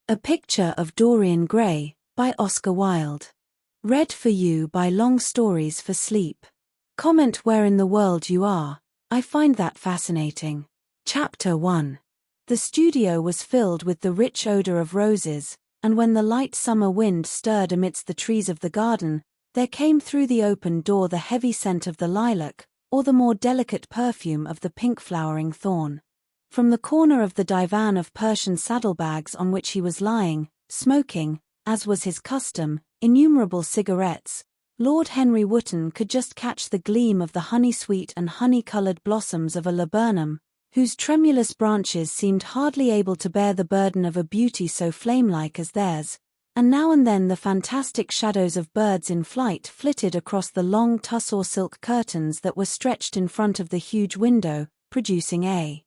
A Picture of Dorian Gray, by Oscar Wilde. Read for you by Long Stories for Sleep. Comment where in the world you are. I find that fascinating. Chapter 1. The studio was filled with the rich odor of roses, and when the light summer wind stirred amidst the trees of the garden, there came through the open door the heavy scent of the lilac, or the more delicate perfume of the pink-flowering thorn. From the corner of the divan of Persian saddlebags on which he was lying, smoking, as was his custom, innumerable cigarettes, Lord Henry Wotton could just catch the gleam of the honey-sweet and honey-coloured blossoms of a laburnum, whose tremulous branches seemed hardly able to bear the burden of a beauty so flame-like as theirs, and now and then the fantastic shadows of birds in flight flitted across the long tussore silk curtains that were stretched in front of the huge window, producing a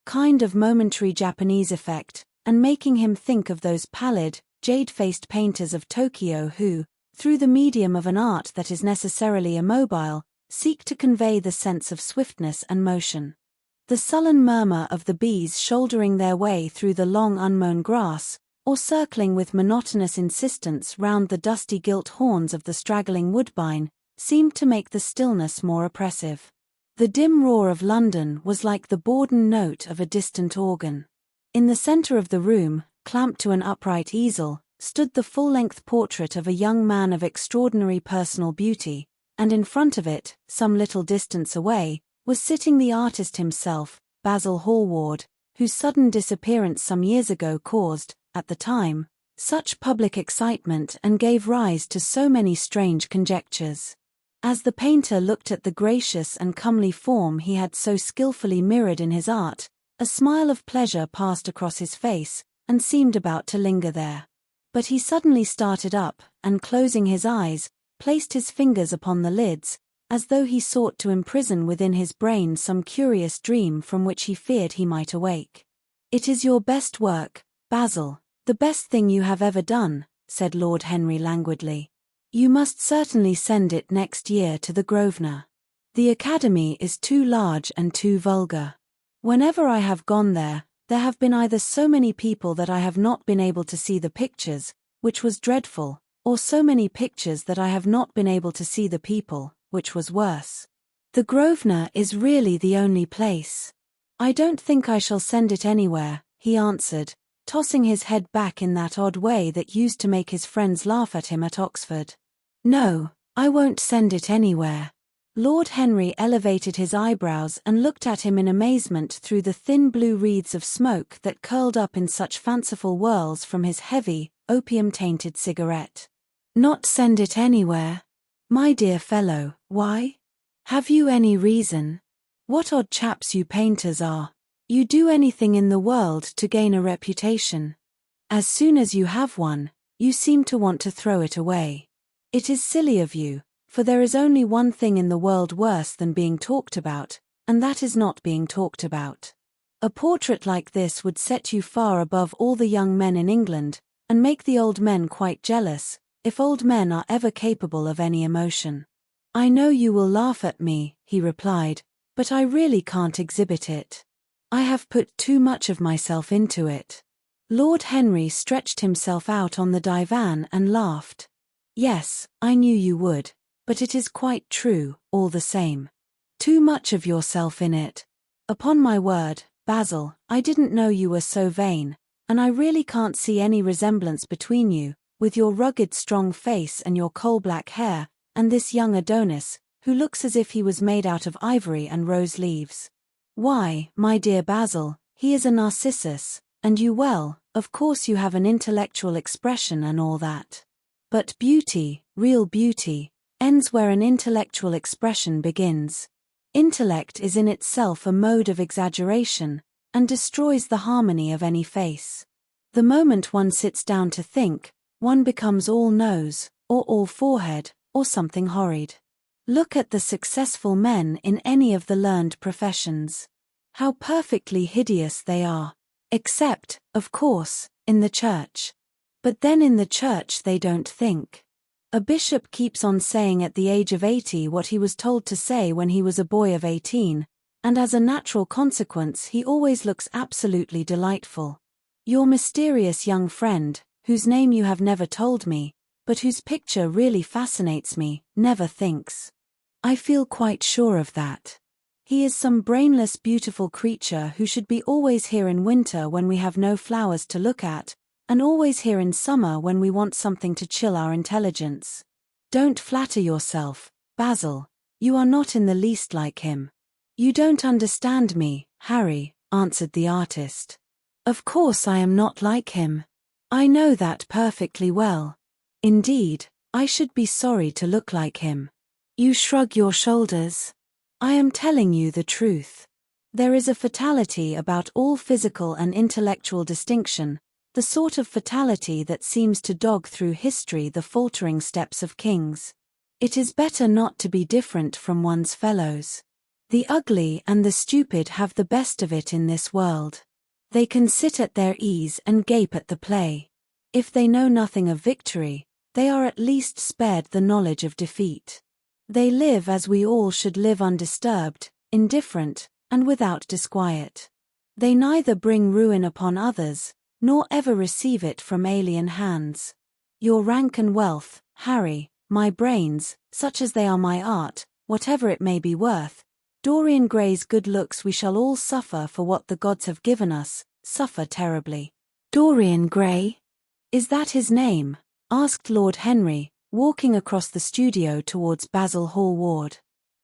kind of momentary Japanese effect, and making him think of those pallid, jade-faced painters of Tokyo who, through the medium of an art that is necessarily immobile, seek to convey the sense of swiftness and motion. The sullen murmur of the bees shouldering their way through the long unmown grass, or circling with monotonous insistence round the dusty gilt horns of the straggling woodbine, seemed to make the stillness more oppressive. The dim roar of London was like the bourdon note of a distant organ. In the centre of the room, clamped to an upright easel, stood the full-length portrait of a young man of extraordinary personal beauty, and in front of it, some little distance away, was sitting the artist himself, Basil Hallward, whose sudden disappearance some years ago caused, at the time, such public excitement and gave rise to so many strange conjectures. As the painter looked at the gracious and comely form he had so skillfully mirrored in his art, a smile of pleasure passed across his face, and seemed about to linger there. But he suddenly started up, and closing his eyes, placed his fingers upon the lids, as though he sought to imprison within his brain some curious dream from which he feared he might awake. "It is your best work, Basil, the best thing you have ever done," said Lord Henry languidly. "You must certainly send it next year to the Grosvenor. The Academy is too large and too vulgar. Whenever I have gone there, there have been either so many people that I have not been able to see the pictures, which was dreadful, or so many pictures that I have not been able to see the people, which was worse. The Grosvenor is really the only place. I don't think I shall send it anywhere," he answered, tossing his head back in that odd way that used to make his friends laugh at him at Oxford. "No, I won't send it anywhere." Lord Henry elevated his eyebrows and looked at him in amazement through the thin blue wreaths of smoke that curled up in such fanciful whirls from his heavy, opium-tainted cigarette. "Not send it anywhere? My dear fellow, why? Have you any reason? What odd chaps you painters are. You do anything in the world to gain a reputation. As soon as you have one, you seem to want to throw it away. It is silly of you, for there is only one thing in the world worse than being talked about, and that is not being talked about. A portrait like this would set you far above all the young men in England, and make the old men quite jealous, if old men are ever capable of any emotion. I know you will laugh at me," he replied, "but I really can't exhibit it. I have put too much of myself into it." Lord Henry stretched himself out on the divan and laughed. "Yes, I knew you would, but it is quite true, all the same. Too much of yourself in it. Upon my word, Basil, I didn't know you were so vain, and I really can't see any resemblance between you, with your rugged strong face and your coal-black hair, and this young Adonis, who looks as if he was made out of ivory and rose leaves. Why, my dear Basil, he is a Narcissus, and you of course you have an intellectual expression and all that. But beauty, real beauty, ends where an intellectual expression begins. Intellect is in itself a mode of exaggeration, and destroys the harmony of any face. The moment one sits down to think, one becomes all nose, or all forehead, or something horrid. Look at the successful men in any of the learned professions. How perfectly hideous they are. Except, of course, in the church. But then in the church they don't think. A bishop keeps on saying at the age of 80 what he was told to say when he was a boy of 18, and as a natural consequence he always looks absolutely delightful. Your mysterious young friend, whose name you have never told me, but whose picture really fascinates me, never thinks. I feel quite sure of that. He is some brainless beautiful creature who should be always here in winter when we have no flowers to look at, and always here in summer when we want something to chill our intelligence. Don't flatter yourself, Basil. You are not in the least like him. You don't understand me, Harry, answered the artist. Of course I am not like him. I know that perfectly well. Indeed, I should be sorry to look like him. You shrug your shoulders. I am telling you the truth. There is a fatality about all physical and intellectual distinction, the sort of fatality that seems to dog through history the faltering steps of kings. It is better not to be different from one's fellows. The ugly and the stupid have the best of it in this world. They can sit at their ease and gape at the play. If they know nothing of victory, they are at least spared the knowledge of defeat. They live as we all should live, undisturbed, indifferent, and without disquiet. They neither bring ruin upon others, nor ever receive it from alien hands. Your rank and wealth, Harry, my brains, such as they are my art, whatever it may be worth, Dorian Gray's good looks, we shall all suffer for what the gods have given us, suffer terribly. Dorian Gray? Is that his name? Asked Lord Henry, walking across the studio towards Basil Hallward.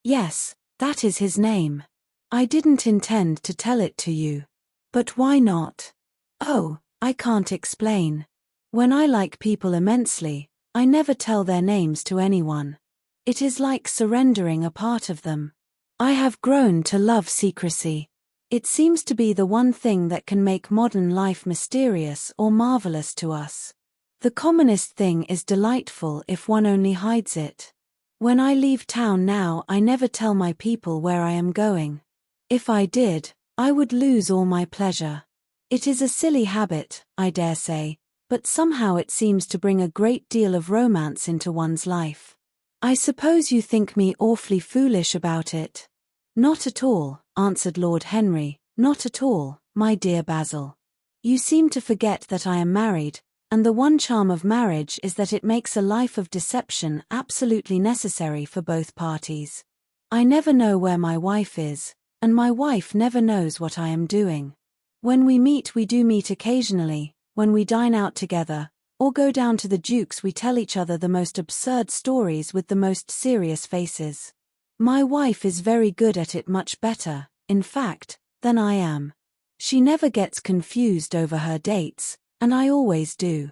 Yes, that is his name. I didn't intend to tell it to you. But why not? Oh, I can't explain. When I like people immensely, I never tell their names to anyone. It is like surrendering a part of them. I have grown to love secrecy. It seems to be the one thing that can make modern life mysterious or marvelous to us. The commonest thing is delightful if one only hides it. When I leave town now, I never tell my people where I am going. If I did, I would lose all my pleasure. It is a silly habit, I dare say, but somehow it seems to bring a great deal of romance into one's life. I suppose you think me awfully foolish about it. Not at all, answered Lord Henry, not at all, my dear Basil. You seem to forget that I am married, and the one charm of marriage is that it makes a life of deception absolutely necessary for both parties. I never know where my wife is, and my wife never knows what I am doing. When we do meet occasionally, when we dine out together, or go down to the Duke's, we tell each other the most absurd stories with the most serious faces. My wife is very good at it, much better, in fact, than I am. She never gets confused over her dates, and I always do.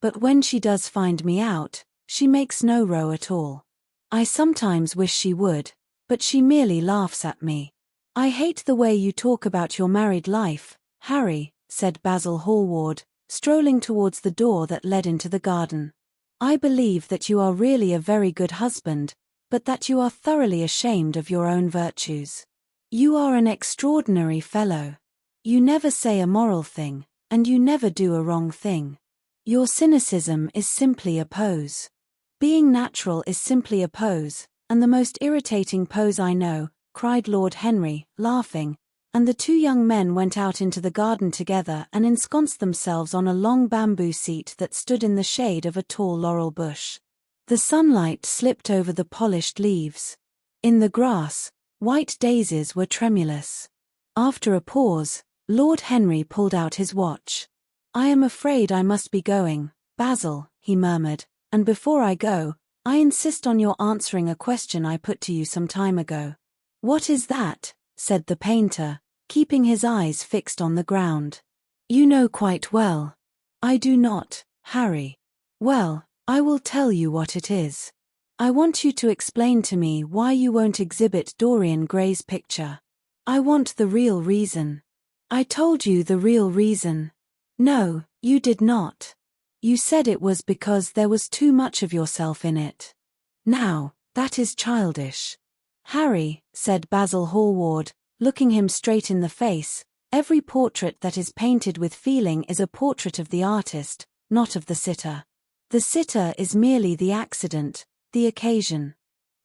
But when she does find me out, she makes no row at all. I sometimes wish she would, but she merely laughs at me. I hate the way you talk about your married life, Harry, said Basil Hallward, strolling towards the door that led into the garden. I believe that you are really a very good husband, but that you are thoroughly ashamed of your own virtues. You are an extraordinary fellow. You never say a moral thing, and you never do a wrong thing. Your cynicism is simply a pose. Being natural is simply a pose, and the most irritating pose I know, cried Lord Henry, laughing, and the two young men went out into the garden together and ensconced themselves on a long bamboo seat that stood in the shade of a tall laurel bush. The sunlight slipped over the polished leaves. In the grass, white daisies were tremulous. After a pause, Lord Henry pulled out his watch. I am afraid I must be going, Basil, he murmured, and before I go, I insist on your answering a question I put to you some time ago. What is that? Said the painter, keeping his eyes fixed on the ground. You know quite well. I do not, Harry. Well, I will tell you what it is. I want you to explain to me why you won't exhibit Dorian Gray's picture. I want the real reason. I told you the real reason. No, you did not. You said it was because there was too much of yourself in it. Now, that is childish. Harry, said Basil Hallward, looking him straight in the face, every portrait that is painted with feeling is a portrait of the artist, not of the sitter. The sitter is merely the accident, the occasion.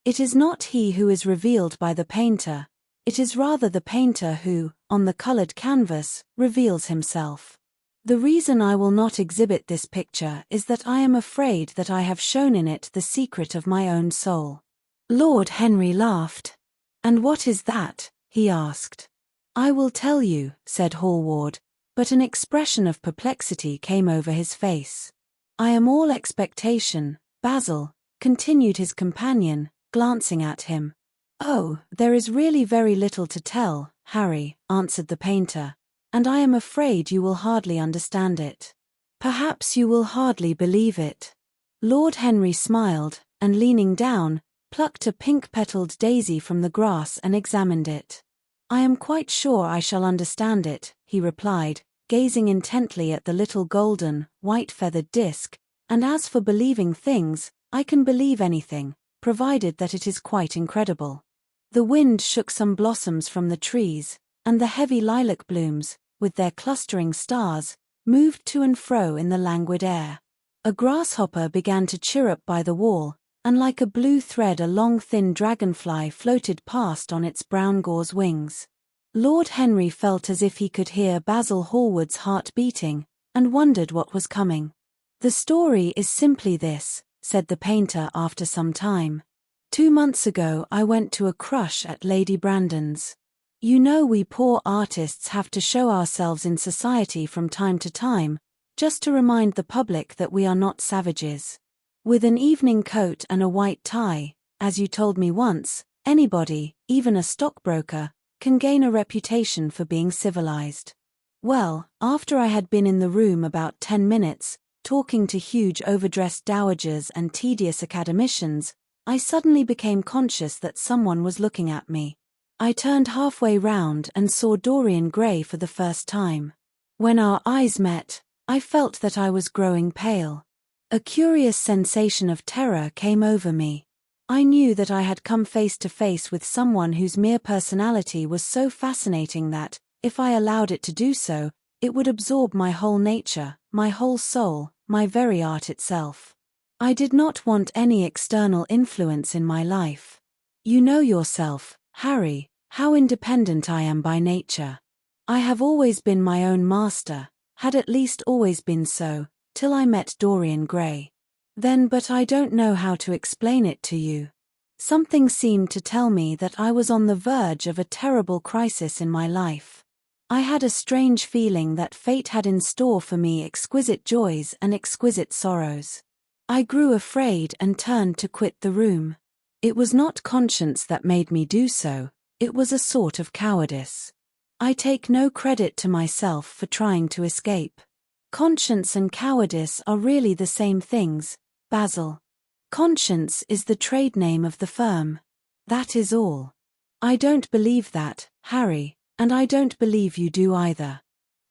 It is not he who is revealed by the painter, it is rather the painter who, on the colored canvas, reveals himself. The reason I will not exhibit this picture is that I am afraid that I have shown in it the secret of my own soul." Lord Henry laughed. "And what is that?" he asked. "I will tell you," said Hallward, but an expression of perplexity came over his face. "I am all expectation, Basil," continued his companion, glancing at him. "Oh, there is really very little to tell, Harry," answered the painter, "and I am afraid you will hardly understand it. Perhaps you will hardly believe it." Lord Henry smiled, and leaning down, plucked a pink-petaled daisy from the grass and examined it. "I am quite sure I shall understand it," he replied, gazing intently at the little golden, white-feathered disc, "and as for believing things, I can believe anything, provided that it is quite incredible." The wind shook some blossoms from the trees, and the heavy lilac blooms, with their clustering stars, moved to and fro in the languid air. A grasshopper began to chirrup by the wall, and like a blue thread a long thin dragonfly floated past on its brown gauze wings. Lord Henry felt as if he could hear Basil Hallward's heart beating, and wondered what was coming. "The story is simply this," said the painter after some time. "2 months ago I went to a crush at Lady Brandon's. You know we poor artists have to show ourselves in society from time to time, just to remind the public that we are not savages. With an evening coat and a white tie, as you told me once, anybody, even a stockbroker, can gain a reputation for being civilized. Well, after I had been in the room about 10 minutes, talking to huge overdressed dowagers and tedious academicians, I suddenly became conscious that someone was looking at me. I turned halfway round and saw Dorian Gray for the first time. When our eyes met, I felt that I was growing pale. A curious sensation of terror came over me. I knew that I had come face to face with someone whose mere personality was so fascinating that, if I allowed it to do so, it would absorb my whole nature, my whole soul, my very art itself. I did not want any external influence in my life. You know yourself, Harry, how independent I am by nature. I have always been my own master, had at least always been so, till I met Dorian Gray. But I don't know how to explain it to you. Something seemed to tell me that I was on the verge of a terrible crisis in my life. I had a strange feeling that fate had in store for me exquisite joys and exquisite sorrows. I grew afraid and turned to quit the room. It was not conscience that made me do so, it was a sort of cowardice. I take no credit to myself for trying to escape. Conscience and cowardice are really the same things, Basil. Conscience is the trade name of the firm. That is all. I don't believe that, Harry, and I don't believe you do either.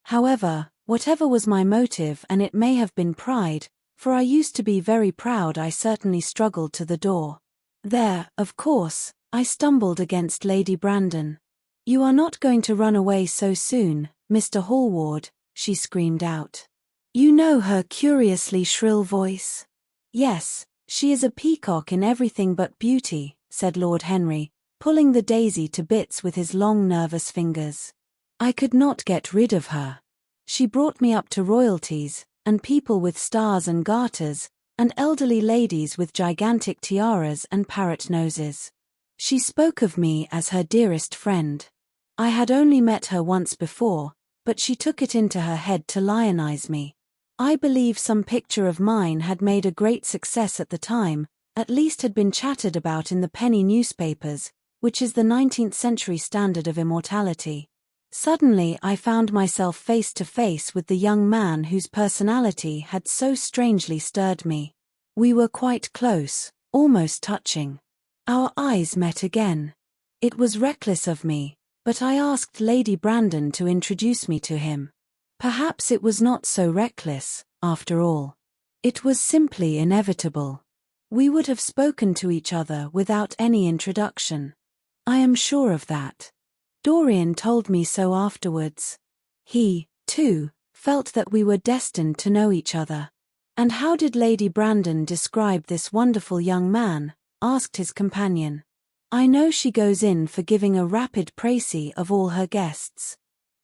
However, whatever was my motive, and it may have been pride, for I used to be very proud, I certainly struggled to the door. There, of course, I stumbled against Lady Brandon. "You are not going to run away so soon, Mr. Hallward," she screamed out. You know her curiously shrill voice? "Yes, she is a peacock in everything but beauty," said Lord Henry, pulling the daisy to bits with his long nervous fingers. "I could not get rid of her. She brought me up to royalties, and people with stars and garters, and elderly ladies with gigantic tiaras and parrot noses. She spoke of me as her dearest friend. I had only met her once before, but she took it into her head to lionize me. I believe some picture of mine had made a great success at the time, at least had been chattered about in the penny newspapers, which is the 19th century standard of immortality. Suddenly I found myself face to face with the young man whose personality had so strangely stirred me. We were quite close, almost touching. Our eyes met again. It was reckless of me, but I asked Lady Brandon to introduce me to him. Perhaps it was not so reckless, after all. It was simply inevitable. We would have spoken to each other without any introduction. I am sure of that. Dorian told me so afterwards. He, too, felt that we were destined to know each other. And how did Lady Brandon describe this wonderful young man? Asked his companion. I know she goes in for giving a rapid précis of all her guests.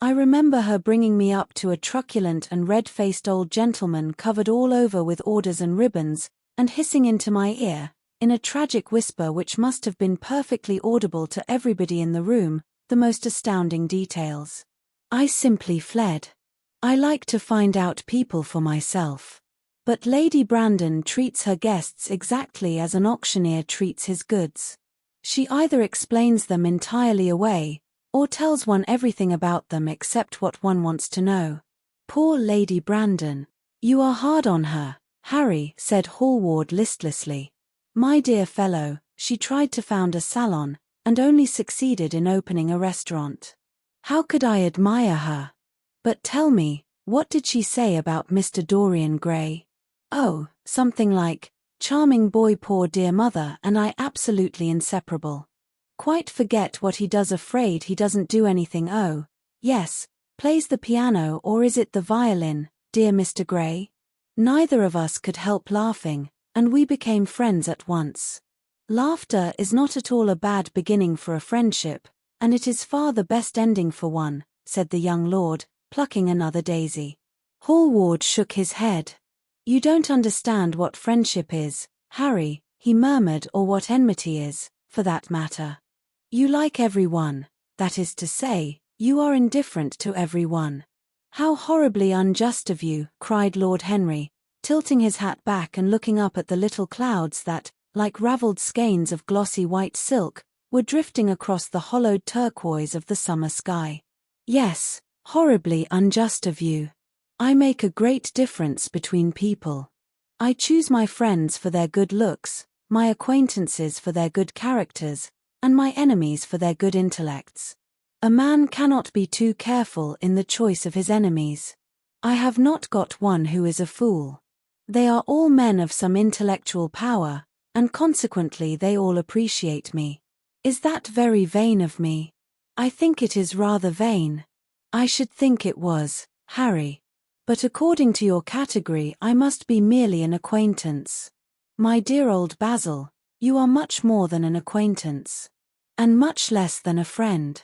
I remember her bringing me up to a truculent and red-faced old gentleman covered all over with orders and ribbons, and hissing into my ear, in a tragic whisper which must have been perfectly audible to everybody in the room, the most astounding details. I simply fled. I like to find out people for myself. But Lady Brandon treats her guests exactly as an auctioneer treats his goods. She either explains them entirely away, or tells one everything about them except what one wants to know. Poor Lady Brandon. You are hard on her, Harry, said Hallward listlessly. My dear fellow, she tried to found a salon, and only succeeded in opening a restaurant. How could I admire her? But tell me, what did she say about Mr. Dorian Gray? Oh, something like, charming boy, poor dear mother, and I absolutely inseparable. Quite forget what he does, afraid he doesn't do anything. Oh, yes, plays the piano, or is it the violin, dear Mr. Gray? Neither of us could help laughing, and we became friends at once. Laughter is not at all a bad beginning for a friendship, and it is far the best ending for one, said the young lord, plucking another daisy. Hallward shook his head. You don't understand what friendship is, Harry, he murmured, or what enmity is, for that matter. You like everyone, that is to say, you are indifferent to everyone. How horribly unjust of you, cried Lord Henry, tilting his hat back and looking up at the little clouds that, like ravelled skeins of glossy white silk, were drifting across the hollowed turquoise of the summer sky. Yes, horribly unjust of you. I make a great difference between people. I choose my friends for their good looks, my acquaintances for their good characters, and my enemies for their good intellects. A man cannot be too careful in the choice of his enemies. I have not got one who is a fool. They are all men of some intellectual power, and consequently they all appreciate me. Is that very vain of me? I think it is rather vain. I should think it was, Harry. But according to your category I must be merely an acquaintance. My dear old Basil, you are much more than an acquaintance. And much less than a friend.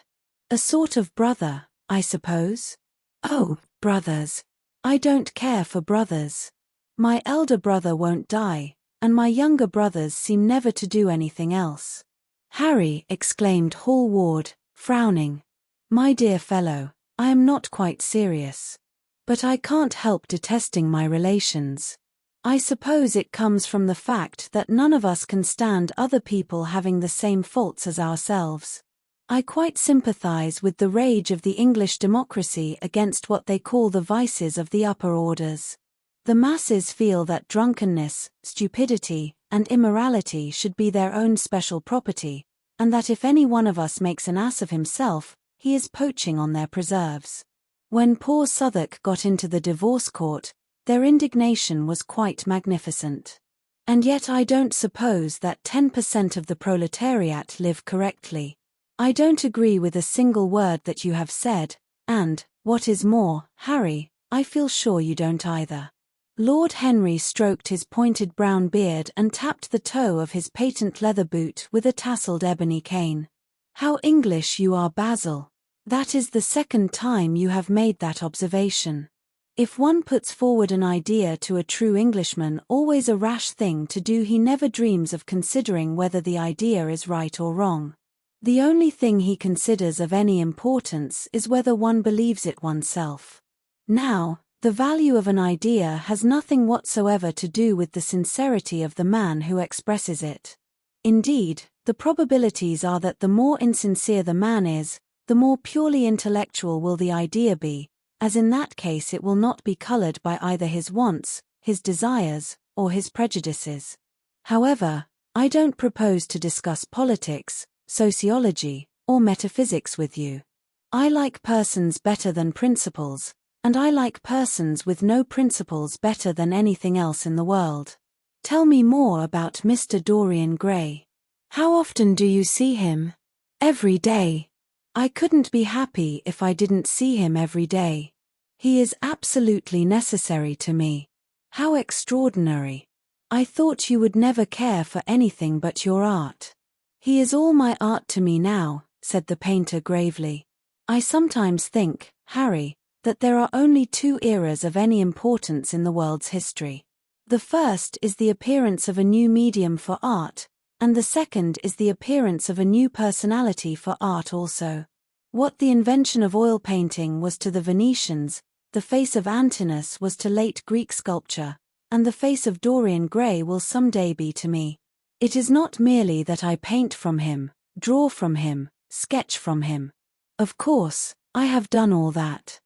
A sort of brother, I suppose? Oh, brothers. I don't care for brothers. My elder brother won't die, and my younger brothers seem never to do anything else. Harry, exclaimed Hallward, frowning. My dear fellow, I am not quite serious. But I can't help detesting my relations. I suppose it comes from the fact that none of us can stand other people having the same faults as ourselves. I quite sympathize with the rage of the English democracy against what they call the vices of the upper orders. The masses feel that drunkenness, stupidity, and immorality should be their own special property, and that if any one of us makes an ass of himself, he is poaching on their preserves. When poor Southwark got into the divorce court, their indignation was quite magnificent. And yet I don't suppose that 10% of the proletariat live correctly. I don't agree with a single word that you have said, and, what is more, Harry, I feel sure you don't either. Lord Henry stroked his pointed brown beard and tapped the toe of his patent leather boot with a tasselled ebony cane. How English you are, Basil. That is the second time you have made that observation. If one puts forward an idea to a true Englishman, always a rash thing to do, he never dreams of considering whether the idea is right or wrong. The only thing he considers of any importance is whether one believes it oneself. Now, the value of an idea has nothing whatsoever to do with the sincerity of the man who expresses it. Indeed, the probabilities are that the more insincere the man is, the more purely intellectual will the idea be, as in that case it will not be colored by either his wants, his desires, or his prejudices. However, I don't propose to discuss politics, sociology, or metaphysics with you. I like persons better than principles, and I like persons with no principles better than anything else in the world. Tell me more about Mr. Dorian Gray. How often do you see him? Every day. I couldn't be happy if I didn't see him every day. He is absolutely necessary to me. How extraordinary. I thought you would never care for anything but your art. He is all my art to me now, said the painter gravely. I sometimes think, Harry, that there are only two eras of any importance in the world's history. The first is the appearance of a new medium for art, and the second is the appearance of a new personality for art also. What the invention of oil painting was to the Venetians, the face of Antinous was to late Greek sculpture, and the face of Dorian Gray will someday be to me. It is not merely that I paint from him, draw from him, sketch from him. Of course, I have done all that.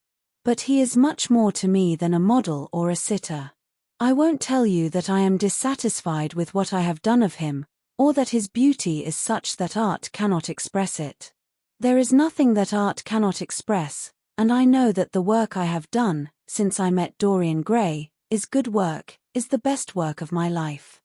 But he is much more to me than a model or a sitter. I won't tell you that I am dissatisfied with what I have done of him, or that his beauty is such that art cannot express it. There is nothing that art cannot express, and I know that the work I have done, since I met Dorian Gray, is good work, is the best work of my life.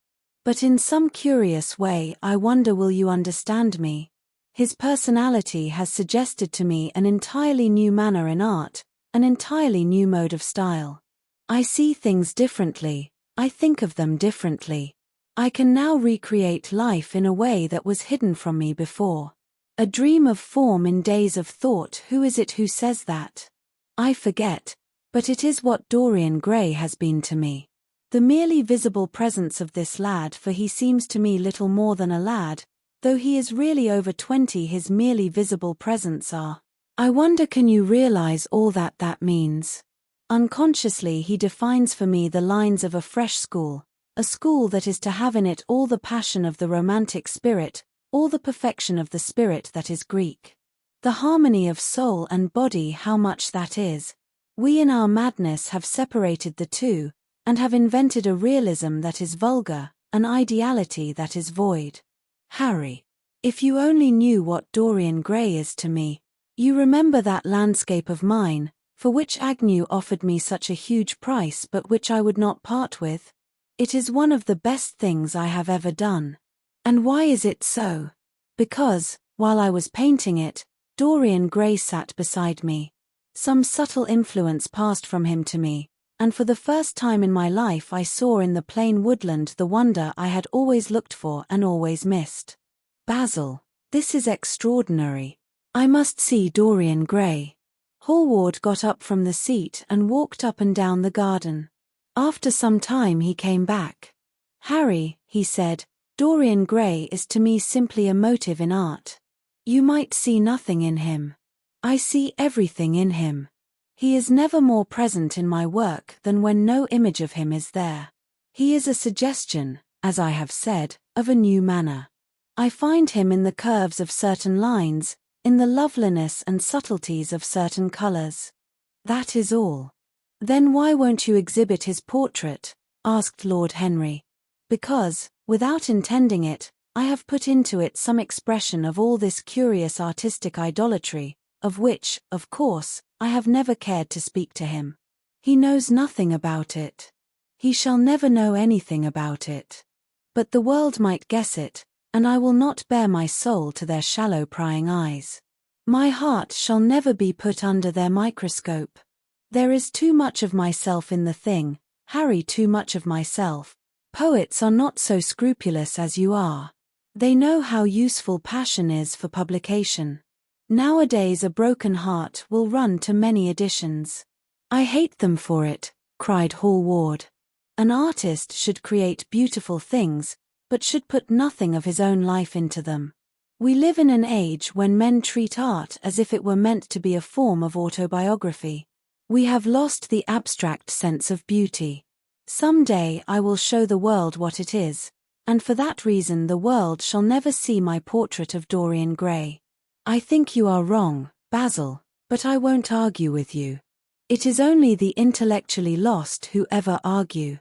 But in some curious way I wonder will you understand me? His personality has suggested to me an entirely new manner in art, an entirely new mode of style. I see things differently, I think of them differently. I can now recreate life in a way that was hidden from me before. A dream of form in days of thought. Who is it who says that? I forget, but it is what Dorian Gray has been to me. The merely visible presence of this lad, for he seems to me little more than a lad, though he is really over 20, his merely visible presence are. I wonder, can you realize all that that means? Unconsciously he defines for me the lines of a fresh school, a school that is to have in it all the passion of the romantic spirit, all the perfection of the spirit that is Greek. The harmony of soul and body, how much that is. We in our madness have separated the two, and have invented a realism that is vulgar, an ideality that is void. Harry, if you only knew what Dorian Gray is to me. You remember that landscape of mine, for which Agnew offered me such a huge price but which I would not part with? It is one of the best things I have ever done. And why is it so? Because, while I was painting it, Dorian Gray sat beside me. Some subtle influence passed from him to me, and for the first time in my life I saw in the plain woodland the wonder I had always looked for and always missed. Basil, this is extraordinary. I must see Dorian Gray. Hallward got up from the seat and walked up and down the garden. After some time he came back. Harry, he said, Dorian Gray is to me simply a motive in art. You might see nothing in him. I see everything in him. He is never more present in my work than when no image of him is there. He is a suggestion, as I have said, of a new manner. I find him in the curves of certain lines, in the loveliness and subtleties of certain colors. That is all. Then why won't you exhibit his portrait? Asked Lord Henry. Because, without intending it, I have put into it some expression of all this curious artistic idolatry, of which, of course, I have never cared to speak to him. He knows nothing about it. He shall never know anything about it. But the world might guess it, and I will not bare my soul to their shallow prying eyes. My heart shall never be put under their microscope. There is too much of myself in the thing, Harry, too much of myself. Poets are not so scrupulous as you are. They know how useful passion is for publication. Nowadays a broken heart will run to many editions. I hate them for it, cried Hallward. An artist should create beautiful things, but should put nothing of his own life into them. We live in an age when men treat art as if it were meant to be a form of autobiography. We have lost the abstract sense of beauty. Some day I will show the world what it is, and for that reason the world shall never see my portrait of Dorian Gray. I think you are wrong, Basil, but I won't argue with you. It is only the intellectually lost who ever argue.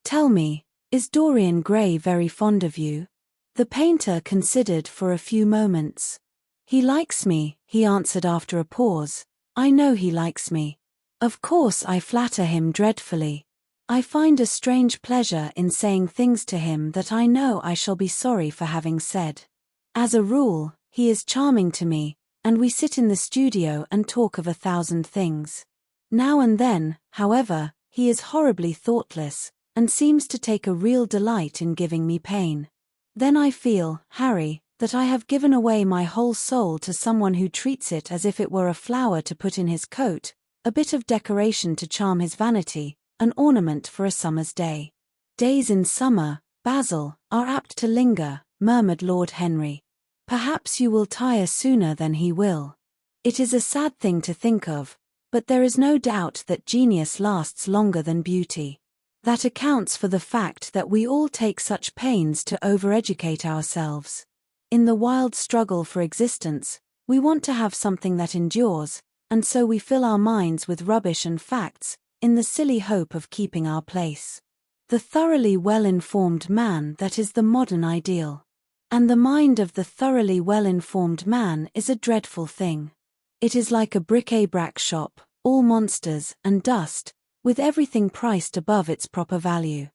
Tell me, is Dorian Gray very fond of you? The painter considered for a few moments. He likes me, he answered after a pause. I know he likes me. Of course I flatter him dreadfully. I find a strange pleasure in saying things to him that I know I shall be sorry for having said. As a rule, he is charming to me, and we sit in the studio and talk of 1,000 things. Now and then, however, he is horribly thoughtless, and seems to take a real delight in giving me pain. Then I feel, Harry, that I have given away my whole soul to someone who treats it as if it were a flower to put in his coat, a bit of decoration to charm his vanity, an ornament for a summer's day. Days in summer, Basil, are apt to linger, murmured Lord Henry. Perhaps you will tire sooner than he will. It is a sad thing to think of, but there is no doubt that genius lasts longer than beauty. That accounts for the fact that we all take such pains to overeducate ourselves. In the wild struggle for existence, we want to have something that endures, and so we fill our minds with rubbish and facts, in the silly hope of keeping our place. The thoroughly well-informed man, that is the modern ideal. And the mind of the thoroughly well-informed man is a dreadful thing. It is like a bric-a-brac shop, all monsters and dust, with everything priced above its proper value.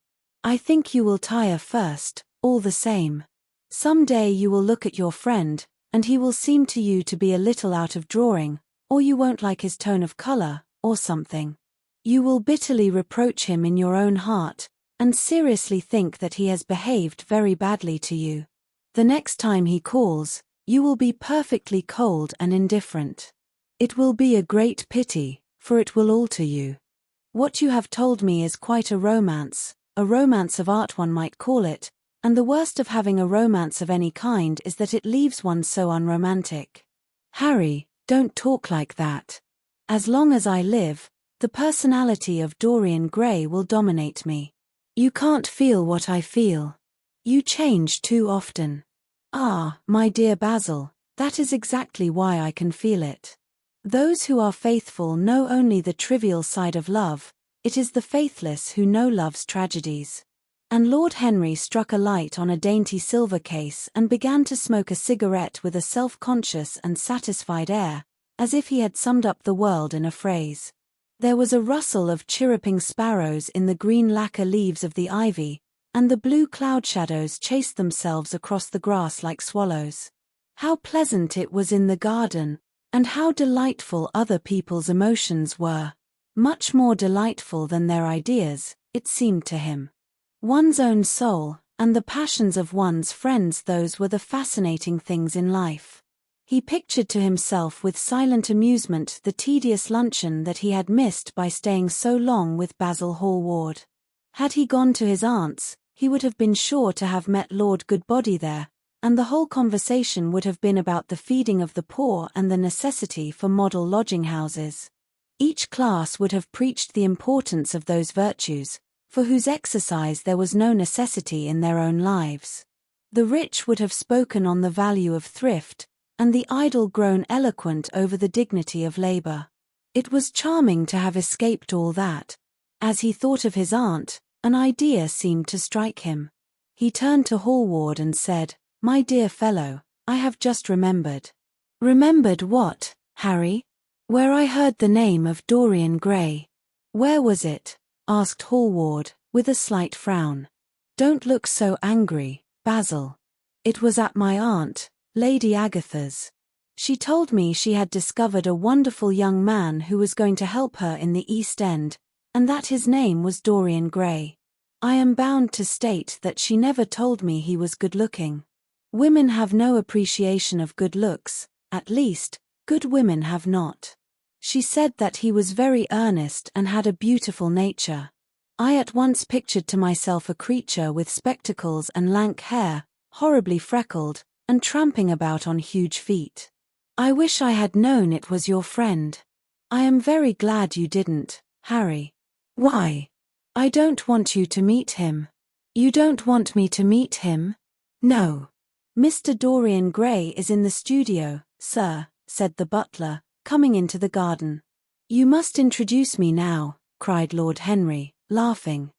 I think you will tire first, all the same. Some day you will look at your friend, and he will seem to you to be a little out of drawing, or you won't like his tone of color, or something. You will bitterly reproach him in your own heart, and seriously think that he has behaved very badly to you. The next time he calls, you will be perfectly cold and indifferent. It will be a great pity, for it will alter you. What you have told me is quite a romance of art one might call it, and the worst of having a romance of any kind is that it leaves one so unromantic. Harry, don't talk like that. As long as I live, the personality of Dorian Gray will dominate me. You can't feel what I feel. You change too often. Ah, my dear Basil, that is exactly why I can feel it. Those who are faithful know only the trivial side of love, it is the faithless who know love's tragedies. And Lord Henry struck a light on a dainty silver case and began to smoke a cigarette with a self-conscious and satisfied air, as if he had summed up the world in a phrase. There was a rustle of chirruping sparrows in the green lacquer leaves of the ivy, and the blue cloud shadows chased themselves across the grass like swallows. How pleasant it was in the garden, and how delightful other people's emotions were. Much more delightful than their ideas, it seemed to him. One's own soul, and the passions of one's friends, those were the fascinating things in life. He pictured to himself with silent amusement the tedious luncheon that he had missed by staying so long with Basil Hallward. Had he gone to his aunt's, he would have been sure to have met Lord Goodbody there, and the whole conversation would have been about the feeding of the poor and the necessity for model lodging-houses. Each class would have preached the importance of those virtues, for whose exercise there was no necessity in their own lives. The rich would have spoken on the value of thrift, and the idle grown eloquent over the dignity of labor. It was charming to have escaped all that. As he thought of his aunt, an idea seemed to strike him. He turned to Hallward and said, "My dear fellow, I have just remembered." "Remembered what, Harry?" "Where I heard the name of Dorian Gray." "Where was it?" asked Hallward, with a slight frown. "Don't look so angry, Basil." "It was at my aunt, Lady Agatha's. She told me she had discovered a wonderful young man who was going to help her in the East End, and that his name was Dorian Gray. I am bound to state that she never told me he was good-looking. Women have no appreciation of good looks, at least, good women have not. She said that he was very earnest and had a beautiful nature. I at once pictured to myself a creature with spectacles and lank hair, horribly freckled, and tramping about on huge feet. I wish I had known it was your friend. I am very glad you didn't, Harry." "Why?" "I don't want you to meet him." "You don't want me to meet him?" "No." "Mr. Dorian Gray is in the studio, sir," said the butler, coming into the garden. "You must introduce me now," cried Lord Henry, laughing.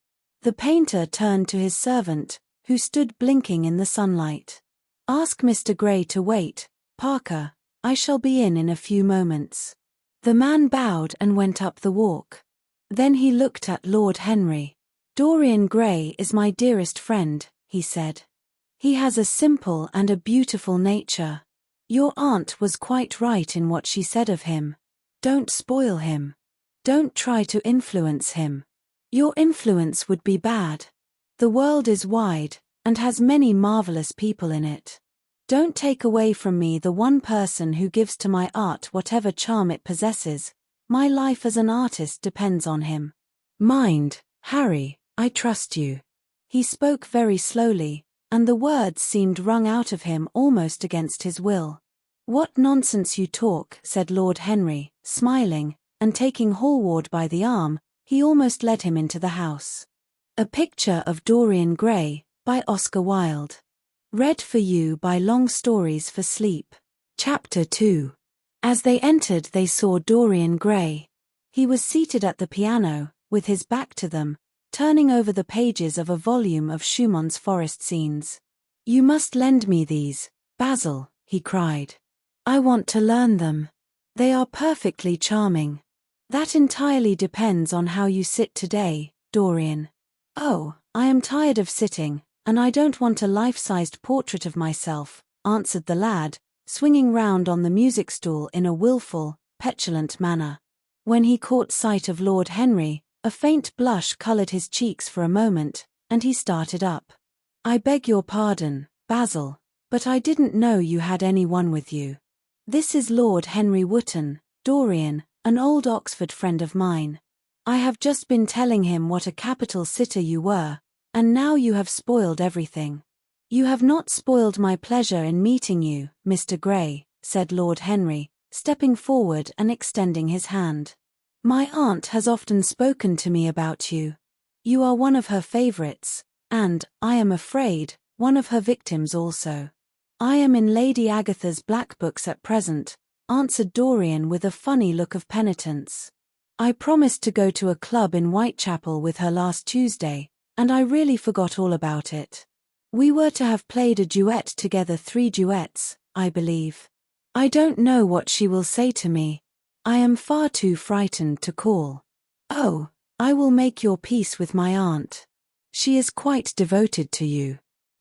The painter turned to his servant, who stood blinking in the sunlight. "Ask Mr. Gray to wait, Parker. I shall be in a few moments." The man bowed and went up the walk. Then he looked at Lord Henry. "Dorian Gray is my dearest friend," he said. "He has a simple and a beautiful nature. Your aunt was quite right in what she said of him. Don't spoil him. Don't try to influence him. Your influence would be bad. The world is wide, and has many marvelous people in it. Don't take away from me the one person who gives to my art whatever charm it possesses, My life as an artist depends on him. Mind, Harry, I trust you. He spoke very slowly, and the words seemed wrung out of him almost against his will. What nonsense you talk, said Lord Henry, smiling, and taking Hallward by the arm, he almost led him into the house. A Picture of Dorian Gray, by Oscar Wilde. Read for you by Long Stories for Sleep. Chapter 2. As they entered they saw Dorian Gray. He was seated at the piano, with his back to them, turning over the pages of a volume of Schumann's forest scenes. You must lend me these, Basil, he cried. I want to learn them. They are perfectly charming. That entirely depends on how you sit today, Dorian. Oh, I am tired of sitting, and I don't want a life-sized portrait of myself, answered the lad, swinging round on the music stool in a wilful, petulant manner. When he caught sight of Lord Henry, a faint blush coloured his cheeks for a moment, and he started up. I beg your pardon, Basil, but I didn't know you had anyone with you. This is Lord Henry Wotton, Dorian, an old Oxford friend of mine. I have just been telling him what a capital sitter you were, and now you have spoiled everything. You have not spoiled my pleasure in meeting you, Mr. Gray, said Lord Henry, stepping forward and extending his hand. My aunt has often spoken to me about you. You are one of her favourites, and, I am afraid, one of her victims also. I am in Lady Agatha's black books at present, answered Dorian with a funny look of penitence. I promised to go to a club in Whitechapel with her last Tuesday, and I really forgot all about it. We were to have played a duet together, 3 duets, I believe. I don't know what she will say to me. I am far too frightened to call. Oh, I will make your peace with my aunt. She is quite devoted to you.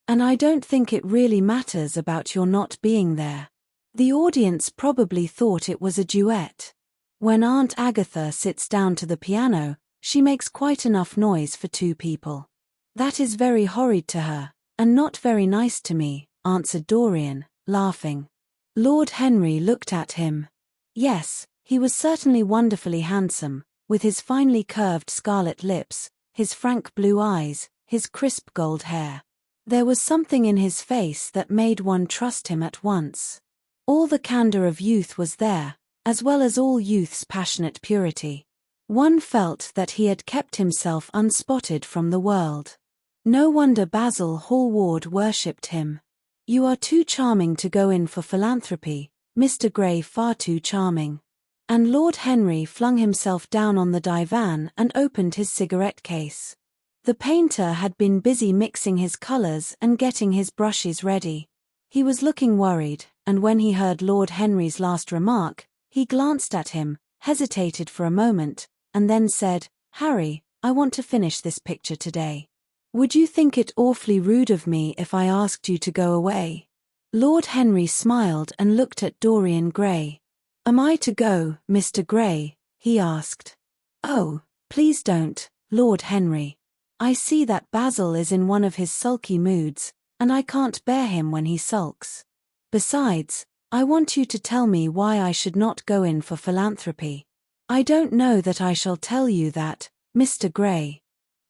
And I don't think it really matters about your not being there. The audience probably thought it was a duet. When Aunt Agatha sits down to the piano, she makes quite enough noise for 2 people. That is very horrid to her, and not very nice to me, answered Dorian, laughing. Lord Henry looked at him. Yes, he was certainly wonderfully handsome, with his finely curved scarlet lips, his frank blue eyes, his crisp gold hair. There was something in his face that made one trust him at once. All the candour of youth was there, as well as all youth's passionate purity. One felt that he had kept himself unspotted from the world. No wonder Basil Hallward worshipped him. You are too charming to go in for philanthropy, Mr. Gray, far too charming. And Lord Henry flung himself down on the divan and opened his cigarette case. The painter had been busy mixing his colours and getting his brushes ready. He was looking worried, and when he heard Lord Henry's last remark, he glanced at him, hesitated for a moment, and then said, Harry, I want to finish this picture today. Would you think it awfully rude of me if I asked you to go away? Lord Henry smiled and looked at Dorian Gray. Am I to go, Mr. Gray? He asked. Oh, please don't, Lord Henry. I see that Basil is in one of his sulky moods, and I can't bear him when he sulks. Besides, I want you to tell me why I should not go in for philanthropy. I don't know that I shall tell you that, Mr. Gray.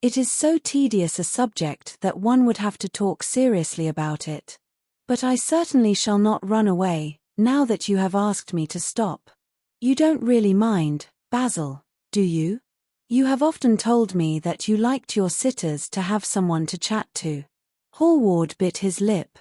It is so tedious a subject that one would have to talk seriously about it. But I certainly shall not run away, now that you have asked me to stop. You don't really mind, Basil, do you? You have often told me that you liked your sitters to have someone to chat to. Hallward bit his lip.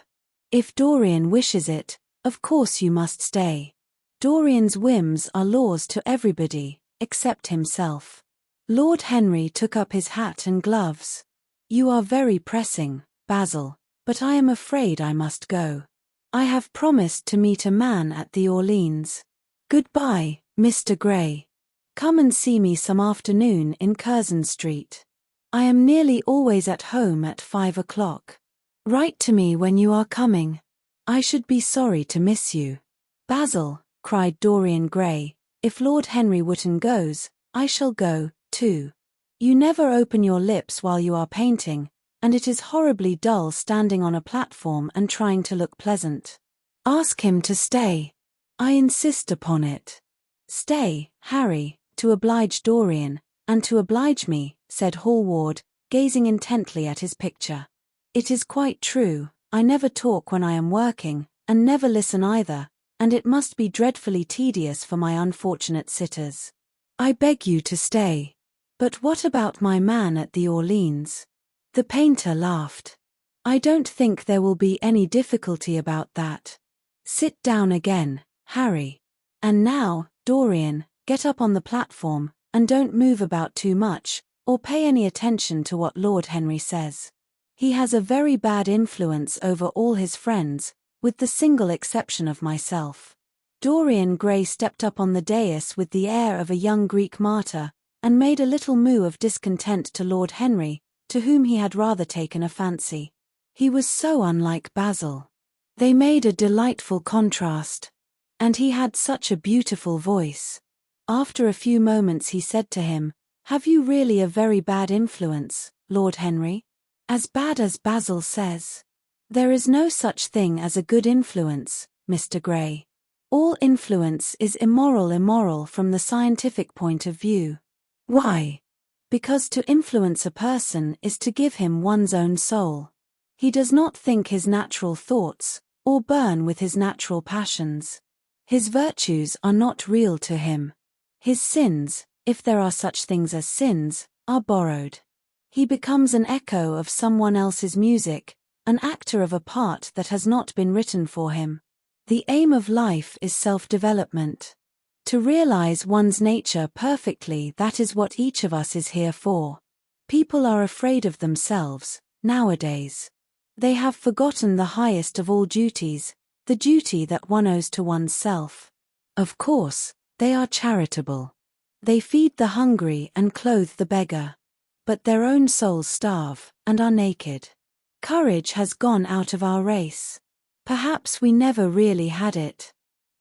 If Dorian wishes it, of course you must stay. Dorian's whims are laws to everybody, except himself. Lord Henry took up his hat and gloves. You are very pressing, Basil, but I am afraid I must go. I have promised to meet a man at the Orleans. Goodbye, Mr. Gray. Come and see me some afternoon in Curzon Street. I am nearly always at home at 5 o'clock. Write to me when you are coming. I should be sorry to miss you. Basil, cried Dorian Gray, if Lord Henry Wotton goes, I shall go, too. You never open your lips while you are painting, and it is horribly dull standing on a platform and trying to look pleasant. Ask him to stay. I insist upon it. Stay, Harry, to oblige Dorian, and to oblige me," said Hallward, gazing intently at his picture. "It is quite true, I never talk when I am working, and never listen either, and it must be dreadfully tedious for my unfortunate sitters. I beg you to stay. But what about my man at the Orleans?" The painter laughed. "I don't think there will be any difficulty about that. Sit down again, Harry. And now, Dorian, get up on the platform, and don't move about too much, or pay any attention to what Lord Henry says. He has a very bad influence over all his friends, with the single exception of myself." Dorian Gray stepped up on the dais with the air of a young Greek martyr, and made a little moue of discontent to Lord Henry, to whom he had rather taken a fancy. He was so unlike Basil. They made a delightful contrast. And he had such a beautiful voice. After a few moments he said to him, "Have you really a very bad influence, Lord Henry? As bad as Basil says?" "There is no such thing as a good influence, Mr. Gray. All influence is immoral from the scientific point of view." "Why?" "Because to influence a person is to give him one's own soul. He does not think his natural thoughts, or burn with his natural passions. His virtues are not real to him. His sins, if there are such things as sins, are borrowed. He becomes an echo of someone else's music, an actor of a part that has not been written for him. The aim of life is self-development. To realize one's nature perfectly, that is what each of us is here for. People are afraid of themselves, nowadays. They have forgotten the highest of all duties, the duty that one owes to one's self. Of course, they are charitable. They feed the hungry and clothe the beggar. But their own souls starve, and are naked. Courage has gone out of our race. Perhaps we never really had it.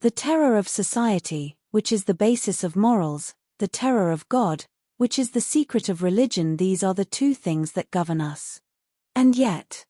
The terror of society, which is the basis of morals, the terror of God, which is the secret of religion, these are the two things that govern us. And yet,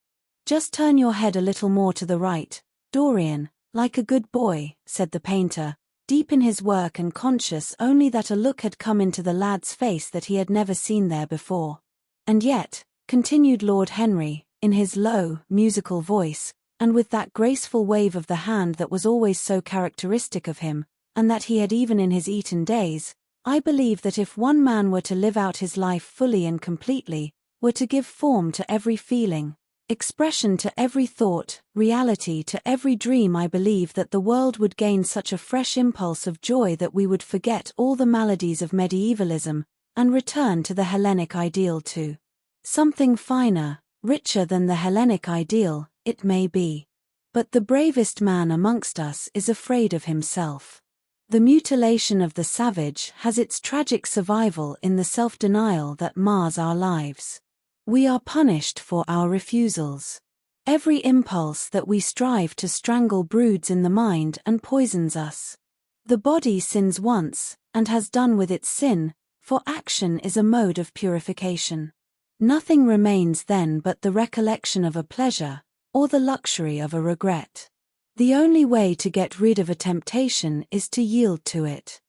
just turn your head a little more to the right, Dorian, like a good boy," said the painter, deep in his work and conscious only that a look had come into the lad's face that he had never seen there before. "And yet," continued Lord Henry, in his low, musical voice, and with that graceful wave of the hand that was always so characteristic of him, and that he had even in his Eton days, "I believe that if one man were to live out his life fully and completely, were to give form to every feeling, expression to every thought, reality to every dream, I believe that the world would gain such a fresh impulse of joy that we would forget all the maladies of medievalism, and return to the Hellenic ideal to something finer, richer than the Hellenic ideal, it may be. But the bravest man amongst us is afraid of himself. The mutilation of the savage has its tragic survival in the self-denial that mars our lives. We are punished for our refusals. Every impulse that we strive to strangle broods in the mind and poisons us. The body sins once, and has done with its sin, for action is a mode of purification. Nothing remains then but the recollection of a pleasure, or the luxury of a regret. The only way to get rid of a temptation is to yield to it.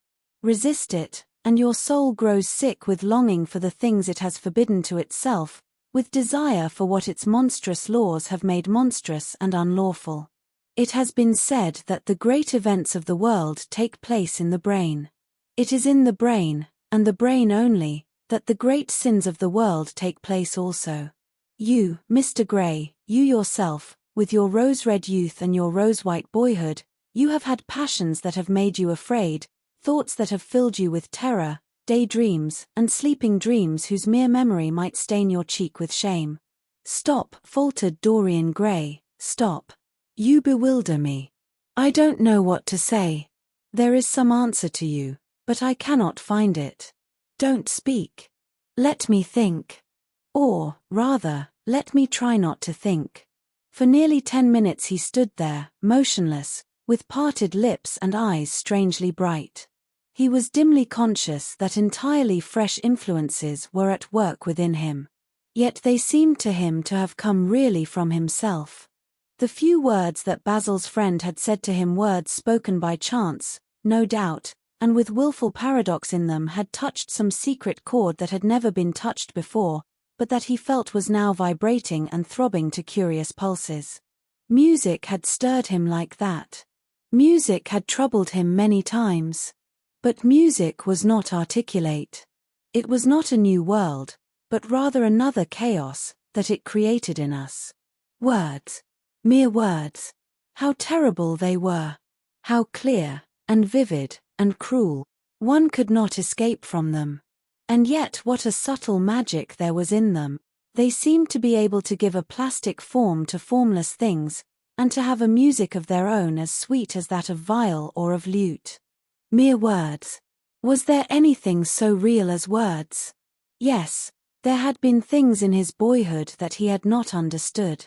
Resist it, and your soul grows sick with longing for the things it has forbidden to itself, with desire for what its monstrous laws have made monstrous and unlawful. It has been said that the great events of the world take place in the brain. It is in the brain, and the brain only, that the great sins of the world take place also. You, Mr. Gray, you yourself, with your rose-red youth and your rose-white boyhood, you have had passions that have made you afraid, thoughts that have filled you with terror, daydreams, and sleeping dreams whose mere memory might stain your cheek with shame. "Stop," faltered Dorian Gray, "stop. You bewilder me. I don't know what to say. There is some answer to you, but I cannot find it. Don't speak. Let me think. Or, rather, let me try not to think." For nearly 10 minutes he stood there, motionless, with parted lips and eyes strangely bright. He was dimly conscious that entirely fresh influences were at work within him. Yet they seemed to him to have come really from himself. The few words that Basil's friend had said to him, words spoken by chance, no doubt, and with willful paradox in them had touched some secret chord that had never been touched before, but that he felt was now vibrating and throbbing to curious pulses. Music had stirred him like that. Music had troubled him many times. But music was not articulate. It was not a new world, but rather another chaos that it created in us. Words. Mere words. How terrible they were. How clear, and vivid, and cruel. One could not escape from them. And yet what a subtle magic there was in them. They seemed to be able to give a plastic form to formless things, and to have a music of their own as sweet as that of viol or of lute. Mere words. Was there anything so real as words? Yes, there had been things in his boyhood that he had not understood.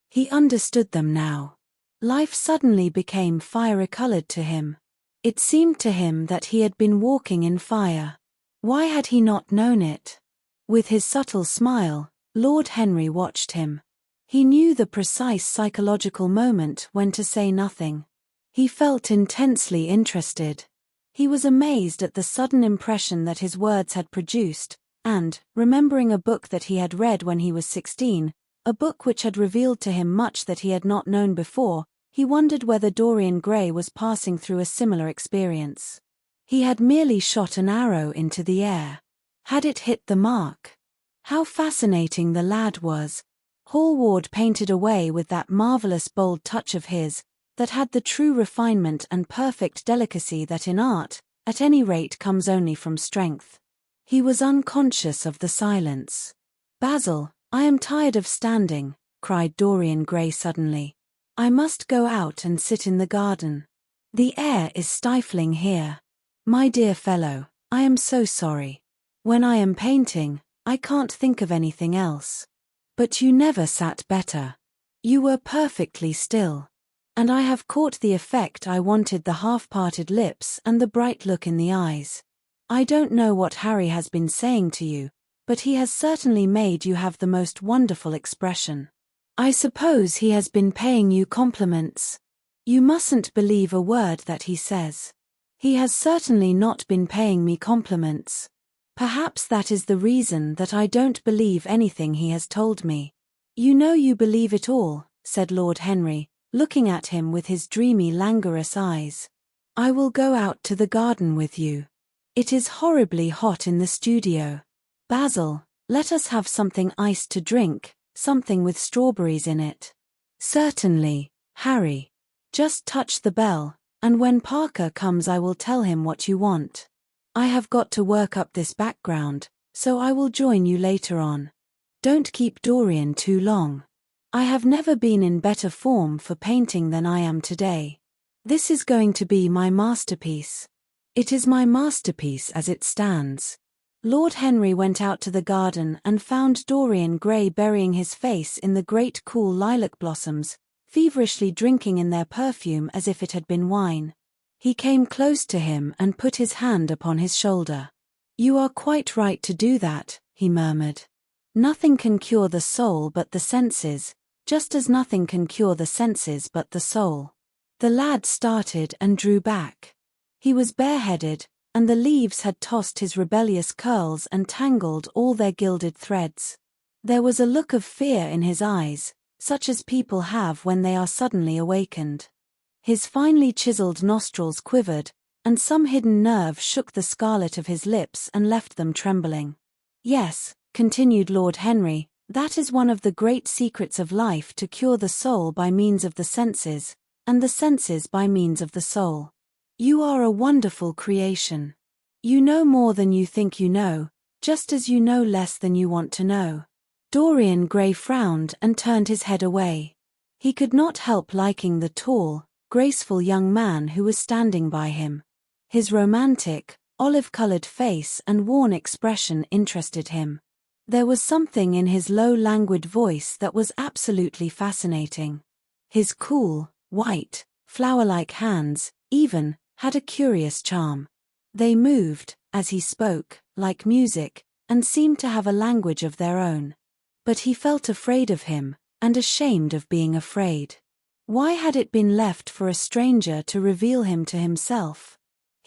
He understood them now. Life suddenly became fiery-colored to him. It seemed to him that he had been walking in fire. Why had he not known it? With his subtle smile, Lord Henry watched him. He knew the precise psychological moment when to say nothing. He felt intensely interested. He was amazed at the sudden impression that his words had produced, and, remembering a book that he had read when he was 16, a book which had revealed to him much that he had not known before, he wondered whether Dorian Gray was passing through a similar experience. He had merely shot an arrow into the air. Had it hit the mark? How fascinating the lad was. Hallward painted away with that marvelous bold touch of his, that had the true refinement and perfect delicacy that in art, at any rate, comes only from strength. He was unconscious of the silence. "Basil, I am tired of standing," cried Dorian Gray suddenly. "I must go out and sit in the garden. The air is stifling here. My dear fellow, I am so sorry. When I am painting, I can't think of anything else. But you never sat better. You were perfectly still. And I have caught the effect I wanted, the half-parted lips and the bright look in the eyes. I don't know what Harry has been saying to you, but he has certainly made you have the most wonderful expression. I suppose he has been paying you compliments. You mustn't believe a word that he says. He has certainly not been paying me compliments. Perhaps that is the reason that I don't believe anything he has told me." "You know you believe it all," said Lord Henry, looking at him with his dreamy, languorous eyes. "I will go out to the garden with you. It is horribly hot in the studio. Basil, let us have something iced to drink, something with strawberries in it." "Certainly, Harry. Just touch the bell, and when Parker comes I will tell him what you want. I have got to work up this background, so I will join you later on. Don't keep Dorian too long. I have never been in better form for painting than I am today. This is going to be my masterpiece. It is my masterpiece as it stands." Lord Henry went out to the garden and found Dorian Gray burying his face in the great cool lilac blossoms, feverishly drinking in their perfume as if it had been wine. He came close to him and put his hand upon his shoulder. "You are quite right to do that," he murmured. "Nothing can cure the soul but the senses, just as nothing can cure the senses but the soul." The lad started and drew back. He was bareheaded, and the leaves had tossed his rebellious curls and tangled all their gilded threads. There was a look of fear in his eyes, such as people have when they are suddenly awakened. His finely chiseled nostrils quivered, and some hidden nerve shook the scarlet of his lips and left them trembling. "Yes," continued Lord Henry, "that is one of the great secrets of life, to cure the soul by means of the senses, and the senses by means of the soul. You are a wonderful creation. You know more than you think you know, just as you know less than you want to know." Dorian Gray frowned and turned his head away. He could not help liking the tall, graceful young man who was standing by him. His romantic, olive-colored face and worn expression interested him. There was something in his low, languid voice that was absolutely fascinating. His cool, white, flower-like hands, even, had a curious charm. They moved, as he spoke, like music, and seemed to have a language of their own. But he felt afraid of him, and ashamed of being afraid. Why had it been left for a stranger to reveal him to himself?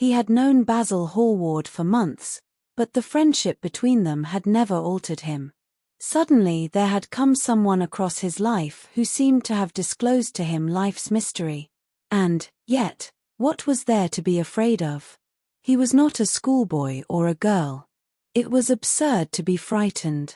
He had known Basil Hallward for months, but the friendship between them had never altered him. Suddenly there had come someone across his life who seemed to have disclosed to him life's mystery. And, yet, what was there to be afraid of? He was not a schoolboy or a girl. It was absurd to be frightened.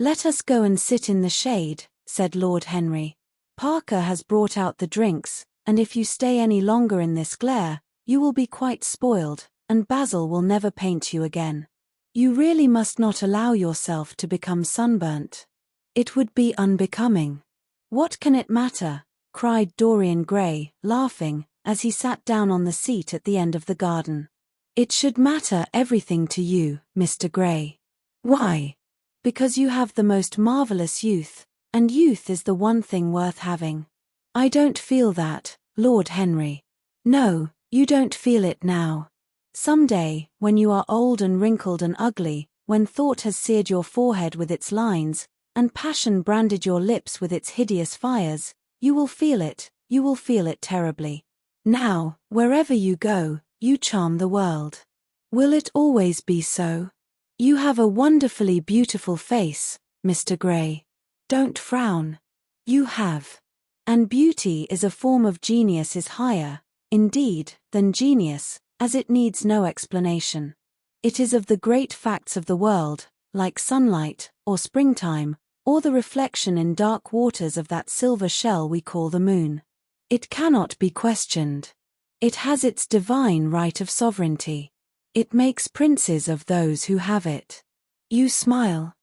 "Let us go and sit in the shade," said Lord Henry. "Parker has brought out the drinks, and if you stay any longer in this glare, you will be quite spoiled, and Basil will never paint you again. You really must not allow yourself to become sunburnt. It would be unbecoming." "What can it matter?" cried Dorian Gray, laughing, as he sat down on the seat at the end of the garden. "It should matter everything to you, Mr. Gray." "Why?" "Because you have the most marvelous youth, and youth is the one thing worth having." "I don't feel that, Lord Henry." "No, you don't feel it now. Some day, when you are old and wrinkled and ugly, when thought has seared your forehead with its lines, and passion branded your lips with its hideous fires, you will feel it terribly. Now, wherever you go, you charm the world. Will it always be so? You have a wonderfully beautiful face, Mr. Gray. Don't frown. You have. And beauty is a form of genius is higher, indeed, than genius, as it needs no explanation. It is of the great facts of the world, like sunlight, or springtime, or the reflection in dark waters of that silver shell we call the moon. It cannot be questioned. It has its divine right of sovereignty. It makes princes of those who have it. You smile.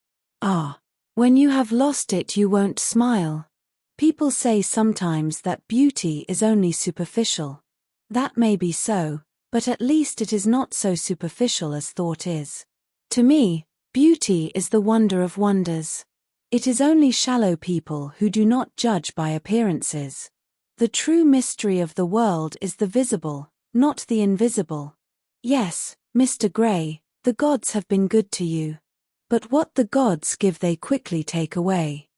Ah, when you have lost it you won't smile. People say sometimes that beauty is only superficial. That may be so, but at least it is not so superficial as thought is. To me, beauty is the wonder of wonders. It is only shallow people who do not judge by appearances. The true mystery of the world is the visible, not the invisible. Yes, Mr. Gray, the gods have been good to you. But what the gods give they quickly take away.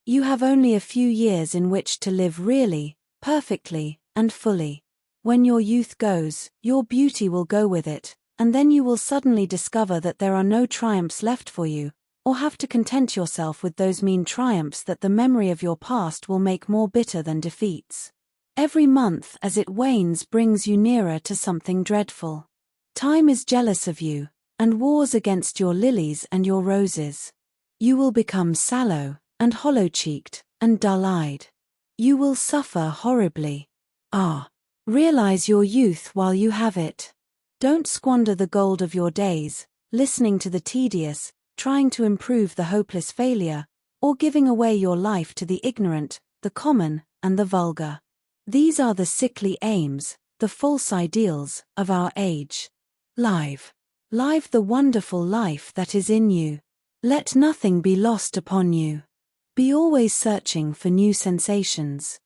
You have only a few years in which to live really, perfectly, and fully. When your youth goes, your beauty will go with it, and then you will suddenly discover that there are no triumphs left for you, or have to content yourself with those mean triumphs that the memory of your past will make more bitter than defeats. Every month as it wanes brings you nearer to something dreadful. Time is jealous of you, and wars against your lilies and your roses. You will become sallow, and hollow-cheeked, and dull-eyed. You will suffer horribly. Ah, realize your youth while you have it. Don't squander the gold of your days, listening to the tedious, trying to improve the hopeless failure, or giving away your life to the ignorant, the common, and the vulgar. These are the sickly aims, the false ideals, of our age. Live the wonderful life that is in you. Let nothing be lost upon you. Be always searching for new sensations.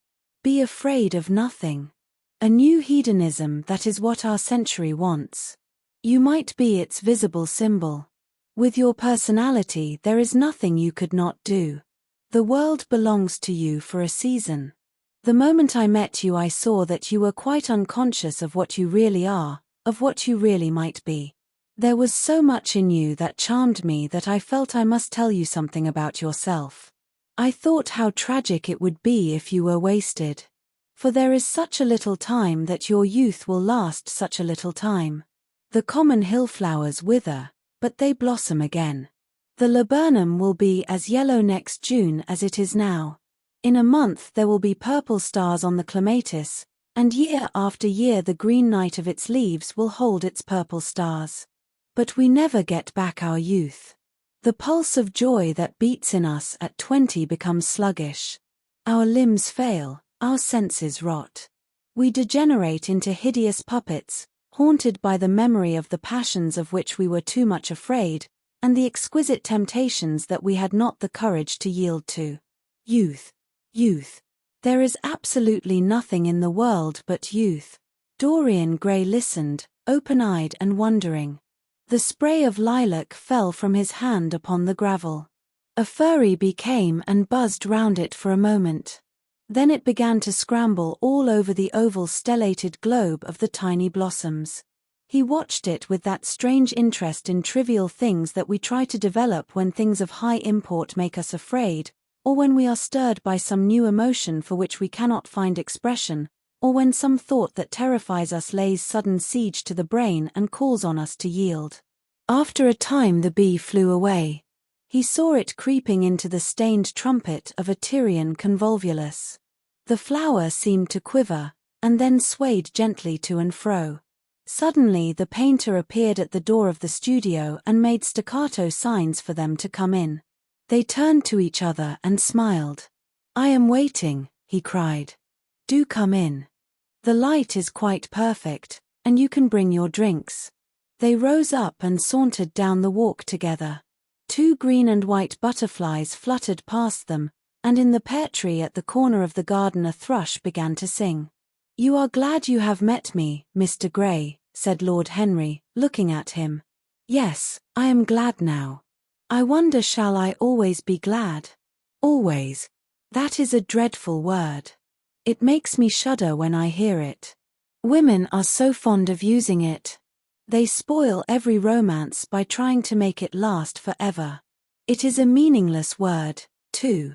Be afraid of nothing. A new hedonism, that is what our century wants. You might be its visible symbol. With your personality there is nothing you could not do. The world belongs to you for a season. The moment I met you I saw that you were quite unconscious of what you really are, of what you really might be. There was so much in you that charmed me that I felt I must tell you something about yourself. I thought how tragic it would be if you were wasted. For there is such a little time that your youth will last such a little time. The common hill flowers wither, but they blossom again. The laburnum will be as yellow next June as it is now. In a month there will be purple stars on the clematis, and year after year the green night of its leaves will hold its purple stars. But we never get back our youth. The pulse of joy that beats in us at 20 becomes sluggish. Our limbs fail, our senses rot. We degenerate into hideous puppets, haunted by the memory of the passions of which we were too much afraid, and the exquisite temptations that we had not the courage to yield to. Youth. Youth. There is absolutely nothing in the world but youth. Dorian Gray listened, open-eyed and wondering. The spray of lilac fell from his hand upon the gravel. A furry bee came and buzzed round it for a moment. Then it began to scramble all over the oval stellated globe of the tiny blossoms. He watched it with that strange interest in trivial things that we try to develop when things of high import make us afraid, or when we are stirred by some new emotion for which we cannot find expression, or when some thought that terrifies us lays sudden siege to the brain and calls on us to yield. After a time the bee flew away. He saw it creeping into the stained trumpet of a Tyrian convolvulus. The flower seemed to quiver, and then swayed gently to and fro. Suddenly the painter appeared at the door of the studio and made staccato signs for them to come in. They turned to each other and smiled. "I am waiting," he cried. "Do come in. The light is quite perfect, and you can bring your drinks." They rose up and sauntered down the walk together. 2 green and white butterflies fluttered past them, and in the pear tree at the corner of the garden a thrush began to sing. "You are glad you have met me, Mr. Gray," said Lord Henry, looking at him. "Yes, I am glad now. I wonder, shall I always be glad?" "Always. That is a dreadful word. It makes me shudder when I hear it. Women are so fond of using it. They spoil every romance by trying to make it last forever. It is a meaningless word, too.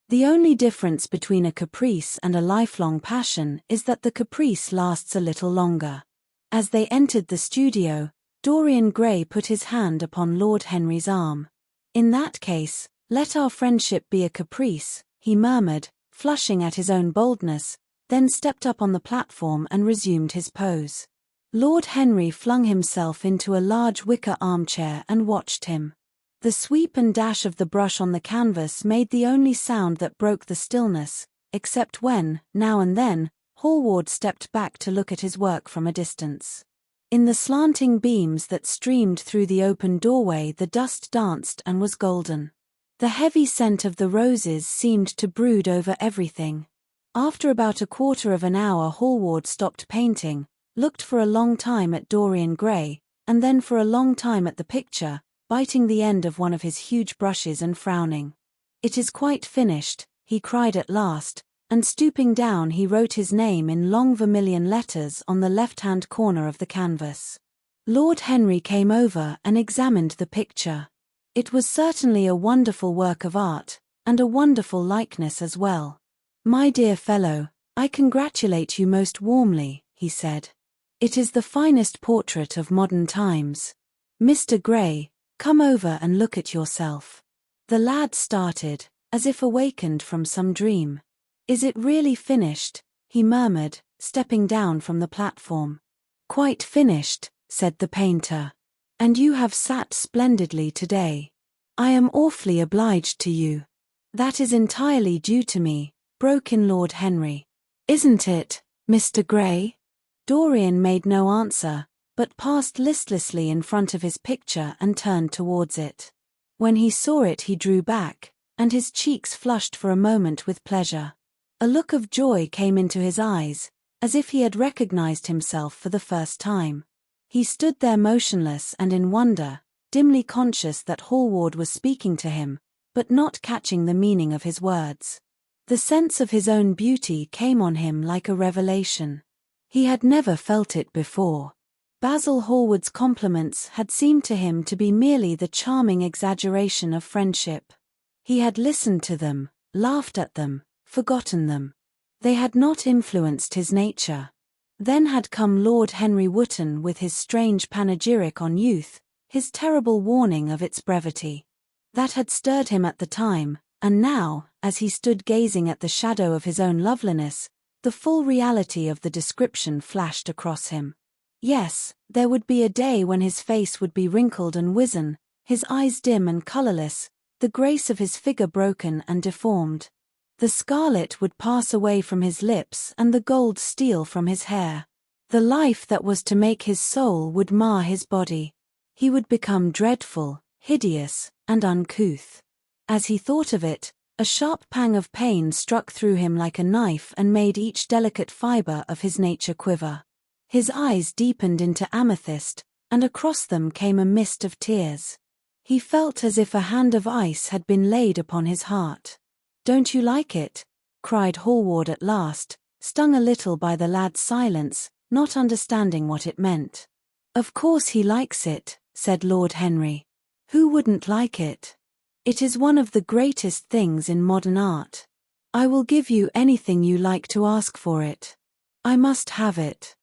The only difference between a caprice and a lifelong passion is that the caprice lasts a little longer." As they entered the studio, Dorian Gray put his hand upon Lord Henry's arm. "In that case, let our friendship be a caprice," he murmured, flushing at his own boldness, then stepped up on the platform and resumed his pose. Lord Henry flung himself into a large wicker armchair and watched him. The sweep and dash of the brush on the canvas made the only sound that broke the stillness, except when, now and then, Hallward stepped back to look at his work from a distance. In the slanting beams that streamed through the open doorway the dust danced and was golden. The heavy scent of the roses seemed to brood over everything. After about a quarter of an hour Hallward stopped painting, looked for a long time at Dorian Gray, and then for a long time at the picture, biting the end of one of his huge brushes and frowning. "It is quite finished," he cried at last, and stooping down he wrote his name in long vermilion letters on the left-hand corner of the canvas. Lord Henry came over and examined the picture. It was certainly a wonderful work of art, and a wonderful likeness as well. "My dear fellow, I congratulate you most warmly," he said. "It is the finest portrait of modern times. Mr. Gray, come over and look at yourself." The lad started, as if awakened from some dream. "Is it really finished?" he murmured, stepping down from the platform. "Quite finished," said the painter. "And you have sat splendidly today. I am awfully obliged to you." "That is entirely due to me," broke in Lord Henry. "Isn't it, Mr. Gray?" Dorian made no answer, but passed listlessly in front of his picture and turned towards it. When he saw it he drew back, and his cheeks flushed for a moment with pleasure. A look of joy came into his eyes, as if he had recognized himself for the first time. He stood there motionless and in wonder, dimly conscious that Hallward was speaking to him, but not catching the meaning of his words. The sense of his own beauty came on him like a revelation. He had never felt it before. Basil Hallward's compliments had seemed to him to be merely the charming exaggeration of friendship. He had listened to them, laughed at them, forgotten them. They had not influenced his nature. Then had come Lord Henry Wotton with his strange panegyric on youth, his terrible warning of its brevity. That had stirred him at the time, and now, as he stood gazing at the shadow of his own loveliness, the full reality of the description flashed across him. Yes, there would be a day when his face would be wrinkled and wizen, his eyes dim and colorless, the grace of his figure broken and deformed. The scarlet would pass away from his lips and the gold steal from his hair. The life that was to make his soul would mar his body. He would become dreadful, hideous, and uncouth. As he thought of it, a sharp pang of pain struck through him like a knife and made each delicate fiber of his nature quiver. His eyes deepened into amethyst, and across them came a mist of tears. He felt as if a hand of ice had been laid upon his heart. "Don't you like it?" cried Hallward at last, stung a little by the lad's silence, not understanding what it meant. Of course he likes it, said Lord Henry. Who wouldn't like it? It is one of the greatest things in modern art. I will give you anything you like to ask for it. I must have it.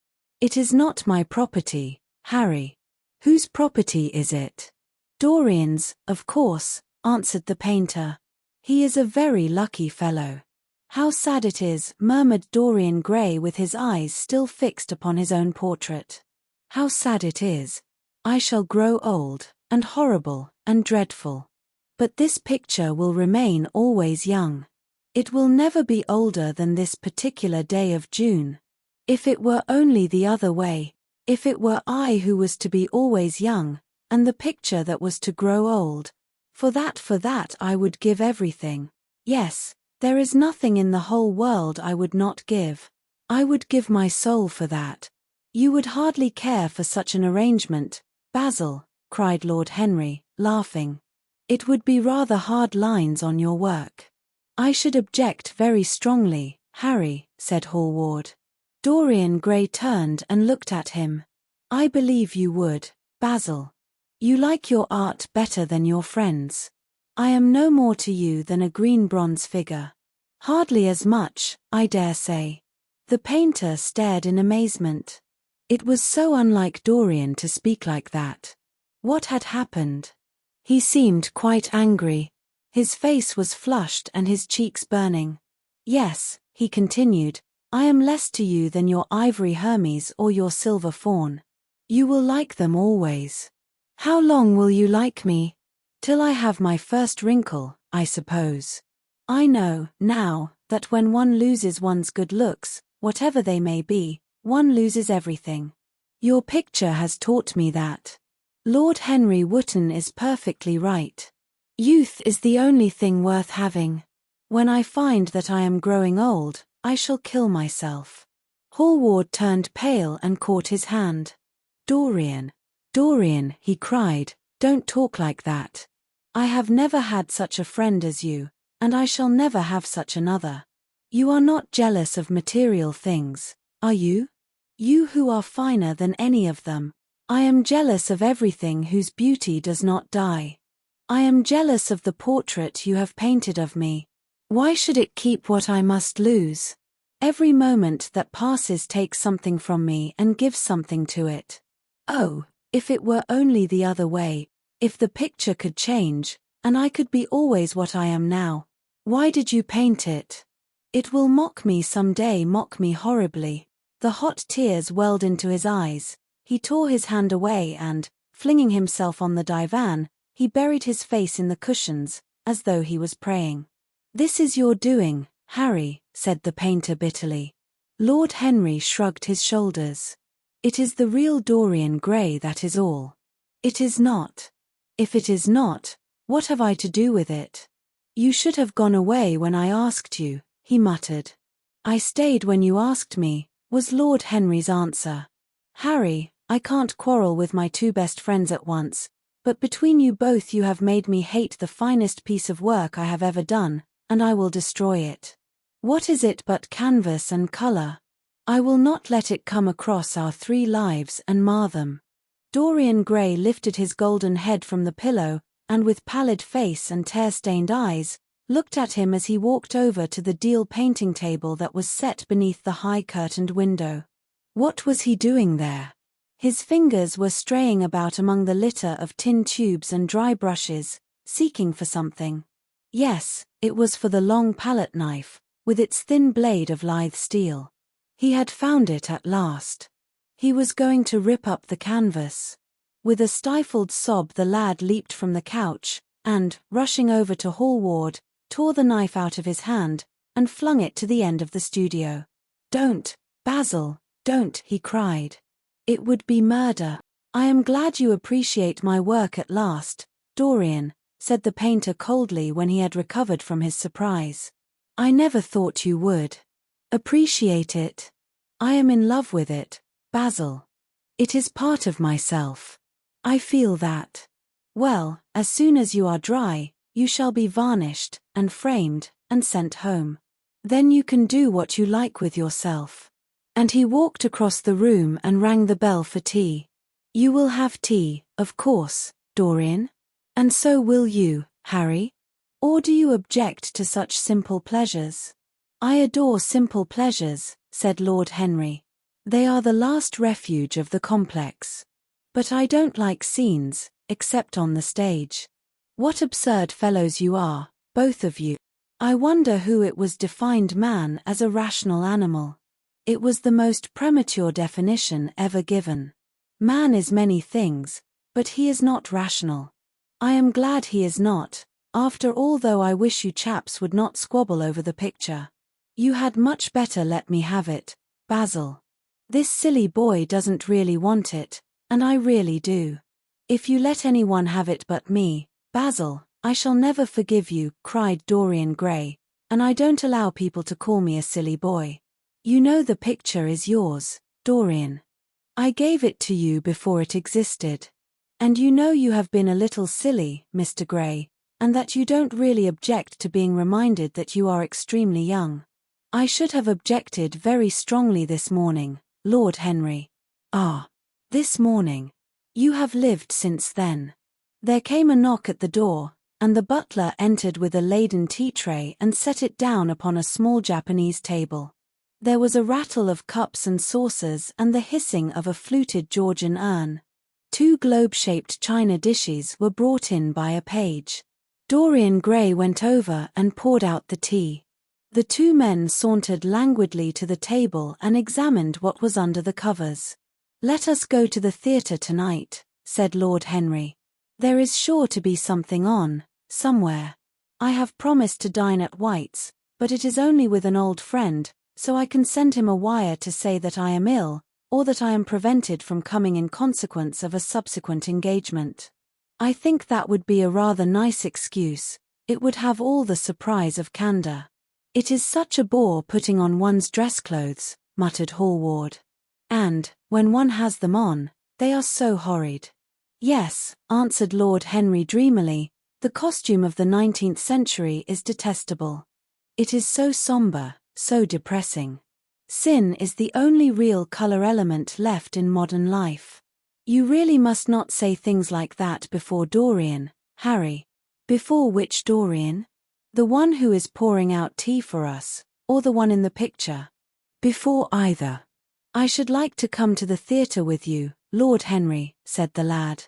It is not my property, Harry. Whose property is it? Dorian's, of course, answered the painter. He is a very lucky fellow. How sad it is, murmured Dorian Gray with his eyes still fixed upon his own portrait. How sad it is. I shall grow old, and horrible, and dreadful. But this picture will remain always young. It will never be older than this particular day of June. If it were only the other way, if it were I who was to be always young, and the picture that was to grow old, for that I would give everything. Yes, there is nothing in the whole world I would not give. I would give my soul for that. You would hardly care for such an arrangement, Basil, cried Lord Henry, laughing. It would be rather hard lines on your work. I should object very strongly, Harry, said Hallward. Dorian Gray turned and looked at him. I believe you would, Basil. You like your art better than your friends. I am no more to you than a green bronze figure. Hardly as much, I dare say. The painter stared in amazement. It was so unlike Dorian to speak like that. What had happened? He seemed quite angry. His face was flushed and his cheeks burning. Yes, he continued, I am less to you than your ivory Hermes or your silver faun. You will like them always. How long will you like me? Till I have my first wrinkle, I suppose. I know, now, that when one loses one's good looks, whatever they may be, one loses everything. Your picture has taught me that. Lord Henry Wotton is perfectly right. Youth is the only thing worth having. When I find that I am growing old, I shall kill myself. Hallward turned pale and caught his hand. Dorian, he cried, don't talk like that. I have never had such a friend as you, and I shall never have such another. You are not jealous of material things, are you? You who are finer than any of them. I am jealous of everything whose beauty does not die. I am jealous of the portrait you have painted of me. Why should it keep what I must lose? Every moment that passes takes something from me and gives something to it. Oh, if it were only the other way, if the picture could change, and I could be always what I am now. Why did you paint it? It will mock me some day, mock me horribly. The hot tears welled into his eyes. He tore his hand away and, flinging himself on the divan, he buried his face in the cushions, as though he was praying. This is your doing, Harry, said the painter bitterly. Lord Henry shrugged his shoulders. It is the real Dorian Gray, that is all. It is not. If it is not, what have I to do with it? You should have gone away when I asked you, he muttered. I stayed when you asked me, was Lord Henry's answer. Harry, I can't quarrel with my two best friends at once, but between you both you have made me hate the finest piece of work I have ever done, and I will destroy it. What is it but canvas and colour? I will not let it come across our 3 lives and mar them. Dorian Gray lifted his golden head from the pillow, and with pallid face and tear-stained eyes, looked at him as he walked over to the deal painting table that was set beneath the high-curtained window. What was he doing there? His fingers were straying about among the litter of tin tubes and dry brushes, seeking for something. Yes, it was for the long palette knife, with its thin blade of lithe steel. He had found it at last. He was going to rip up the canvas. With a stifled sob the lad leaped from the couch, and, rushing over to Hallward, tore the knife out of his hand, and flung it to the end of the studio. Don't, Basil, don't, he cried. It would be murder. I am glad you appreciate my work at last, Dorian, said the painter coldly when he had recovered from his surprise. I never thought you would. Appreciate it. I am in love with it, Basil. It is part of myself. I feel that. Well, as soon as you are dry, you shall be varnished, and framed, and sent home. Then you can do what you like with yourself. And he walked across the room and rang the bell for tea. You will have tea, of course, Dorian? And so will you, Harry? Or do you object to such simple pleasures? I adore simple pleasures, said Lord Henry. They are the last refuge of the complex. But I don't like scenes, except on the stage. What absurd fellows you are, both of you. I wonder who it was defined man as a rational animal. It was the most premature definition ever given. Man is many things, but he is not rational. I am glad he is not, after all, though I wish you chaps would not squabble over the picture. You had much better let me have it, Basil. This silly boy doesn't really want it, and I really do. If you let anyone have it but me, Basil, I shall never forgive you, cried Dorian Gray, and I don't allow people to call me a silly boy. You know the picture is yours, Dorian. I gave it to you before it existed. And you know you have been a little silly, Mr. Gray, and that you don't really object to being reminded that you are extremely young. I should have objected very strongly this morning, Lord Henry. Ah, this morning. You have lived since then. There came a knock at the door, and the butler entered with a laden tea tray and set it down upon a small Japanese table. There was a rattle of cups and saucers and the hissing of a fluted Georgian urn. 2 globe-shaped china dishes were brought in by a page. Dorian Gray went over and poured out the tea. The 2 men sauntered languidly to the table and examined what was under the covers. Let us go to the theatre tonight, said Lord Henry. There is sure to be something on, somewhere. I have promised to dine at White's, but it is only with an old friend, so I can send him a wire to say that I am ill, or that I am prevented from coming in consequence of a subsequent engagement. I think that would be a rather nice excuse. It would have all the surprise of candor. It is such a bore putting on one's dress clothes, muttered Hallward. And, when one has them on, they are so horrid. Yes, answered Lord Henry dreamily, the costume of the 19th century is detestable. It is so somber, so depressing. Sin is the only real color element left in modern life. You really must not say things like that before Dorian, Harry. Before which Dorian? The one who is pouring out tea for us, or the one in the picture? Before either. I should like to come to the theatre with you, Lord Henry, said the lad.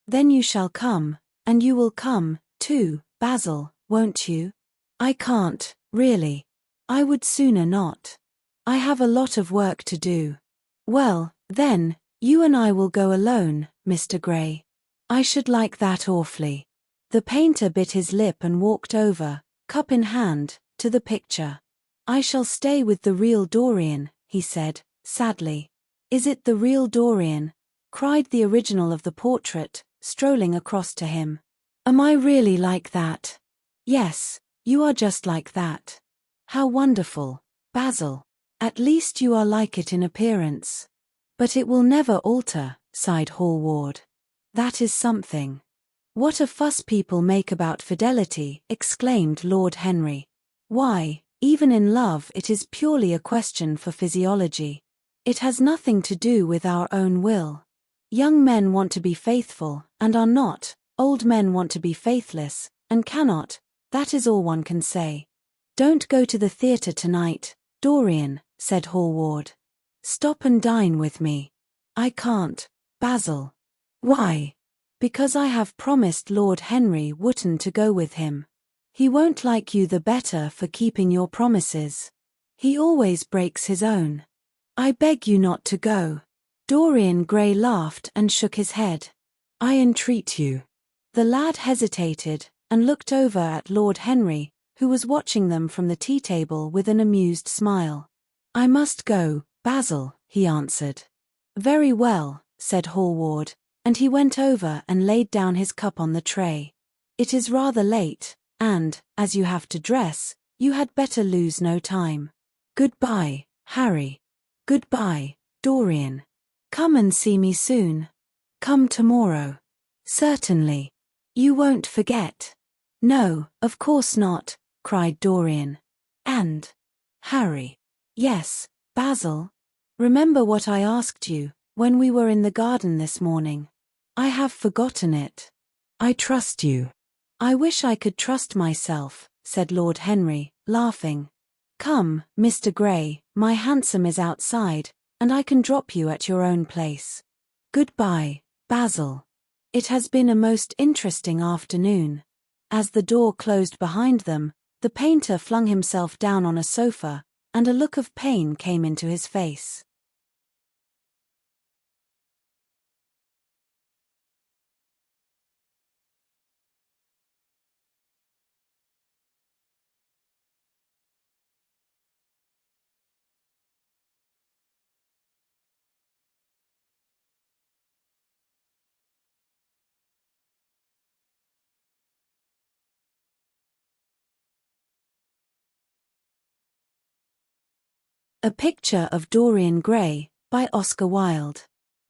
Then you shall come, and you will come, too, Basil, won't you? I can't, really. I would sooner not. I have a lot of work to do. Well, then, you and I will go alone, Mr. Gray. I should like that awfully. The painter bit his lip and walked over, cup in hand, to the picture. I shall stay with the real Dorian, he said, sadly. Is it the real Dorian? Cried the original of the portrait, strolling across to him. Am I really like that? Yes, you are just like that. How wonderful, Basil. At least you are like it in appearance. But it will never alter, sighed Hallward. That is something. What a fuss people make about fidelity, exclaimed Lord Henry. Why, even in love it is purely a question for physiology. It has nothing to do with our own will. Young men want to be faithful, and are not. Old men want to be faithless, and cannot. That is all one can say. Don't go to the theatre tonight, Dorian, said Hallward. Stop and dine with me. I can't, Basil. Why? Because I have promised Lord Henry Wotton to go with him. He won't like you the better for keeping your promises. He always breaks his own. I beg you not to go. Dorian Gray laughed and shook his head. I entreat you. The lad hesitated, and looked over at Lord Henry, who was watching them from the tea table with an amused smile. I must go, Basil, he answered. Very well, said Hallward, and he went over and laid down his cup on the tray. It is rather late, and, as you have to dress, you had better lose no time. Goodbye, Harry. Goodbye, Dorian. Come and see me soon. Come tomorrow. Certainly. You won't forget. No, of course not, cried Dorian. And Harry. Yes, Basil. Remember what I asked you, When we were in the garden this morning. I have forgotten it. I trust you. I wish I could trust myself, said Lord Henry, laughing. Come, Mr. Gray, my hansom is outside, and I can drop you at your own place. Goodbye, Basil. It has been a most interesting afternoon. As the door closed behind them, the painter flung himself down on a sofa, and a look of pain came into his face. A Picture of Dorian Gray, by Oscar Wilde.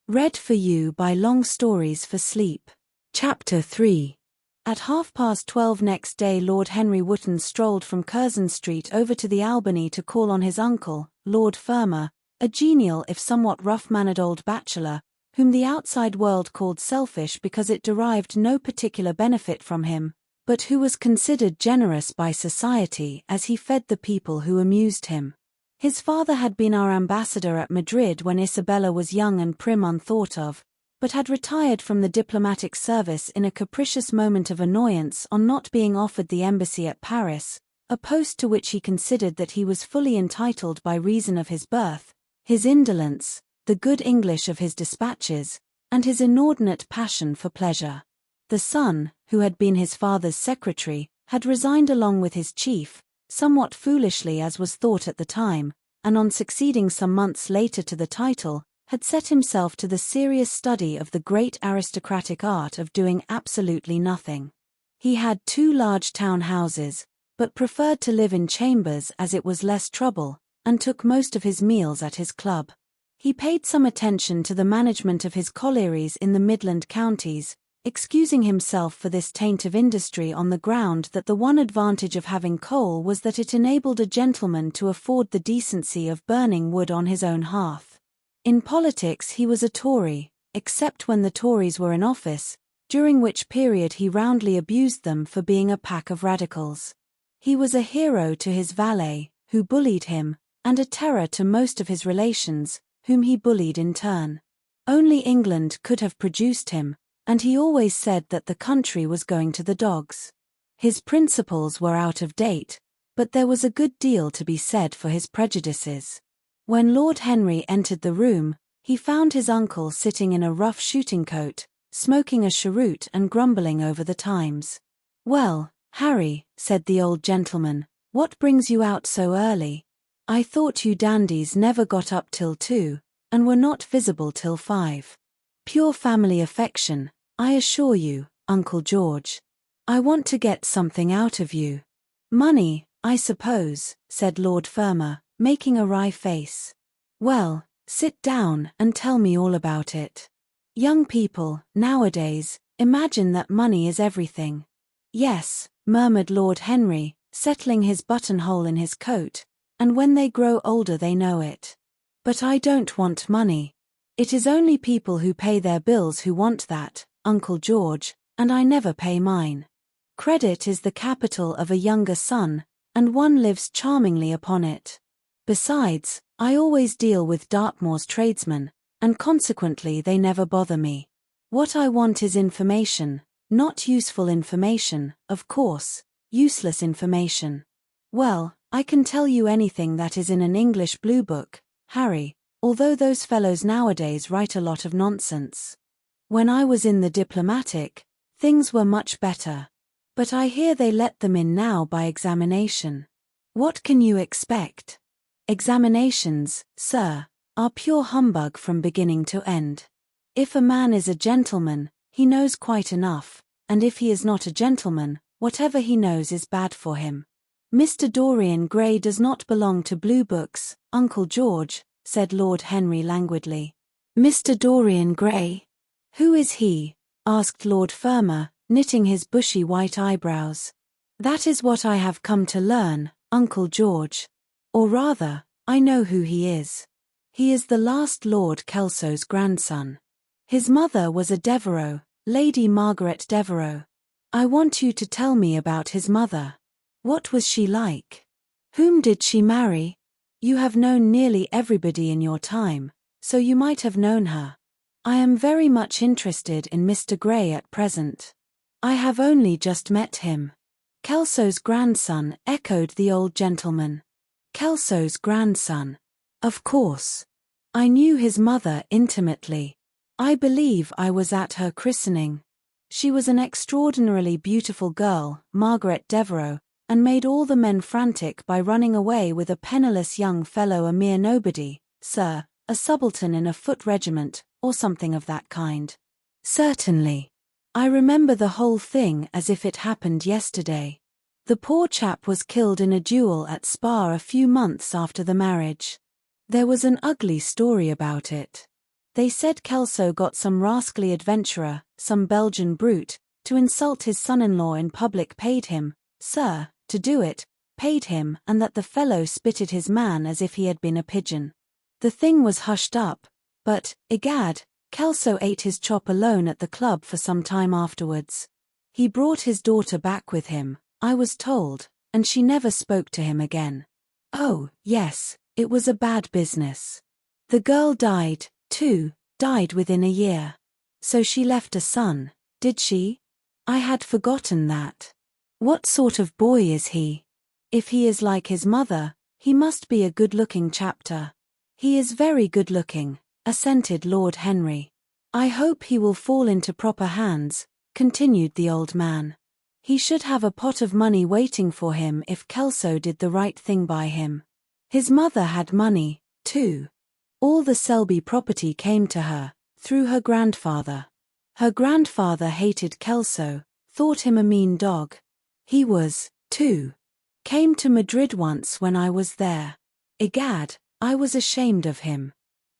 Read for you by Long Stories for Sleep. Chapter 3. At 12:30 next day Lord Henry Wotton strolled from Curzon Street over to the Albany to call on his uncle, Lord Fermor, a genial if somewhat rough-mannered old bachelor, whom the outside world called selfish because it derived no particular benefit from him, but who was considered generous by society as he fed the people who amused him. His father had been our ambassador at Madrid when Isabella was young and prim unthought of, but had retired from the diplomatic service in a capricious moment of annoyance on not being offered the embassy at Paris, a post to which he considered that he was fully entitled by reason of his birth, his indolence, the good English of his dispatches, and his inordinate passion for pleasure. The son, who had been his father's secretary, had resigned along with his chief, somewhat foolishly as was thought at the time, and on succeeding some months later to the title, had set himself to the serious study of the great aristocratic art of doing absolutely nothing. He had 2 large town houses, but preferred to live in chambers as it was less trouble, and took most of his meals at his club. He paid some attention to the management of his collieries in the Midland counties, excusing himself for this taint of industry on the ground that the one advantage of having coal was that it enabled a gentleman to afford the decency of burning wood on his own hearth. In politics he was a Tory, except when the Tories were in office, during which period he roundly abused them for being a pack of radicals. He was a hero to his valet, who bullied him, and a terror to most of his relations, whom he bullied in turn. Only England could have produced him, and he always said that the country was going to the dogs. His principles were out of date, but there was a good deal to be said for his prejudices. When Lord Henry entered the room, he found his uncle sitting in a rough shooting coat, smoking a cheroot and grumbling over the Times. "Well, Harry," said the old gentleman, "what brings you out so early? I thought you dandies never got up till 2, and were not visible till 5. Pure family affection, I assure you, Uncle George. I want to get something out of you." "Money, I suppose," said Lord Fermor, making a wry face. "Well, sit down and tell me all about it. Young people, nowadays, imagine that money is everything." "Yes," murmured Lord Henry, settling his buttonhole in his coat, "and when they grow older they know it. But I don't want money. It is only people who pay their bills who want that, Uncle George, and I never pay mine. Credit is the capital of a younger son, and one lives charmingly upon it. Besides, I always deal with Dartmoor's tradesmen, and consequently they never bother me. What I want is information, not useful information, of course, useless information. Well, I can tell you anything that is in an English blue book, Harry, although those fellows nowadays write a lot of nonsense. When I was in the diplomatic, things were much better. But I hear they let them in now by examination. What can you expect? Examinations, sir, are pure humbug from beginning to end. If a man is a gentleman, he knows quite enough, and if he is not a gentleman, whatever he knows is bad for him. Mr. Dorian Gray does not belong to blue books, Uncle George," said Lord Henry languidly. "Mr. Dorian Gray? Who is he?" asked Lord Fermor, knitting his bushy white eyebrows. "That is what I have come to learn, Uncle George. Or rather, I know who he is. He is the last Lord Kelso's grandson. His mother was a Devereux, Lady Margaret Devereux. I want you to tell me about his mother. What was she like? Whom did she marry? You have known nearly everybody in your time, so you might have known her. I am very much interested in Mr. Gray at present. I have only just met him. Kelso's grandson, echoed the old gentleman. Kelso's grandson. Of course. I knew his mother intimately. I believe I was at her christening. She was an extraordinarily beautiful girl, Margaret Devereux, and made all the men frantic by running away with a penniless young fellow, a mere nobody, sir, a subaltern in a foot regiment, or something of that kind. Certainly. I remember the whole thing as if it happened yesterday. The poor chap was killed in a duel at Spa a few months after the marriage. There was an ugly story about it. They said Kelso got some rascally adventurer, some Belgian brute, to insult his son-in-law in public, paid him, sir, to do it, paid him, and that the fellow spitted his man as if he had been a pigeon. The thing was hushed up, but, egad, Kelso ate his chop alone at the club for some time afterwards. He brought his daughter back with him, I was told, and she never spoke to him again. Oh, yes, it was a bad business. The girl died, too, died within a year. So she left a son, did she? I had forgotten that. What sort of boy is he? If he is like his mother, he must be a good-looking chapter. He is very good-looking, assented Lord Henry. I hope he will fall into proper hands, continued the old man. He should have a pot of money waiting for him if Kelso did the right thing by him. His mother had money, too. All the Selby property came to her, through her grandfather. Her grandfather hated Kelso, thought him a mean dog. He was, too. Came to Madrid once when I was there. Egad, I was ashamed of him.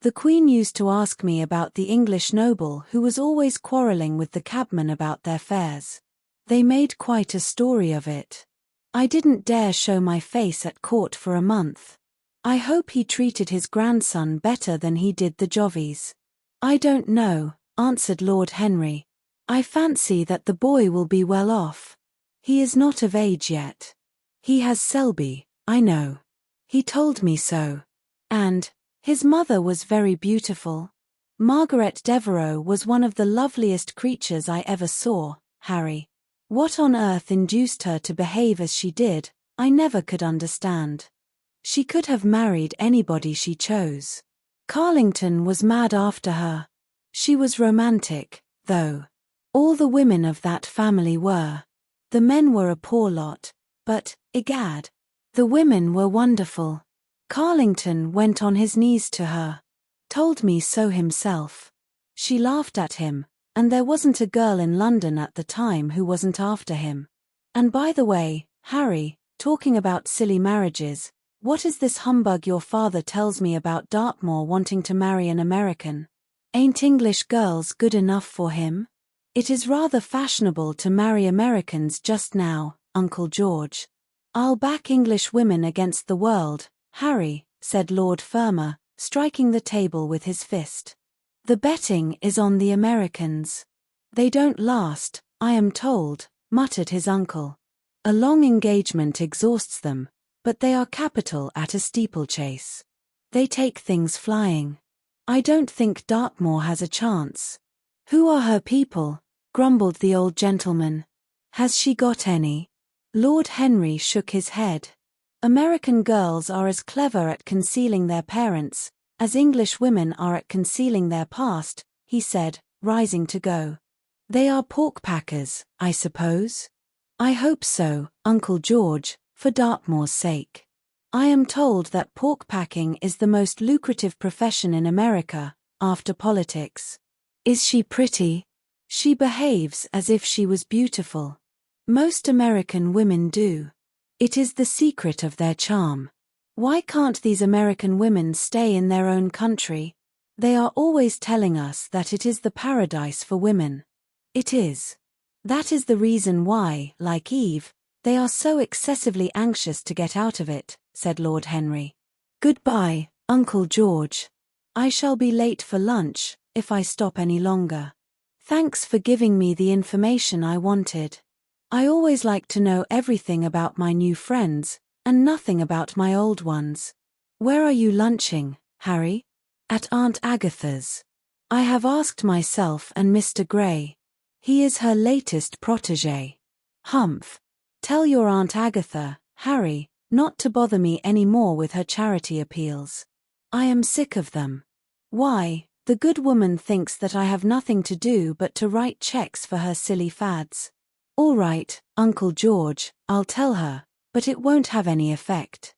The Queen used to ask me about the English noble who was always quarrelling with the cabman about their fares. They made quite a story of it. I didn't dare show my face at court for a month. I hope he treated his grandson better than he did the Jovies. I don't know, answered Lord Henry. I fancy that the boy will be well off. He is not of age yet. He has Selby, I know. He told me so. And his mother was very beautiful. Margaret Devereux was one of the loveliest creatures I ever saw, Harry. What on earth induced her to behave as she did, I never could understand. She could have married anybody she chose. Carlington was mad after her. She was romantic, though. All the women of that family were. The men were a poor lot, but, egad, the women were wonderful. Carlington went on his knees to her. Told me so himself. She laughed at him, and there wasn't a girl in London at the time who wasn't after him. And by the way, Harry, talking about silly marriages, what is this humbug your father tells me about Dartmoor wanting to marry an American? Ain't English girls good enough for him? It is rather fashionable to marry Americans just now, Uncle George. I'll back English women against the world, Harry, said Lord Fermor, striking the table with his fist. The betting is on the Americans. They don't last, I am told, muttered his uncle. A long engagement exhausts them, but they are capital at a steeplechase. They take things flying. I don't think Dartmoor has a chance. Who are her people? Grumbled the old gentleman. Has she got any? Lord Henry shook his head. American girls are as clever at concealing their parents as English women are at concealing their past, he said, rising to go. They are pork packers, I suppose? I hope so, Uncle George, for Dartmoor's sake. I am told that pork packing is the most lucrative profession in America, after politics. Is she pretty? She behaves as if she was beautiful. Most American women do. It is the secret of their charm. Why can't these American women stay in their own country? They are always telling us that it is the paradise for women. It is. That is the reason why, like Eve, they are so excessively anxious to get out of it, said Lord Henry. Goodbye, Uncle George. I shall be late for lunch, if I stop any longer. Thanks for giving me the information I wanted. I always like to know everything about my new friends, and nothing about my old ones. Where are you lunching, Harry? At Aunt Agatha's. I have asked myself and Mr. Gray. He is her latest protégé. Humph. Tell your Aunt Agatha, Harry, not to bother me any more with her charity appeals. I am sick of them. Why, the good woman thinks that I have nothing to do but to write checks for her silly fads. All right, Uncle George, I'll tell her, but it won't have any effect.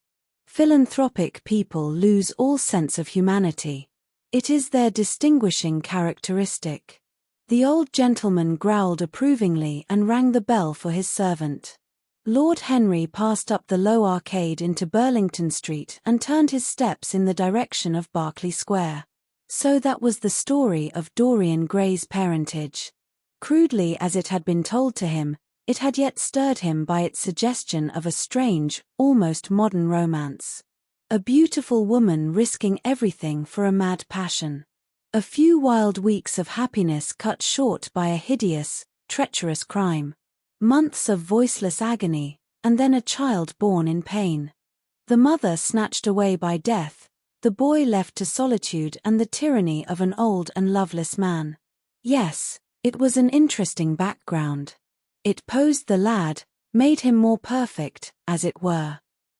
Philanthropic people lose all sense of humanity. It is their distinguishing characteristic. The old gentleman growled approvingly and rang the bell for his servant. Lord Henry passed up the low arcade into Burlington Street and turned his steps in the direction of Berkeley Square. So that was the story of Dorian Gray's parentage. Crudely as it had been told to him, it had yet stirred him by its suggestion of a strange, almost modern romance. A beautiful woman risking everything for a mad passion. A few wild weeks of happiness cut short by a hideous, treacherous crime. Months of voiceless agony, and then a child born in pain. The mother snatched away by death, the boy left to solitude and the tyranny of an old and loveless man. Yes, it was an interesting background. It posed the lad, made him more perfect, as it were.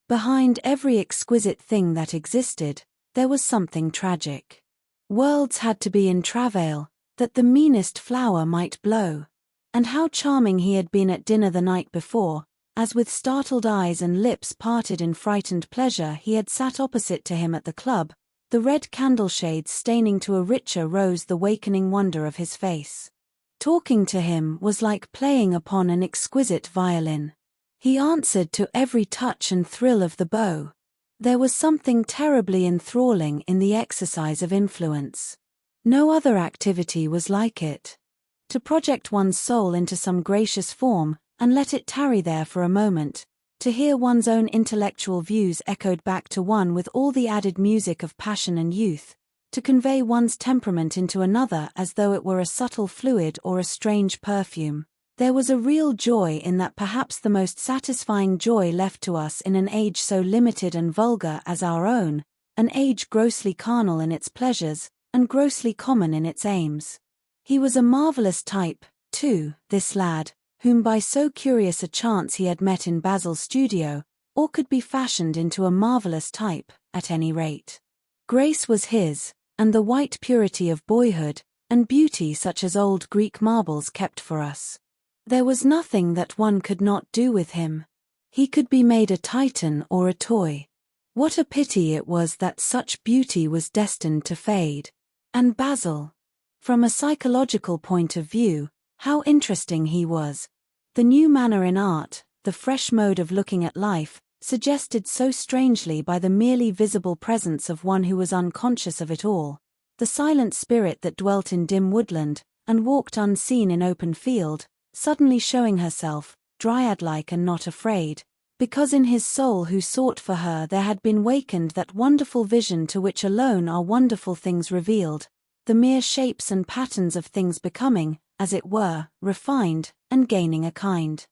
Behind every exquisite thing that existed, there was something tragic. Worlds had to be in travail, that the meanest flower might blow. And how charming he had been at dinner the night before, as with startled eyes and lips parted in frightened pleasure he had sat opposite to him at the club, the red candle shades staining to a richer rose the wakening wonder of his face. Talking to him was like playing upon an exquisite violin. He answered to every touch and thrill of the bow. There was something terribly enthralling in the exercise of influence. No other activity was like it. To project one's soul into some gracious form, and let it tarry there for a moment, to hear one's own intellectual views echoed back to one with all the added music of passion and youth, to convey one's temperament into another as though it were a subtle fluid or a strange perfume. There was a real joy in that, perhaps the most satisfying joy left to us in an age so limited and vulgar as our own, an age grossly carnal in its pleasures, and grossly common in its aims. He was a marvellous type, too, this lad, whom by so curious a chance he had met in Basil's studio, or could be fashioned into a marvellous type, at any rate. Grace was his, and the white purity of boyhood, and beauty such as old Greek marbles kept for us. There was nothing that one could not do with him. He could be made a Titan or a toy. What a pity it was that such beauty was destined to fade. And Basil. From a psychological point of view, how interesting he was. The new manner in art, the fresh mode of looking at life, suggested so strangely by the merely visible presence of one who was unconscious of it all, the silent spirit that dwelt in dim woodland, and walked unseen in open field, suddenly showing herself, dryad-like and not afraid, because in his soul who sought for her there had been wakened that wonderful vision to which alone are wonderful things revealed, the mere shapes and patterns of things becoming, as it were, refined, and gaining a kind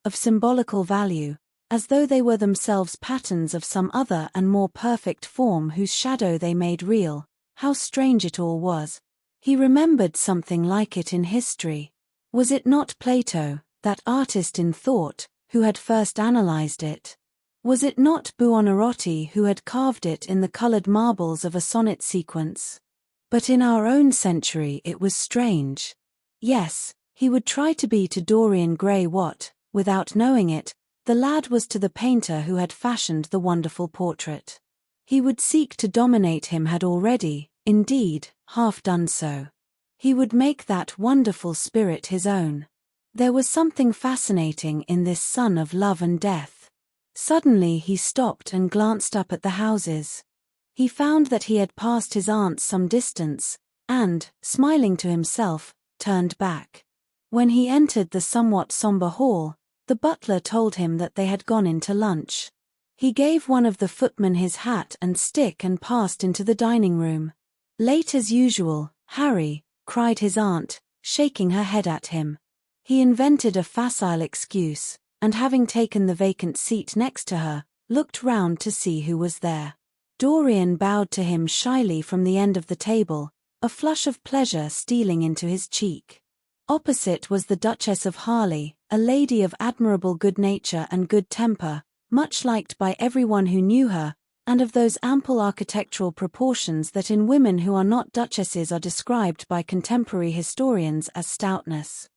of symbolical value, as though they were themselves patterns of some other and more perfect form whose shadow they made real. How strange it all was. He remembered something like it in history. Was it not Plato, that artist in thought, who had first analyzed it? Was it not Buonarroti who had carved it in the colored marbles of a sonnet sequence? But in our own century it was strange. Yes, he would try to be to Dorian Gray what, without knowing it, the lad was to the painter who had fashioned the wonderful portrait. He would seek to dominate him, had already, indeed, half done so. He would make that wonderful spirit his own. There was something fascinating in this son of love and death. Suddenly he stopped and glanced up at the houses. He found that he had passed his aunt's some distance, and, smiling to himself, turned back. When he entered the somewhat somber hall, the butler told him that they had gone in to lunch. He gave one of the footmen his hat and stick and passed into the dining room. Late as usual, Harry, cried his aunt, shaking her head at him. He invented a facile excuse, and having taken the vacant seat next to her, looked round to see who was there. Dorian bowed to him shyly from the end of the table, a flush of pleasure stealing into his cheek. Opposite was the Duchess of Harley, a lady of admirable good nature and good temper, much liked by everyone who knew her, and of those ample architectural proportions that in women who are not duchesses are described by contemporary historians as stoutness.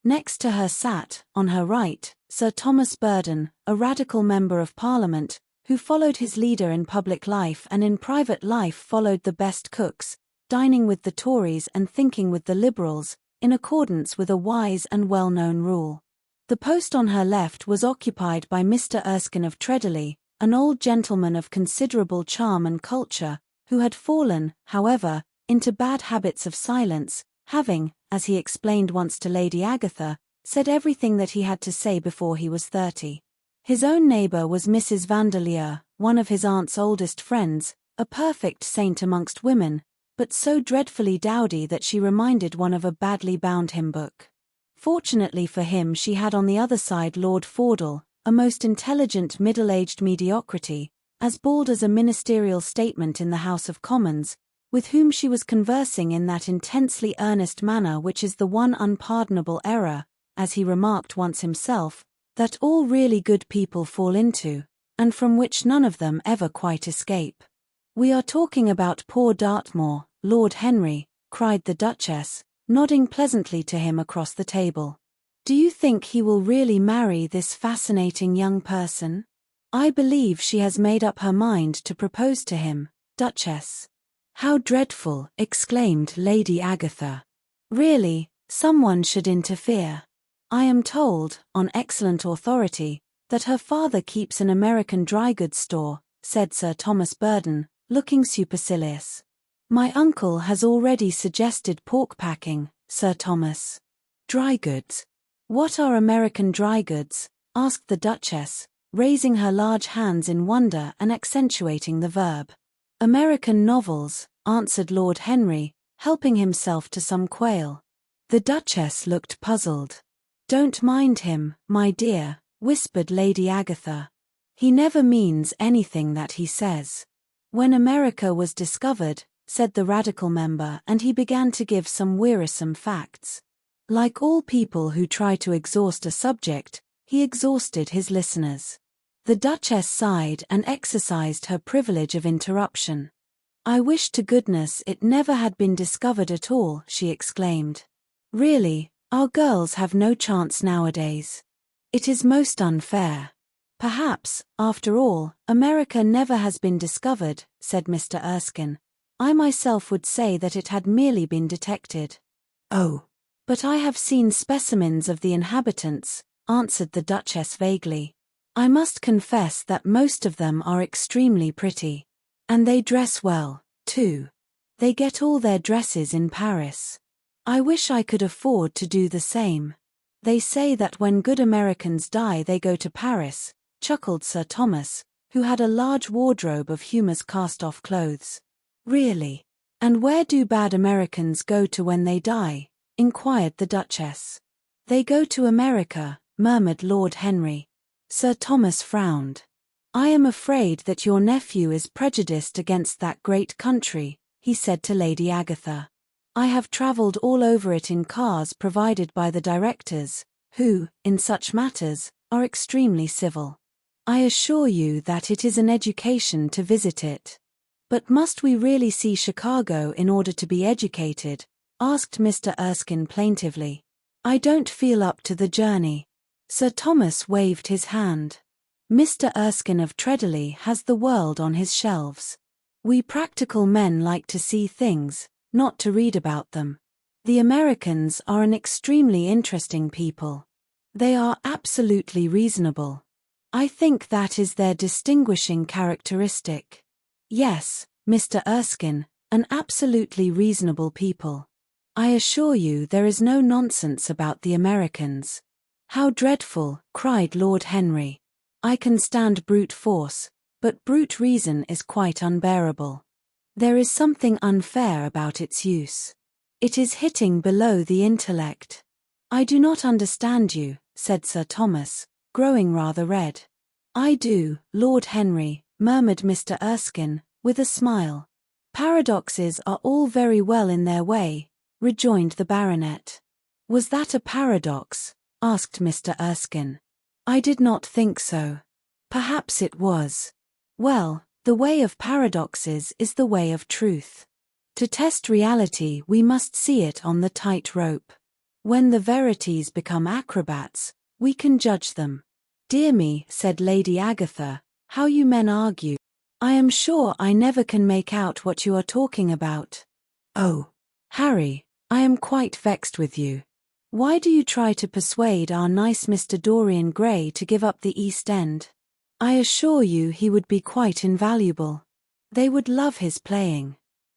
Next to her sat, on her right, Sir Thomas Burdon, a radical member of Parliament, who followed his leader in public life and in private life followed the best cooks, dining with the Tories and thinking with the Liberals, in accordance with a wise and well-known rule. The post on her left was occupied by Mr. Erskine of Treadley, an old gentleman of considerable charm and culture, who had fallen, however, into bad habits of silence, having, as he explained once to Lady Agatha, said everything that he had to say before he was 30. His own neighbour was Mrs. Vandeleur, one of his aunt's oldest friends, a perfect saint amongst women, but so dreadfully dowdy that she reminded one of a badly bound hymn book. Fortunately for him she had on the other side Lord Fordel, a most intelligent middle-aged mediocrity, as bald as a ministerial statement in the House of Commons, with whom she was conversing in that intensely earnest manner which is the one unpardonable error, as he remarked once himself, that all really good people fall into, and from which none of them ever quite escape. "We are talking about poor Dartmoor, Lord Henry," cried the Duchess, nodding pleasantly to him across the table. "Do you think he will really marry this fascinating young person? I believe she has made up her mind to propose to him, Duchess." "How dreadful!" exclaimed Lady Agatha. "Really, someone should interfere. I am told, on excellent authority, that her father keeps an American dry goods store," said Sir Thomas Burdon, looking supercilious. "My uncle has already suggested pork packing, Sir Thomas." "Dry goods? What are American dry goods?" asked the Duchess, raising her large hands in wonder and accentuating the verb. "American novels," answered Lord Henry, helping himself to some quail. The Duchess looked puzzled. "Don't mind him, my dear," whispered Lady Agatha. "He never means anything that he says. When America was discovered," said the radical member, and he began to give some wearisome facts. Like all people who try to exhaust a subject, he exhausted his listeners. The Duchess sighed and exercised her privilege of interruption. "I wish to goodness it never had been discovered at all," she exclaimed. "Really, our girls have no chance nowadays. It is most unfair." "Perhaps, after all, America never has been discovered," said Mr. Erskine. "I myself would say that it had merely been detected." "Oh, but I have seen specimens of the inhabitants," answered the Duchess vaguely. "I must confess that most of them are extremely pretty. And they dress well, too. They get all their dresses in Paris. I wish I could afford to do the same. They say that when good Americans die they go to Paris," chuckled Sir Thomas, who had a large wardrobe of Humour's cast-off clothes. "Really? And where do bad Americans go to when they die?" inquired the Duchess. "They go to America," murmured Lord Henry. Sir Thomas frowned. "I am afraid that your nephew is prejudiced against that great country," he said to Lady Agatha. "I have travelled all over it in cars provided by the directors, who, in such matters, are extremely civil. I assure you that it is an education to visit it." "But must we really see Chicago in order to be educated?" asked Mr. Erskine plaintively. "I don't feel up to the journey." Sir Thomas waved his hand. "Mr. Erskine of Treadley has the world on his shelves. We practical men like to see things, not to read about them. The Americans are an extremely interesting people. They are absolutely reasonable. I think that is their distinguishing characteristic." "Yes, Mr. Erskine, an absolutely reasonable people. I assure you there is no nonsense about the Americans." "How dreadful," cried Lord Henry. "I can stand brute force, but brute reason is quite unbearable." There is something unfair about its use. It is hitting below the intellect. I do not understand you, said Sir Thomas, growing rather red. I do, Lord Henry, murmured Mr. Erskine, with a smile. Paradoxes are all very well in their way, rejoined the baronet. Was that a paradox? Asked Mr. Erskine. I did not think so. Perhaps it was. Well, the way of paradoxes is the way of truth. To test reality we must see it on the tight rope. When the verities become acrobats, we can judge them. Dear me, said Lady Agatha, how you men argue. I am sure I never can make out what you are talking about. Oh, Harry, I am quite vexed with you. Why do you try to persuade our nice Mr. Dorian Gray to give up the East End? I assure you he would be quite invaluable. They would love his playing.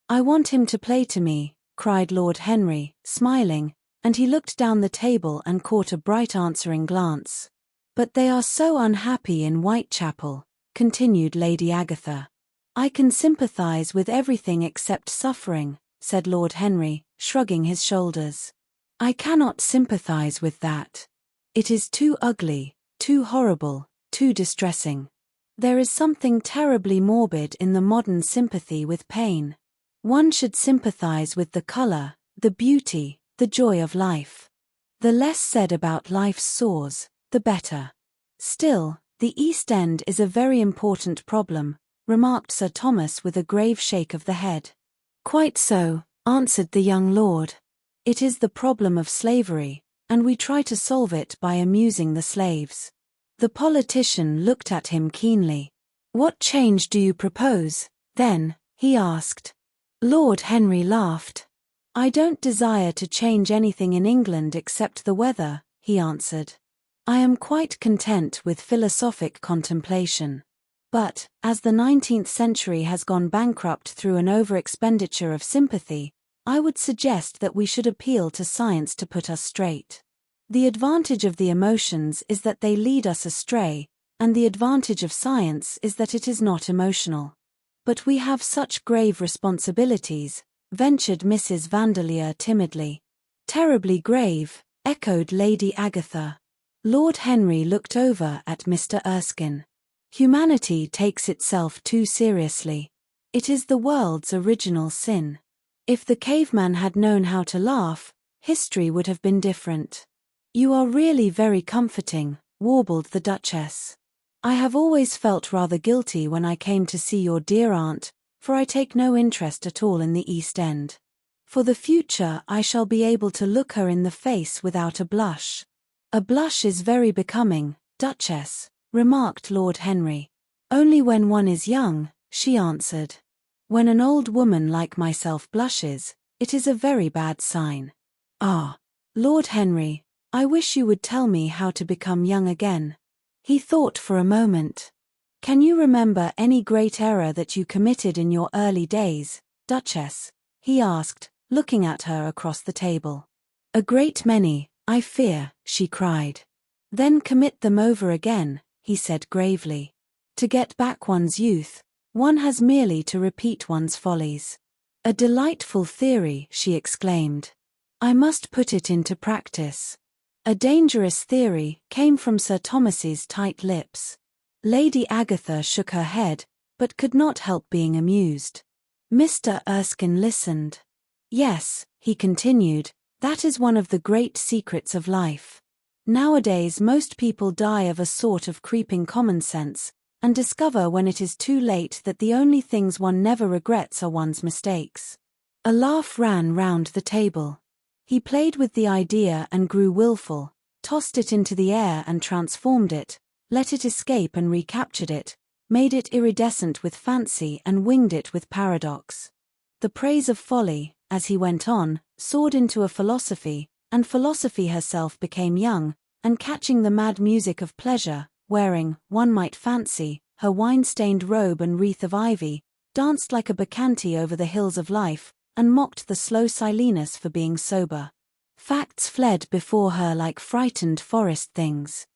I want him to play to me, cried Lord Henry, smiling, and he looked down the table and caught a bright answering glance. But they are so unhappy in Whitechapel, continued Lady Agatha. I can sympathize with everything except suffering, said Lord Henry, shrugging his shoulders. I cannot sympathize with that. It is too ugly, too horrible, too distressing. There is something terribly morbid in the modern sympathy with pain. One should sympathize with the color, the beauty, the joy of life. The less said about life's sores, the better. Still, the East End is a very important problem, remarked Sir Thomas with a grave shake of the head. Quite so, answered the young lord. It is the problem of slavery, and we try to solve it by amusing the slaves. The politician looked at him keenly. What change do you propose, then? He asked. Lord Henry laughed. I don't desire to change anything in England except the weather, he answered. I am quite content with philosophic contemplation. But, as the 19th century has gone bankrupt through an over-expenditure of sympathy, I would suggest that we should appeal to science to put us straight. The advantage of the emotions is that they lead us astray, and the advantage of science is that it is not emotional. But we have such grave responsibilities, ventured Mrs. Vandeleur timidly. Terribly grave, echoed Lady Agatha. Lord Henry looked over at Mr. Erskine. Humanity takes itself too seriously. It is the world's original sin. If the caveman had known how to laugh, history would have been different. You are really very comforting, warbled the Duchess. I have always felt rather guilty when I came to see your dear aunt, for I take no interest at all in the East End. For the future I shall be able to look her in the face without a blush. A blush is very becoming, Duchess, remarked Lord Henry. Only when one is young, she answered. When an old woman like myself blushes, it is a very bad sign. Ah, Lord Henry, I wish you would tell me how to become young again. He thought for a moment. Can you remember any great error that you committed in your early days, Duchess? He asked, looking at her across the table. A great many, I fear, she cried. Then commit them over again, he said gravely. To get back one's youth, one has merely to repeat one's follies. A delightful theory, she exclaimed. I must put it into practice. A dangerous theory came from Sir Thomas's tight lips. Lady Agatha shook her head, but could not help being amused. Mr. Erskine listened. Yes, he continued, that is one of the great secrets of life. Nowadays most people die of a sort of creeping common sense, and discover when it is too late that the only things one never regrets are one's mistakes. A laugh ran round the table. He played with the idea and grew willful, tossed it into the air and transformed it, let it escape and recaptured it, made it iridescent with fancy and winged it with paradox. The praise of folly, as he went on, soared into a philosophy, and philosophy herself became young, and catching the mad music of pleasure, wearing, one might fancy, her wine-stained robe and wreath of ivy, danced like a bacchante over the hills of life, and mocked the slow Silenus for being sober. Facts fled before her like frightened forest things.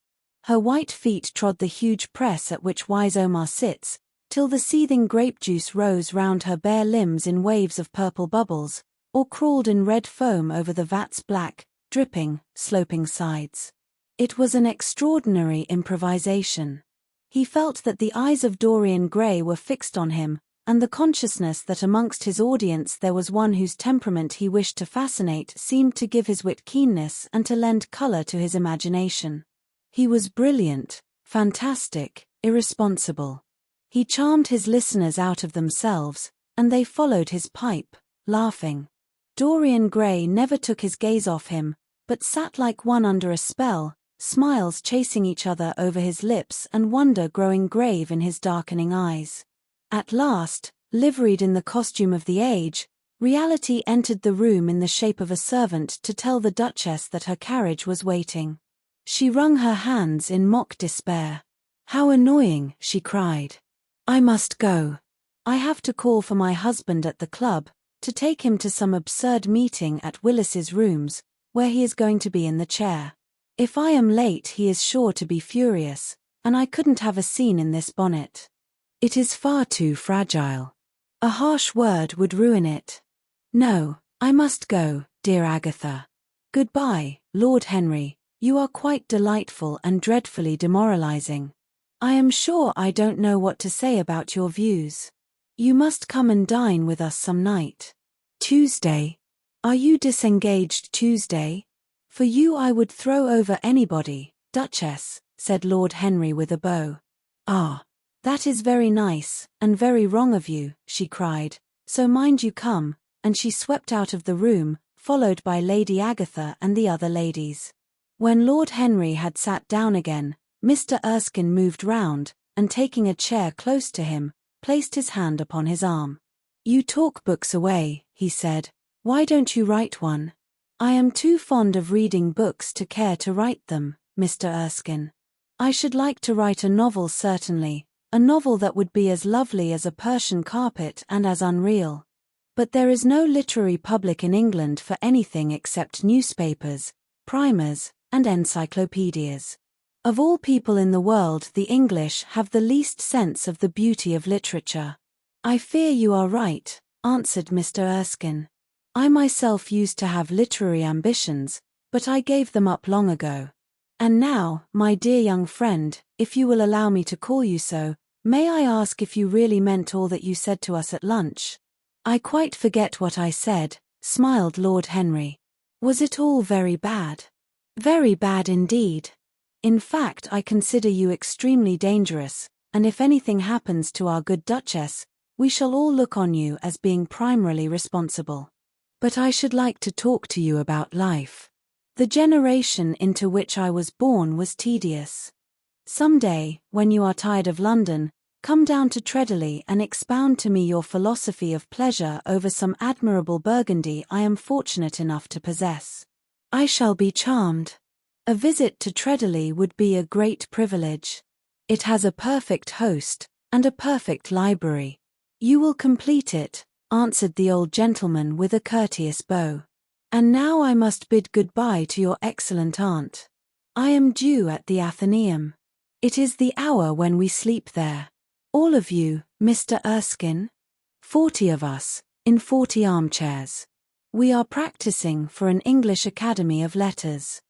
Her white feet trod the huge press at which wise Omar sits, till the seething grape juice rose round her bare limbs in waves of purple bubbles, or crawled in red foam over the vat's black, dripping, sloping sides. It was an extraordinary improvisation. He felt that the eyes of Dorian Gray were fixed on him, and the consciousness that amongst his audience there was one whose temperament he wished to fascinate seemed to give his wit keenness and to lend color to his imagination. He was brilliant, fantastic, irresponsible. He charmed his listeners out of themselves, and they followed his pipe, laughing. Dorian Gray never took his gaze off him, but sat like one under a spell, smiles chasing each other over his lips and wonder growing grave in his darkening eyes. At last, liveried in the costume of the age, reality entered the room in the shape of a servant to tell the Duchess that her carriage was waiting. She wrung her hands in mock despair. "How annoying," she cried. "I must go. I have to call for my husband at the club, to take him to some absurd meeting at Willis's rooms, where he is going to be in the chair. If I am late he is sure to be furious, and I couldn't have a scene in this bonnet. It is far too fragile. A harsh word would ruin it. No, I must go, dear Agatha. Goodbye, Lord Henry, you are quite delightful and dreadfully demoralizing. I am sure I don't know what to say about your views. You must come and dine with us some night. Tuesday. Are you disengaged Tuesday? For you I would throw over anybody, Duchess," said Lord Henry with a bow. "Ah, that is very nice, and very wrong of you," she cried, "so mind you come," and she swept out of the room, followed by Lady Agatha and the other ladies. When Lord Henry had sat down again, Mr. Erskine moved round, and taking a chair close to him, placed his hand upon his arm. "You talk books away," he said. "Why don't you write one?" "I am too fond of reading books to care to write them, Mr. Erskine. I should like to write a novel certainly, a novel that would be as lovely as a Persian carpet and as unreal. But there is no literary public in England for anything except newspapers, primers, and encyclopedias. Of all people in the world the English have the least sense of the beauty of literature." "I fear you are right," answered Mr. Erskine. "I myself used to have literary ambitions, but I gave them up long ago. And now, my dear young friend, if you will allow me to call you so, may I ask if you really meant all that you said to us at lunch?" "I quite forget what I said," smiled Lord Henry. "Was it all very bad?" "Very bad indeed. In fact, I consider you extremely dangerous, and if anything happens to our good Duchess, we shall all look on you as being primarily responsible. But I should like to talk to you about life. The generation into which I was born was tedious. Some day, when you are tired of London, come down to Treadley and expound to me your philosophy of pleasure over some admirable Burgundy I am fortunate enough to possess. I shall be charmed. A visit to Treadley would be a great privilege. It has a perfect host, and a perfect library. You will complete it," answered the old gentleman with a courteous bow. "And now I must bid good-bye to your excellent aunt. I am due at the Athenaeum. It is the hour when we sleep there. All of you, Mr. Erskine? 40 of us, in 40 armchairs. We are practicing for an English Academy of Letters."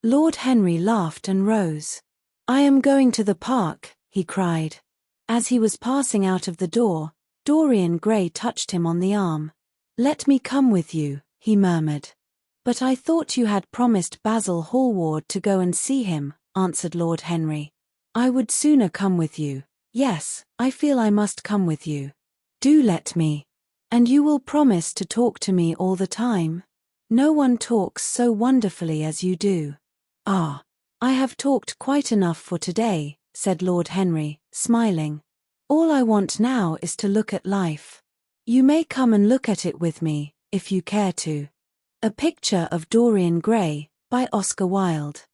Lord Henry laughed and rose. "I am going to the park," he cried. As he was passing out of the door, Dorian Gray touched him on the arm. "Let me come with you," he murmured. "But I thought you had promised Basil Hallward to go and see him," answered Lord Henry. "I would sooner come with you. Yes, I feel I must come with you. Do let me. And you will promise to talk to me all the time? No one talks so wonderfully as you do." "Ah, I have talked quite enough for today," said Lord Henry, smiling. "All I want now is to look at life. You may come and look at it with me, if you care to." A Picture of Dorian Gray, by Oscar Wilde.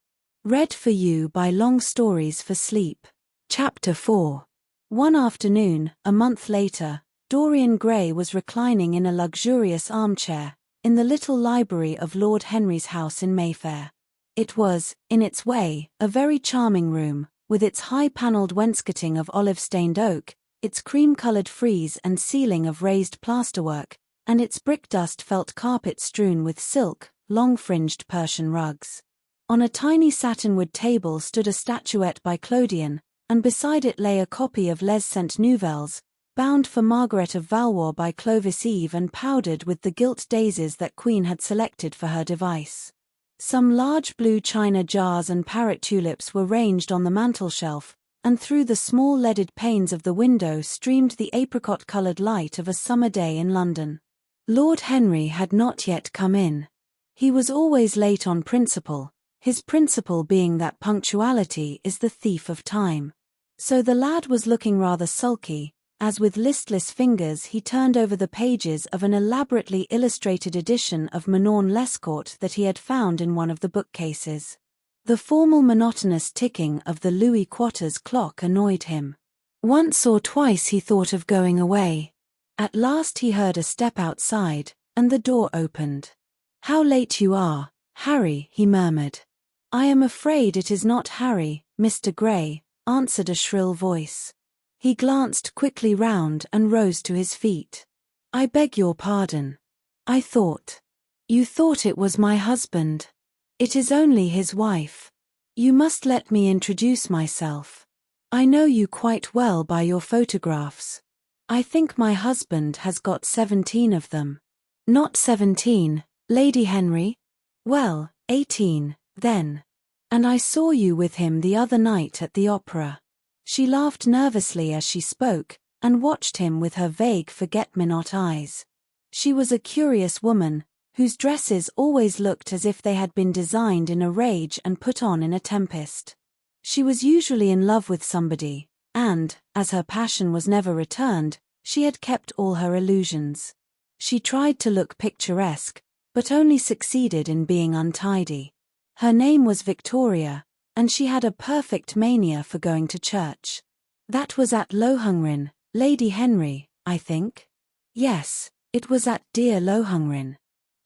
Read for you by Long Stories for Sleep. Chapter 4. One afternoon, a month later, Dorian Gray was reclining in a luxurious armchair, in the little library of Lord Henry's house in Mayfair. It was, in its way, a very charming room, with its high-panelled wainscoting of olive-stained oak, its cream-colored frieze and ceiling of raised plasterwork, and its brick-dust felt carpet strewn with silk, long-fringed Persian rugs. On a tiny satinwood table stood a statuette by Clodion, and beside it lay a copy of Les Cent Nouvelles, bound for Margaret of Valois by Clovis Eve and powdered with the gilt daisies that Queen had selected for her device. Some large blue china jars and parrot tulips were ranged on the mantelshelf, and through the small leaded panes of the window streamed the apricot-coloured light of a summer day in London. Lord Henry had not yet come in. He was always late on principle, his principle being that punctuality is the thief of time. So the lad was looking rather sulky, as with listless fingers he turned over the pages of an elaborately illustrated edition of Manon Lescaut that he had found in one of the bookcases. The formal monotonous ticking of the Louis Quatorze clock annoyed him. Once or twice he thought of going away. At last he heard a step outside, and the door opened. "How late you are, Harry," he murmured. "I am afraid it is not Harry, Mr. Gray," answered a shrill voice. He glanced quickly round and rose to his feet. "I beg your pardon. I thought. You thought it was my husband. It is only his wife. You must let me introduce myself. I know you quite well by your photographs. I think my husband has got 17 of them." "Not 17, Lady Henry?" "Well, 18, then. And I saw you with him the other night at the opera." She laughed nervously as she spoke, and watched him with her vague forget-me-not eyes. She was a curious woman, whose dresses always looked as if they had been designed in a rage and put on in a tempest. She was usually in love with somebody, and, as her passion was never returned, she had kept all her illusions. She tried to look picturesque, but only succeeded in being untidy. Her name was Victoria, and she had a perfect mania for going to church. "That was at Lohengrin, Lady Henry, I think?" "Yes, it was at dear Lohengrin.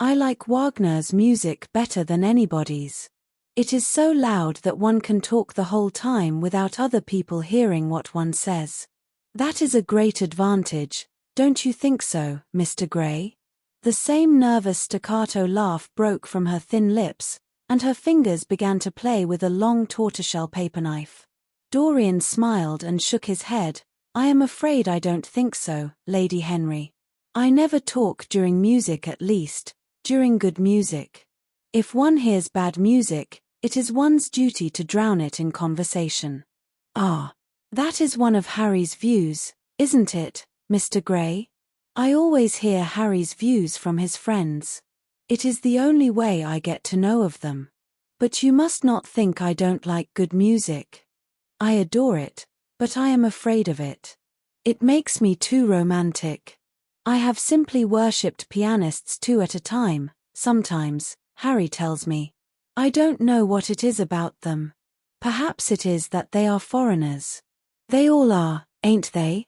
I like Wagner's music better than anybody's. It is so loud that one can talk the whole time without other people hearing what one says. That is a great advantage, don't you think so, Mr. Gray?" The same nervous staccato laugh broke from her thin lips, and her fingers began to play with a long tortoiseshell paper knife. Dorian smiled and shook his head. "I am afraid I don't think so, Lady Henry. I never talk during music, at least, during good music. If one hears bad music, it is one's duty to drown it in conversation." "Ah, that is one of Harry's views, isn't it, Mr. Gray?" "I always hear Harry's views from his friends. It is the only way I get to know of them. But you must not think I don't like good music. I adore it, but I am afraid of it. It makes me too romantic. I have simply worshipped pianists 2 at a time, sometimes, Harry tells me. I don't know what it is about them. Perhaps it is that they are foreigners. They all are, ain't they?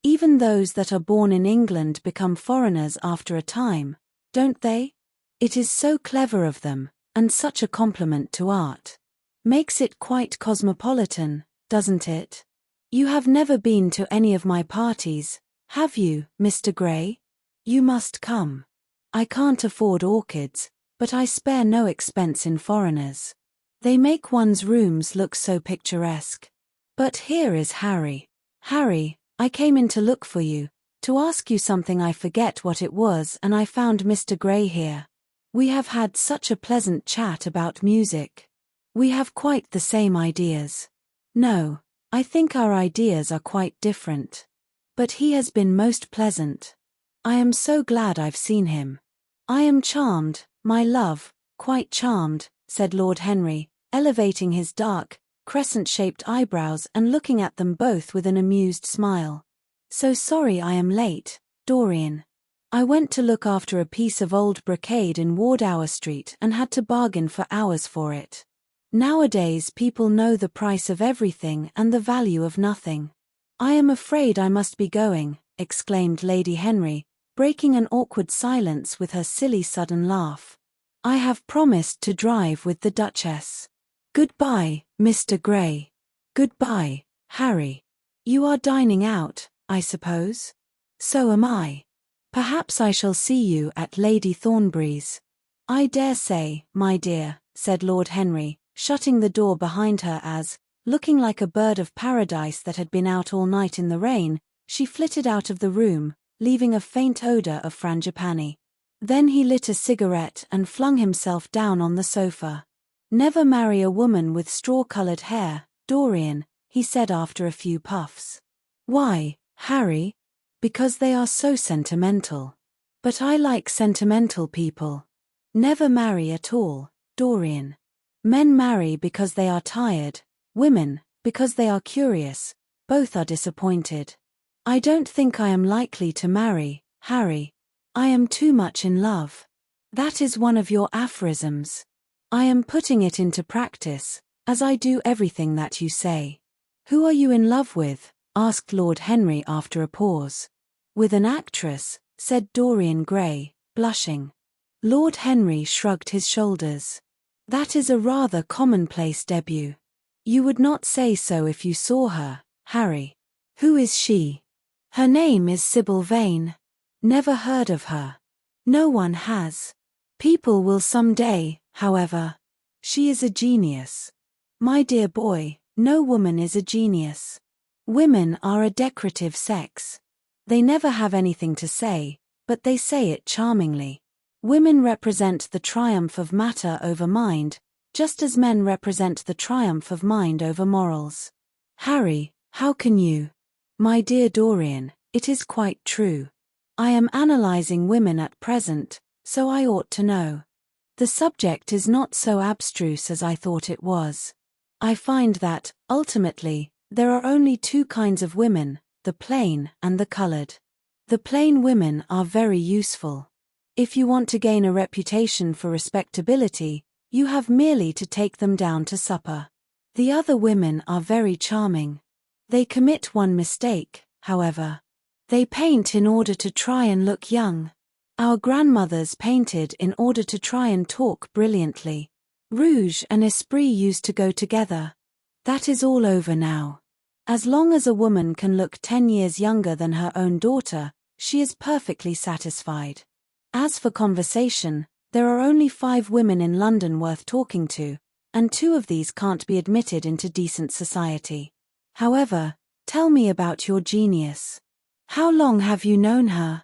Even those that are born in England become foreigners after a time, don't they? It is so clever of them, and such a compliment to art. Makes it quite cosmopolitan, doesn't it? You have never been to any of my parties, have you, Mr. Gray? You must come. I can't afford orchids, but I spare no expense in foreigners. They make one's rooms look so picturesque. But here is Harry. Harry, I came in to look for you, to ask you something. I forget what it was, and I found Mr. Gray here. We have had such a pleasant chat about music. We have quite the same ideas. No, I think our ideas are quite different. But he has been most pleasant. I am so glad I've seen him. I am charmed, my love, quite charmed, said Lord Henry, elevating his dark, crescent-shaped eyebrows and looking at them both with an amused smile. So sorry I am late, Dorian. I went to look after a piece of old brocade in Wardour Street and had to bargain for hours for it. Nowadays people know the price of everything and the value of nothing. I am afraid I must be going, exclaimed Lady Henry, breaking an awkward silence with her silly sudden laugh. I have promised to drive with the Duchess. Goodbye, Mr. Gray. Goodbye, Harry. You are dining out, I suppose? So am I. Perhaps I shall see you at Lady Thornbury's. I dare say, my dear, said Lord Henry, shutting the door behind her as, looking like a bird of paradise that had been out all night in the rain, she flitted out of the room, leaving a faint odour of frangipani. Then he lit a cigarette and flung himself down on the sofa. Never marry a woman with straw-coloured hair, Dorian, he said after a few puffs. Why, Harry? Because they are so sentimental. But I like sentimental people. Never marry at all, Dorian. Men marry because they are tired, women, because they are curious, both are disappointed. I don't think I am likely to marry, Harry. I am too much in love. That is one of your aphorisms. I am putting it into practice, as I do everything that you say. Who are you in love with? Asked Lord Henry after a pause. With an actress, said Dorian Gray, blushing. Lord Henry shrugged his shoulders. That is a rather commonplace debut. You would not say so if you saw her, Harry. Who is she? Her name is Sybil Vane. Never heard of her. No one has. People will some day, however. She is a genius. My dear boy, no woman is a genius. Women are a decorative sex. They never have anything to say, but they say it charmingly. Women represent the triumph of matter over mind, just as men represent the triumph of mind over morals. Harry, how can you? My dear Dorian, it is quite true. I am analyzing women at present, so I ought to know. The subject is not so abstruse as I thought it was. I find that, ultimately, there are only two kinds of women, the plain and the colored. The plain women are very useful. If you want to gain a reputation for respectability, you have merely to take them down to supper. The other women are very charming. They commit one mistake, however. They paint in order to try and look young. Our grandmothers painted in order to try and talk brilliantly. Rouge and esprit used to go together. That is all over now. As long as a woman can look 10 years younger than her own daughter, she is perfectly satisfied. As for conversation, there are only 5 women in London worth talking to, and 2 of these can't be admitted into decent society. However, tell me about your genius. How long have you known her?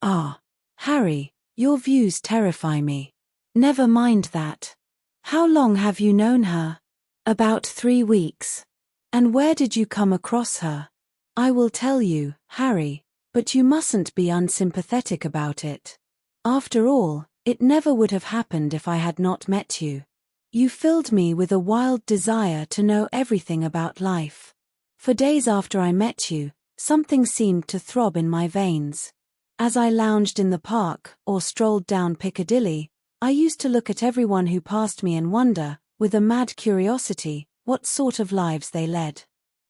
Ah, Harry, your views terrify me. Never mind that. How long have you known her? About 3 weeks. And where did you come across her? I will tell you, Harry, but you mustn't be unsympathetic about it. After all, it never would have happened if I had not met you. You filled me with a wild desire to know everything about life. For days after I met you, something seemed to throb in my veins. As I lounged in the park or strolled down Piccadilly, I used to look at everyone who passed me and wonder, with a mad curiosity, what sort of lives they led.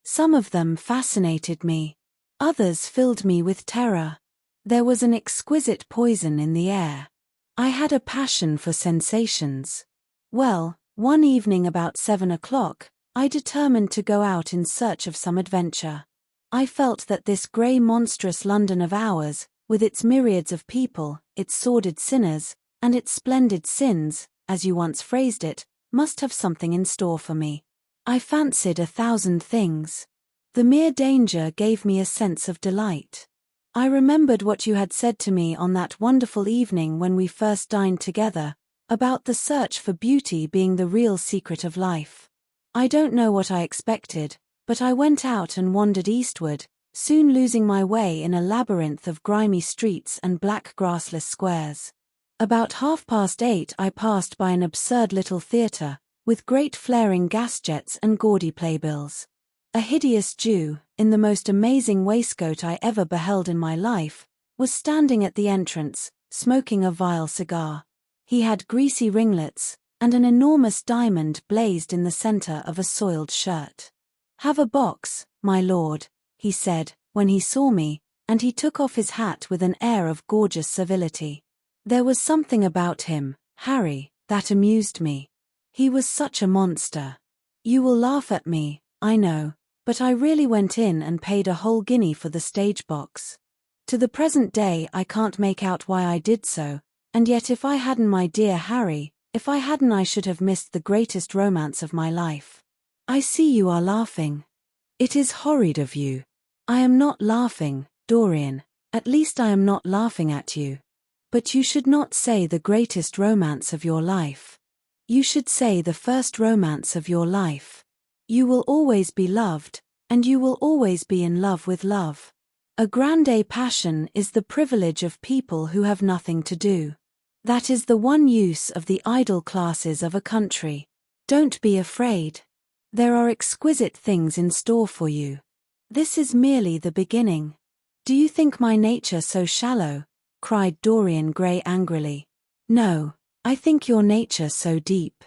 Some of them fascinated me. Others filled me with terror. There was an exquisite poison in the air. I had a passion for sensations. Well, one evening about 7 o'clock, I determined to go out in search of some adventure. I felt that this grey monstrous London of ours, with its myriads of people, its sordid sinners, and its splendid sins, as you once phrased it, must have something in store for me. I fancied 1,000 things. The mere danger gave me a sense of delight. I remembered what you had said to me on that wonderful evening when we first dined together, about the search for beauty being the real secret of life. I don't know what I expected, but I went out and wandered eastward, soon losing my way in a labyrinth of grimy streets and black grassless squares. About 8:30 I passed by an absurd little theatre, with great flaring gas jets and gaudy playbills. A hideous Jew, in the most amazing waistcoat I ever beheld in my life, was standing at the entrance, smoking a vile cigar. He had greasy ringlets, and an enormous diamond blazed in the centre of a soiled shirt. "Have a box, my lord," he said, when he saw me, and he took off his hat with an air of gorgeous civility. There was something about him, Harry, that amused me. He was such a monster. You will laugh at me, I know, But I really went in and paid a whole guinea for the stage box. To the present day I can't make out why I did so, and yet if I hadn't, my dear Harry, if I hadn't, I should have missed the greatest romance of my life. I see you are laughing. It is horrid of you. I am not laughing, Dorian, at least I am not laughing at you. But you should not say the greatest romance of your life. You should say the first romance of your life. You will always be loved, and you will always be in love with love. A grande passion is the privilege of people who have nothing to do. That is the one use of the idle classes of a country. Don't be afraid. There are exquisite things in store for you. This is merely the beginning. Do you think my nature so shallow? Cried Dorian Gray angrily. No, I think your nature so deep.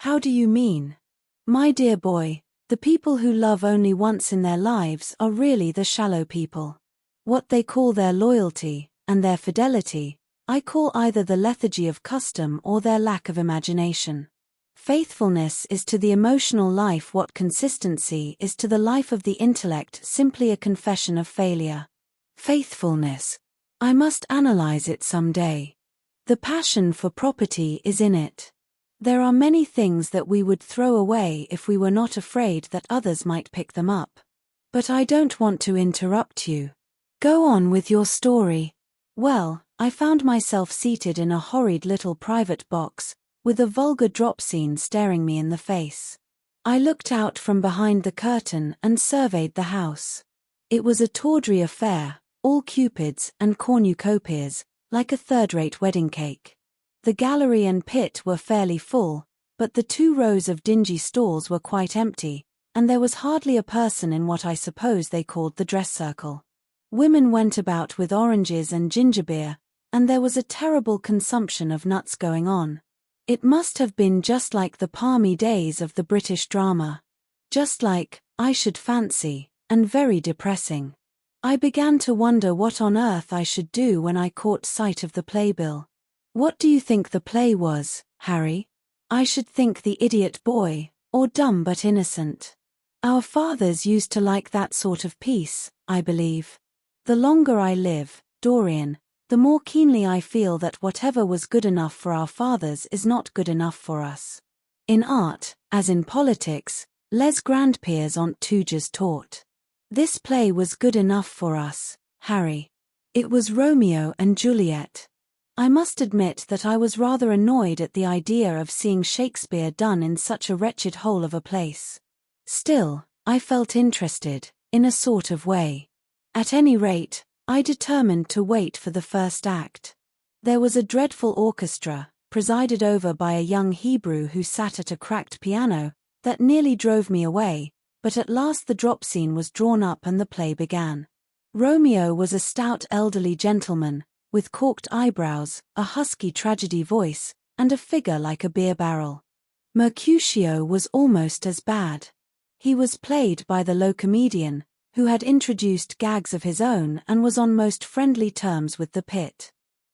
How do you mean? My dear boy, the people who love only once in their lives are really the shallow people. What they call their loyalty, and their fidelity, I call either the lethargy of custom or their lack of imagination. Faithfulness is to the emotional life what consistency is to the life of the intellect, simply a confession of failure. Faithfulness. I must analyze it some day. The passion for property is in it. There are many things that we would throw away if we were not afraid that others might pick them up. But I don't want to interrupt you. Go on with your story. Well, I found myself seated in a horrid little private box, with a vulgar drop scene staring me in the face. I looked out from behind the curtain and surveyed the house. It was a tawdry affair, all cupids and cornucopias, like a third-rate wedding cake. The gallery and pit were fairly full, but the 2 rows of dingy stalls were quite empty, and there was hardly a person in what I suppose they called the dress circle. Women went about with oranges and ginger beer, and there was a terrible consumption of nuts going on. It must have been just like the palmy days of the British drama. Just like, I should fancy, and very depressing. I began to wonder what on earth I should do when I caught sight of the playbill. What do you think the play was, Harry? I should think The Idiot Boy, or Dumb but Innocent. Our fathers used to like that sort of piece, I believe. The longer I live, Dorian, the more keenly I feel that whatever was good enough for our fathers is not good enough for us. In art, as in politics, les grands-pères ont toujours tort. This play was good enough for us, Harry. It was Romeo and Juliet. I must admit that I was rather annoyed at the idea of seeing Shakespeare done in such a wretched hole of a place. Still, I felt interested, in a sort of way. At any rate, I determined to wait for the first act. There was a dreadful orchestra, presided over by a young Hebrew who sat at a cracked piano, that nearly drove me away, but at last the drop scene was drawn up and the play began. Romeo was a stout elderly gentleman, with corked eyebrows, a husky tragedy voice, and a figure like a beer barrel. Mercutio was almost as bad. He was played by the low comedian, who had introduced gags of his own and was on most friendly terms with the pit.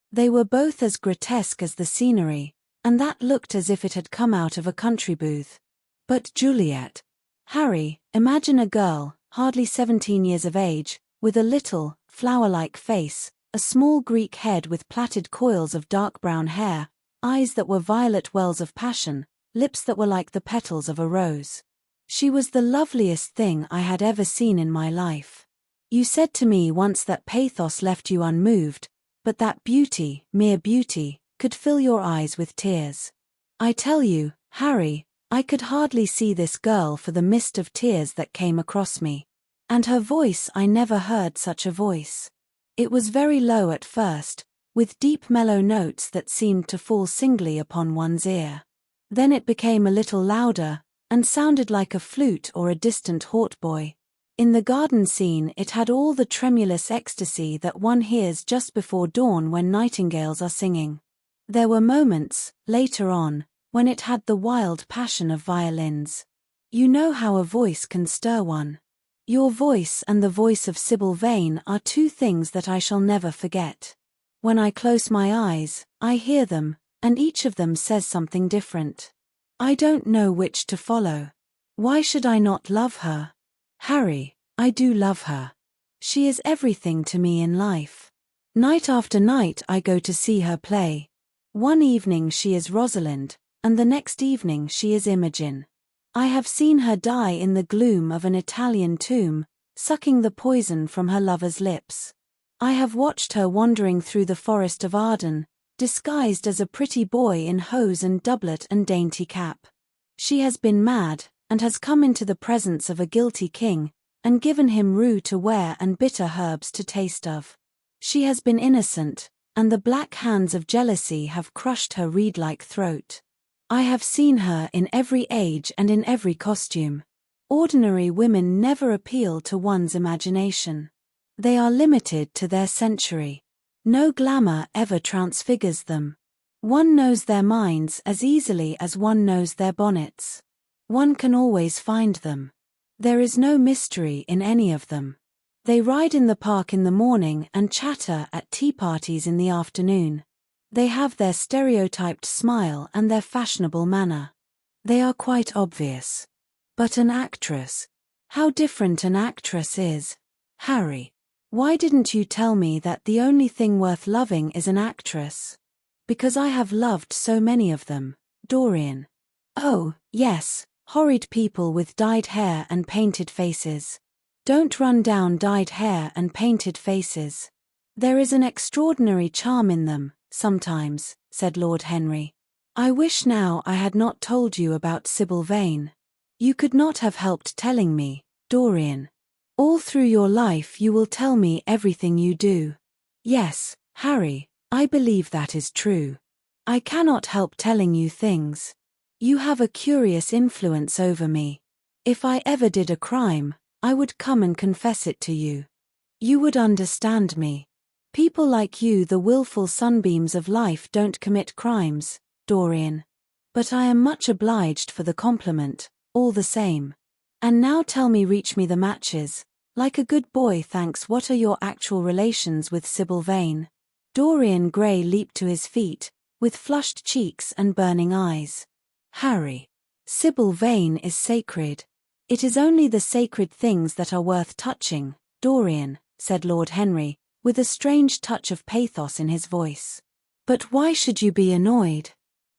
They were both as grotesque as the scenery, and that looked as if it had come out of a country booth. But Juliet. Harry, imagine a girl, hardly 17 years of age, with a little, flower-like face, a small Greek head with plaited coils of dark brown hair, eyes that were violet wells of passion, lips that were like the petals of a rose. She was the loveliest thing I had ever seen in my life. You said to me once that pathos left you unmoved, but that beauty, mere beauty, could fill your eyes with tears. I tell you, Harry, I could hardly see this girl for the mist of tears that came across me. And her voice, I never heard such a voice. It was very low at first, with deep mellow notes that seemed to fall singly upon one's ear. Then it became a little louder, and sounded like a flute or a distant hautboy. In the garden scene it had all the tremulous ecstasy that one hears just before dawn when nightingales are singing. There were moments, later on, when it had the wild passion of violins. You know how a voice can stir one. Your voice and the voice of Sybil Vane are 2 things that I shall never forget. When I close my eyes, I hear them, and each of them says something different. I don't know which to follow. Why should I not love her? Harry, I do love her. She is everything to me in life. Night after night I go to see her play. One evening she is Rosalind, and the next evening she is Imogen. I have seen her die in the gloom of an Italian tomb, sucking the poison from her lover's lips. I have watched her wandering through the forest of Arden, disguised as a pretty boy in hose and doublet and dainty cap. She has been mad, and has come into the presence of a guilty king, and given him rue to wear and bitter herbs to taste of. She has been innocent, and the black hands of jealousy have crushed her reed-like throat. I have seen her in every age and in every costume. Ordinary women never appeal to one's imagination. They are limited to their century. No glamour ever transfigures them. One knows their minds as easily as one knows their bonnets. One can always find them. There is no mystery in any of them. They ride in the park in the morning and chatter at tea parties in the afternoon. They have their stereotyped smile and their fashionable manner. They are quite obvious. But an actress. How different an actress is. Harry, why didn't you tell me that the only thing worth loving is an actress? Because I have loved so many of them, Dorian. Oh, yes, horrid people with dyed hair and painted faces. Don't run down dyed hair and painted faces. There is an extraordinary charm in them, sometimes, said Lord Henry. I wish now I had not told you about Sybil Vane. You could not have helped telling me, Dorian. All through your life you will tell me everything you do. Yes, Harry, I believe that is true. I cannot help telling you things. You have a curious influence over me. If I ever did a crime, I would come and confess it to you. You would understand me. People like you, the willful sunbeams of life, don't commit crimes, Dorian. But I am much obliged for the compliment, all the same. And now tell me, reach me the matches. Like a good boy, thanks. What are your actual relations with Sybil Vane? Dorian Gray leaped to his feet, with flushed cheeks and burning eyes. Harry, Sybil Vane is sacred. It is only the sacred things that are worth touching, Dorian, said Lord Henry, with a strange touch of pathos in his voice. But why should you be annoyed?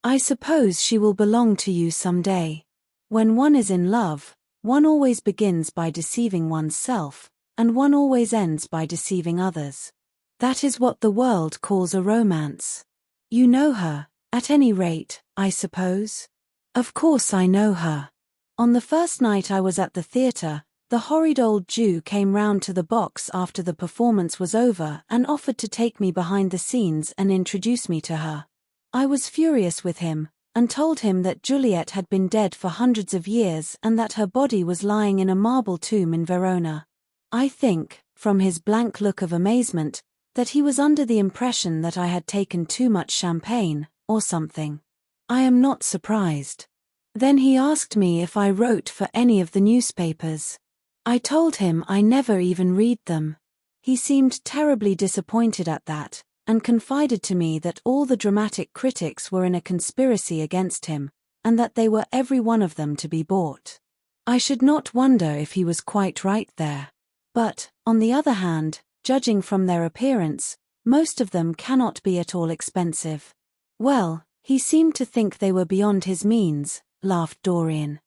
I suppose she will belong to you some day. When one is in love, one always begins by deceiving oneself, and one always ends by deceiving others. That is what the world calls a romance. You know her, at any rate, I suppose? Of course I know her. On the first night I was at the theatre, the horrid old Jew came round to the box after the performance was over and offered to take me behind the scenes and introduce me to her. I was furious with him, and told him that Juliet had been dead for hundreds of years and that her body was lying in a marble tomb in Verona. I think, from his blank look of amazement, that he was under the impression that I had taken too much champagne, or something. I am not surprised. Then he asked me if I wrote for any of the newspapers. I told him I never even read them. He seemed terribly disappointed at that, and confided to me that all the dramatic critics were in a conspiracy against him, and that they were every one of them to be bought. I should not wonder if he was quite right there. But, on the other hand, judging from their appearance, most of them cannot be at all expensive. Well, he seemed to think they were beyond his means, laughed Dorian.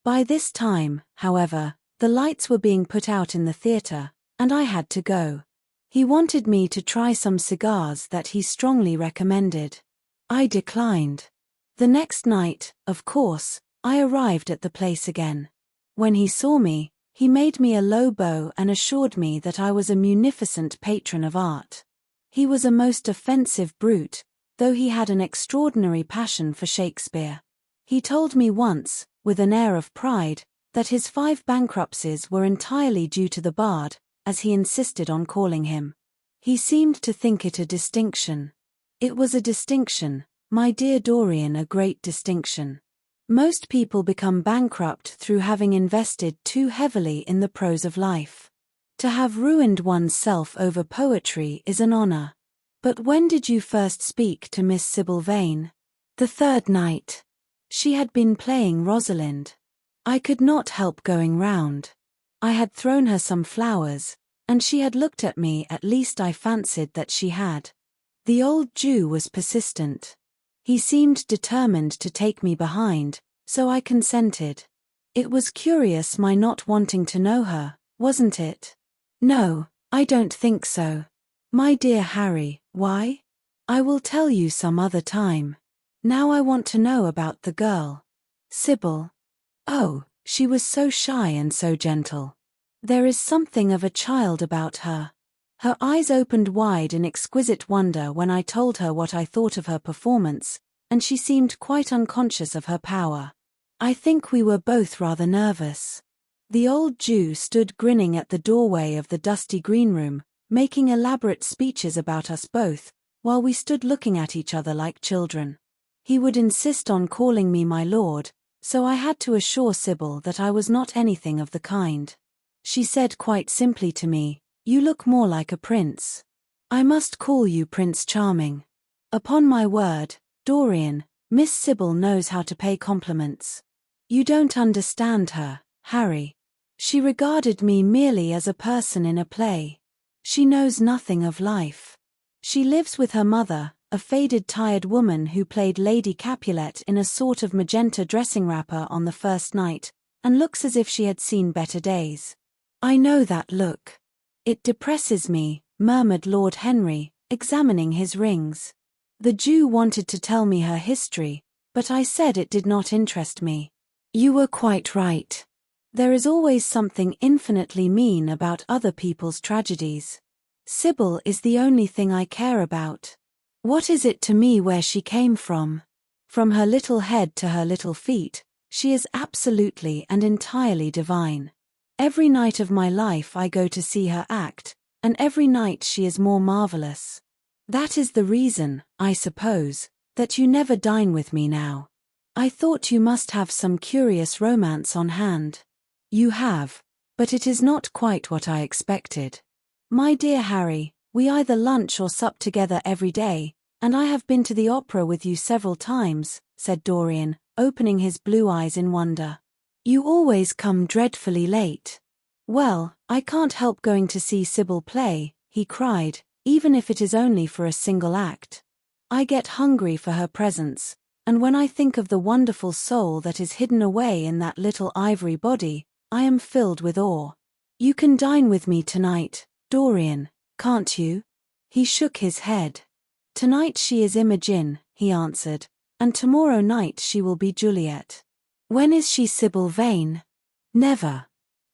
By this time, however, the lights were being put out in the theatre, and I had to go. He wanted me to try some cigars that he strongly recommended. I declined. The next night, of course, I arrived at the place again. When he saw me, he made me a low bow and assured me that I was a munificent patron of art. He was a most offensive brute, though he had an extraordinary passion for Shakespeare. He told me once, with an air of pride, that his 5 bankruptcies were entirely due to the bard, as he insisted on calling him. He seemed to think it a distinction. It was a distinction, my dear Dorian, a great distinction. Most people become bankrupt through having invested too heavily in the prose of life. To have ruined oneself over poetry is an honor. But when did you first speak to Miss Sybil Vane? The 3rd night. She had been playing Rosalind. I could not help going round. I had thrown her some flowers, and she had looked at me, at least I fancied that she had. The old Jew was persistent. He seemed determined to take me behind, so I consented. It was curious my not wanting to know her, wasn't it? No, I don't think so. My dear Harry, why? I will tell you some other time. Now I want to know about the girl. Sybil. Oh, she was so shy and so gentle. There is something of a child about her. Her eyes opened wide in exquisite wonder when I told her what I thought of her performance, and she seemed quite unconscious of her power. I think we were both rather nervous. The old Jew stood grinning at the doorway of the dusty green room, making elaborate speeches about us both, while we stood looking at each other like children. He would insist on calling me my lord, so I had to assure Sybil that I was not anything of the kind. She said quite simply to me, "You look more like a prince. I must call you Prince Charming." Upon my word, Dorian, Miss Sybil knows how to pay compliments. You don't understand her, Harry. She regarded me merely as a person in a play. She knows nothing of life. She lives with her mother, a faded tired woman who played Lady Capulet in a sort of magenta dressing wrapper on the first night, and looks as if she had seen better days. I know that look. It depresses me, murmured Lord Henry, examining his rings. The Jew wanted to tell me her history, but I said it did not interest me. You were quite right. There is always something infinitely mean about other people's tragedies. Sybil is the only thing I care about. What is it to me where she came from? From her little head to her little feet, she is absolutely and entirely divine. Every night of my life I go to see her act, and every night she is more marvelous. That is the reason, I suppose, that you never dine with me now. I thought you must have some curious romance on hand. You have, but it is not quite what I expected. My dear Harry, we either lunch or sup together every day, and I have been to the opera with you several times, said Dorian, opening his blue eyes in wonder. You always come dreadfully late. Well, I can't help going to see Sybil play, he cried, even if it is only for a single act. I get hungry for her presence, and when I think of the wonderful soul that is hidden away in that little ivory body, I am filled with awe. You can dine with me tonight, Dorian, can't you? He shook his head. Tonight she is Imogen, he answered, and tomorrow night she will be Juliet. When is she Sybil Vane? Never.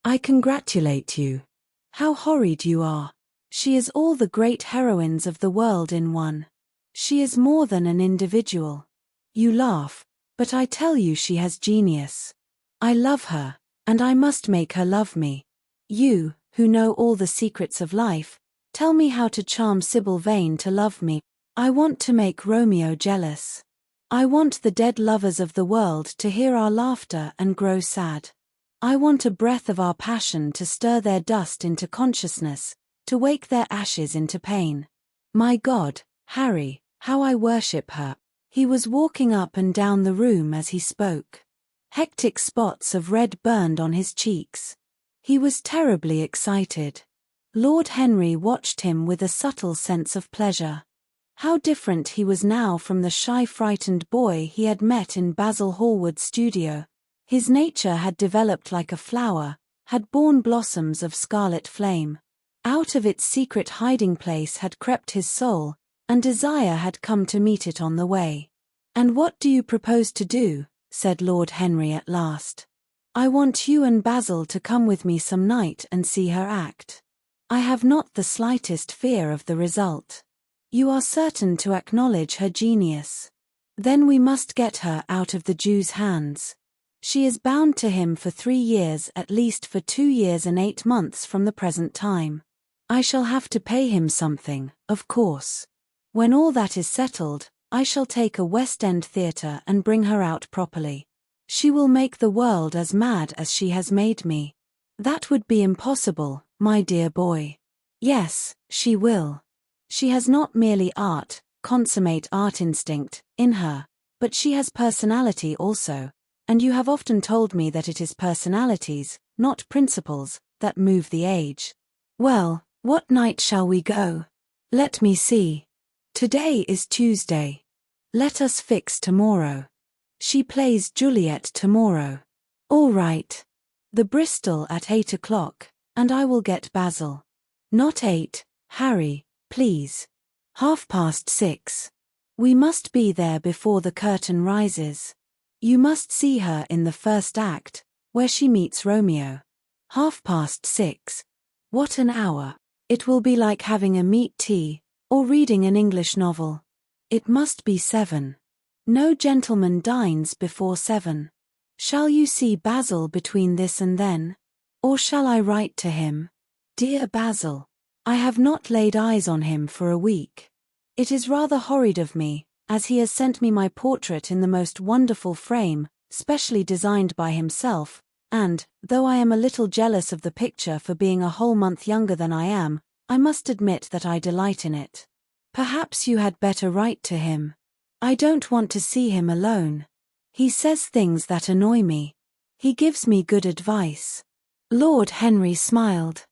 I congratulate you. How horrid you are. She is all the great heroines of the world in one. She is more than an individual. You laugh, but I tell you she has genius. I love her, and I must make her love me. You, who know all the secrets of life, tell me how to charm Sybil Vane to love me. I want to make Romeo jealous. I want the dead lovers of the world to hear our laughter and grow sad. I want a breath of our passion to stir their dust into consciousness, to wake their ashes into pain. My God, Harry, how I worship her. He was walking up and down the room as he spoke. Hectic spots of red burned on his cheeks. He was terribly excited. Lord Henry watched him with a subtle sense of pleasure. How different he was now from the shy, frightened boy he had met in Basil Hallward's studio. His nature had developed like a flower, had borne blossoms of scarlet flame. Out of its secret hiding place had crept his soul, and desire had come to meet it on the way. "And what do you propose to do?" said Lord Henry at last. "I want you and Basil to come with me some night and see her act. I have not the slightest fear of the result. You are certain to acknowledge her genius. Then we must get her out of the Jew's hands. She is bound to him for 3 years, at least for 2 years and 8 months from the present time. I shall have to pay him something, of course. When all that is settled, I shall take a West End theatre and bring her out properly. She will make the world as mad as she has made me." "That would be impossible, my dear boy." "Yes, she will. She has not merely art, consummate art instinct, in her, but she has personality also, and you have often told me that it is personalities, not principles, that move the age. Well, what night shall we go? Let me see. Today is Tuesday. Let us fix tomorrow. She plays Juliet tomorrow. All right. The Bristol at 8 o'clock, and I will get Basil. Not 8, Harry, please. 6:30. We must be there before the curtain rises. You must see her in the first act, where she meets Romeo. 6:30. What an hour. It will be like having a meat tea, or reading an English novel. It must be 7. No gentleman dines before 7. Shall you see Basil between this and then? Or shall I write to him? Dear Basil, I have not laid eyes on him for a week. It is rather horrid of me, as he has sent me my portrait in the most wonderful frame, specially designed by himself, and, though I am a little jealous of the picture for being a whole month younger than I am, I must admit that I delight in it. Perhaps you had better write to him. I don't want to see him alone. He says things that annoy me. He gives me good advice. Lord Henry smiled.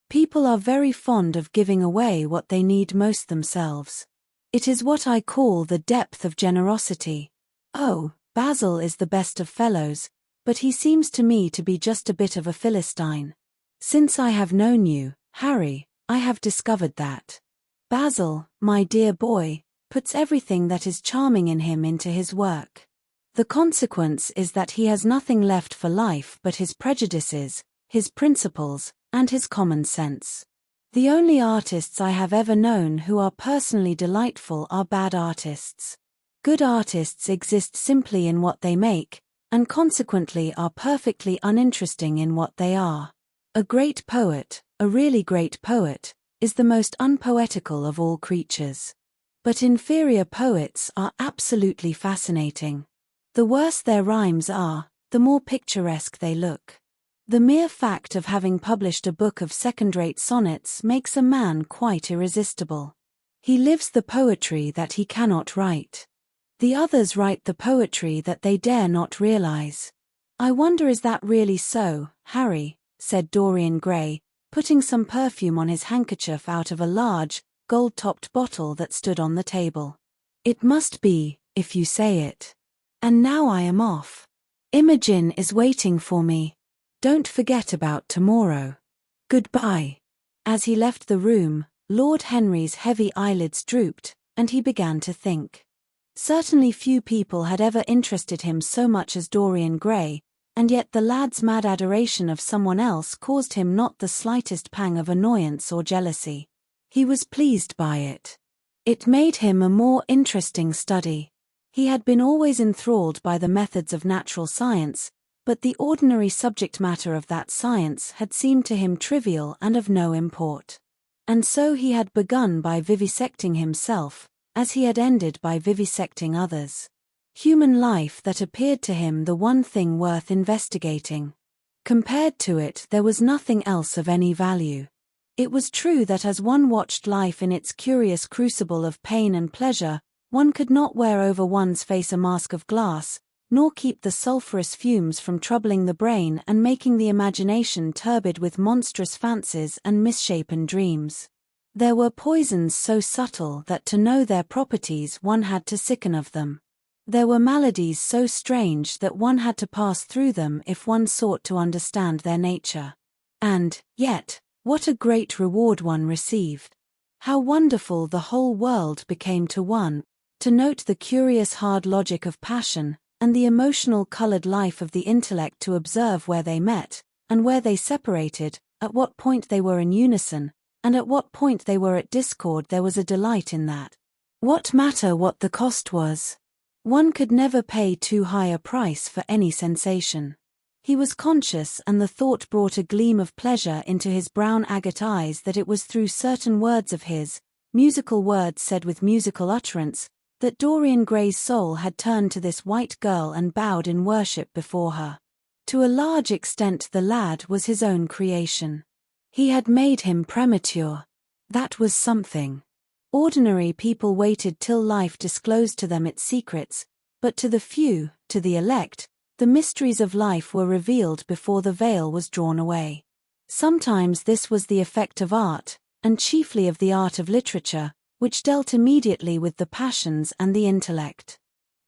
People are very fond of giving away what they need most themselves. It is what I call the depth of generosity. Oh, Basil is the best of fellows, but he seems to me to be just a bit of a Philistine. Since I have known you, Harry, I have discovered that. Basil, my dear boy, puts everything that is charming in him into his work. The consequence is that he has nothing left for life but his prejudices, his principles, and his common sense. The only artists I have ever known who are personally delightful are bad artists. Good artists exist simply in what they make, and consequently are perfectly uninteresting in what they are. A great poet, a really great poet, is the most unpoetical of all creatures. But inferior poets are absolutely fascinating. The worse their rhymes are, the more picturesque they look. The mere fact of having published a book of second-rate sonnets makes a man quite irresistible. He lives the poetry that he cannot write. The others write the poetry that they dare not realize. I wonder, is that really so, Harry? Said Dorian Gray, putting some perfume on his handkerchief out of a large, gold-topped bottle that stood on the table. It must be, if you say it. And now I am off. Imogen is waiting for me. Don't forget about tomorrow. Goodbye. As he left the room, Lord Henry's heavy eyelids drooped, and he began to think. Certainly few people had ever interested him so much as Dorian Gray, and yet the lad's mad adoration of someone else caused him not the slightest pang of annoyance or jealousy. He was pleased by it. It made him a more interesting study. He had been always enthralled by the methods of natural science, but the ordinary subject matter of that science had seemed to him trivial and of no import. And so he had begun by vivisecting himself, as he had ended by vivisecting others. Human life that appeared to him the one thing worth investigating. Compared to it, there was nothing else of any value. It was true that as one watched life in its curious crucible of pain and pleasure, one could not wear over one's face a mask of glass, nor keep the sulphurous fumes from troubling the brain and making the imagination turbid with monstrous fancies and misshapen dreams. There were poisons so subtle that to know their properties one had to sicken of them. There were maladies so strange that one had to pass through them if one sought to understand their nature. And, yet, what a great reward one received! How wonderful the whole world became to one, to note the curious hard logic of passion, and the emotional-colored life of the intellect, to observe where they met, and where they separated, at what point they were in unison, and at what point they were at discord. There was a delight in that. What matter what the cost was? One could never pay too high a price for any sensation. He was conscious, and the thought brought a gleam of pleasure into his brown agate eyes, that it was through certain words of his, musical words said with musical utterance, that Dorian Gray's soul had turned to this white girl and bowed in worship before her. To a large extent the lad was his own creation. He had made him premature. That was something. Ordinary people waited till life disclosed to them its secrets, but to the few, to the elect, the mysteries of life were revealed before the veil was drawn away. Sometimes this was the effect of art, and chiefly of the art of literature, which dealt immediately with the passions and the intellect.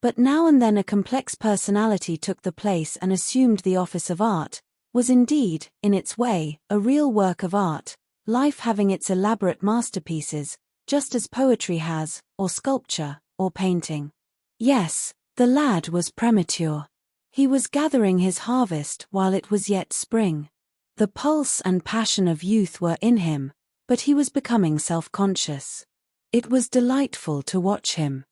But now and then a complex personality took the place and assumed the office of art, was indeed, in its way, a real work of art, life having its elaborate masterpieces, just as poetry has, or sculpture, or painting. Yes, the lad was premature. He was gathering his harvest while it was yet spring. The pulse and passion of youth were in him, but he was becoming self-conscious. It was delightful to watch him.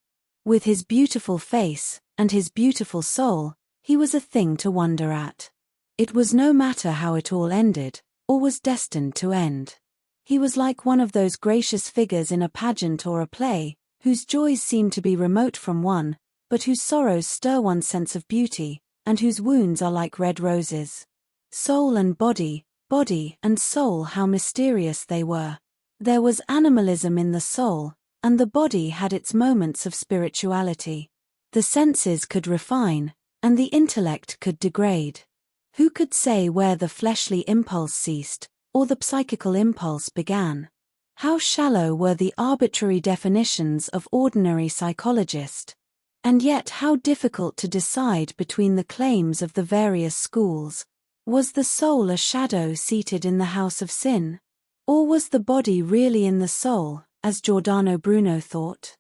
With his beautiful face, and his beautiful soul, he was a thing to wonder at. It was no matter how it all ended, or was destined to end. He was like one of those gracious figures in a pageant or a play, whose joys seem to be remote from one, but whose sorrows stir one's sense of beauty, and whose wounds are like red roses. Soul and body, body and soul, how mysterious they were. There was animalism in the soul, and the body had its moments of spirituality. The senses could refine, and the intellect could degrade. Who could say where the fleshly impulse ceased, or the psychical impulse began? How shallow were the arbitrary definitions of ordinary psychologists? And yet how difficult to decide between the claims of the various schools. Was the soul a shadow seated in the house of sin? Or was the body really in the soul, as Giordano Bruno thought?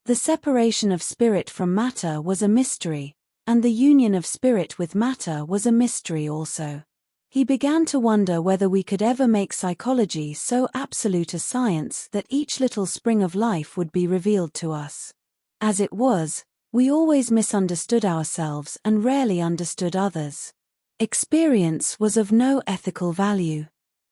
The separation of spirit from matter was a mystery, and the union of spirit with matter was a mystery also. He began to wonder whether we could ever make psychology so absolute a science that each little spring of life would be revealed to us. As it was, we always misunderstood ourselves and rarely understood others. Experience was of no ethical value.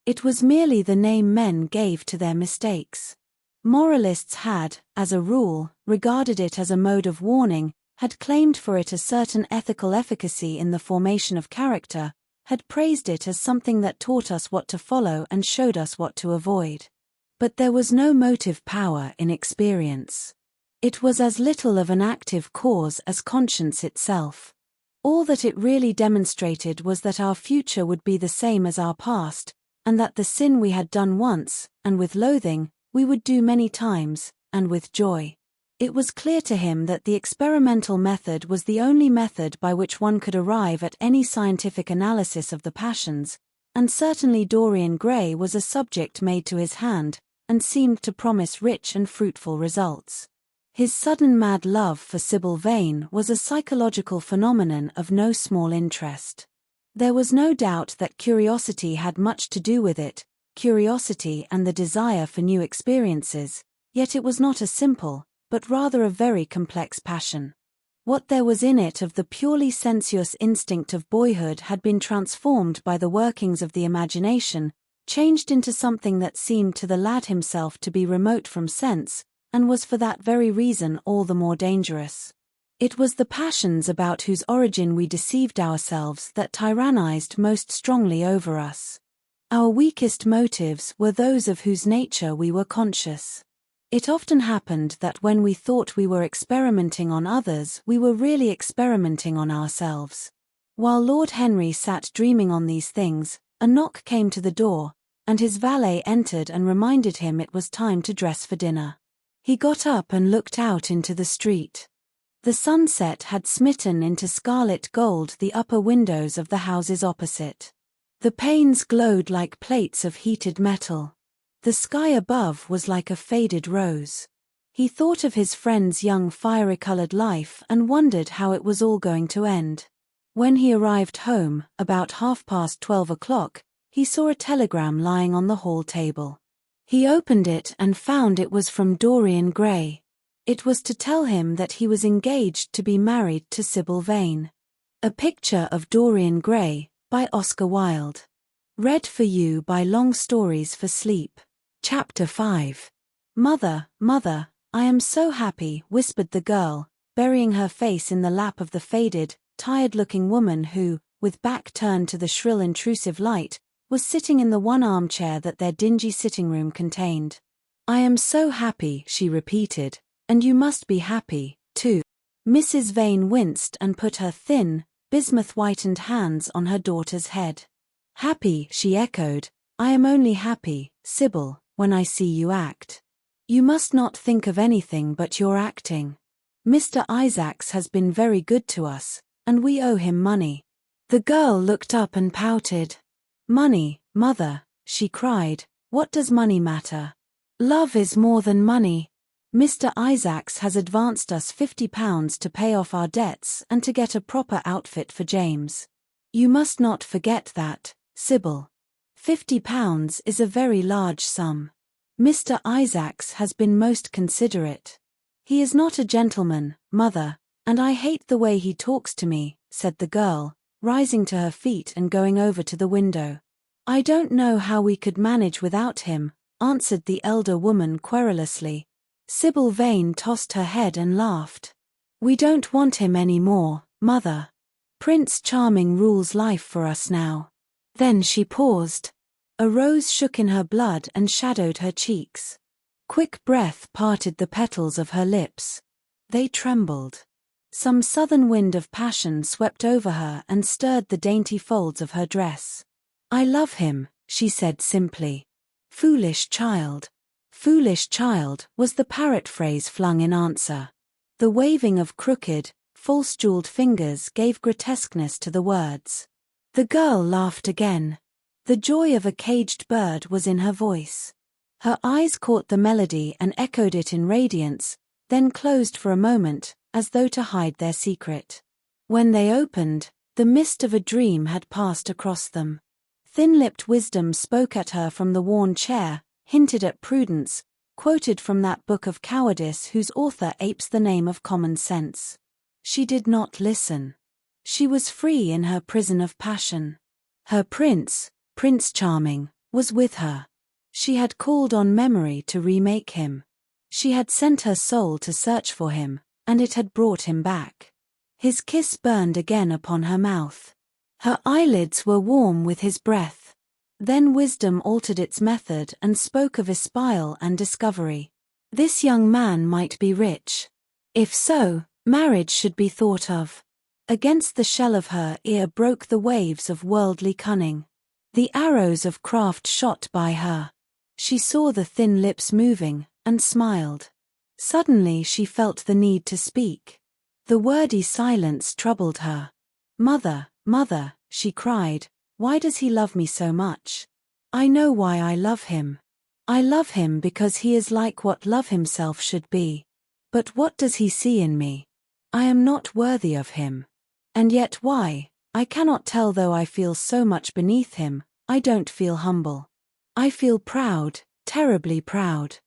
It was merely the name men gave to their mistakes. Moralists had, as a rule, regarded it as a mode of warning, had claimed for it a certain ethical efficacy in the formation of character, had praised it as something that taught us what to follow and showed us what to avoid. But there was no motive power in experience. It was as little of an active cause as conscience itself. All that it really demonstrated was that our future would be the same as our past, and that the sin we had done once, and with loathing, we would do many times, and with joy. It was clear to him that the experimental method was the only method by which one could arrive at any scientific analysis of the passions, and certainly Dorian Gray was a subject made to his hand, and seemed to promise rich and fruitful results. His sudden mad love for Sybil Vane was a psychological phenomenon of no small interest. There was no doubt that curiosity had much to do with it, curiosity and the desire for new experiences, yet it was not a simple, but rather a very complex passion. What there was in it of the purely sensuous instinct of boyhood had been transformed by the workings of the imagination, changed into something that seemed to the lad himself to be remote from sense, and was for that very reason all the more dangerous. It was the passions about whose origin we deceived ourselves that tyrannized most strongly over us. Our weakest motives were those of whose nature we were conscious. It often happened that when we thought we were experimenting on others, we were really experimenting on ourselves. While Lord Henry sat dreaming on these things, a knock came to the door, and his valet entered and reminded him it was time to dress for dinner. He got up and looked out into the street. The sunset had smitten into scarlet gold the upper windows of the houses opposite. The panes glowed like plates of heated metal. The sky above was like a faded rose. He thought of his friend's young fiery-colored life and wondered how it was all going to end. When he arrived home, about 12:30, he saw a telegram lying on the hall table. He opened it and found it was from Dorian Gray. It was to tell him that he was engaged to be married to Sybil Vane. A Picture of Dorian Gray, by Oscar Wilde. Read for you by Long Stories for Sleep. Chapter 5. Mother, mother, I am so happy, whispered the girl, burying her face in the lap of the faded, tired-looking woman who, with back turned to the shrill intrusive light, was sitting in the one armchair that their dingy sitting room contained. I am so happy, she repeated, and you must be happy, too. Mrs. Vane winced and put her thin, bismuth-whitened hands on her daughter's head. Happy, she echoed, I am only happy, Sybil, when I see you act. You must not think of anything but your acting. Mr. Isaacs has been very good to us, and we owe him money." The girl looked up and pouted. "Money, mother," she cried, "what does money matter? Love is more than money. Mr. Isaacs has advanced us £50 to pay off our debts and to get a proper outfit for James. You must not forget that, Sybil. £50 is a very large sum. Mr. Isaacs has been most considerate. He is not a gentleman, mother, and I hate the way he talks to me," said the girl, rising to her feet and going over to the window. "I don't know how we could manage without him," answered the elder woman querulously. Sybil Vane tossed her head and laughed. "We don't want him any more, mother. Prince Charming rules life for us now." Then she paused. A rose shook in her blood and shadowed her cheeks. Quick breath parted the petals of her lips. They trembled. Some southern wind of passion swept over her and stirred the dainty folds of her dress. "I love him," she said simply. "Foolish child." "Foolish child" was the parrot phrase flung in answer. The waving of crooked, false-jeweled fingers gave grotesqueness to the words. The girl laughed again. The joy of a caged bird was in her voice. Her eyes caught the melody and echoed it in radiance, then closed for a moment, as though to hide their secret. When they opened, the mist of a dream had passed across them. Thin-lipped wisdom spoke at her from the worn chair, hinted at prudence, quoted from that book of cowardice whose author apes the name of common sense. She did not listen. She was free in her prison of passion. Her prince, Prince Charming, was with her. She had called on memory to remake him. She had sent her soul to search for him, and it had brought him back. His kiss burned again upon her mouth. Her eyelids were warm with his breath. Then wisdom altered its method and spoke of espial and discovery. This young man might be rich. If so, marriage should be thought of. Against the shell of her ear broke the waves of worldly cunning. The arrows of craft shot by her. She saw the thin lips moving, and smiled. Suddenly she felt the need to speak. The wordy silence troubled her. "Mother, mother," she cried, "why does he love me so much? I know why I love him. I love him because he is like what love himself should be. But what does he see in me? I am not worthy of him. And yet why? I cannot tell. Though I feel so much beneath him, I don't feel humble. I feel proud, terribly proud.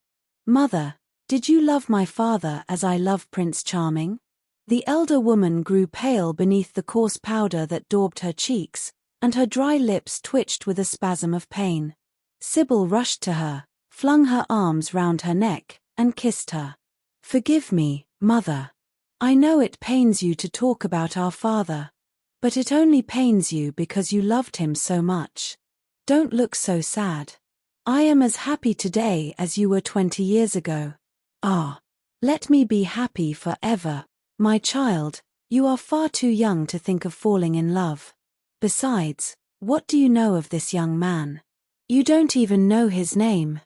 Mother, did you love my father as I love Prince Charming?" The elder woman grew pale beneath the coarse powder that daubed her cheeks, and her dry lips twitched with a spasm of pain. Sybil rushed to her, flung her arms round her neck, and kissed her. "Forgive me, mother. I know it pains you to talk about our father. But it only pains you because you loved him so much. Don't look so sad. I am as happy today as you were 20 years ago. Ah, let me be happy forever. My child, you are far too young to think of falling in love. Besides, what do you know of this young man? You don't even know his name.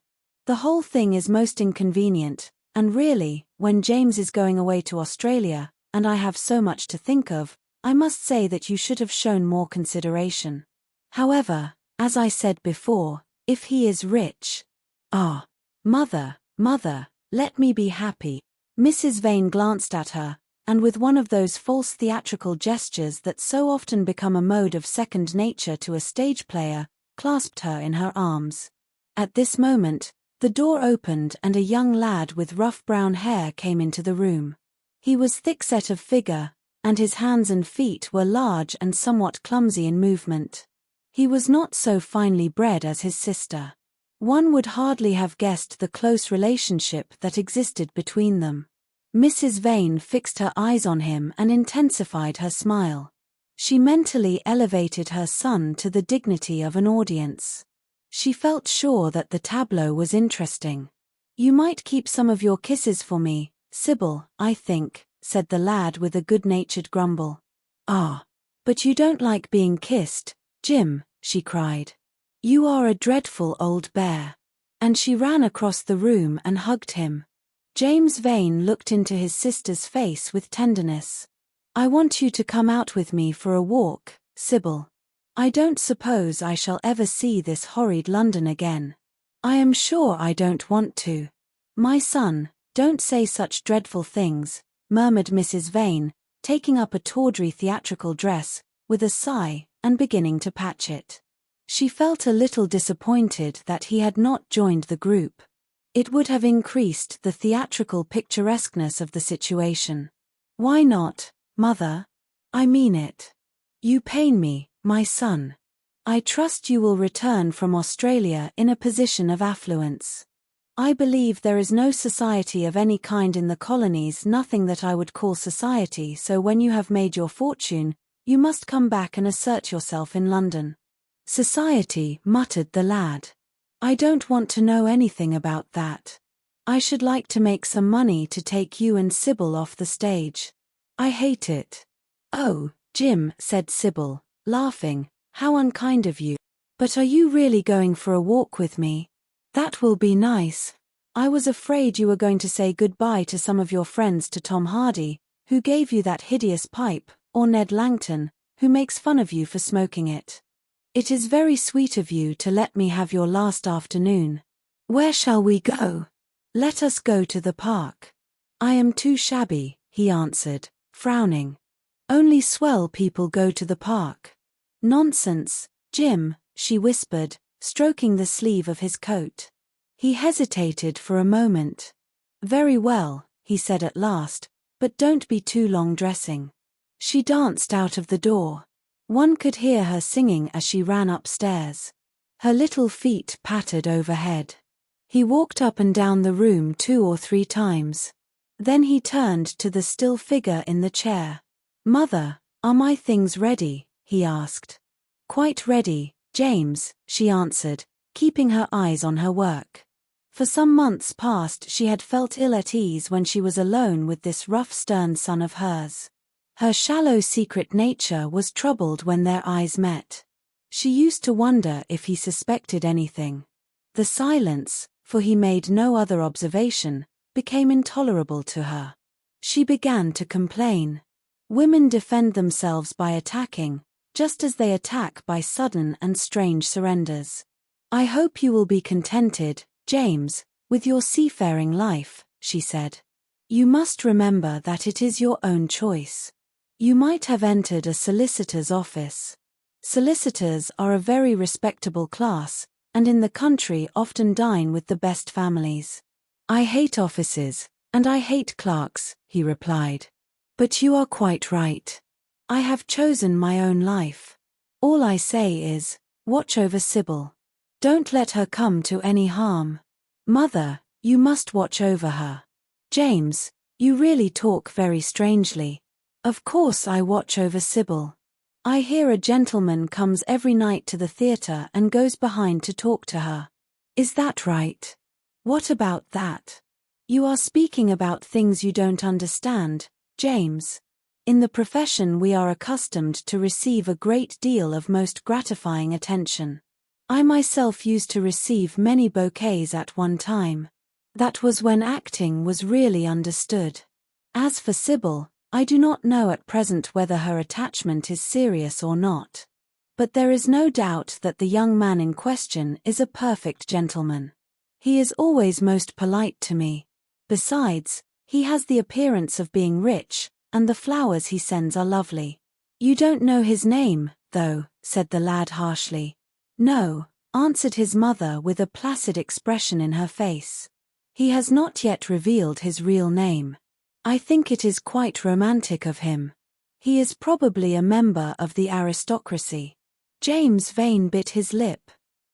The whole thing is most inconvenient, and really, when James is going away to Australia, and I have so much to think of, I must say that you should have shown more consideration. However, as I said before, if he is rich—" "Ah, mother, mother, let me be happy." Mrs. Vane glanced at her, and with one of those false theatrical gestures that so often become a mode of second nature to a stage player, clasped her in her arms. At this moment, the door opened and a young lad with rough brown hair came into the room. He was thick-set of figure, and his hands and feet were large and somewhat clumsy in movement. He was not so finely bred as his sister. One would hardly have guessed the close relationship that existed between them. Mrs. Vane fixed her eyes on him and intensified her smile. She mentally elevated her son to the dignity of an audience. She felt sure that the tableau was interesting. "You might keep some of your kisses for me, Sybil, I think," said the lad with a good-natured grumble. "Ah, but you don't like being kissed, Jim," she cried. You are a dreadful old bear. And she ran across the room and hugged him. James Vane looked into his sister's face with tenderness. I want you to come out with me for a walk, Sybil. I don't suppose I shall ever see this horrid London again. I am sure I don't want to. My son, don't say such dreadful things, murmured Mrs. Vane, taking up a tawdry theatrical dress, with a sigh, and beginning to patch it. She felt a little disappointed that he had not joined the group. It would have increased the theatrical picturesqueness of the situation. Why not, mother? I mean it. You pain me, my son. I trust you will return from Australia in a position of affluence. I believe there is no society of any kind in the colonies, nothing that I would call society, so when you have made your fortune, you must come back and assert yourself in London. Society, muttered the lad. I don't want to know anything about that. I should like to make some money to take you and Sybil off the stage. I hate it. Oh, Jim, said Sybil, laughing, how unkind of you. But are you really going for a walk with me? That will be nice. I was afraid you were going to say goodbye to some of your friends, to Tom Hardy, who gave you that hideous pipe, or Ned Langton, who makes fun of you for smoking it. It is very sweet of you to let me have your last afternoon. Where shall we go? Let us go to the park. I am too shabby, he answered, frowning. Only swell people go to the park. Nonsense, Jim, she whispered, stroking the sleeve of his coat. He hesitated for a moment. Very well, he said at last, but don't be too long dressing. She danced out of the door. One could hear her singing as she ran upstairs. Her little feet pattered overhead. He walked up and down the room 2 or 3 times. Then he turned to the still figure in the chair. Mother, are my things ready? He asked. Quite ready, James, she answered, keeping her eyes on her work. For some months past she had felt ill at ease when she was alone with this rough, stern son of hers. Her shallow secret nature was troubled when their eyes met. She used to wonder if he suspected anything. The silence, for he made no other observation, became intolerable to her. She began to complain. Women defend themselves by attacking, just as they attack by sudden and strange surrenders. I hope you will be contented, James, with your seafaring life, she said. You must remember that it is your own choice. You might have entered a solicitor's office. Solicitors are a very respectable class, and in the country often dine with the best families. I hate offices, and I hate clerks, he replied. But you are quite right. I have chosen my own life. All I say is, watch over Sybil. Don't let her come to any harm. Mother, you must watch over her. James, you really talk very strangely. Of course I watch over Sybil. I hear a gentleman comes every night to the theatre and goes behind to talk to her. Is that right? What about that? You are speaking about things you don't understand, James. In the profession we are accustomed to receive a great deal of most gratifying attention. I myself used to receive many bouquets at one time. That was when acting was really understood. As for Sybil, I do not know at present whether her attachment is serious or not. But there is no doubt that the young man in question is a perfect gentleman. He is always most polite to me. Besides, he has the appearance of being rich, and the flowers he sends are lovely. You don't know his name, though, said the lad harshly. No, answered his mother with a placid expression in her face. He has not yet revealed his real name. I think it is quite romantic of him. He is probably a member of the aristocracy. James Vane bit his lip.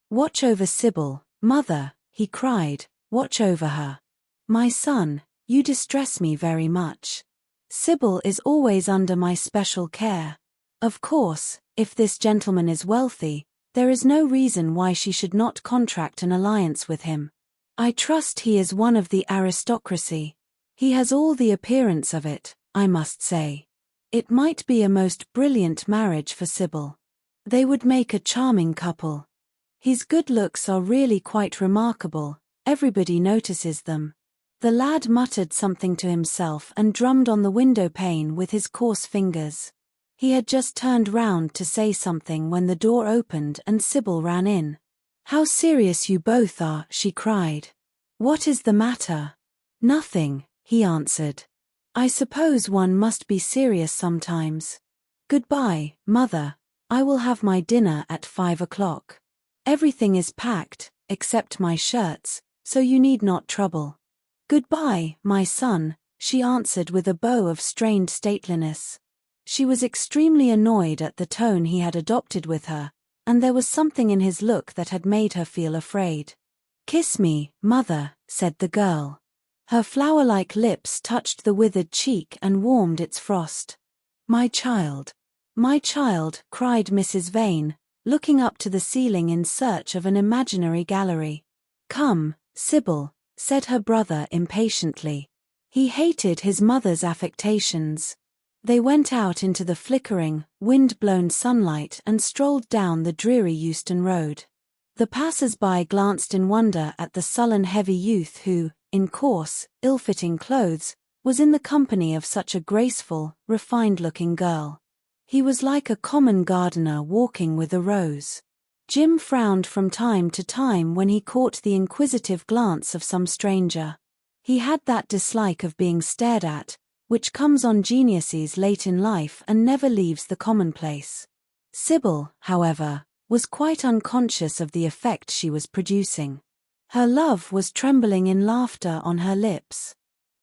Watch over Sybil, mother, he cried, watch over her. My son, you distress me very much. Sybil is always under my special care. Of course, if this gentleman is wealthy, there is no reason why she should not contract an alliance with him. I trust he is one of the aristocracy. He has all the appearance of it, I must say. It might be a most brilliant marriage for Sybil. They would make a charming couple. His good looks are really quite remarkable, everybody notices them. The lad muttered something to himself and drummed on the window pane with his coarse fingers. He had just turned round to say something when the door opened and Sybil ran in. "How serious you both are," she cried. "What is the matter?" "Nothing," he answered. "I suppose one must be serious sometimes. Goodbye, Mother. I will have my dinner at 5 o'clock. Everything is packed, except my shirts, so you need not trouble." "Goodbye, my son," she answered with a bow of strained stateliness. She was extremely annoyed at the tone he had adopted with her, and there was something in his look that had made her feel afraid. "Kiss me, Mother," said the girl. Her flower-like lips touched the withered cheek and warmed its frost. "My child, cried Mrs. Vane, looking up to the ceiling in search of an imaginary gallery. "Come, Sybil," said her brother impatiently. He hated his mother's affectations. They went out into the flickering, wind-blown sunlight and strolled down the dreary Euston Road. The passers-by glanced in wonder at the sullen heavy youth who, in coarse, ill-fitting clothes, was in the company of such a graceful, refined-looking girl. He was like a common gardener walking with a rose. Jim frowned from time to time when he caught the inquisitive glance of some stranger. He had that dislike of being stared at, which comes on geniuses late in life and never leaves the commonplace. Sybil, however, was quite unconscious of the effect she was producing. Her love was trembling in laughter on her lips.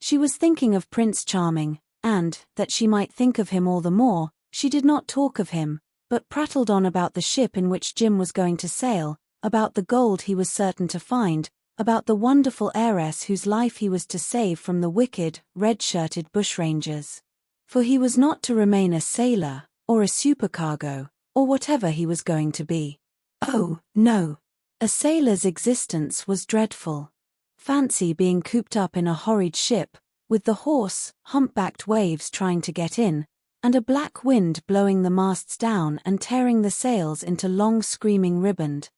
She was thinking of Prince Charming, and, that she might think of him all the more, she did not talk of him, but prattled on about the ship in which Jim was going to sail, about the gold he was certain to find, about the wonderful heiress whose life he was to save from the wicked, red-shirted bushrangers. For he was not to remain a sailor, or a supercargo, or whatever he was going to be. Oh, no. A sailor's existence was dreadful. Fancy being cooped up in a horrid ship, with the hoarse, hump-backed waves trying to get in, and a black wind blowing the masts down and tearing the sails into long screaming riband.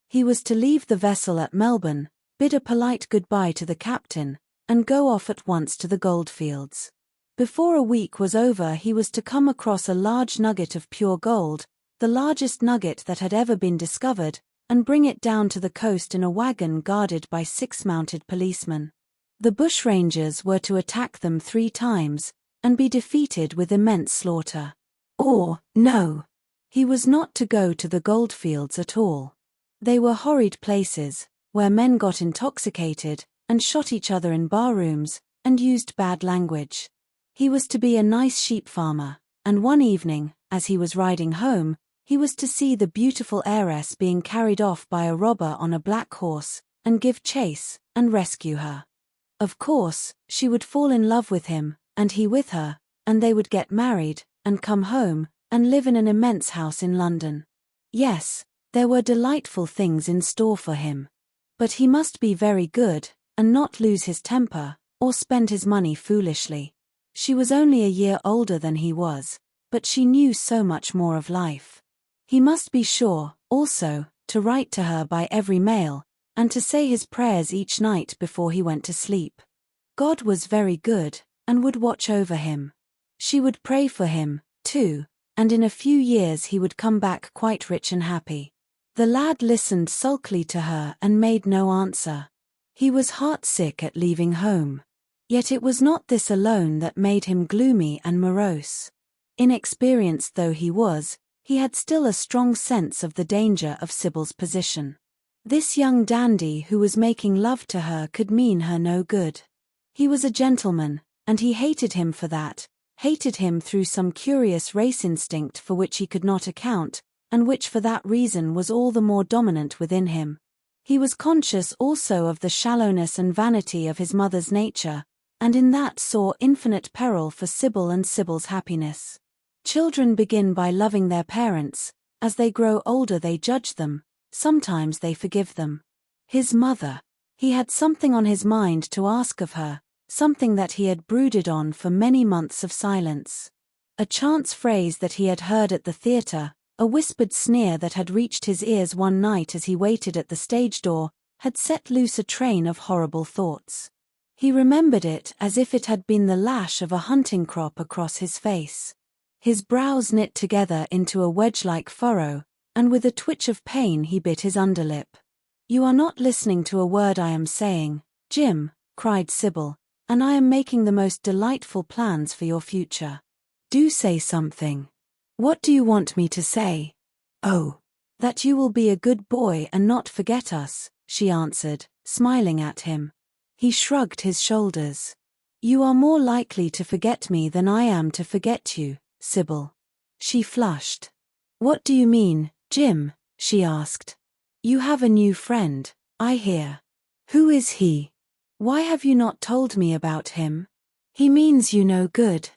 He was to leave the vessel at Melbourne, bid a polite goodbye to the captain, and go off at once to the goldfields. Before a week was over he was to come across a large nugget of pure gold, the largest nugget that had ever been discovered, and bring it down to the coast in a wagon guarded by 6 mounted policemen. The bushrangers were to attack them 3 times, and be defeated with immense slaughter. Or, no. He was not to go to the goldfields at all. They were horrid places, where men got intoxicated, and shot each other in barrooms, and used bad language. He was to be a nice sheep farmer, and one evening, as he was riding home, he was to see the beautiful heiress being carried off by a robber on a black horse, and give chase, and rescue her. Of course, she would fall in love with him, and he with her, and they would get married, and come home, and live in an immense house in London. Yes, there were delightful things in store for him. But he must be very good, and not lose his temper, or spend his money foolishly. She was only a year older than he was, but she knew so much more of life. He must be sure, also, to write to her by every mail, and to say his prayers each night before he went to sleep. God was very good, and would watch over him. She would pray for him, too, and in a few years he would come back quite rich and happy. The lad listened sulkily to her and made no answer. He was heartsick at leaving home. Yet it was not this alone that made him gloomy and morose. Inexperienced though he was, he had still a strong sense of the danger of Sybil's position. This young dandy who was making love to her could mean her no good. He was a gentleman, and he hated him for that, hated him through some curious race instinct for which he could not account, and which for that reason was all the more dominant within him. He was conscious also of the shallowness and vanity of his mother's nature, and in that saw infinite peril for Sybil and Sybil's happiness. Children begin by loving their parents, as they grow older they judge them, sometimes they forgive them. His mother. He had something on his mind to ask of her, something that he had brooded on for many months of silence. A chance phrase that he had heard at the theatre, A whispered sneer that had reached his ears one night as he waited at the stage door had set loose a train of horrible thoughts. He remembered it as if it had been the lash of a hunting crop across his face. His brows knit together into a wedge-like furrow, and with a twitch of pain he bit his underlip. "You are not listening to a word I am saying, Jim," cried Sybil, "and I am making the most delightful plans for your future. Do say something. What do you want me to say?" "Oh, that you will be a good boy and not forget us," she answered, smiling at him. He shrugged his shoulders. "You are more likely to forget me than I am to forget you, Sybil." She flushed. "What do you mean, Jim?" she asked. "You have a new friend, I hear. Who is he? Why have you not told me about him? He means you no good."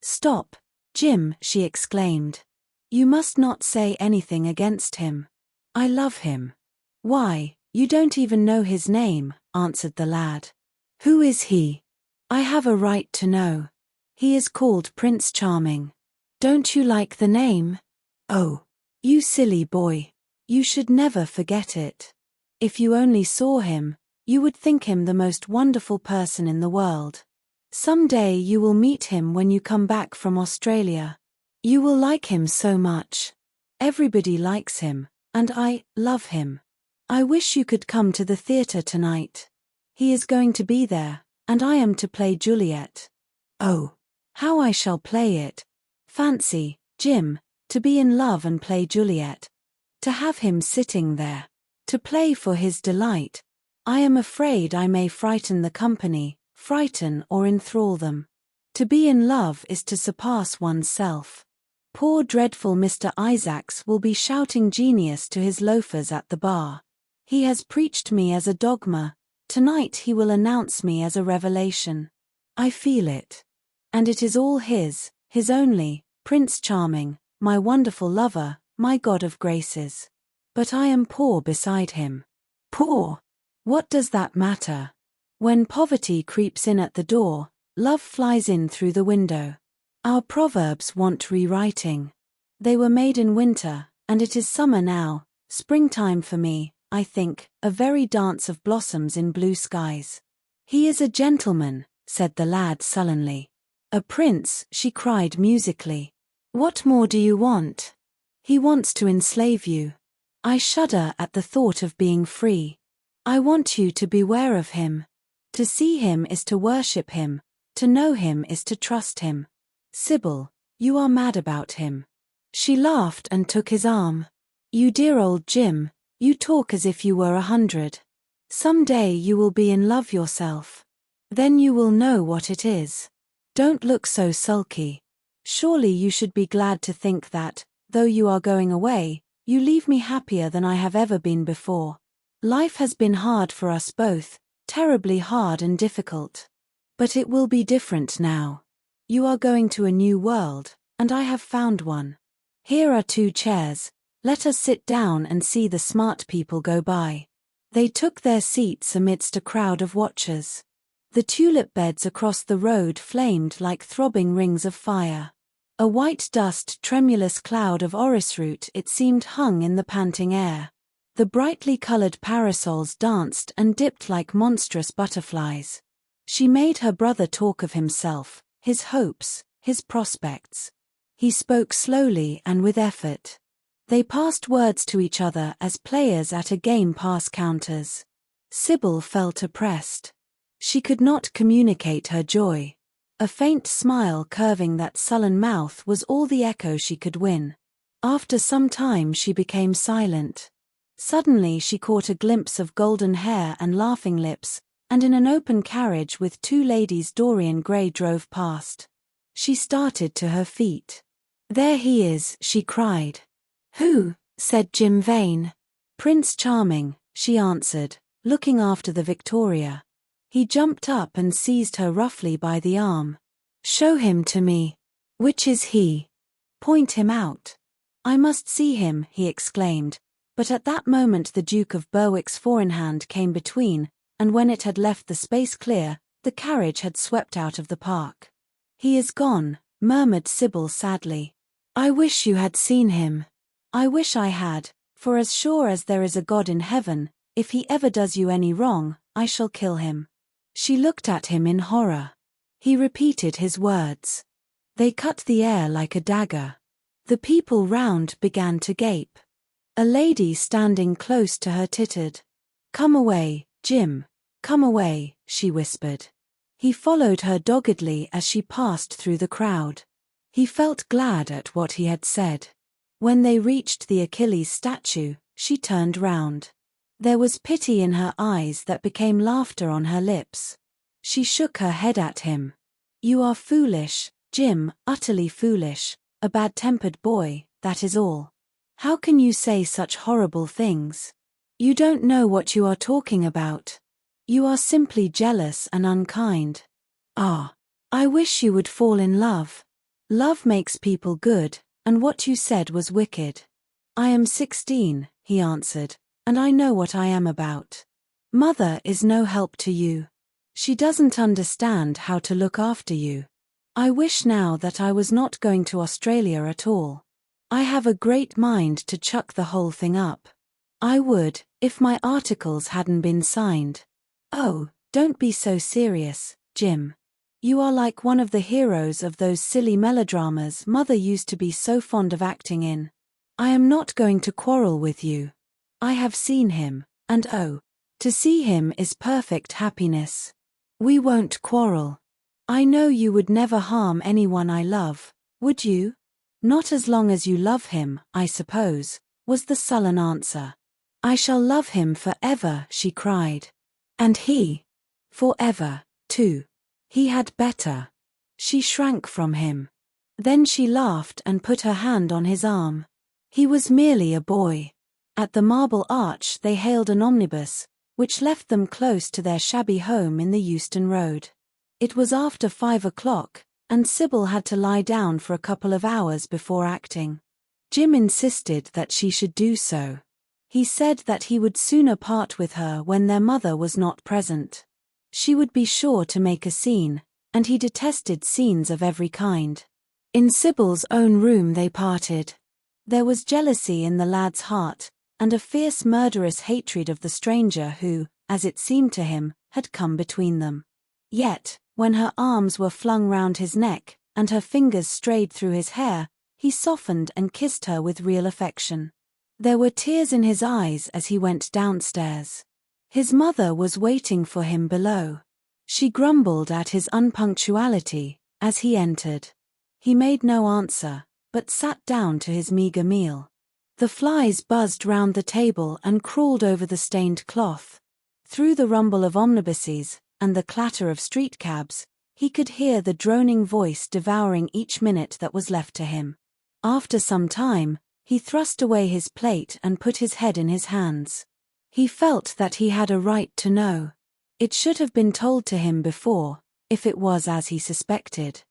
"Stop, Jim," she exclaimed. "You must not say anything against him. I love him." "Why, you don't even know his name," answered the lad. "Who is he? I have a right to know." "He is called Prince Charming." "Don't you like the name?" "Oh, you silly boy. You should never forget it. If you only saw him, you would think him the most wonderful person in the world. Some day you will meet him when you come back from Australia. You will like him so much. Everybody likes him, and I love him. I wish you could come to the theatre tonight. He is going to be there, and I am to play Juliet. Oh, how I shall play it. Fancy, Jim, to be in love and play Juliet. To have him sitting there. To play for his delight. I am afraid I may frighten the company, frighten or enthrall them. To be in love is to surpass oneself. Poor dreadful Mr. Isaacs will be shouting genius to his loafers at the bar. He has preached me as a dogma, tonight he will announce me as a revelation. I feel it. And it is all his only, Prince Charming, my wonderful lover, my God of graces. But I am poor beside him." "Poor? What does that matter? When poverty creeps in at the door, love flies in through the window. Our proverbs want rewriting. They were made in winter, and it is summer now, springtime for me, I think, a very dance of blossoms in blue skies." "He is a gentleman," said the lad sullenly. "A prince," she cried musically. "What more do you want? He wants to enslave you. I shudder at the thought of being free. I want you to beware of him. To see him is to worship him, to know him is to trust him. Sybil, you are mad about him." She laughed and took his arm. "You dear old Jim, you talk as if you were 100. Some day you will be in love yourself. Then you will know what it is. Don't look so sulky. Surely you should be glad to think that, though you are going away, you leave me happier than I have ever been before. Life has been hard for us both, terribly hard and difficult. But it will be different now. You are going to a new world, and I have found one. Here are 2 chairs, let us sit down and see the smart people go by." They took their seats amidst a crowd of watchers. The tulip beds across the road flamed like throbbing rings of fire. A white dust tremulous cloud of orris root it seemed hung in the panting air. The brightly colored parasols danced and dipped like monstrous butterflies. She made her brother talk of himself, his hopes, his prospects. He spoke slowly and with effort. They passed words to each other as players at a game pass counters. Sybil felt oppressed. She could not communicate her joy. A faint smile curving that sullen mouth was all the echo she could win. After some time she became silent. Suddenly she caught a glimpse of golden hair and laughing lips, and in an open carriage with 2 ladies Dorian Gray drove past. She started to her feet. "There he is," she cried. "Who?" said Jim Vane. "Prince Charming," she answered, looking after the Victoria. He jumped up and seized her roughly by the arm. "Show him to me. Which is he? Point him out." "I must see him," he exclaimed, but at that moment the Duke of Berwick's four-in-hand came between, and when it had left the space clear, the carriage had swept out of the park. "He is gone," murmured Sybil sadly. "I wish you had seen him." I wish I had, for as sure as there is a God in heaven, if he ever does you any wrong, I shall kill him." She looked at him in horror. He repeated his words. They cut the air like a dagger. The people round began to gape. A lady standing close to her tittered. "Come away, Jim. Come away," she whispered. He followed her doggedly as she passed through the crowd. He felt glad at what he had said. When they reached the Achilles statue, she turned round. There was pity in her eyes that became laughter on her lips. She shook her head at him. "You are foolish, Jim, utterly foolish, a bad-tempered boy, that is all. How can you say such horrible things? You don't know what you are talking about. You are simply jealous and unkind. Ah, I wish you would fall in love. Love makes people good, and what you said was wicked." "I am 16, he answered, "and I know what I am about. Mother is no help to you. She doesn't understand how to look after you. I wish now that I was not going to Australia at all. I have a great mind to chuck the whole thing up. I would, if my articles hadn't been signed." "Oh, don't be so serious, Jim. You are like one of the heroes of those silly melodramas Mother used to be so fond of acting in. I am not going to quarrel with you. I have seen him, and oh, to see him is perfect happiness. We won't quarrel. I know you would never harm anyone I love, would you?" "Not as long as you love him, I suppose," was the sullen answer. "I shall love him forever," she cried. "And he? Forever, too. He had better." She shrank from him. Then she laughed and put her hand on his arm. He was merely a boy. At the Marble Arch they hailed an omnibus, which left them close to their shabby home in the Euston Road. It was after 5 o'clock, and Sybil had to lie down for a couple of hours before acting. Jim insisted that she should do so. He said that he would sooner part with her when their mother was not present. She would be sure to make a scene, and he detested scenes of every kind. In Sybil's own room they parted. There was jealousy in the lad's heart, and a fierce murderous hatred of the stranger who, as it seemed to him, had come between them. Yet, when her arms were flung round his neck, and her fingers strayed through his hair, he softened and kissed her with real affection. There were tears in his eyes as he went downstairs. His mother was waiting for him below. She grumbled at his unpunctuality as he entered. He made no answer, but sat down to his meagre meal. The flies buzzed round the table and crawled over the stained cloth. Through the rumble of omnibuses and the clatter of street cabs, he could hear the droning voice devouring each minute that was left to him. After some time, he thrust away his plate and put his head in his hands. He felt that he had a right to know. It should have been told to him before, if it was as he suspected.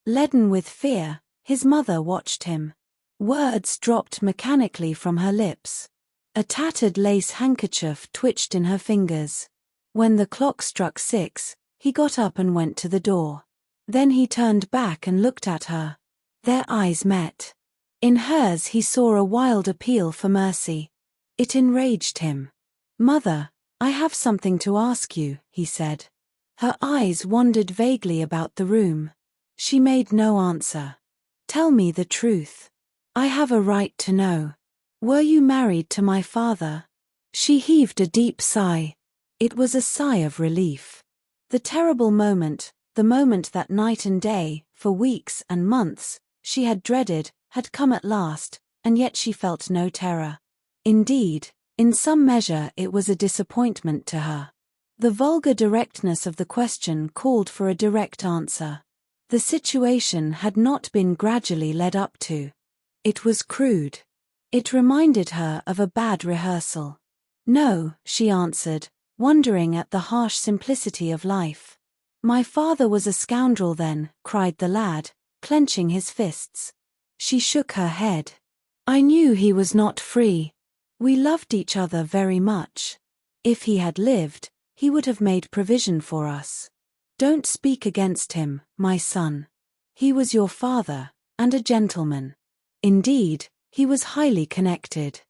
Leaden with fear, his mother watched him. Words dropped mechanically from her lips. A tattered lace handkerchief twitched in her fingers. When the clock struck 6, he got up and went to the door. Then he turned back and looked at her. Their eyes met. In hers he saw a wild appeal for mercy. It enraged him. "Mother, I have something to ask you," he said. Her eyes wandered vaguely about the room. She made no answer. "Tell me the truth. I have a right to know. Were you married to my father?" She heaved a deep sigh. It was a sigh of relief. The terrible moment, the moment that night and day, for weeks and months, she had dreaded, had come at last, and yet she felt no terror. Indeed, in some measure it was a disappointment to her. The vulgar directness of the question called for a direct answer. The situation had not been gradually led up to. It was crude. It reminded her of a bad rehearsal. "No," she answered, wondering at the harsh simplicity of life. "My father was a scoundrel then," cried the lad, clenching his fists. She shook her head. "I knew he was not free. We loved each other very much. If he had lived, he would have made provision for us. Don't speak against him, my son. He was your father, and a gentleman. Indeed, He was highly connected.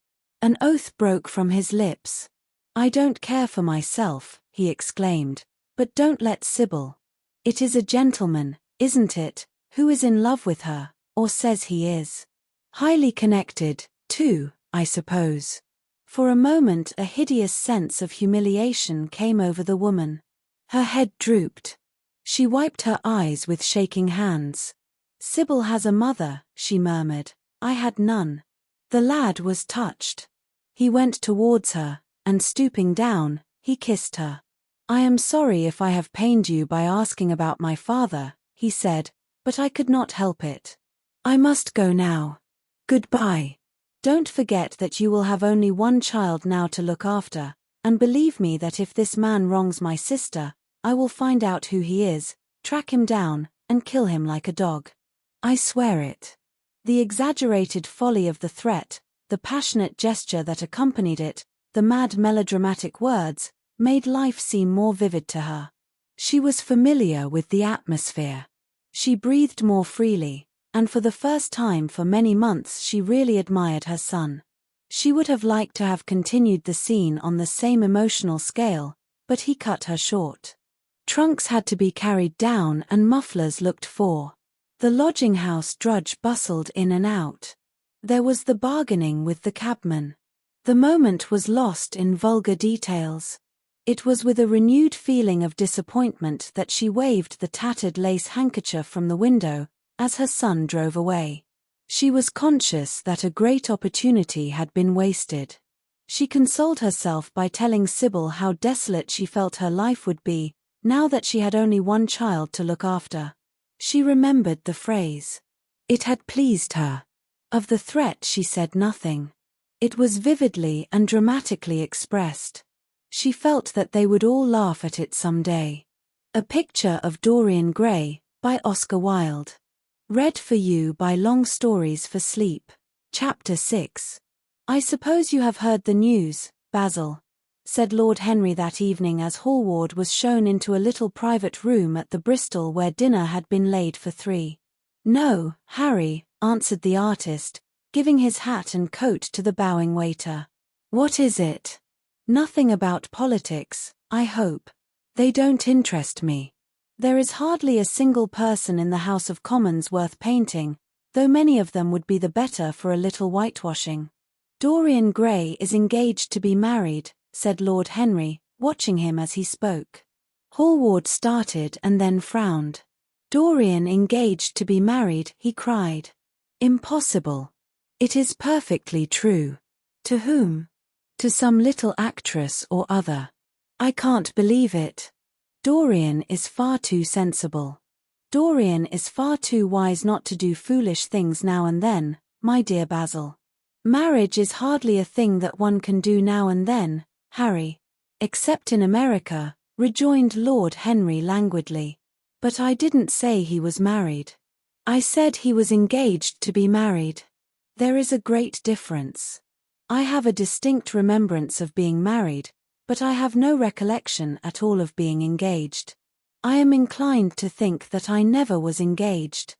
An oath broke from his lips. "I don't care for myself," he exclaimed, "but don't let Sybil. It is a gentleman, isn't it, who is in love with her, or says he is. Highly connected, too, I suppose." For a moment a hideous sense of humiliation came over the woman. Her head drooped. She wiped her eyes with shaking hands. "Sybil has a mother," she murmured. "I had none." The lad was touched. He went towards her, and stooping down, he kissed her. "I am sorry if I have pained you by asking about my father," he said, "but I could not help it. I must go now. Goodbye. Don't forget that you will have only one child now to look after, and believe me that if this man wrongs my sister, I will find out who he is, track him down, and kill him like a dog. I swear it." The exaggerated folly of the threat, the passionate gesture that accompanied it, the mad melodramatic words, made life seem more vivid to her. She was familiar with the atmosphere. She breathed more freely, and for the first time for many months she really admired her son. She would have liked to have continued the scene on the same emotional scale, but he cut her short. Trunks had to be carried down and mufflers looked for. The lodging-house drudge bustled in and out. There was the bargaining with the cabman. The moment was lost in vulgar details. It was with a renewed feeling of disappointment that she waved the tattered lace handkerchief from the window as her son drove away. She was conscious that a great opportunity had been wasted. She consoled herself by telling Sybil how desolate she felt her life would be, now that she had only one child to look after. She remembered the phrase. It had pleased her. Of the threat she said nothing. It was vividly and dramatically expressed. She felt that they would all laugh at it some day. A Picture of Dorian Gray, by Oscar Wilde. Read for you by Long Stories for Sleep. Chapter 6. "I suppose you have heard the news, Basil," said Lord Henry that evening as Hallward was shown into a little private room at the Bristol where dinner had been laid for 3. "No, Harry," answered the artist, giving his hat and coat to the bowing waiter. "What is it?" "Nothing about politics, I hope. They don't interest me. There is hardly a single person in the House of Commons worth painting, though many of them would be the better for a little whitewashing." "Dorian Gray is engaged to be married," said Lord Henry, watching him as he spoke. Hallward started and then frowned. "Dorian engaged to be married," he cried. "Impossible." "It is perfectly true." "To whom?" "To some little actress or other." "I can't believe it." "Dorian is far too sensible. Dorian is far too wise not to do foolish things now and then, my dear Basil. Marriage is hardly a thing that one can do now and then, Harry." "Except in America," rejoined Lord Henry languidly. "But I didn't say he was married. I said he was engaged to be married. There is a great difference. I have a distinct remembrance of being married, but I have no recollection at all of being engaged. I am inclined to think that I never was engaged.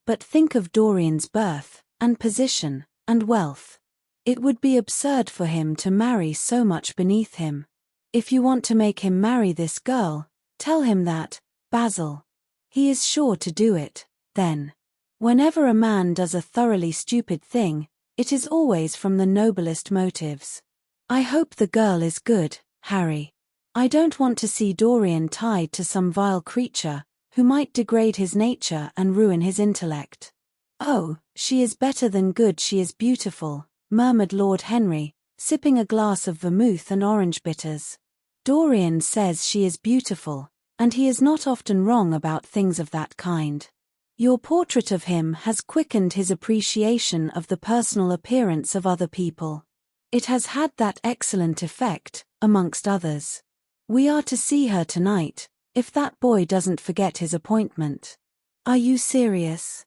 But think of Dorian's birth, and position, and wealth. It would be absurd for him to marry so much beneath him. If you want to make him marry this girl, tell him that, Basil. He is sure to do it, then. Whenever a man does a thoroughly stupid thing, it is always from the noblest motives. I hope the girl is good, Harry. I don't want to see Dorian tied to some vile creature, who might degrade his nature and ruin his intellect." "Oh, she is better than good, she is beautiful," murmured Lord Henry, sipping a glass of vermouth and orange bitters. "Dorian says she is beautiful, and he is not often wrong about things of that kind. Your portrait of him has quickened his appreciation of the personal appearance of other people. It has had that excellent effect, amongst others. We are to see her tonight, if that boy doesn't forget his appointment." "Are you serious?"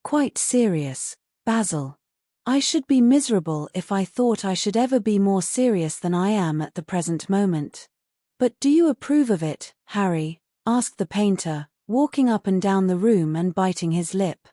"Quite serious, Basil. I should be miserable if I thought I should ever be more serious than I am at the present moment." "But do you approve of it, Harry?" asked the painter, walking up and down the room and biting his lip.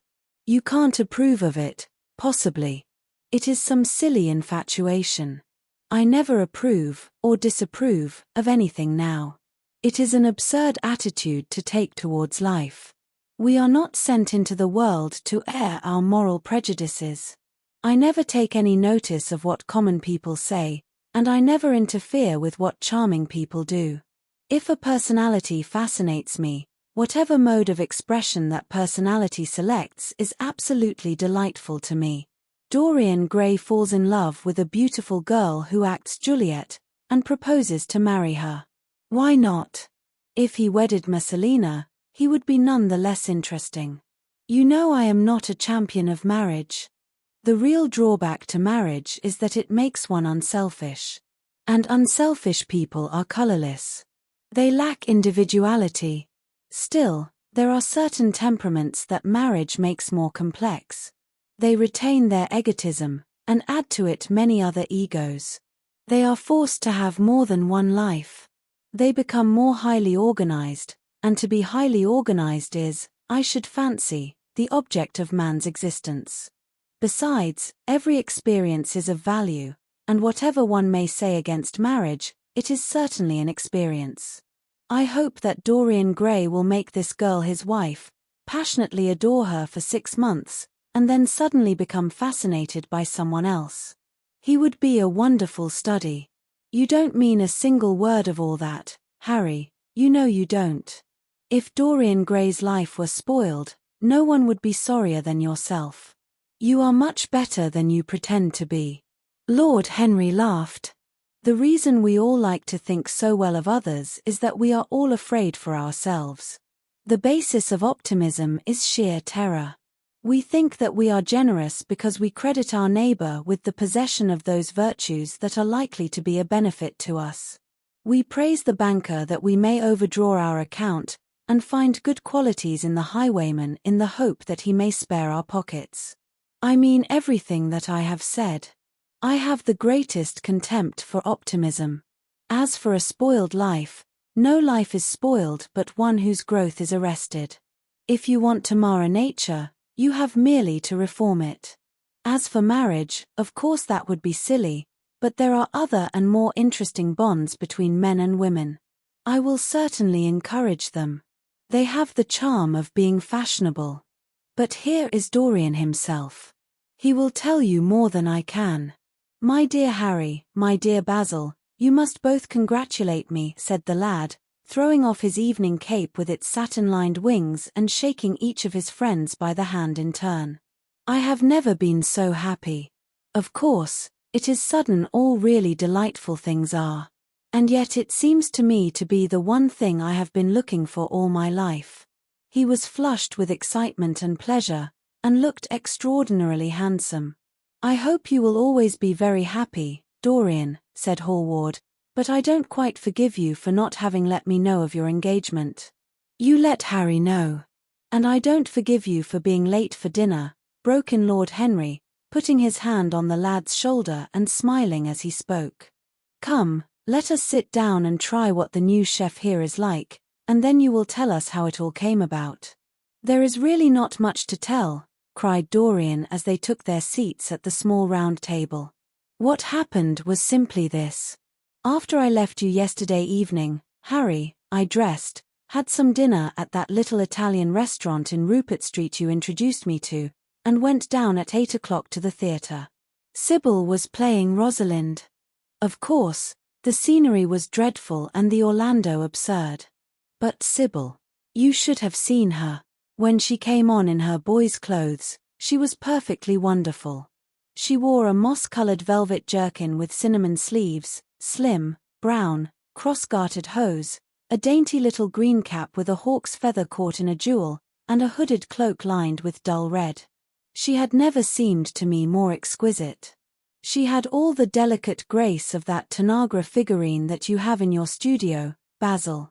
"You can't approve of it, possibly. It is some silly infatuation. I never approve, or disapprove, of anything now. It is an absurd attitude to take towards life. We are not sent into the world to air our moral prejudices. I never take any notice of what common people say, and I never interfere with what charming people do. If a personality fascinates me, whatever mode of expression that personality selects is absolutely delightful to me. Dorian Gray falls in love with a beautiful girl who acts Juliet, and proposes to marry her. Why not? If he wedded Messalina, he would be none the less interesting. You know I am not a champion of marriage. The real drawback to marriage is that it makes one unselfish. And unselfish people are colorless. They lack individuality. Still, there are certain temperaments that marriage makes more complex. They retain their egotism, and add to it many other egos. They are forced to have more than one life. They become more highly organized, and to be highly organized is, I should fancy, the object of man's existence. Besides, every experience is of value, and whatever one may say against marriage, it is certainly an experience. I hope that Dorian Gray will make this girl his wife, passionately adore her for 6 months, and then suddenly become fascinated by someone else. He would be a wonderful study. You don't mean a single word of all that, Harry, you know you don't. If Dorian Gray's life were spoiled, no one would be sorrier than yourself. You are much better than you pretend to be. Lord Henry laughed. The reason we all like to think so well of others is that we are all afraid for ourselves. The basis of optimism is sheer terror. We think that we are generous because we credit our neighbor with the possession of those virtues that are likely to be a benefit to us. We praise the banker that we may overdraw our account, and find good qualities in the highwayman in the hope that he may spare our pockets. I mean everything that I have said. I have the greatest contempt for optimism. As for a spoiled life, no life is spoiled but one whose growth is arrested. If you want to mar a nature, you have merely to reform it. As for marriage, of course that would be silly, but there are other and more interesting bonds between men and women. I will certainly encourage them. They have the charm of being fashionable. But here is Dorian himself. He will tell you more than I can. My dear Harry, my dear Basil, you must both congratulate me, said the lad, throwing off his evening cape with its satin-lined wings and shaking each of his friends by the hand in turn. I have never been so happy. Of course, it is sudden all really delightful things are. And yet it seems to me to be the one thing I have been looking for all my life. He was flushed with excitement and pleasure, and looked extraordinarily handsome. I hope you will always be very happy, Dorian, said Hallward, but I don't quite forgive you for not having let me know of your engagement. You let Harry know. And I don't forgive you for being late for dinner, broke in Lord Henry, putting his hand on the lad's shoulder and smiling as he spoke. Come, let us sit down and try what the new chef here is like, and then you will tell us how it all came about. There is really not much to tell, cried Dorian as they took their seats at the small round table. What happened was simply this. After I left you yesterday evening, Harry, I dressed, had some dinner at that little Italian restaurant in Rupert Street you introduced me to, and went down at 8 o'clock to the theatre. Sybil was playing Rosalind. Of course, the scenery was dreadful and the Orlando absurd. But Sybil, you should have seen her. When she came on in her boy's clothes, she was perfectly wonderful. She wore a moss-colored velvet jerkin with cinnamon sleeves, slim, brown, cross-gartered hose, a dainty little green cap with a hawk's feather caught in a jewel, and a hooded cloak lined with dull red. She had never seemed to me more exquisite. She had all the delicate grace of that Tanagra figurine that you have in your studio, Basil.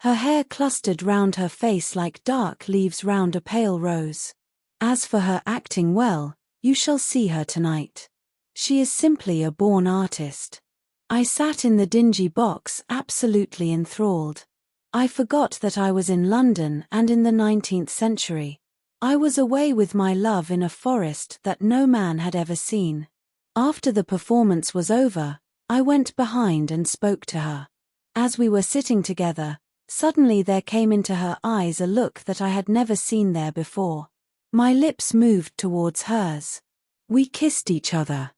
Her hair clustered round her face like dark leaves round a pale rose. As for her acting well, you shall see her tonight. She is simply a born artist. I sat in the dingy box absolutely enthralled. I forgot that I was in London and in the 19th century. I was away with my love in a forest that no man had ever seen. After the performance was over, I went behind and spoke to her. As we were sitting together, suddenly there came into her eyes a look that I had never seen there before. My lips moved towards hers. We kissed each other.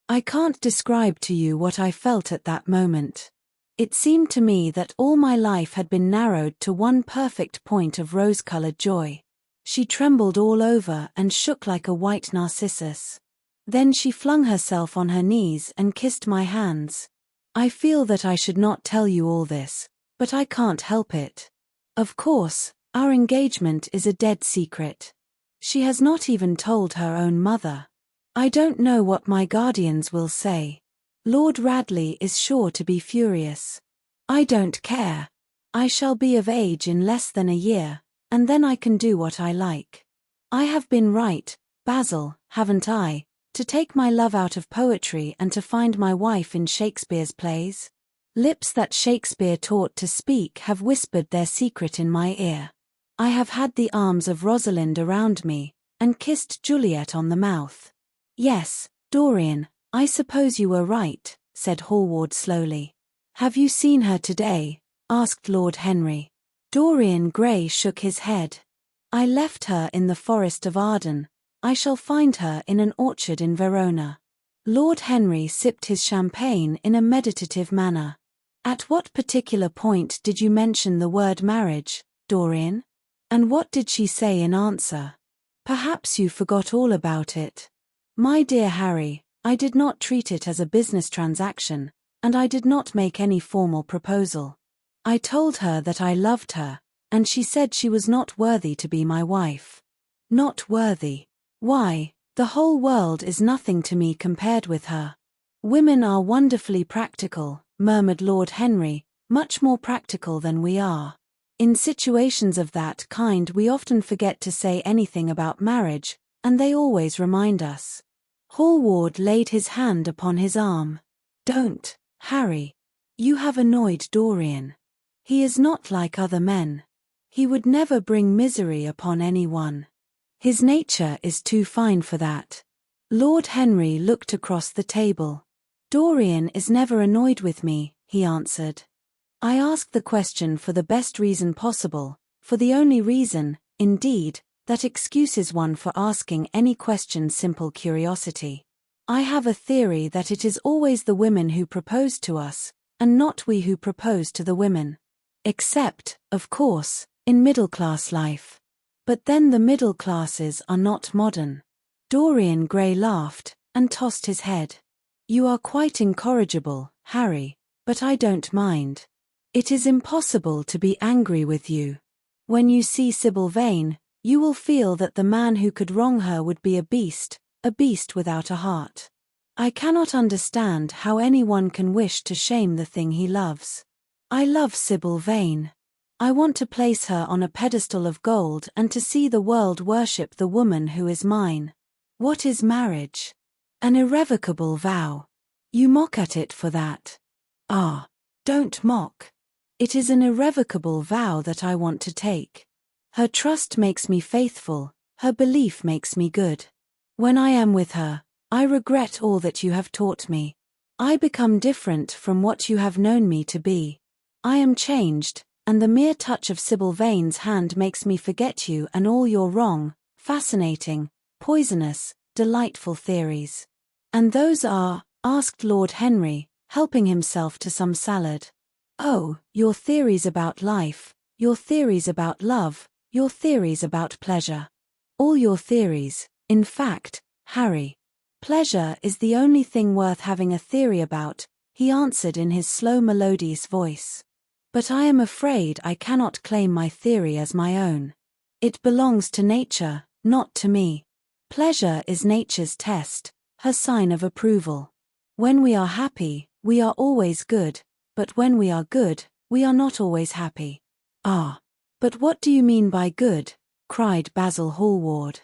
I can't describe to you what I felt at that moment. It seemed to me that all my life had been narrowed to one perfect point of rose-colored joy. She trembled all over and shook like a white narcissus. Then she flung herself on her knees and kissed my hands. I feel that I should not tell you all this, but I can't help it. Of course, our engagement is a dead secret. She has not even told her own mother. I don't know what my guardians will say. Lord Radley is sure to be furious. I don't care. I shall be of age in less than a year, and then I can do what I like. I have been right, Basil, haven't I, to take my love out of poetry and to find my wife in Shakespeare's plays? Lips that Shakespeare taught to speak have whispered their secret in my ear. I have had the arms of Rosalind around me, and kissed Juliet on the mouth. Yes, Dorian, I suppose you were right, said Hallward slowly. Have you seen her today? Asked Lord Henry. Dorian Gray shook his head. I left her in the Forest of Arden. I shall find her in an orchard in Verona. Lord Henry sipped his champagne in a meditative manner. At what particular point did you mention the word marriage, Dorian? And what did she say in answer? Perhaps you forgot all about it. My dear Harry, I did not treat it as a business transaction, and I did not make any formal proposal. I told her that I loved her, and she said she was not worthy to be my wife. Not worthy. Why, the whole world is nothing to me compared with her. Women are wonderfully practical, murmured Lord Henry, much more practical than we are. In situations of that kind we often forget to say anything about marriage, and they always remind us. Hallward laid his hand upon his arm. Don't, Harry. You have annoyed Dorian. He is not like other men. He would never bring misery upon anyone. His nature is too fine for that. Lord Henry looked across the table. Dorian is never annoyed with me, he answered. I ask the question for the best reason possible, for the only reason, indeed, that excuses one for asking any question simple curiosity. I have a theory that it is always the women who propose to us, and not we who propose to the women. Except, of course, in middle-class life. But then the middle classes are not modern. Dorian Gray laughed, and tossed his head. You are quite incorrigible, Harry, but I don't mind. It is impossible to be angry with you. When you see Sybil Vane, you will feel that the man who could wrong her would be a beast without a heart. I cannot understand how anyone can wish to shame the thing he loves. I love Sybil Vane. I want to place her on a pedestal of gold and to see the world worship the woman who is mine. What is marriage? An irrevocable vow. You mock at it for that. Ah, don't mock. It is an irrevocable vow that I want to take. Her trust makes me faithful, her belief makes me good. When I am with her, I regret all that you have taught me. I become different from what you have known me to be. I am changed, and the mere touch of Sybil Vane's hand makes me forget you and all your wrong, fascinating, poisonous, delightful theories. And those are? Asked Lord Henry, helping himself to some salad. Oh, your theories about life, your theories about love, your theories about pleasure. All your theories, in fact, Harry. Pleasure is the only thing worth having a theory about, he answered in his slow melodious voice. But I am afraid I cannot claim my theory as my own. It belongs to nature, not to me. Pleasure is nature's test, her sign of approval. When we are happy, we are always good, but when we are good, we are not always happy. Ah, but what do you mean by good? Cried Basil Hallward.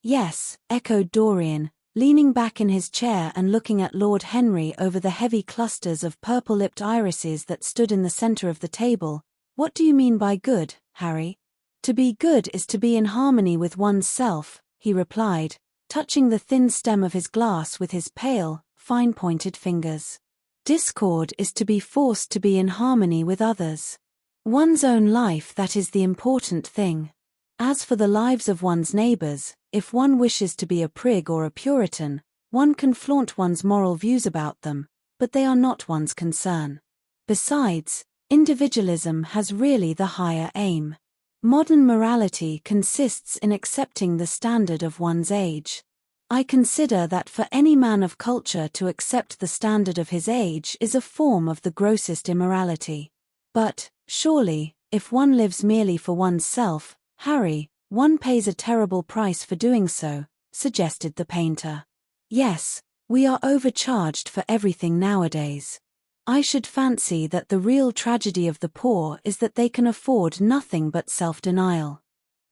Yes, echoed Dorian, leaning back in his chair and looking at Lord Henry over the heavy clusters of purple-lipped irises that stood in the centre of the table. What do you mean by good, Harry? To be good is to be in harmony with one's self, he replied, touching the thin stem of his glass with his pale, fine-pointed fingers. Discord is to be forced to be in harmony with others. One's own life, that is the important thing. As for the lives of one's neighbors, if one wishes to be a prig or a Puritan, one can flaunt one's moral views about them, but they are not one's concern. Besides, individualism has really the higher aim. Modern morality consists in accepting the standard of one's age. I consider that for any man of culture to accept the standard of his age is a form of the grossest immorality. But, surely, if one lives merely for one's self, Harry, one pays a terrible price for doing so, suggested the painter. Yes, we are overcharged for everything nowadays. I should fancy that the real tragedy of the poor is that they can afford nothing but self-denial.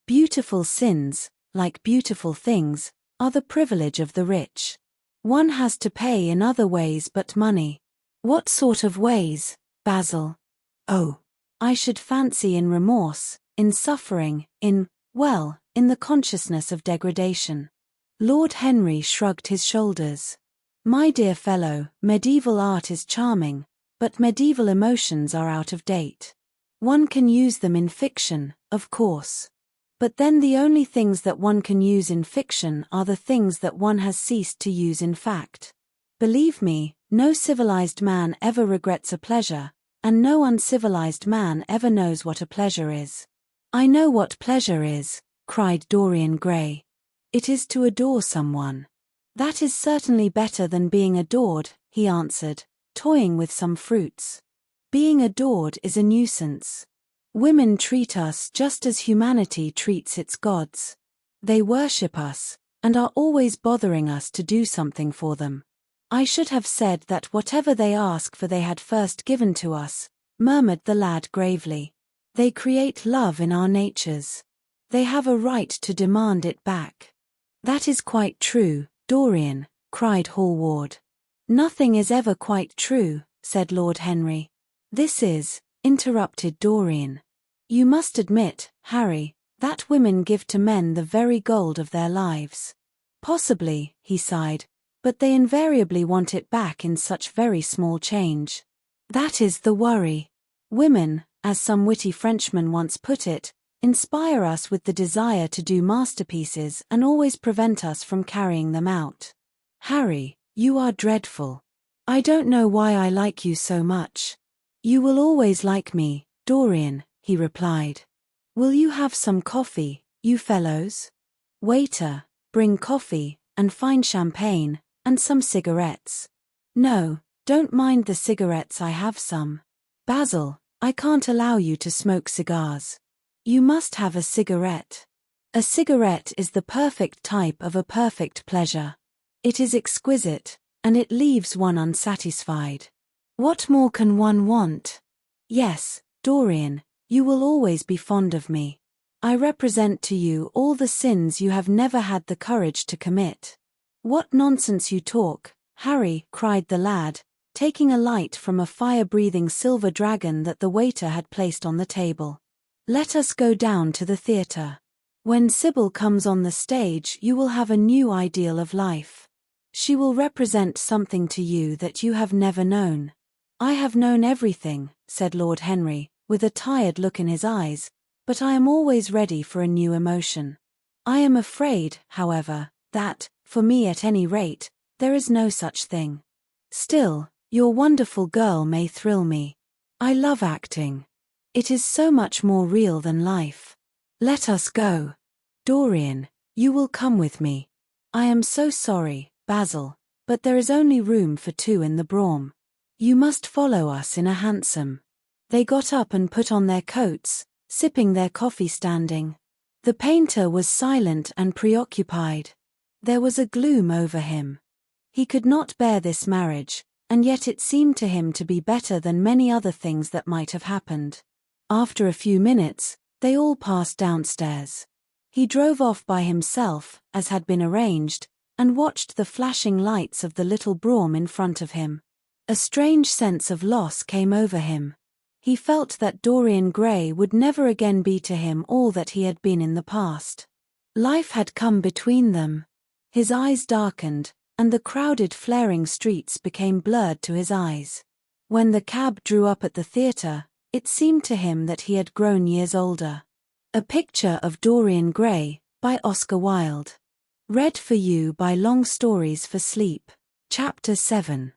Beautiful sins, like beautiful things, are the privilege of the rich. One has to pay in other ways but money. What sort of ways, Basil? Oh, I should fancy in remorse, in suffering, in the consciousness of degradation. Lord Henry shrugged his shoulders. My dear fellow, medieval art is charming, but medieval emotions are out of date. One can use them in fiction, of course. But then the only things that one can use in fiction are the things that one has ceased to use in fact. Believe me, no civilized man ever regrets a pleasure, and no uncivilized man ever knows what a pleasure is. I know what pleasure is, cried Dorian Gray. It is to adore someone. That is certainly better than being adored, he answered, toying with some fruits. Being adored is a nuisance. Women treat us just as humanity treats its gods. They worship us, and are always bothering us to do something for them. I should have said that whatever they ask for they had first given to us, murmured the lad gravely. They create love in our natures. They have a right to demand it back. That is quite true, Dorian, cried Hallward. Nothing is ever quite true, said Lord Henry. This is, interrupted Dorian. You must admit, Harry, that women give to men the very gold of their lives. Possibly, he sighed, but they invariably want it back in such very small change. That is the worry. Women, as some witty Frenchman once put it, inspire us with the desire to do masterpieces and always prevent us from carrying them out. Harry, you are dreadful. I don't know why I like you so much. You will always like me, Dorian, he replied. Will you have some coffee, you fellows? Waiter, bring coffee, and fine champagne, and some cigarettes. No, don't mind the cigarettes, I have some. Basil, I can't allow you to smoke cigars. You must have a cigarette. A cigarette is the perfect type of a perfect pleasure. It is exquisite, and it leaves one unsatisfied. What more can one want? Yes, Dorian, you will always be fond of me. I represent to you all the sins you have never had the courage to commit. What nonsense you talk, Harry, cried the lad, taking a light from a fire-breathing silver dragon that the waiter had placed on the table. Let us go down to the theatre. When Sybil comes on the stage you will have a new ideal of life. She will represent something to you that you have never known. I have known everything, said Lord Henry, with a tired look in his eyes, but I am always ready for a new emotion. I am afraid, however, that, for me at any rate, there is no such thing. Still, your wonderful girl may thrill me. I love acting. It is so much more real than life. Let us go. Dorian, you will come with me. I am so sorry, Basil, but there is only room for two in the brougham. You must follow us in a hansom. They got up and put on their coats, sipping their coffee standing. The painter was silent and preoccupied. There was a gloom over him. He could not bear this marriage, and yet it seemed to him to be better than many other things that might have happened. After a few minutes, they all passed downstairs. He drove off by himself, as had been arranged, and watched the flashing lights of the little brougham in front of him. A strange sense of loss came over him. He felt that Dorian Gray would never again be to him all that he had been in the past. Life had come between them. His eyes darkened, and the crowded flaring streets became blurred to his eyes. When the cab drew up at the theatre, it seemed to him that he had grown years older. A Picture of Dorian Gray, by Oscar Wilde. Read for you by Long Stories for Sleep. Chapter 7.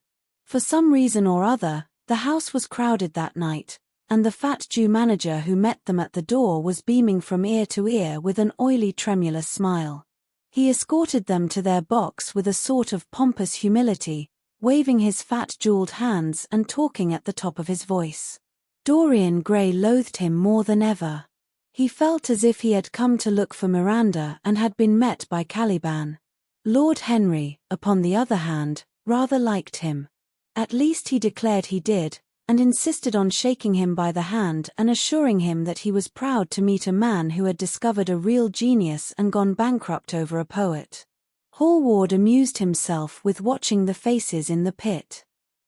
For some reason or other, the house was crowded that night, and the fat Jew manager who met them at the door was beaming from ear to ear with an oily tremulous smile. He escorted them to their box with a sort of pompous humility, waving his fat jeweled hands and talking at the top of his voice. Dorian Gray loathed him more than ever. He felt as if he had come to look for Miranda and had been met by Caliban. Lord Henry, upon the other hand, rather liked him. At least he declared he did, and insisted on shaking him by the hand and assuring him that he was proud to meet a man who had discovered a real genius and gone bankrupt over a poet. Hallward amused himself with watching the faces in the pit.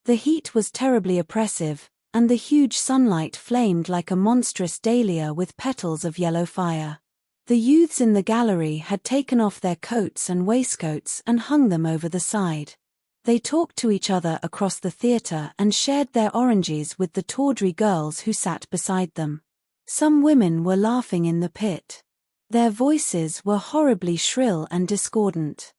The heat was terribly oppressive, and the huge sunlight flamed like a monstrous dahlia with petals of yellow fire. The youths in the gallery had taken off their coats and waistcoats and hung them over the side. They talked to each other across the theatre and shared their oranges with the tawdry girls who sat beside them. Some women were laughing in the pit. Their voices were horribly shrill and discordant.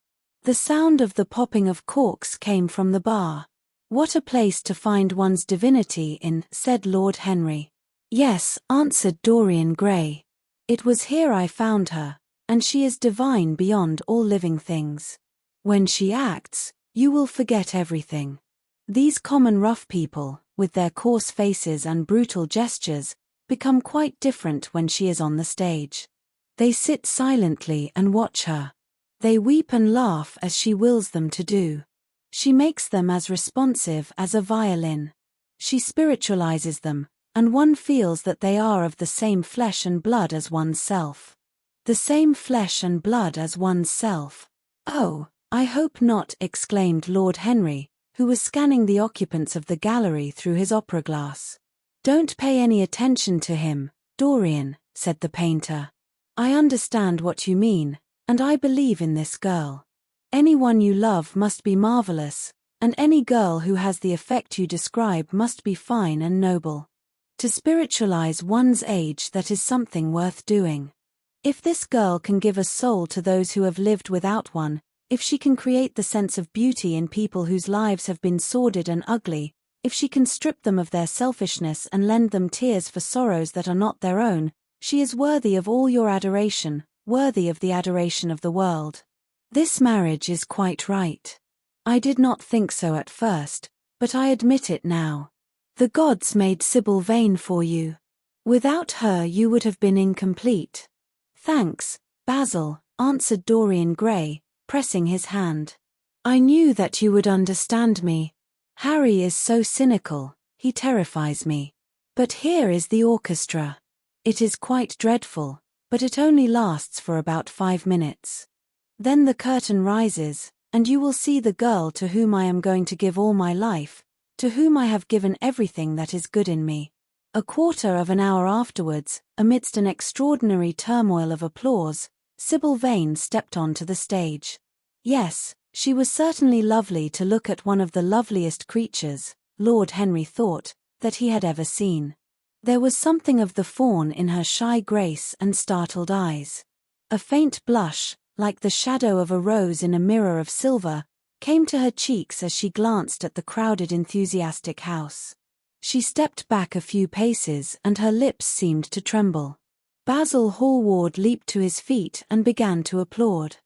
The sound of the popping of corks came from the bar. "What a place to find one's divinity in," said Lord Henry. "Yes," answered Dorian Gray. "It was here I found her, and she is divine beyond all living things. When she acts, you will forget everything. These common rough people, with their coarse faces and brutal gestures, become quite different when she is on the stage. They sit silently and watch her. They weep and laugh as she wills them to do. She makes them as responsive as a violin. She spiritualizes them, and one feels that they are of the same flesh and blood as one's self. The same flesh and blood as one's self. Oh, I hope not," exclaimed Lord Henry, who was scanning the occupants of the gallery through his opera glass. "Don't pay any attention to him, Dorian," said the painter. "I understand what you mean, and I believe in this girl. Anyone you love must be marvelous, and any girl who has the effect you describe must be fine and noble. To spiritualize one's age, that is something worth doing. If this girl can give a soul to those who have lived without one, if she can create the sense of beauty in people whose lives have been sordid and ugly, if she can strip them of their selfishness and lend them tears for sorrows that are not their own, she is worthy of all your adoration, worthy of the adoration of the world. This marriage is quite right. I did not think so at first, but I admit it now. The gods made Sybil Vane for you. Without her you would have been incomplete." "Thanks, Basil," answered Dorian Gray, pressing his hand. "I knew that you would understand me. Harry is so cynical, he terrifies me. But here is the orchestra. It is quite dreadful, but it only lasts for about 5 minutes. Then the curtain rises, and you will see the girl to whom I am going to give all my life, to whom I have given everything that is good in me." A quarter of an hour afterwards, amidst an extraordinary turmoil of applause, Sybil Vane stepped onto the stage. Yes, she was certainly lovely to look at, one of the loveliest creatures, Lord Henry thought, that he had ever seen. There was something of the fawn in her shy grace and startled eyes. A faint blush, like the shadow of a rose in a mirror of silver, came to her cheeks as she glanced at the crowded enthusiastic house. She stepped back a few paces and her lips seemed to tremble. Basil Hallward leaped to his feet and began to applaud.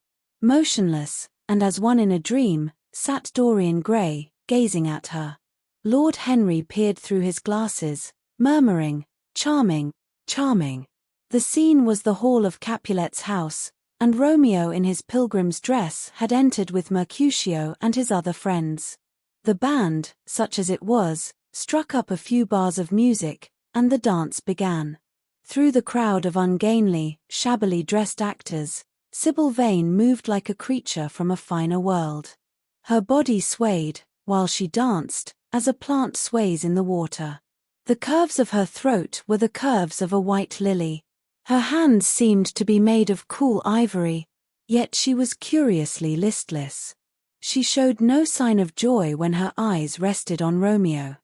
Motionless, and as one in a dream, sat Dorian Gray, gazing at her. Lord Henry peered through his glasses, murmuring, "Charming, charming." The scene was the hall of Capulet's house, and Romeo in his pilgrim's dress had entered with Mercutio and his other friends. The band, such as it was, struck up a few bars of music, and the dance began. Through the crowd of ungainly, shabbily dressed actors, Sybil Vane moved like a creature from a finer world. Her body swayed, while she danced, as a plant sways in the water. The curves of her throat were the curves of a white lily. Her hands seemed to be made of cool ivory, yet she was curiously listless. She showed no sign of joy when her eyes rested on Romeo.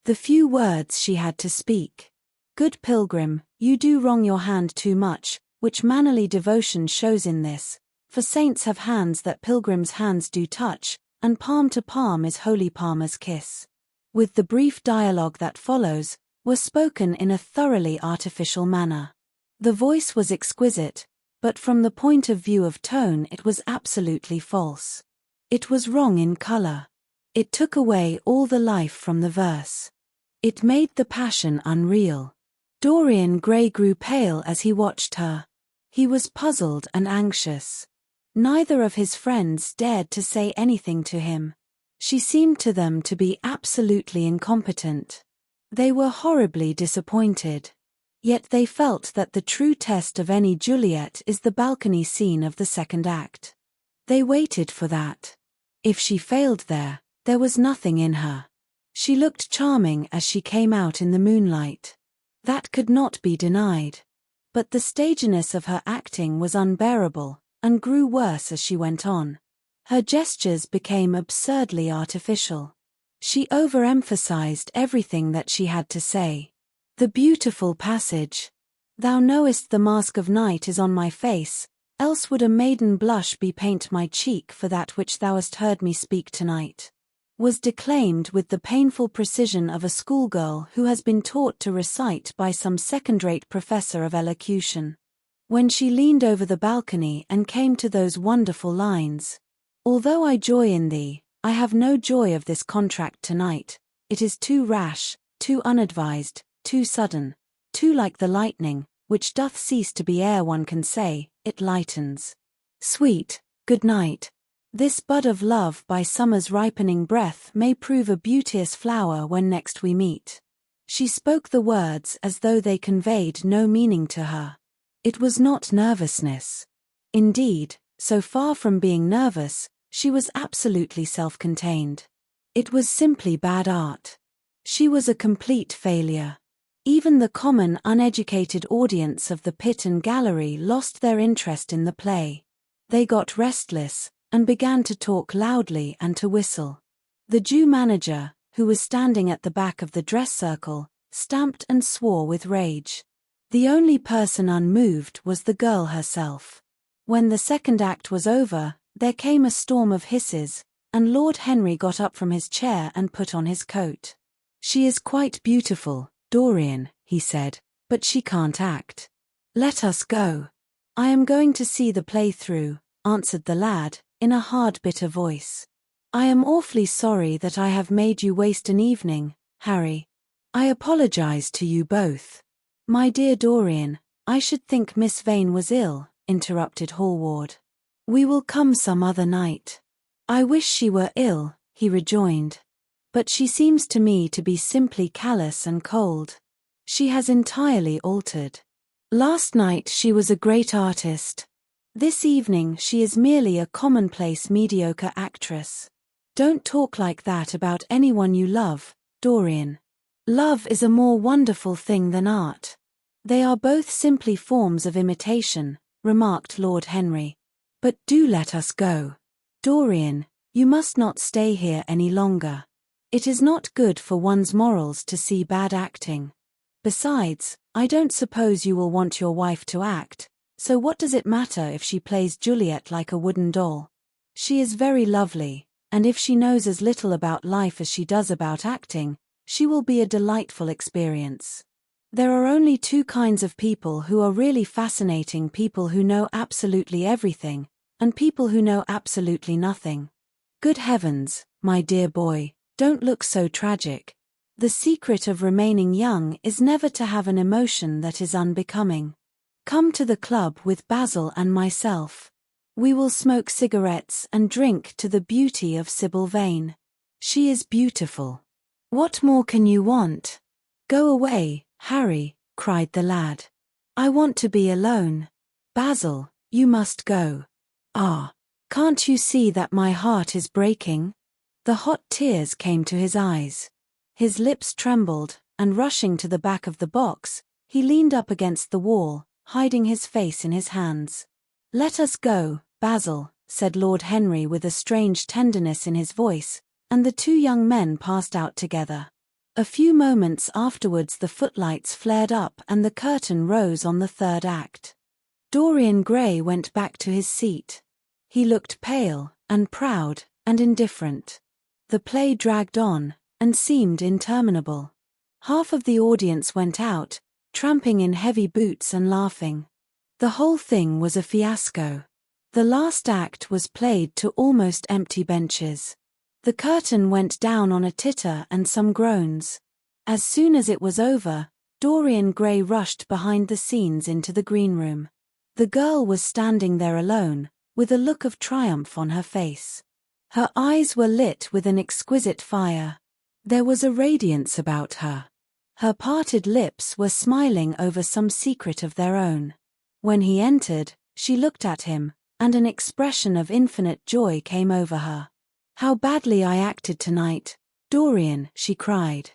The few words she had to speak. Good pilgrim, you do wrong your hand too much, which mannerly devotion shows in this, for saints have hands that pilgrims' hands do touch, and palm to palm is holy palmer's kiss. With the brief dialogue that follows, were spoken in a thoroughly artificial manner. The voice was exquisite, but from the point of view of tone it was absolutely false. It was wrong in color. It took away all the life from the verse. It made the passion unreal. Dorian Gray grew pale as he watched her. He was puzzled and anxious. Neither of his friends dared to say anything to him. She seemed to them to be absolutely incompetent. They were horribly disappointed. Yet they felt that the true test of any Juliet is the balcony scene of the second act. They waited for that. If she failed there was nothing in her. She looked charming as she came out in the moonlight. That could not be denied. But the staginess of her acting was unbearable, and grew worse as she went on. Her gestures became absurdly artificial. She overemphasized everything that she had to say. The beautiful passage, "Thou knowest the mask of night is on my face, else would a maiden blush be paint my cheek for that which thou hast heard me speak tonight," was declaimed with the painful precision of a schoolgirl who has been taught to recite by some second-rate professor of elocution. When she leaned over the balcony and came to those wonderful lines, "Although I joy in thee, I have no joy of this contract tonight. It is too rash, too unadvised, too sudden, too like the lightning, which doth cease to be ere one can say, it lightens. Sweet, good night. This bud of love by summer's ripening breath may prove a beauteous flower when next we meet." She spoke the words as though they conveyed no meaning to her. It was not nervousness. Indeed, so far from being nervous, she was absolutely self-contained. It was simply bad art. She was a complete failure. Even the common uneducated audience of the pit and gallery lost their interest in the play. They got restless, and began to talk loudly and to whistle. The Jew manager, who was standing at the back of the dress circle, stamped and swore with rage. The only person unmoved was the girl herself. When the second act was over, there came a storm of hisses, and Lord Henry got up from his chair and put on his coat. "She is quite beautiful, Dorian," he said, "but she can't act. Let us go." "I am going to see the play through," answered the lad, in a hard, bitter voice. "I am awfully sorry that I have made you waste an evening, Harry. I apologize to you both." "My dear Dorian, I should think Miss Vane was ill," interrupted Hallward. "We will come some other night." "I wish she were ill," he rejoined. "But she seems to me to be simply callous and cold. She has entirely altered. Last night she was a great artist. This evening she is merely a commonplace mediocre actress. Don't talk like that about anyone you love, Dorian. Love is a more wonderful thing than art." "They are both simply forms of imitation," remarked Lord Henry. "But do let us go. Dorian, you must not stay here any longer. It is not good for one's morals to see bad acting. Besides, I don't suppose you will want your wife to act, so what does it matter if she plays Juliet like a wooden doll? She is very lovely, and if she knows as little about life as she does about acting, she will be a delightful experience. There are only two kinds of people who are really fascinating: people who know absolutely everything, and people who know absolutely nothing. Good heavens, my dear boy, don't look so tragic. The secret of remaining young is never to have an emotion that is unbecoming. Come to the club with Basil and myself. We will smoke cigarettes and drink to the beauty of Sybil Vane. She is beautiful. What more can you want?" "Go away, Harry," cried the lad. "I want to be alone. Basil, you must go." "Ah, can't you see that my heart is breaking?" The hot tears came to his eyes. His lips trembled, and rushing to the back of the box, he leaned up against the wall, hiding his face in his hands. "Let us go, Basil," said Lord Henry with a strange tenderness in his voice, and the two young men passed out together. A few moments afterwards the footlights flared up and the curtain rose on the third act. Dorian Gray went back to his seat. He looked pale, and proud, and indifferent. The play dragged on, and seemed interminable. Half of the audience went out, tramping in heavy boots and laughing. The whole thing was a fiasco. The last act was played to almost empty benches. The curtain went down on a titter and some groans. As soon as it was over, Dorian Gray rushed behind the scenes into the green room. The girl was standing there alone, with a look of triumph on her face. Her eyes were lit with an exquisite fire. There was a radiance about her. Her parted lips were smiling over some secret of their own. When he entered, she looked at him, and an expression of infinite joy came over her. "How badly I acted tonight, Dorian," she cried.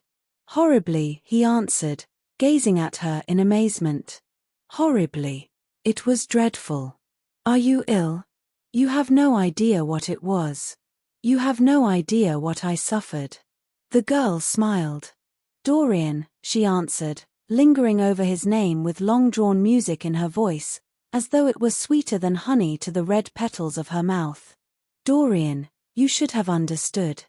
"Horribly," he answered, gazing at her in amazement. "Horribly. It was dreadful. Are you ill? You have no idea what it was. You have no idea what I suffered." The girl smiled. "Dorian," she answered, lingering over his name with long-drawn music in her voice, as though it were sweeter than honey to the red petals of her mouth. "Dorian, you should have understood.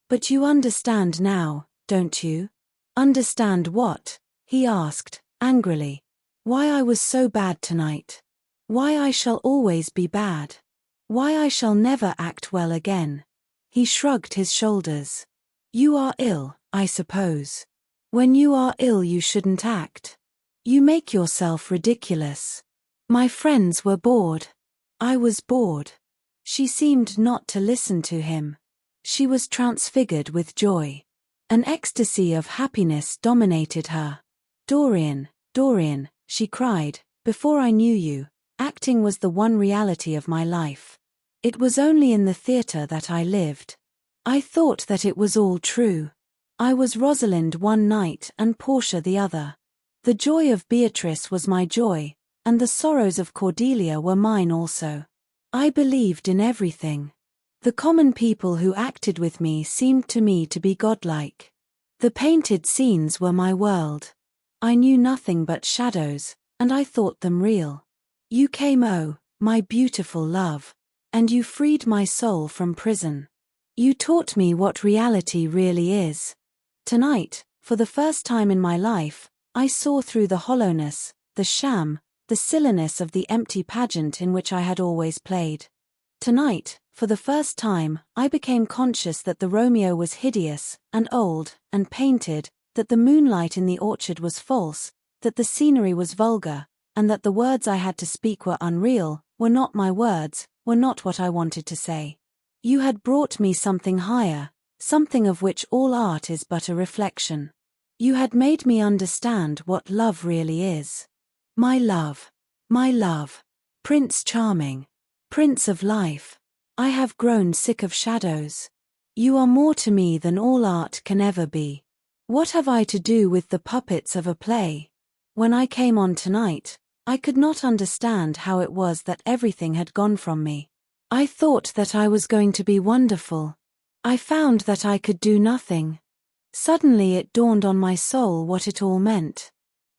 But you understand now, don't you?" "Understand what?" he asked, angrily. "Why I was so bad tonight. Why I shall always be bad. Why I shall never act well again." He shrugged his shoulders. "You are ill, I suppose. When you are ill you shouldn't act. You make yourself ridiculous. My friends were bored. I was bored." She seemed not to listen to him. She was transfigured with joy. An ecstasy of happiness dominated her. "Dorian, Dorian," she cried, "before I knew you, acting was the one reality of my life. It was only in the theatre that I lived. I thought that it was all true. I was Rosalind one night and Portia the other. The joy of Beatrice was my joy, and the sorrows of Cordelia were mine also. I believed in everything. The common people who acted with me seemed to me to be godlike. The painted scenes were my world. I knew nothing but shadows, and I thought them real. You came, oh, my beautiful love, and you freed my soul from prison. You taught me what reality really is. Tonight, for the first time in my life, I saw through the hollowness, the sham, the silliness of the empty pageant in which I had always played. Tonight, for the first time, I became conscious that the Romeo was hideous, and old, and painted, that the moonlight in the orchard was false, that the scenery was vulgar, and that the words I had to speak were unreal, were not my words, were not what I wanted to say. You had brought me something higher, something of which all art is but a reflection. You had made me understand what love really is. My love, Prince Charming, Prince of Life, I have grown sick of shadows. You are more to me than all art can ever be. What have I to do with the puppets of a play? When I came on tonight, I could not understand how it was that everything had gone from me. I thought that I was going to be wonderful. I found that I could do nothing. Suddenly it dawned on my soul what it all meant.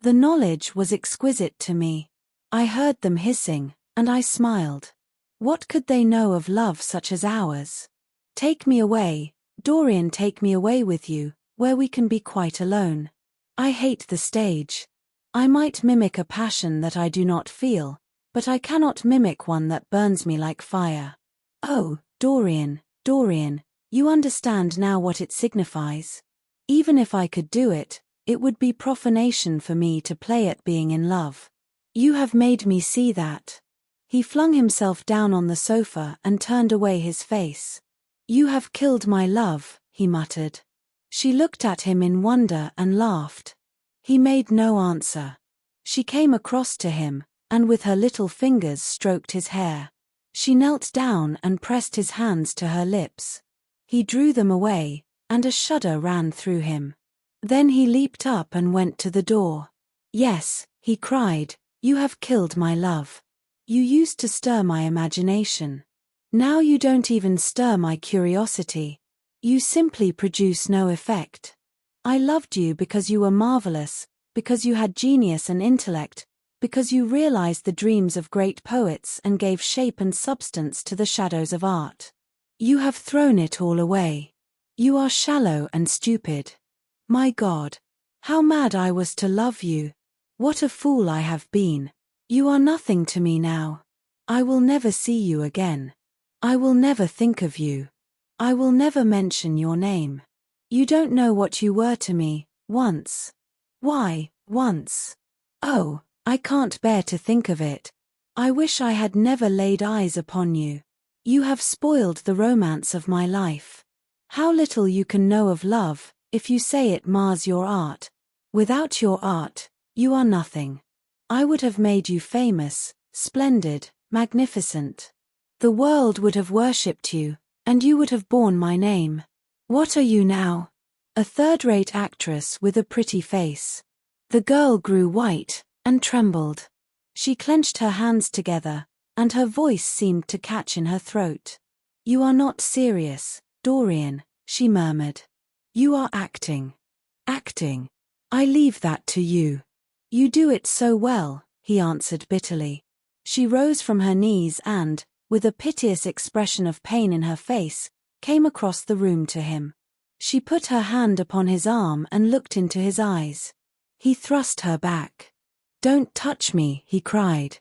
The knowledge was exquisite to me. I heard them hissing, and I smiled. What could they know of love such as ours? Take me away, Dorian, take me away with you, where we can be quite alone. I hate the stage. I might mimic a passion that I do not feel, but I cannot mimic one that burns me like fire. Oh, Dorian, Dorian, you understand now what it signifies. Even if I could do it, it would be profanation for me to play at being in love. You have made me see that. He flung himself down on the sofa and turned away his face. You have killed my love, he muttered. She looked at him in wonder and laughed. He made no answer. She came across to him, and with her little fingers stroked his hair. She knelt down and pressed his hands to her lips. He drew them away, and a shudder ran through him. Then he leaped up and went to the door. Yes, he cried, you have killed my love. You used to stir my imagination. Now you don't even stir my curiosity. You simply produce no effect. I loved you because you were marvelous, because you had genius and intellect, because you realized the dreams of great poets and gave shape and substance to the shadows of art. You have thrown it all away. You are shallow and stupid. My God, how mad I was to love you. What a fool I have been. You are nothing to me now. I will never see you again. I will never think of you. I will never mention your name. You don't know what you were to me, once. Why, once? Oh, I can't bear to think of it. I wish I had never laid eyes upon you. You have spoiled the romance of my life. How little you can know of love, if you say it mars your art. Without your art, you are nothing. I would have made you famous, splendid, magnificent. The world would have worshipped you, and you would have borne my name. What are you now? A third-rate actress with a pretty face. The girl grew white and trembled. She clenched her hands together, and her voice seemed to catch in her throat. You are not serious, Dorian, she murmured. You are acting. Acting. I leave that to you. You do it so well, he answered bitterly. She rose from her knees and, with a piteous expression of pain in her face, came across the room to him. She put her hand upon his arm and looked into his eyes. He thrust her back. Don't touch me, he cried.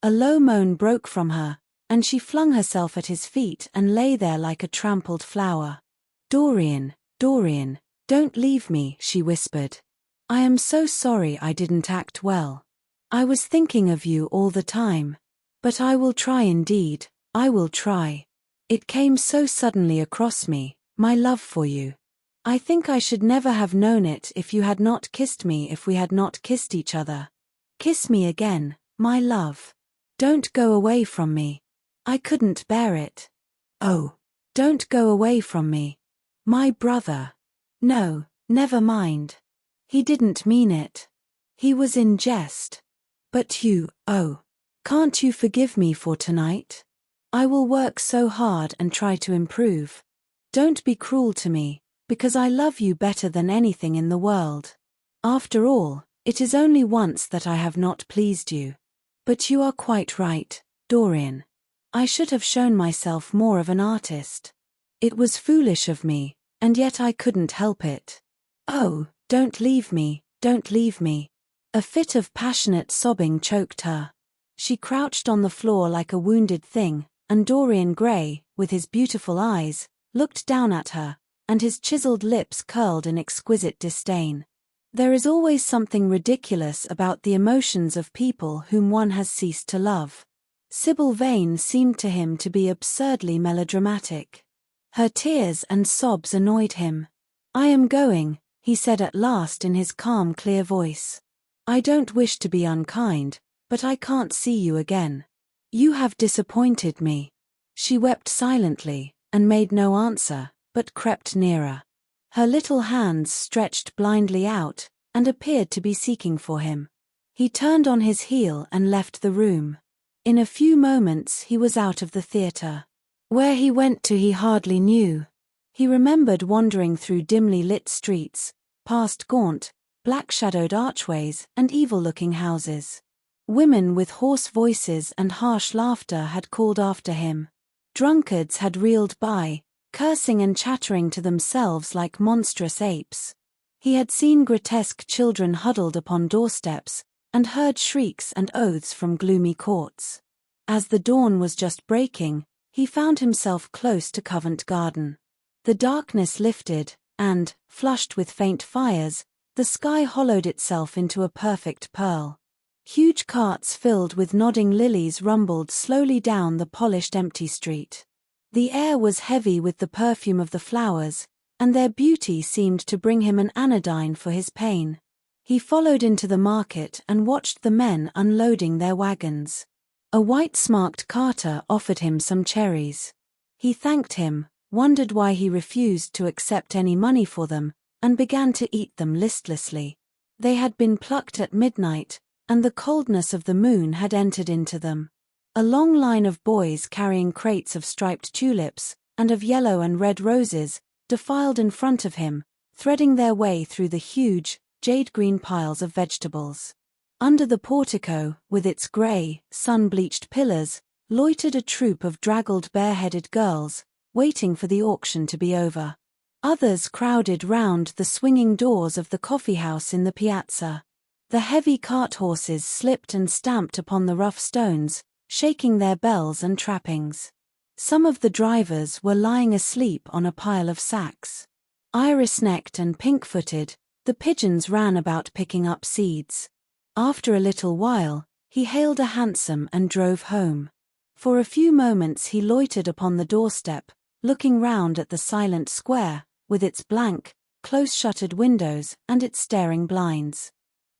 A low moan broke from her, and she flung herself at his feet and lay there like a trampled flower. Dorian, Dorian, don't leave me, she whispered. I am so sorry I didn't act well. I was thinking of you all the time. But I will try indeed, I will try. It came so suddenly across me, my love for you. I think I should never have known it if you had not kissed me, if we had not kissed each other. Kiss me again, my love. Don't go away from me. I couldn't bear it. Oh, don't go away from me. My brother. No, never mind. He didn't mean it. He was in jest. But you, oh, can't you forgive me for tonight? I will work so hard and try to improve. Don't be cruel to me, because I love you better than anything in the world. After all, it is only once that I have not pleased you. But you are quite right, Dorian. I should have shown myself more of an artist. It was foolish of me, and yet I couldn't help it. Oh, don't leave me, don't leave me. A fit of passionate sobbing choked her. She crouched on the floor like a wounded thing, and Dorian Gray, with his beautiful eyes, looked down at her, and his chiseled lips curled in exquisite disdain. There is always something ridiculous about the emotions of people whom one has ceased to love. Sybil Vane seemed to him to be absurdly melodramatic. Her tears and sobs annoyed him. I am going, he said at last in his calm, clear voice. I don't wish to be unkind, but I can't see you again. You have disappointed me. She wept silently, and made no answer, but crept nearer. Her little hands stretched blindly out, and appeared to be seeking for him. He turned on his heel and left the room. In a few moments he was out of the theatre. Where he went to he hardly knew. He remembered wandering through dimly lit streets, past gaunt, black-shadowed archways and evil-looking houses. Women with hoarse voices and harsh laughter had called after him. Drunkards had reeled by, cursing and chattering to themselves like monstrous apes. He had seen grotesque children huddled upon doorsteps, and heard shrieks and oaths from gloomy courts. As the dawn was just breaking, he found himself close to Covent Garden. The darkness lifted, and, flushed with faint fires, the sky hollowed itself into a perfect pearl. Huge carts filled with nodding lilies rumbled slowly down the polished empty street. The air was heavy with the perfume of the flowers, and their beauty seemed to bring him an anodyne for his pain. He followed into the market and watched the men unloading their wagons. A white-smarked carter offered him some cherries. He thanked him, wondered why he refused to accept any money for them, and began to eat them listlessly. They had been plucked at midnight, and the coldness of the moon had entered into them. A long line of boys carrying crates of striped tulips, and of yellow and red roses, defiled in front of him, threading their way through the huge, jade-green piles of vegetables. Under the portico, with its grey, sun-bleached pillars, loitered a troop of draggled bare-headed girls, waiting for the auction to be over. Others crowded round the swinging doors of the coffee-house in the piazza. The heavy cart horses slipped and stamped upon the rough stones, shaking their bells and trappings. Some of the drivers were lying asleep on a pile of sacks. Iris-necked and pink-footed, the pigeons ran about picking up seeds. After a little while, he hailed a hansom and drove home. For a few moments he loitered upon the doorstep, looking round at the silent square, with its blank, close-shuttered windows and its staring blinds.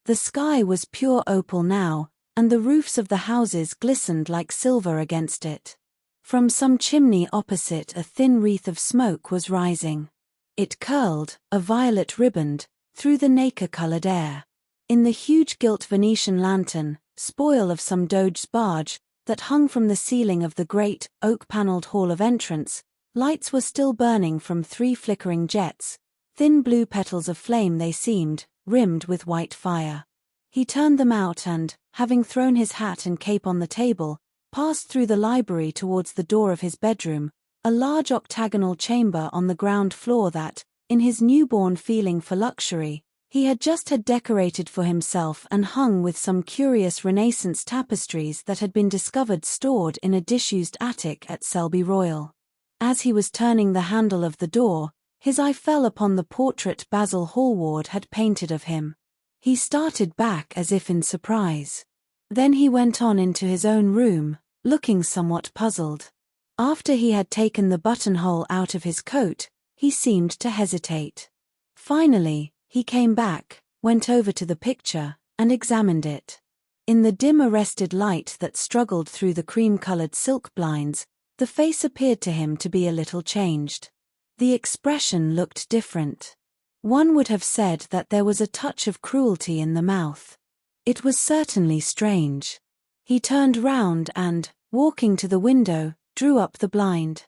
The sky was pure opal now, and the roofs of the houses glistened like silver against it. From some chimney opposite a thin wreath of smoke was rising. It curled, a violet riband, through the nacre-coloured air. In the huge gilt Venetian lantern, spoil of some doge's barge, that hung from the ceiling of the great, oak-panelled hall of entrance, lights were still burning from 3 flickering jets, thin blue petals of flame they seemed, rimmed with white fire. He turned them out and, having thrown his hat and cape on the table, passed through the library towards the door of his bedroom, a large octagonal chamber on the ground floor that, in his newborn feeling for luxury, he had just had decorated for himself and hung with some curious Renaissance tapestries that had been discovered stored in a disused attic at Selby Royal. As he was turning the handle of the door, his eye fell upon the portrait Basil Hallward had painted of him. He started back as if in surprise. Then he went on into his own room, looking somewhat puzzled. After he had taken the buttonhole out of his coat, he seemed to hesitate. Finally, he came back, went over to the picture, and examined it. In the dim arrested light that struggled through the cream-coloured silk blinds, the face appeared to him to be a little changed. The expression looked different. One would have said that there was a touch of cruelty in the mouth. It was certainly strange. He turned round and, walking to the window, drew up the blind.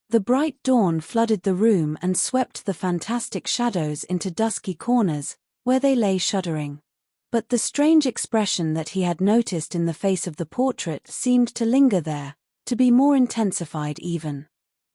The bright dawn flooded the room and swept the fantastic shadows into dusky corners, where they lay shuddering. But the strange expression that he had noticed in the face of the portrait seemed to linger there, to be more intensified even.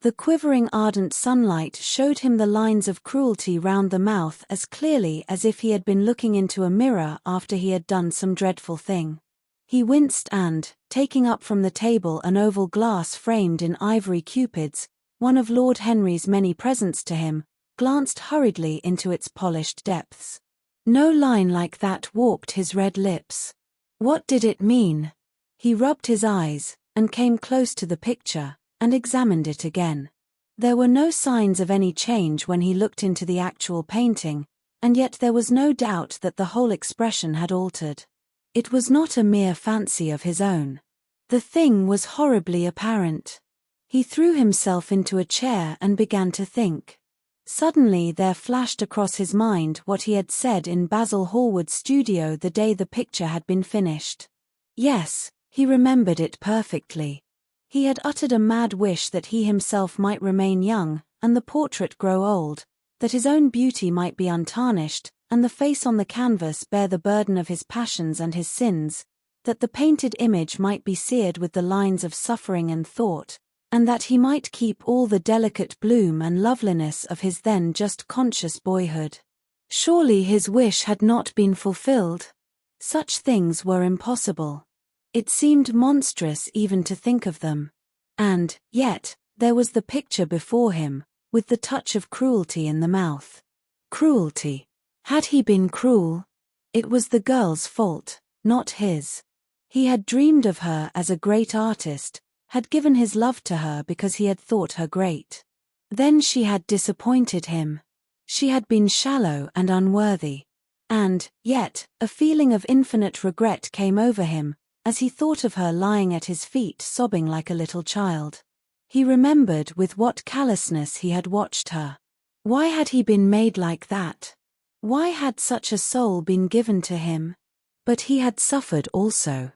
The quivering ardent sunlight showed him the lines of cruelty round the mouth as clearly as if he had been looking into a mirror after he had done some dreadful thing. He winced and, taking up from the table an oval glass framed in ivory cupids, one of Lord Henry's many presents to him, glanced hurriedly into its polished depths. No line like that warped his red lips. What did it mean? He rubbed his eyes, and came close to the picture, and examined it again. There were no signs of any change when he looked into the actual painting, and yet there was no doubt that the whole expression had altered. It was not a mere fancy of his own. The thing was horribly apparent. He threw himself into a chair and began to think. Suddenly there flashed across his mind what he had said in Basil Hallward's studio the day the picture had been finished. Yes, he remembered it perfectly. He had uttered a mad wish that he himself might remain young, and the portrait grow old, that his own beauty might be untarnished, and the face on the canvas bear the burden of his passions and his sins, that the painted image might be seared with the lines of suffering and thought, and that he might keep all the delicate bloom and loveliness of his then just conscious boyhood. Surely his wish had not been fulfilled. Such things were impossible. It seemed monstrous even to think of them. And, yet, there was the picture before him, with the touch of cruelty in the mouth. Cruelty. Had he been cruel? It was the girl's fault, not his. He had dreamed of her as a great artist, had given his love to her because he had thought her great. Then she had disappointed him. She had been shallow and unworthy. And, yet, a feeling of infinite regret came over him, as he thought of her lying at his feet sobbing like a little child. He remembered with what callousness he had watched her. Why had he been made like that? Why had such a soul been given to him? But he had suffered also.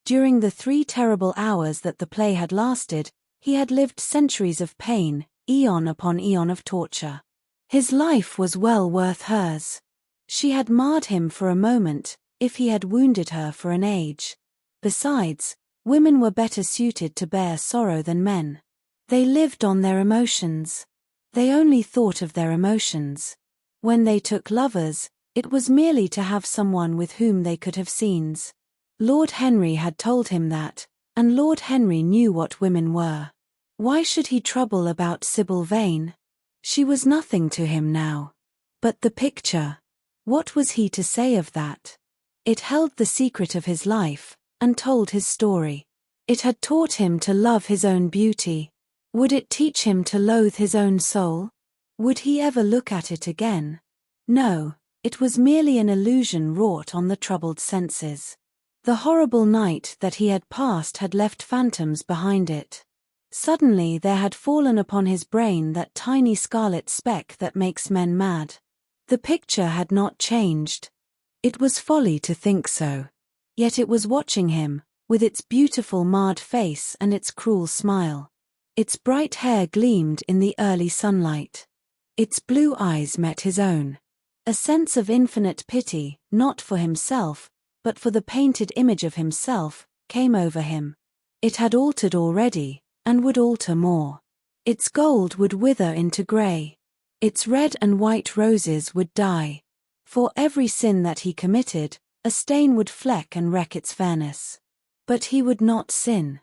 During the 3 terrible hours that the play had lasted, he had lived centuries of pain, eon upon eon of torture. His life was well worth hers. She had marred him for a moment, if he had wounded her for an age. Besides, women were better suited to bear sorrow than men. They lived on their emotions. They only thought of their emotions. When they took lovers, it was merely to have someone with whom they could have scenes. Lord Henry had told him that, and Lord Henry knew what women were. Why should he trouble about Sybil Vane? She was nothing to him now. But the picture. What was he to say of that? It held the secret of his life, and told his story. It had taught him to love his own beauty. Would it teach him to loathe his own soul? Would he ever look at it again? No, it was merely an illusion wrought on the troubled senses. The horrible night that he had passed had left phantoms behind it. Suddenly there had fallen upon his brain that tiny scarlet speck that makes men mad. The picture had not changed. It was folly to think so. Yet it was watching him, with its beautiful marred face and its cruel smile. Its bright hair gleamed in the early sunlight. Its blue eyes met his own. A sense of infinite pity, not for himself, but for the painted image of himself, came over him. It had altered already, and would alter more. Its gold would wither into grey. Its red and white roses would die. For every sin that he committed, a stain would fleck and wreck its fairness. But he would not sin.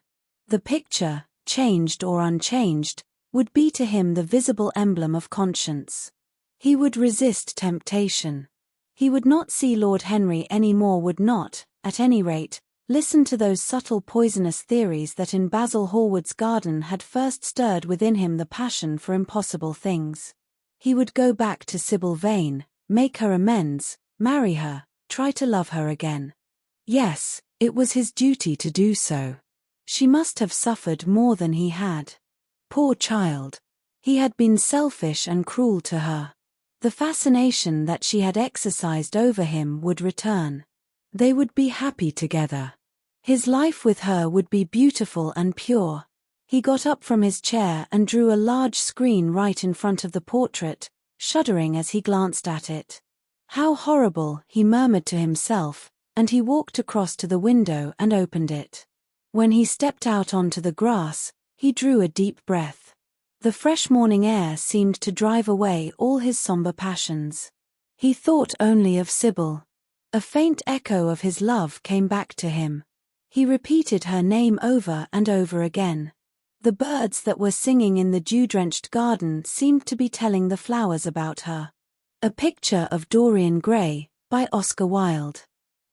The picture, changed or unchanged, would be to him the visible emblem of conscience. He would resist temptation. He would not see Lord Henry any more, would not, at any rate, listen to those subtle poisonous theories that in Basil Hallward's garden had first stirred within him the passion for impossible things. He would go back to Sybil Vane, make her amends, marry her, try to love her again. Yes, it was his duty to do so. She must have suffered more than he had. Poor child. He had been selfish and cruel to her. The fascination that she had exercised over him would return. They would be happy together. His life with her would be beautiful and pure. He got up from his chair and drew a large screen right in front of the portrait, shuddering as he glanced at it. How horrible, he murmured to himself, and he walked across to the window and opened it. When he stepped out onto the grass, he drew a deep breath. The fresh morning air seemed to drive away all his somber passions. He thought only of Sybil. A faint echo of his love came back to him. He repeated her name over and over again. The birds that were singing in the dew-drenched garden seemed to be telling the flowers about her. A Picture of Dorian Gray, by Oscar Wilde.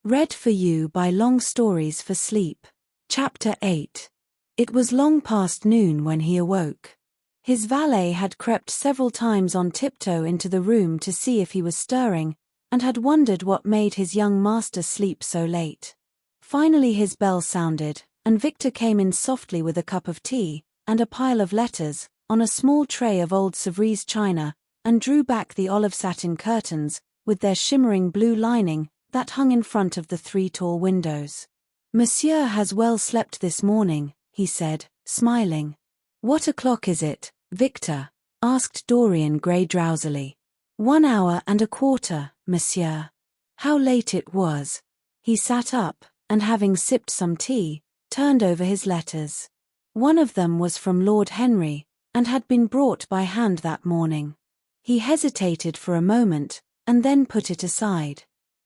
Read for you by Long Stories for Sleep. Chapter 8. It was long past noon when he awoke. His valet had crept several times on tiptoe into the room to see if he was stirring, and had wondered what made his young master sleep so late. Finally his bell sounded, and Victor came in softly with a cup of tea, and a pile of letters, on a small tray of old Sevres china, and drew back the olive satin curtains, with their shimmering blue lining, that hung in front of the 3 tall windows. "Monsieur has well slept this morning," he said, smiling. "What o'clock is it, Victor?" asked Dorian Gray drowsily. 1 hour and a quarter, monsieur." How late it was. He sat up, and having sipped some tea, turned over his letters. One of them was from Lord Henry, and had been brought by hand that morning. He hesitated for a moment, and then put it aside.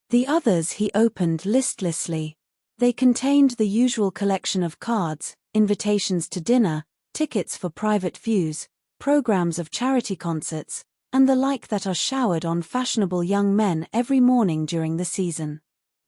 The others he opened listlessly. They contained the usual collection of cards, invitations to dinner, tickets for private views, programs of charity concerts, and the like that are showered on fashionable young men every morning during the season.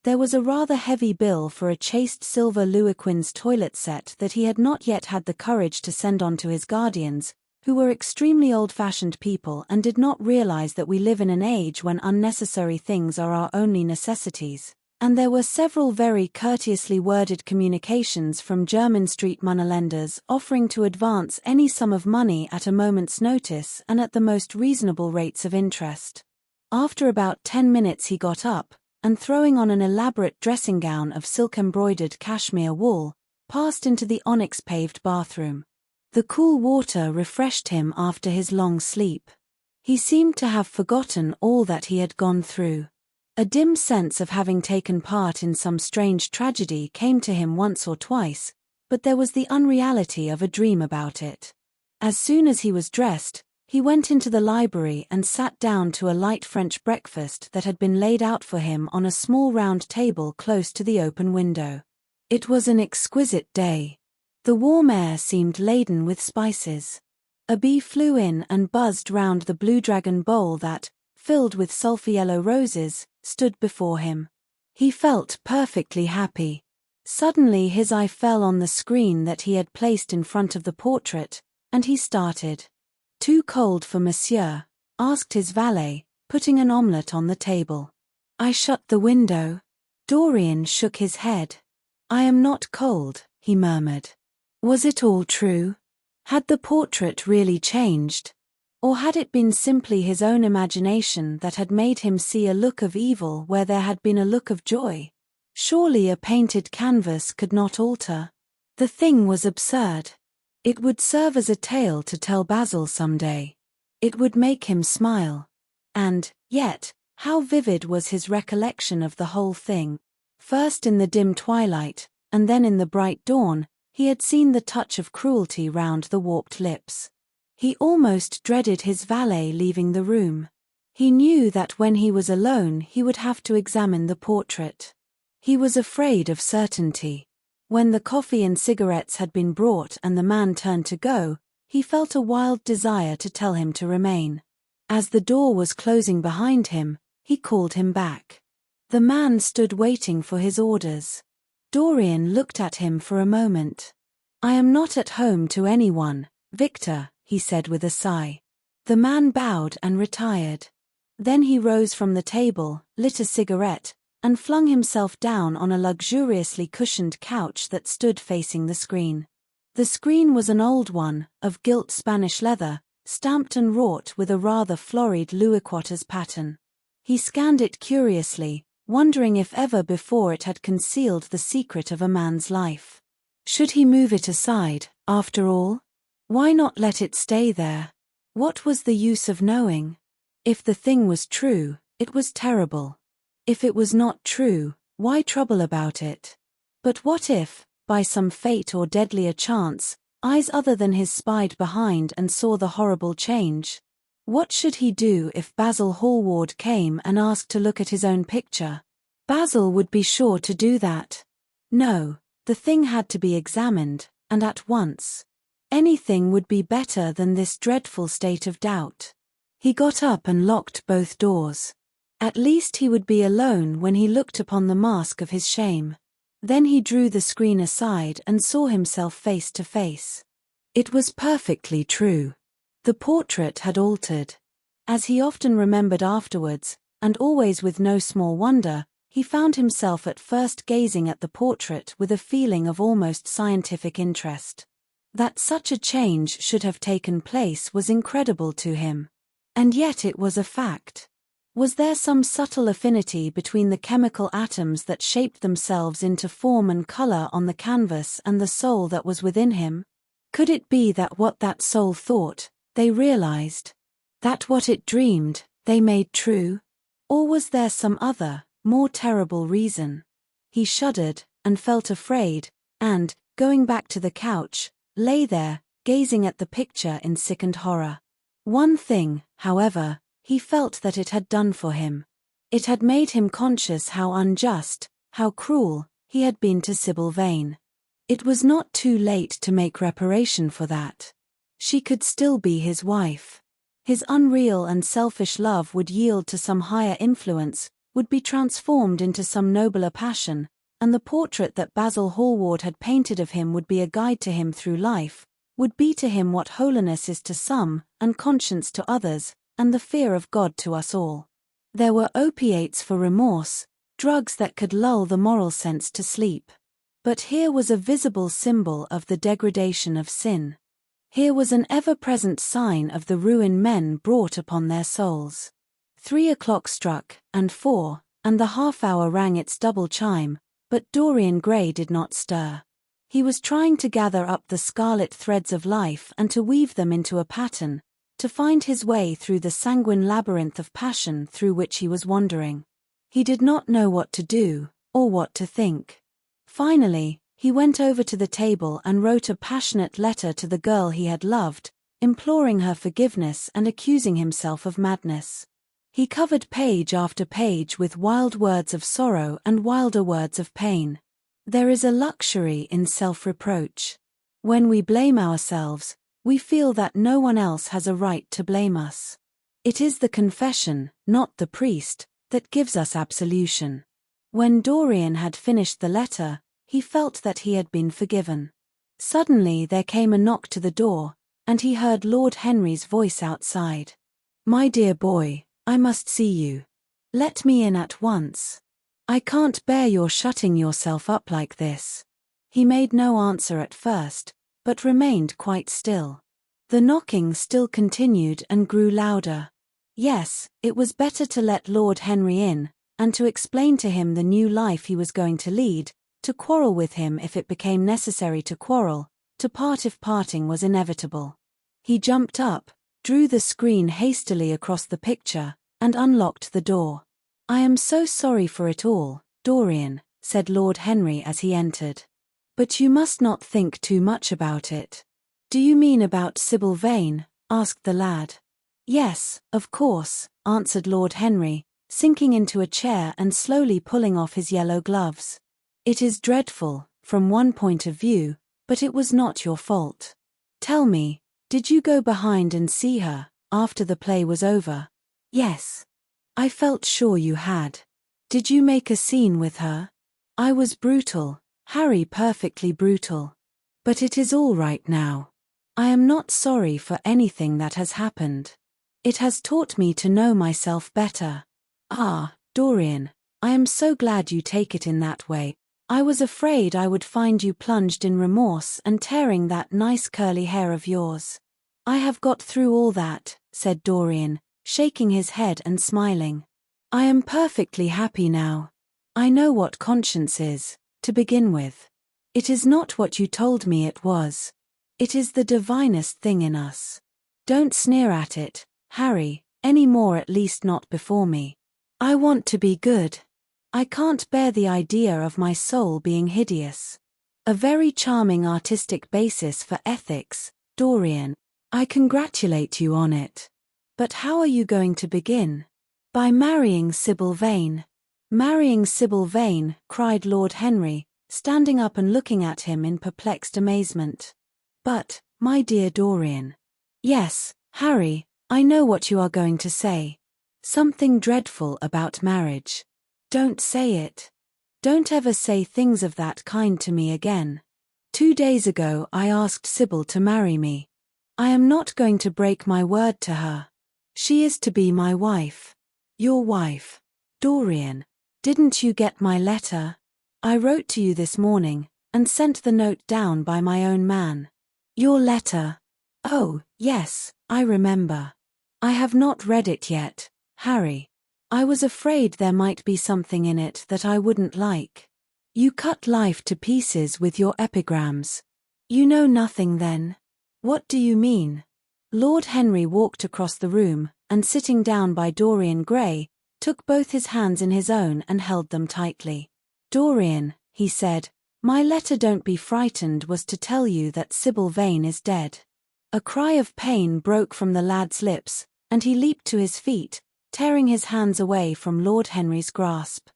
There was a rather heavy bill for a chased silver Louis Quinze toilet set that he had not yet had the courage to send on to his guardians, who were extremely old-fashioned people and did not realize that we live in an age when unnecessary things are our only necessities. And there were several very courteously worded communications from Jermyn Street moneylenders offering to advance any sum of money at a moment's notice and at the most reasonable rates of interest. After about 10 minutes he got up, and throwing on an elaborate dressing gown of silk-embroidered cashmere wool, passed into the onyx-paved bathroom. The cool water refreshed him after his long sleep. He seemed to have forgotten all that he had gone through. A dim sense of having taken part in some strange tragedy came to him once or twice, but there was the unreality of a dream about it. As soon as he was dressed, he went into the library and sat down to a light French breakfast that had been laid out for him on a small round table close to the open window. It was an exquisite day. The warm air seemed laden with spices. A bee flew in and buzzed round the blue dragon bowl that, filled with sulphur yellow roses, stood before him. He felt perfectly happy. Suddenly his eye fell on the screen that he had placed in front of the portrait, and he started. "Too cold for monsieur?" asked his valet, putting an omelette on the table. "I shut the window." Dorian shook his head. "I am not cold," he murmured. Was it all true? Had the portrait really changed? Or had it been simply his own imagination that had made him see a look of evil where there had been a look of joy? Surely a painted canvas could not alter. The thing was absurd. It would serve as a tale to tell Basil someday. It would make him smile. And, yet, how vivid was his recollection of the whole thing. First in the dim twilight, and then in the bright dawn, he had seen the touch of cruelty round the warped lips. He almost dreaded his valet leaving the room. He knew that when he was alone he would have to examine the portrait. He was afraid of certainty. When the coffee and cigarettes had been brought and the man turned to go, he felt a wild desire to tell him to remain. As the door was closing behind him, he called him back. The man stood waiting for his orders. Dorian looked at him for a moment. "I am not at home to anyone, Victor," he said with a sigh. The man bowed and retired. Then he rose from the table, lit a cigarette, and flung himself down on a luxuriously cushioned couch that stood facing the screen. The screen was an old one, of gilt Spanish leather, stamped and wrought with a rather florid Louis Quatorze pattern. He scanned it curiously, wondering if ever before it had concealed the secret of a man's life. Should he move it aside, after all? Why not let it stay there? What was the use of knowing? If the thing was true, it was terrible. If it was not true, why trouble about it? But what if, by some fate or deadlier chance, eyes other than his spied behind and saw the horrible change? What should he do if Basil Hallward came and asked to look at his own picture? Basil would be sure to do that. No, the thing had to be examined, and at once. Anything would be better than this dreadful state of doubt. He got up and locked both doors. At least he would be alone when he looked upon the mask of his shame. Then he drew the screen aside and saw himself face to face. It was perfectly true. The portrait had altered. As he often remembered afterwards, and always with no small wonder, he found himself at first gazing at the portrait with a feeling of almost scientific interest. That such a change should have taken place was incredible to him. And yet it was a fact. Was there some subtle affinity between the chemical atoms that shaped themselves into form and color on the canvas and the soul that was within him? Could it be that what that soul thought, they realized? That what it dreamed, they made true? Or was there some other, more terrible reason? He shuddered, and felt afraid, and, going back to the couch, lay there, gazing at the picture in sickened horror. One thing, however, he felt that it had done for him. It had made him conscious how unjust, how cruel, he had been to Sybil Vane. It was not too late to make reparation for that. She could still be his wife. His unreal and selfish love would yield to some higher influence, would be transformed into some nobler passion, and the portrait that Basil Hallward had painted of him would be a guide to him through life, would be to him what holiness is to some, and conscience to others, and the fear of God to us all. There were opiates for remorse, drugs that could lull the moral sense to sleep. But here was a visible symbol of the degradation of sin. Here was an ever-present sign of the ruin men brought upon their souls. 3 o'clock struck, and 4, and the half-hour rang its double chime, but Dorian Gray did not stir. He was trying to gather up the scarlet threads of life and to weave them into a pattern, to find his way through the sanguine labyrinth of passion through which he was wandering. He did not know what to do, or what to think. Finally, he went over to the table and wrote a passionate letter to the girl he had loved, imploring her forgiveness and accusing himself of madness. He covered page after page with wild words of sorrow and wilder words of pain. There is a luxury in self-reproach. When we blame ourselves, we feel that no one else has a right to blame us. It is the confession, not the priest, that gives us absolution. When Dorian had finished the letter, he felt that he had been forgiven. Suddenly there came a knock to the door, and he heard Lord Henry's voice outside. "My dear boy, I must see you. Let me in at once. I can't bear your shutting yourself up like this." He made no answer at first, but remained quite still. The knocking still continued and grew louder. Yes, it was better to let Lord Henry in, and to explain to him the new life he was going to lead, to quarrel with him if it became necessary to quarrel, to part if parting was inevitable. He jumped up, drew the screen hastily across the picture, and unlocked the door. "I am so sorry for it all, Dorian," said Lord Henry as he entered. "But you must not think too much about it." "Do you mean about Sybil Vane?" asked the lad. "Yes, of course," answered Lord Henry, sinking into a chair and slowly pulling off his yellow gloves. "It is dreadful, from one point of view, but it was not your fault. Tell me, did you go behind and see her, after the play was over?" "Yes. I felt sure you had. Did you make a scene with her?" "I was brutal, Harry, perfectly brutal. But it is all right now. I am not sorry for anything that has happened. It has taught me to know myself better." "Ah, Dorian, I am so glad you take it in that way. I was afraid I would find you plunged in remorse and tearing that nice curly hair of yours." "I have got through all that," said Dorian, shaking his head and smiling. "I am perfectly happy now. I know what conscience is, to begin with. It is not what you told me it was. It is the divinest thing in us. Don't sneer at it, Harry, any more, at least not before me. I want to be good. I can't bear the idea of my soul being hideous. A very charming artistic basis for ethics, Dorian. I congratulate you on it. But how are you going to begin?" "By marrying Sybil Vane." "Marrying Sybil Vane," cried Lord Henry, standing up and looking at him in perplexed amazement. "But, my dear Dorian." "Yes, Harry, I know what you are going to say. Something dreadful about marriage. Don't say it. Don't ever say things of that kind to me again. 2 days ago I asked Sybil to marry me. I am not going to break my word to her. She is to be my wife." "Your wife? Dorian, didn't you get my letter? I wrote to you this morning, and sent the note down by my own man." "Your letter? Oh, yes, I remember. I have not read it yet, Harry. I was afraid there might be something in it that I wouldn't like. You cut life to pieces with your epigrams. You know nothing then." "What do you mean?" Lord Henry walked across the room, and sitting down by Dorian Gray, took both his hands in his own and held them tightly. "Dorian," he said, "my letter, don't be frightened, was to tell you that Sybil Vane is dead." A cry of pain broke from the lad's lips, and he leaped to his feet, tearing his hands away from Lord Henry's grasp.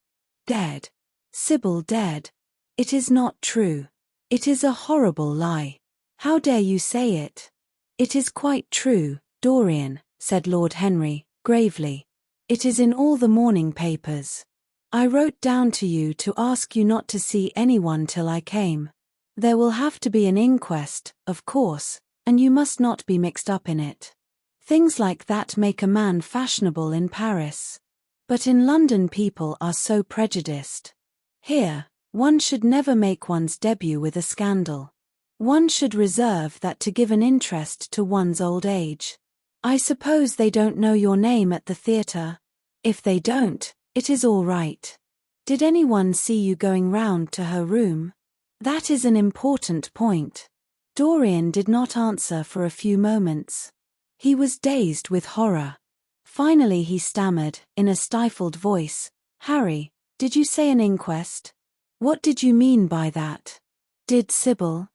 "Dead? Sybil dead? It is not true. It is a horrible lie. How dare you say it?" "It is quite true, Dorian," said Lord Henry, gravely. "It is in all the morning papers. I wrote down to you to ask you not to see anyone till I came. There will have to be an inquest, of course, and you must not be mixed up in it. Things like that make a man fashionable in Paris. But in London people are so prejudiced. Here, one should never make one's debut with a scandal. One should reserve that to give an interest to one's old age. I suppose they don't know your name at the theatre? If they don't, It is all right. Did anyone see you going round to her room? That is an important point. Dorian did not answer for a few moments. He was dazed with horror. Finally he stammered, in a stifled voice, "Harry, did you say an inquest? What did you mean by that? Did Sybil?"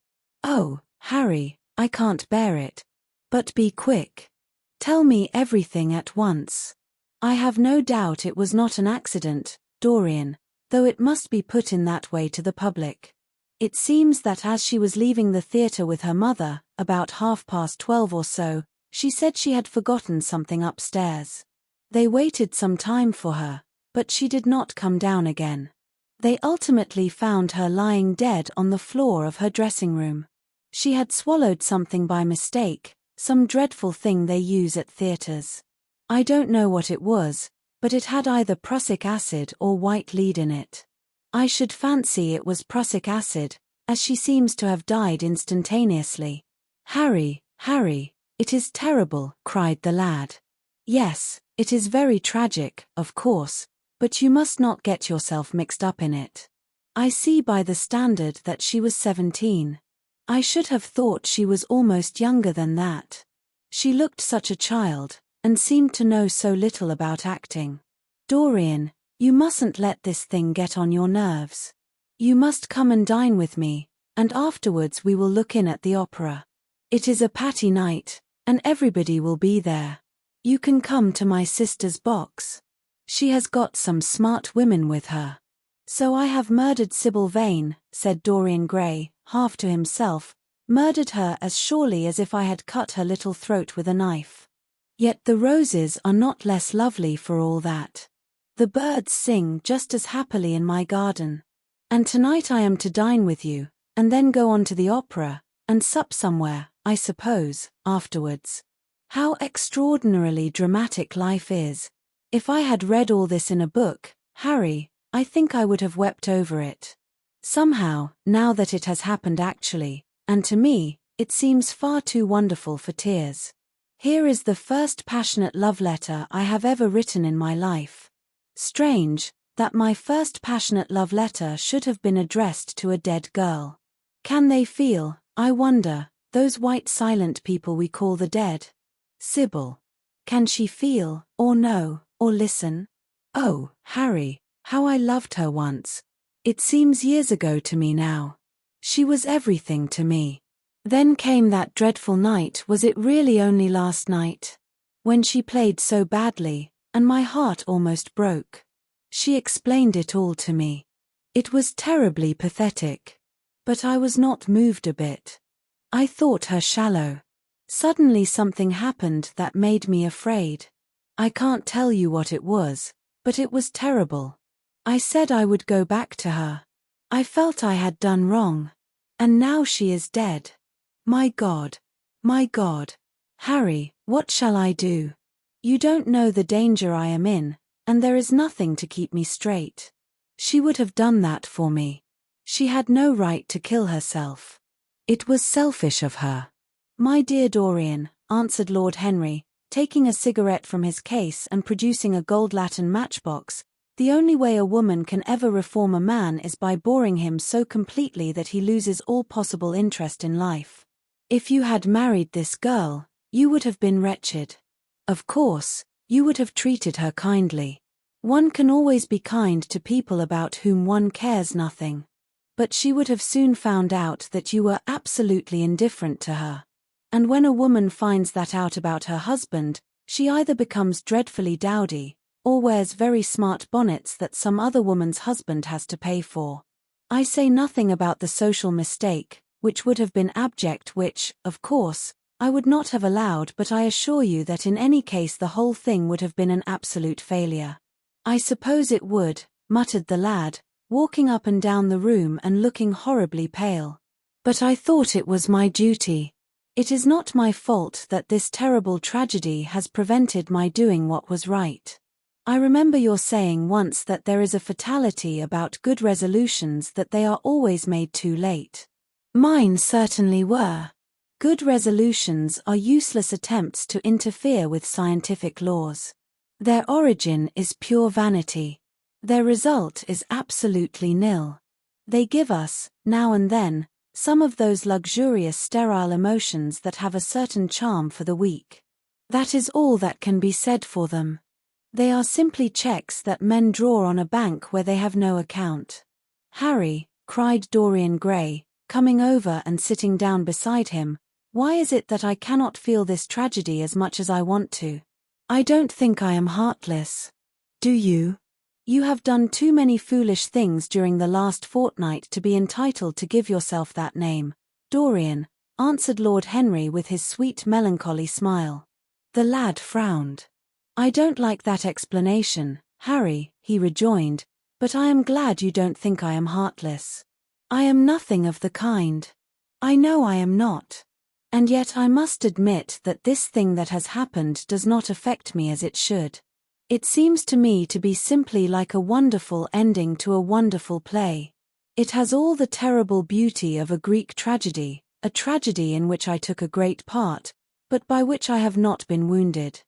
"Oh, Harry, I can't bear it. But be quick. Tell me everything at once." "I have no doubt it was not an accident, Dorian, though it must be put in that way to the public. It seems that as she was leaving the theatre with her mother, about 12:30 or so, she said she had forgotten something upstairs. They waited some time for her, but she did not come down again. They ultimately found her lying dead on the floor of her dressing room. She had swallowed something by mistake, some dreadful thing they use at theatres. I don't know what it was, but it had either prussic acid or white lead in it. I should fancy it was prussic acid, as she seems to have died instantaneously." "Harry, Harry, it is terrible," cried the lad. "Yes, it is very tragic, of course, but you must not get yourself mixed up in it. I see by the standard that she was 17. I should have thought she was almost younger than that. She looked such a child, and seemed to know so little about acting. Dorian, you mustn't let this thing get on your nerves. You must come and dine with me, and afterwards we will look in at the opera. It is a Patty night, and everybody will be there. You can come to my sister's box. She has got some smart women with her." "So I have murdered Sybil Vane," said Dorian Gray, half to himself, "murdered her as surely as if I had cut her little throat with a knife. Yet the roses are not less lovely for all that. The birds sing just as happily in my garden. And tonight I am to dine with you, and then go on to the opera, and sup somewhere, I suppose, afterwards. How extraordinarily dramatic life is. If I had read all this in a book, Harry, I think I would have wept over it. Somehow, now that it has happened actually, and to me, it seems far too wonderful for tears. Here is the first passionate love letter I have ever written in my life. Strange, that my first passionate love letter should have been addressed to a dead girl. Can they feel, I wonder, those white silent people we call the dead? Sybil. Can she feel, or know, or listen? Oh, Harry, how I loved her once. It seems years ago to me now. She was everything to me. Then came that dreadful night, was it really only last night? When she played so badly, and my heart almost broke. She explained it all to me. It was terribly pathetic. But I was not moved a bit. I thought her shallow. Suddenly something happened that made me afraid. I can't tell you what it was, but it was terrible. I said I would go back to her. I felt I had done wrong. And now she is dead. My God. My God. Harry, what shall I do? You don't know the danger I am in, and there is nothing to keep me straight. She would have done that for me. She had no right to kill herself. It was selfish of her." "My dear Dorian," answered Lord Henry, taking a cigarette from his case and producing a gold latten matchbox, "the only way a woman can ever reform a man is by boring him so completely that he loses all possible interest in life. If you had married this girl, you would have been wretched. Of course, you would have treated her kindly. One can always be kind to people about whom one cares nothing. But she would have soon found out that you were absolutely indifferent to her. And when a woman finds that out about her husband, she either becomes dreadfully dowdy, or wears very smart bonnets that some other woman's husband has to pay for. I say nothing about the social mistake, which would have been abject, which, of course, I would not have allowed, but I assure you that in any case the whole thing would have been an absolute failure." "I suppose it would," muttered the lad, walking up and down the room and looking horribly pale. "But I thought it was my duty. It is not my fault that this terrible tragedy has prevented my doing what was right. I remember your saying once that there is a fatality about good resolutions, that they are always made too late. Mine certainly were. Good resolutions are useless attempts to interfere with scientific laws. Their origin is pure vanity. Their result is absolutely nil. They give us, now and then, some of those luxurious sterile emotions that have a certain charm for the weak. That is all that can be said for them. They are simply checks that men draw on a bank where they have no account. "Harry," cried Dorian Gray, coming over and sitting down beside him, "why is it that I cannot feel this tragedy as much as I want to? I don't think I am heartless. Do you? You have done too many foolish things during the last fortnight to be entitled to give yourself that name, Dorian," answered Lord Henry with his sweet melancholy smile. The lad frowned. "I don't like that explanation, Harry," he rejoined, "but I am glad you don't think I am heartless. I am nothing of the kind. I know I am not. And yet I must admit that this thing that has happened does not affect me as it should. It seems to me to be simply like a wonderful ending to a wonderful play. It has all the terrible beauty of a Greek tragedy, a tragedy in which I took a great part, but by which I have not been wounded."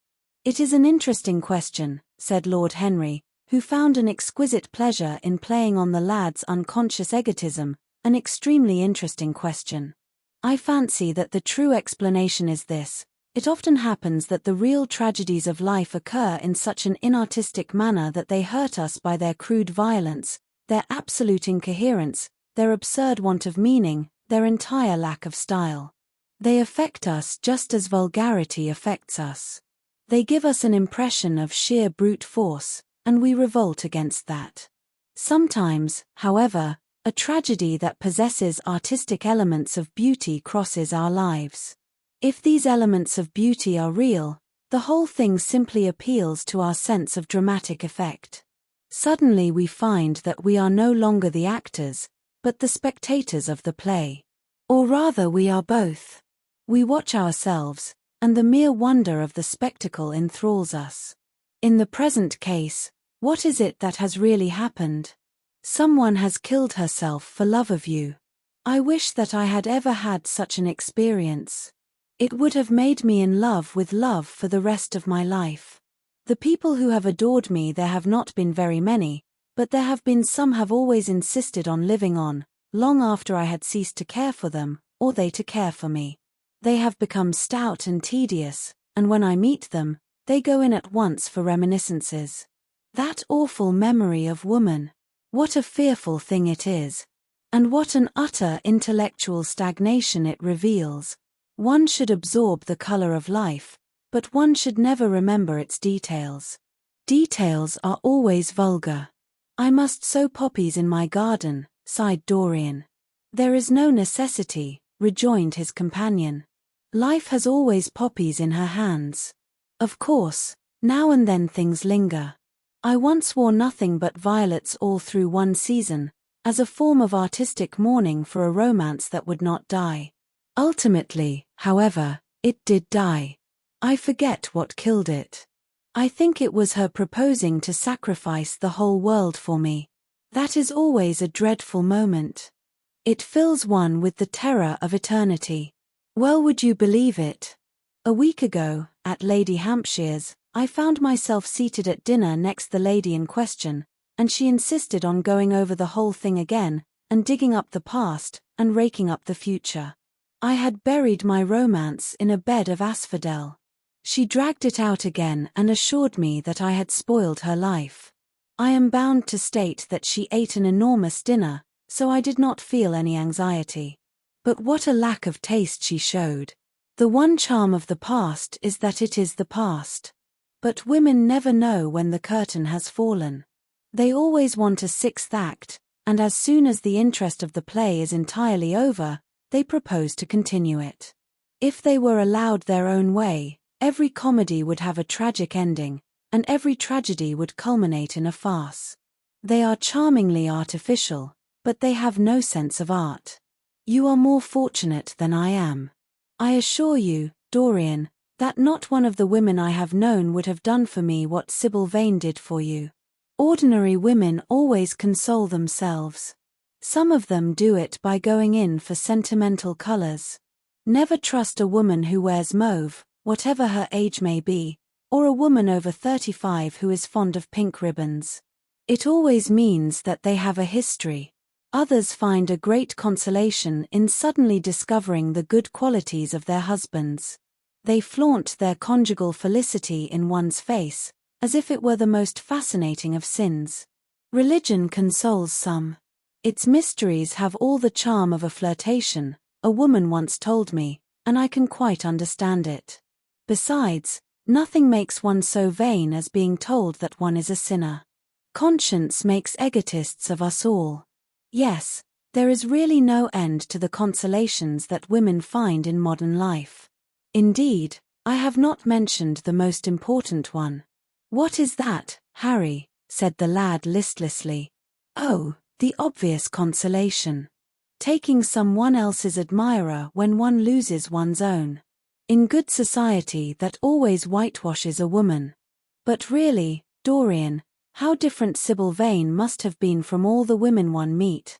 "It is an interesting question," said Lord Henry, who found an exquisite pleasure in playing on the lad's unconscious egotism, "an extremely interesting question. I fancy that the true explanation is this: it often happens that the real tragedies of life occur in such an inartistic manner that they hurt us by their crude violence, their absolute incoherence, their absurd want of meaning, their entire lack of style. They affect us just as vulgarity affects us. They give us an impression of sheer brute force, and we revolt against that. Sometimes, however, a tragedy that possesses artistic elements of beauty crosses our lives. If these elements of beauty are real, the whole thing simply appeals to our sense of dramatic effect. Suddenly we find that we are no longer the actors, but the spectators of the play. Or rather we are both. We watch ourselves, and the mere wonder of the spectacle enthralls us. In the present case, what is it that has really happened? Someone has killed herself for love of you. I wish that I had ever had such an experience. It would have made me in love with love for the rest of my life. The people who have adored me, there have not been very many, but there have been some have always insisted on living on, long after I had ceased to care for them, or they to care for me. They have become stout and tedious, and when I meet them, they go in at once for reminiscences. That awful memory of woman. What a fearful thing it is. And what an utter intellectual stagnation it reveals. One should absorb the color of life, but one should never remember its details. Details are always vulgar. I must sow poppies in my garden, sighed Dorian. There is no necessity, rejoined his companion. Life has always poppies in her hands. Of course, now and then things linger. I once wore nothing but violets all through one season, as a form of artistic mourning for a romance that would not die. Ultimately, however, it did die. I forget what killed it. I think it was her proposing to sacrifice the whole world for me. That is always a dreadful moment. It fills one with the terror of eternity. Well, would you believe it? A week ago, at Lady Hampshire's, I found myself seated at dinner next the lady in question, and she insisted on going over the whole thing again, and digging up the past, and raking up the future. I had buried my romance in a bed of asphodel. She dragged it out again and assured me that I had spoiled her life. I am bound to state that she ate an enormous dinner, so I did not feel any anxiety. But what a lack of taste she showed. The one charm of the past is that it is the past. But women never know when the curtain has fallen. They always want a sixth act, and as soon as the interest of the play is entirely over, they propose to continue it. If they were allowed their own way, every comedy would have a tragic ending, and every tragedy would culminate in a farce. They are charmingly artificial, but they have no sense of art. You are more fortunate than I am. I assure you, Dorian, that not one of the women I have known would have done for me what Sybil Vane did for you. Ordinary women always console themselves. Some of them do it by going in for sentimental colors. Never trust a woman who wears mauve, whatever her age may be, or a woman over 35 who is fond of pink ribbons. It always means that they have a history. Others find a great consolation in suddenly discovering the good qualities of their husbands. They flaunt their conjugal felicity in one's face, as if it were the most fascinating of sins. Religion consoles some. Its mysteries have all the charm of a flirtation, a woman once told me, and I can quite understand it. Besides, nothing makes one so vain as being told that one is a sinner. Conscience makes egotists of us all. Yes, there is really no end to the consolations that women find in modern life. Indeed, I have not mentioned the most important one. "What is that, Harry?" said the lad listlessly. "Oh, the obvious consolation. Taking someone else's admirer when one loses one's own. In good society that always whitewashes a woman. But really, Dorian, how different Sybil Vane must have been from all the women one meet.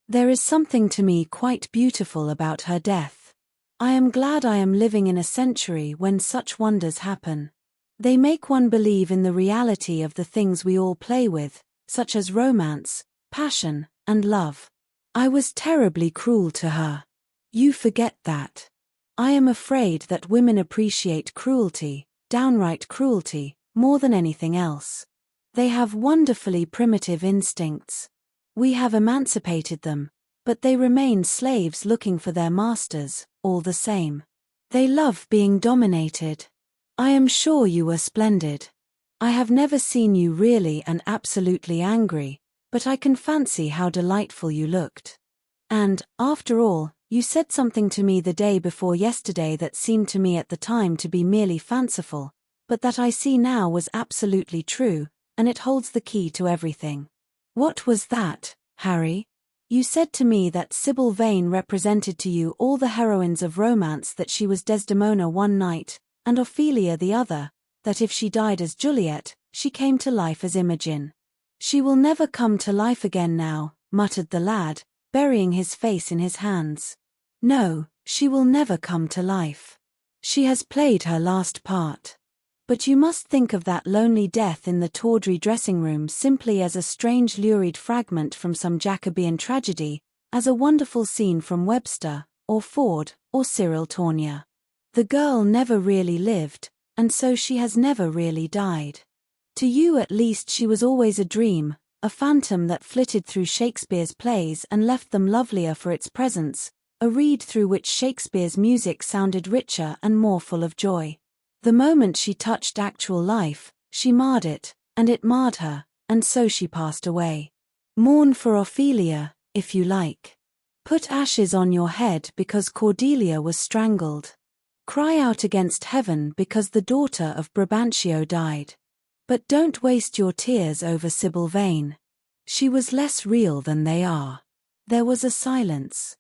There is something to me quite beautiful about her death. I am glad I am living in a century when such wonders happen. They make one believe in the reality of the things we all play with, such as romance, passion, and love. I was terribly cruel to her. You forget that. I am afraid that women appreciate cruelty, downright cruelty, more than anything else. They have wonderfully primitive instincts. We have emancipated them, but they remain slaves looking for their masters, all the same. They love being dominated. I am sure you were splendid. I have never seen you really and absolutely angry, but I can fancy how delightful you looked. And, after all, you said something to me the day before yesterday that seemed to me at the time to be merely fanciful, but that I see now was absolutely true, and it holds the key to everything. What was that, Harry? You said to me that Sybil Vane represented to you all the heroines of romance, that she was Desdemona one night, and Ophelia the other, that if she died as Juliet, she came to life as Imogen. She will never come to life again now, muttered the lad, burying his face in his hands. No, she will never come to life. She has played her last part. But you must think of that lonely death in the tawdry dressing room simply as a strange lurid fragment from some Jacobean tragedy, as a wonderful scene from Webster, or Ford, or Cyril Tourneur. The girl never really lived, and so she has never really died. To you at least she was always a dream, a phantom that flitted through Shakespeare's plays and left them lovelier for its presence, a reed through which Shakespeare's music sounded richer and more full of joy. The moment she touched actual life, she marred it, and it marred her, and so she passed away. Mourn for Ophelia, if you like. Put ashes on your head because Cordelia was strangled. Cry out against heaven because the daughter of Brabantio died. But don't waste your tears over Sybil Vane. She was less real than they are. There was a silence.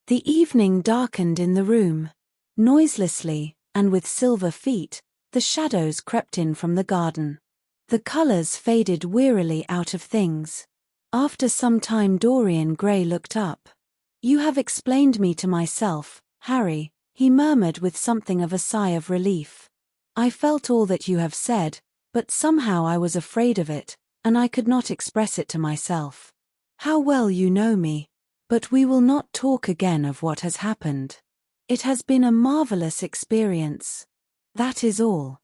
The evening darkened in the room. Noiselessly, and with silver feet, the shadows crept in from the garden. The colors faded wearily out of things. After some time Dorian Gray looked up. "You have explained me to myself, Harry," he murmured with something of a sigh of relief. "I felt all that you have said, but somehow I was afraid of it, and I could not express it to myself. How well you know me. But we will not talk again of what has happened. It has been a marvelous experience. That is all.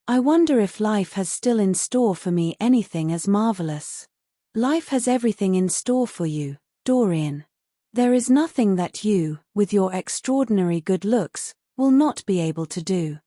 I wonder if life has still in store for me anything as marvelous. Life has everything in store for you, Dorian. There is nothing that you, with your extraordinary good looks, will not be able to do.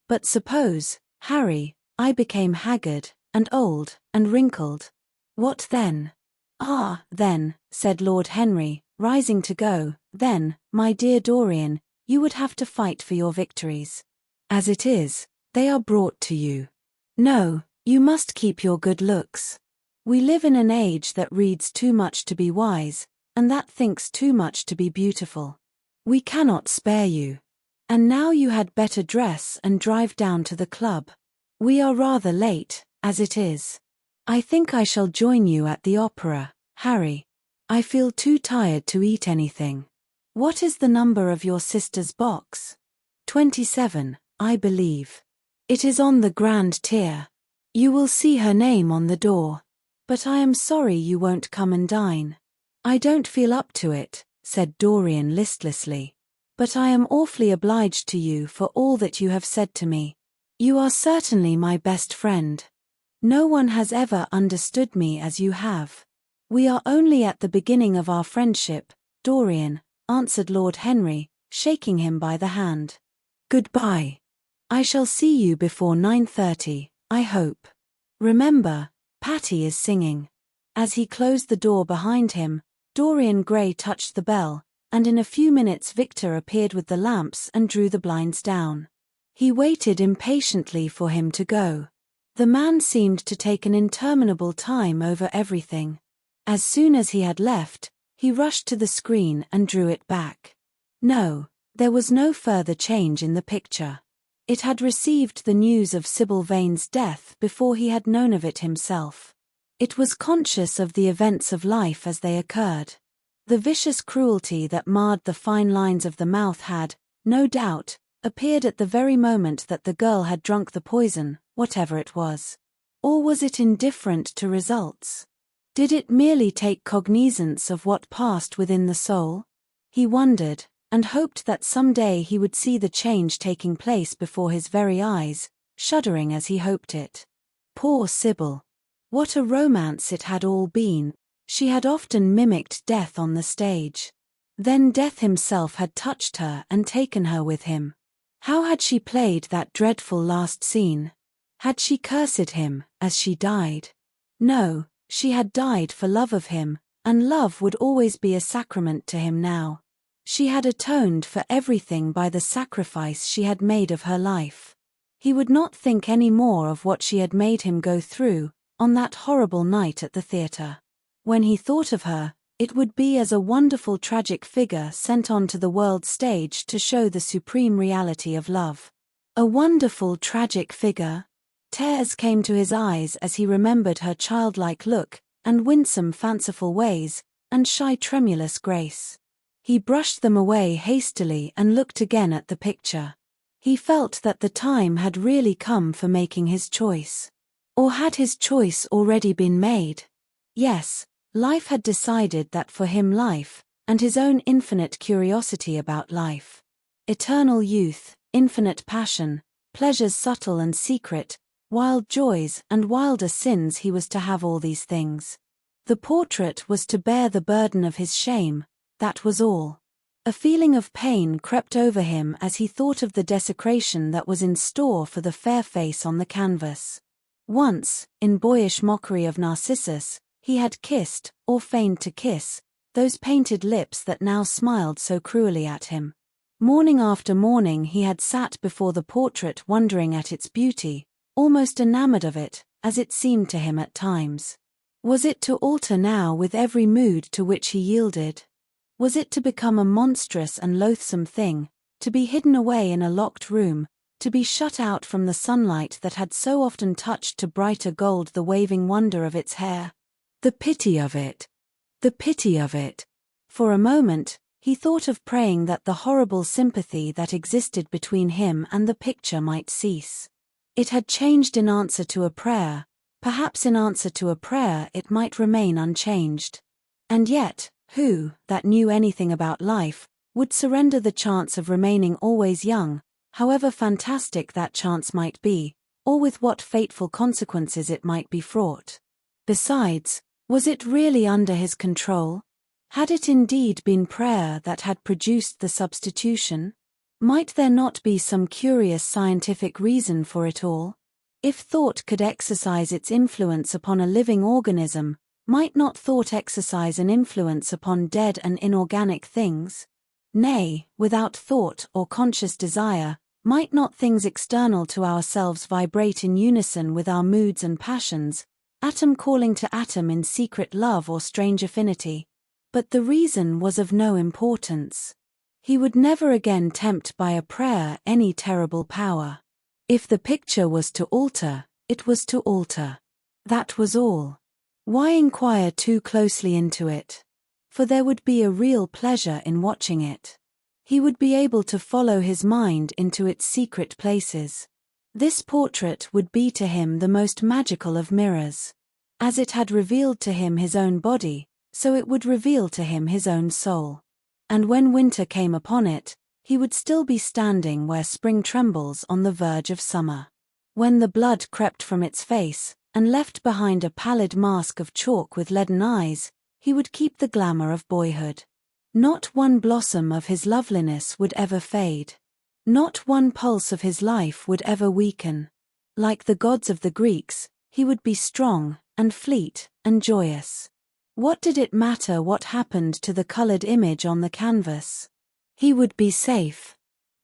But suppose, Harry, I became haggard, and old, and wrinkled. What then?" "Ah, then," said Lord Henry, rising to go, "then, my dear Dorian, you would have to fight for your victories. As it is, they are brought to you. No, you must keep your good looks. We live in an age that reads too much to be wise, and that thinks too much to be beautiful. We cannot spare you. And now you had better dress and drive down to the club. We are rather late, as it is. I think I shall join you at the opera, Harry. I feel too tired to eat anything. What is the number of your sister's box?" 27, I believe. "It is on the grand tier. You will see her name on the door. But I am sorry you won't come and dine. I don't feel up to it, said Dorian listlessly. But I am awfully obliged to you for all that you have said to me. You are certainly my best friend. No one has ever understood me as you have. We are only at the beginning of our friendship, Dorian, answered Lord Henry, shaking him by the hand. Goodbye. I shall see you before 9:30, I hope. Remember, Patty is singing. As he closed the door behind him, Dorian Gray touched the bell, and in a few minutes Victor appeared with the lamps and drew the blinds down. He waited impatiently for him to go. The man seemed to take an interminable time over everything. As soon as he had left, he rushed to the screen and drew it back. No, there was no further change in the picture. It had received the news of Sybil Vane's death before he had known of it himself. It was conscious of the events of life as they occurred. The vicious cruelty that marred the fine lines of the mouth had, no doubt, appeared at the very moment that the girl had drunk the poison, whatever it was. Or was it indifferent to results? Did it merely take cognizance of what passed within the soul? He wondered, and hoped that some day he would see the change taking place before his very eyes, shuddering as he hoped it. Poor Sybil! What a romance it had all been. She had often mimicked death on the stage. Then death himself had touched her and taken her with him. How had she played that dreadful last scene? Had she cursed him as she died? No, she had died for love of him, and love would always be a sacrament to him now. She had atoned for everything by the sacrifice she had made of her life. He would not think any more of what she had made him go through on that horrible night at the theatre. When he thought of her, it would be as a wonderful tragic figure sent onto the world stage to show the supreme reality of love. A wonderful tragic figure? Tears came to his eyes as he remembered her childlike look, and winsome fanciful ways, and shy tremulous grace. He brushed them away hastily and looked again at the picture. He felt that the time had really come for making his choice. Or had his choice already been made? Yes, life had decided that for him life, and his own infinite curiosity about life. Eternal youth, infinite passion, pleasures subtle and secret, wild joys and wilder sins, he was to have all these things. The portrait was to bear the burden of his shame, that was all. A feeling of pain crept over him as he thought of the desecration that was in store for the fair face on the canvas. Once, in boyish mockery of Narcissus, he had kissed, or feigned to kiss, those painted lips that now smiled so cruelly at him. Morning after morning he had sat before the portrait wondering at its beauty, almost enamored of it, as it seemed to him at times. Was it to alter now with every mood to which he yielded? Was it to become a monstrous and loathsome thing, to be hidden away in a locked room, to be shut out from the sunlight that had so often touched to brighter gold the waving wonder of its hair? The pity of it! The pity of it! For a moment, he thought of praying that the horrible sympathy that existed between him and the picture might cease. It had changed in answer to a prayer, perhaps in answer to a prayer it might remain unchanged. And yet, who, that knew anything about life, would surrender the chance of remaining always young, however fantastic that chance might be, or with what fateful consequences it might be fraught? Besides, was it really under his control? Had it indeed been prayer that had produced the substitution? Might there not be some curious scientific reason for it all? If thought could exercise its influence upon a living organism, might not thought exercise an influence upon dead and inorganic things? Nay, without thought or conscious desire, might not things external to ourselves vibrate in unison with our moods and passions, atom calling to atom in secret love or strange affinity? But the reason was of no importance. He would never again tempt by a prayer any terrible power. If the picture was to alter, it was to alter. That was all. Why inquire too closely into it? For there would be a real pleasure in watching it. He would be able to follow his mind into its secret places. This portrait would be to him the most magical of mirrors. As it had revealed to him his own body, so it would reveal to him his own soul. And when winter came upon it, he would still be standing where spring trembles on the verge of summer. When the blood crept from its face, and left behind a pallid mask of chalk with leaden eyes, he would keep the glamour of boyhood. Not one blossom of his loveliness would ever fade. Not one pulse of his life would ever weaken. Like the gods of the Greeks, he would be strong, and fleet, and joyous. What did it matter what happened to the colored image on the canvas? He would be safe.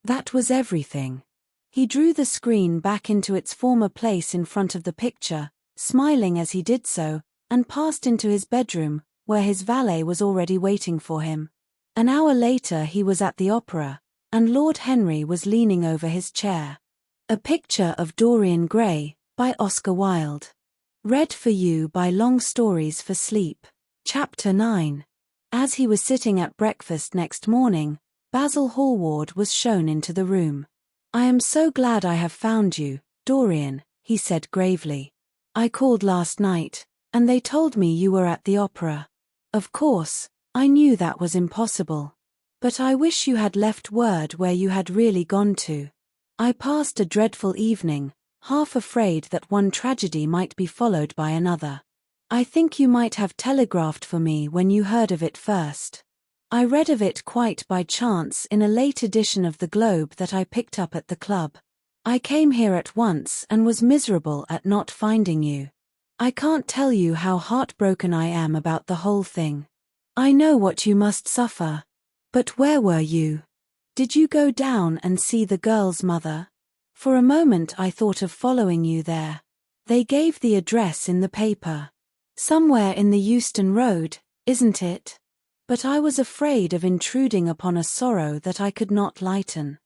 That was everything. He drew the screen back into its former place in front of the picture, smiling as he did so, and passed into his bedroom, where his valet was already waiting for him. An hour later he was at the opera, and Lord Henry was leaning over his chair. A Picture of Dorian Gray, by Oscar Wilde. Read for you by Long Stories for Sleep. Chapter 9. As he was sitting at breakfast next morning, Basil Hallward was shown into the room. "I am so glad I have found you, Dorian," he said gravely. "I called last night, and they told me you were at the opera. Of course, I knew that was impossible. But I wish you had left word where you had really gone to. I passed a dreadful evening, half afraid that one tragedy might be followed by another. I think you might have telegraphed for me when you heard of it first. I read of it quite by chance in a late edition of the Globe that I picked up at the club. I came here at once and was miserable at not finding you. I can't tell you how heartbroken I am about the whole thing. I know what you must suffer. But where were you? Did you go down and see the girl's mother? For a moment I thought of following you there. They gave the address in the paper. Somewhere in the Euston Road, isn't it? But I was afraid of intruding upon a sorrow that I could not lighten.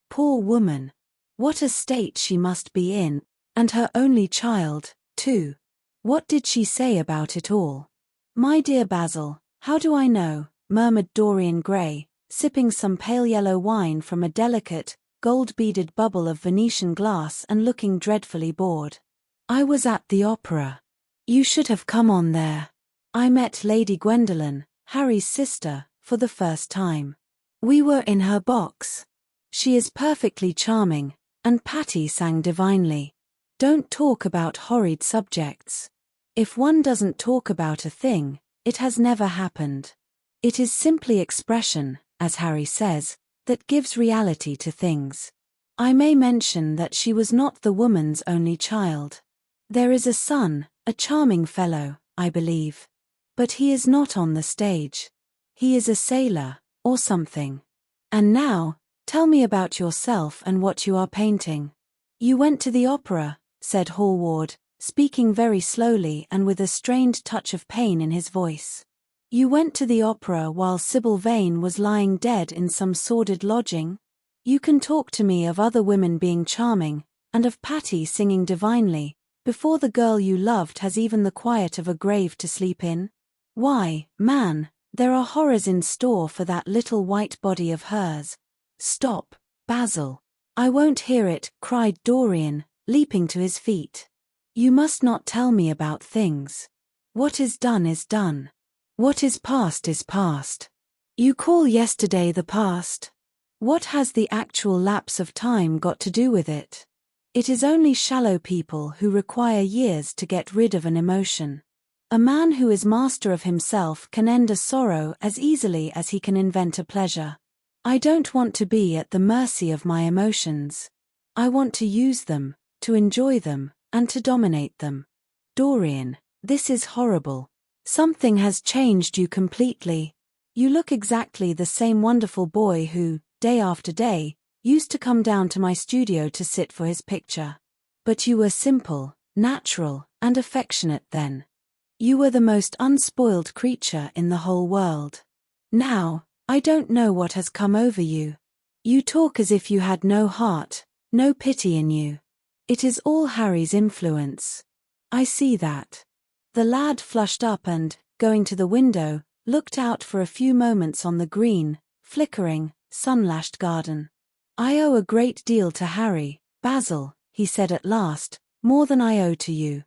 Poor woman. What a state she must be in, and her only child, too. What did she say about it all?" "My dear Basil, how do I know?" murmured Dorian Gray, sipping some pale yellow wine from a delicate, gold-beaded bubble of Venetian glass and looking dreadfully bored. "I was at the opera. You should have come on there. I met Lady Gwendolen, Harry's sister, for the first time. We were in her box. She is perfectly charming, and Patty sang divinely. Don't talk about horrid subjects. If one doesn't talk about a thing, it has never happened. It is simply expression, as Harry says, that gives reality to things. I may mention that she was not the woman's only child. There is a son, a charming fellow, I believe. But he is not on the stage. He is a sailor, or something. And now, tell me about yourself and what you are painting." "You went to the opera," said Hallward, speaking very slowly and with a strained touch of pain in his voice. "You went to the opera while Sybil Vane was lying dead in some sordid lodging? You can talk to me of other women being charming, and of Patty singing divinely, before the girl you loved has even the quiet of a grave to sleep in? Why, man, there are horrors in store for that little white body of hers." "Stop, Basil. I won't hear it," cried Dorian, leaping to his feet. "You must not tell me about things. What is done is done. What is past is past. You call yesterday the past? What has the actual lapse of time got to do with it? It is only shallow people who require years to get rid of an emotion. A man who is master of himself can end a sorrow as easily as he can invent a pleasure. I don't want to be at the mercy of my emotions. I want to use them, to enjoy them, and to dominate them. Dorian, this is horrible. Something has changed you completely. You look exactly the same wonderful boy who, day after day, used to come down to my studio to sit for his picture. But you were simple, natural, and affectionate then. You were the most unspoiled creature in the whole world. Now, I don't know what has come over you. You talk as if you had no heart, no pity in you. It is all Harry's influence. I see that." The lad flushed up and, going to the window, looked out for a few moments on the green, flickering, sun-lashed garden. "I owe a great deal to Harry, Basil," he said at last, "more than I owe to you.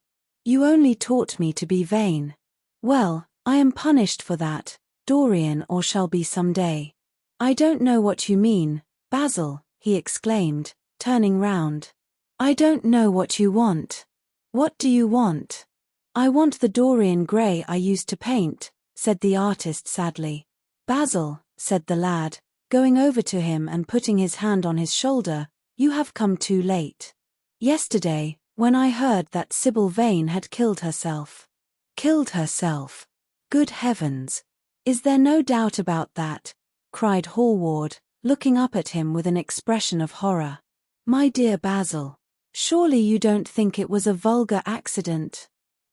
You only taught me to be vain. Well, I am punished for that, Dorian, or shall be some day. I don't know what you mean, Basil, he exclaimed, turning round. I don't know what you want. What do you want? I want the Dorian Gray I used to paint, said the artist sadly. Basil, said the lad, going over to him and putting his hand on his shoulder, you have come too late. Yesterday, when I heard that Sybil Vane had killed herself. Killed herself? Good heavens! Is there no doubt about that? Cried Hallward, looking up at him with an expression of horror. My dear Basil, surely you don't think it was a vulgar accident?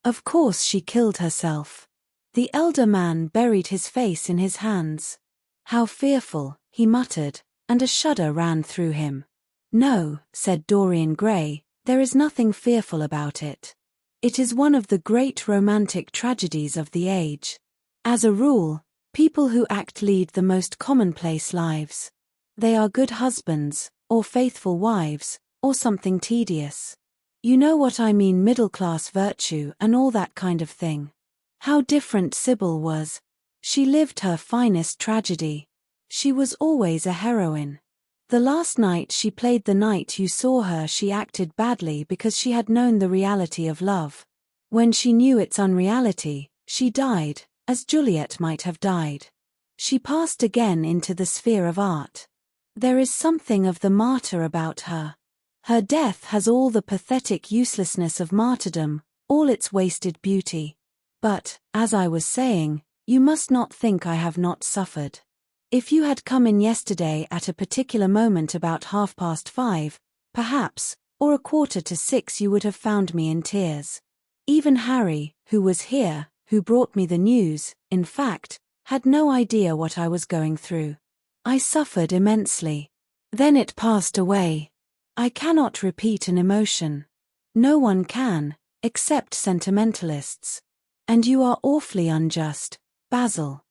Of course she killed herself. The elder man buried his face in his hands. How fearful, he muttered, and a shudder ran through him. No, said Dorian Gray, there is nothing fearful about it. It is one of the great romantic tragedies of the age. As a rule, people who act lead the most commonplace lives. They are good husbands, or faithful wives, or something tedious. You know what I mean, middle-class virtue and all that kind of thing. How different Sybil was. She lived her finest tragedy. She was always a heroine. The last night she played the night you saw her, she acted badly because she had known the reality of love. When she knew its unreality, she died, as Juliet might have died. She passed again into the sphere of art. There is something of the martyr about her. Her death has all the pathetic uselessness of martyrdom, all its wasted beauty. But, as I was saying, you must not think I have not suffered. If you had come in yesterday at a particular moment about 5:30, perhaps, or 5:45, you would have found me in tears. Even Harry, who was here, who brought me the news, in fact, had no idea what I was going through. I suffered immensely. Then it passed away. I cannot repeat an emotion. No one can, except sentimentalists. And you are awfully unjust, Basil.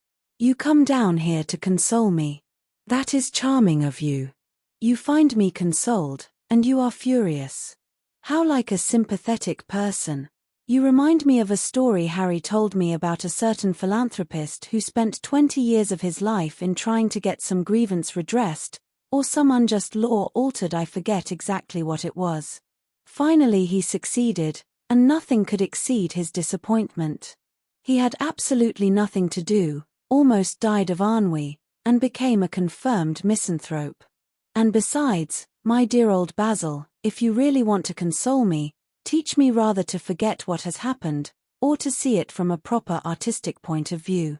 You come down here to console me. That is charming of you. You find me consoled, and you are furious. How like a sympathetic person. You remind me of a story Harry told me about a certain philanthropist who spent 20 years of his life in trying to get some grievance redressed, or some unjust law altered, I forget exactly what it was. Finally he succeeded, and nothing could exceed his disappointment. He had absolutely nothing to do, almost died of ennui, and became a confirmed misanthrope. And besides, my dear old Basil, if you really want to console me, teach me rather to forget what has happened, or to see it from a proper artistic point of view.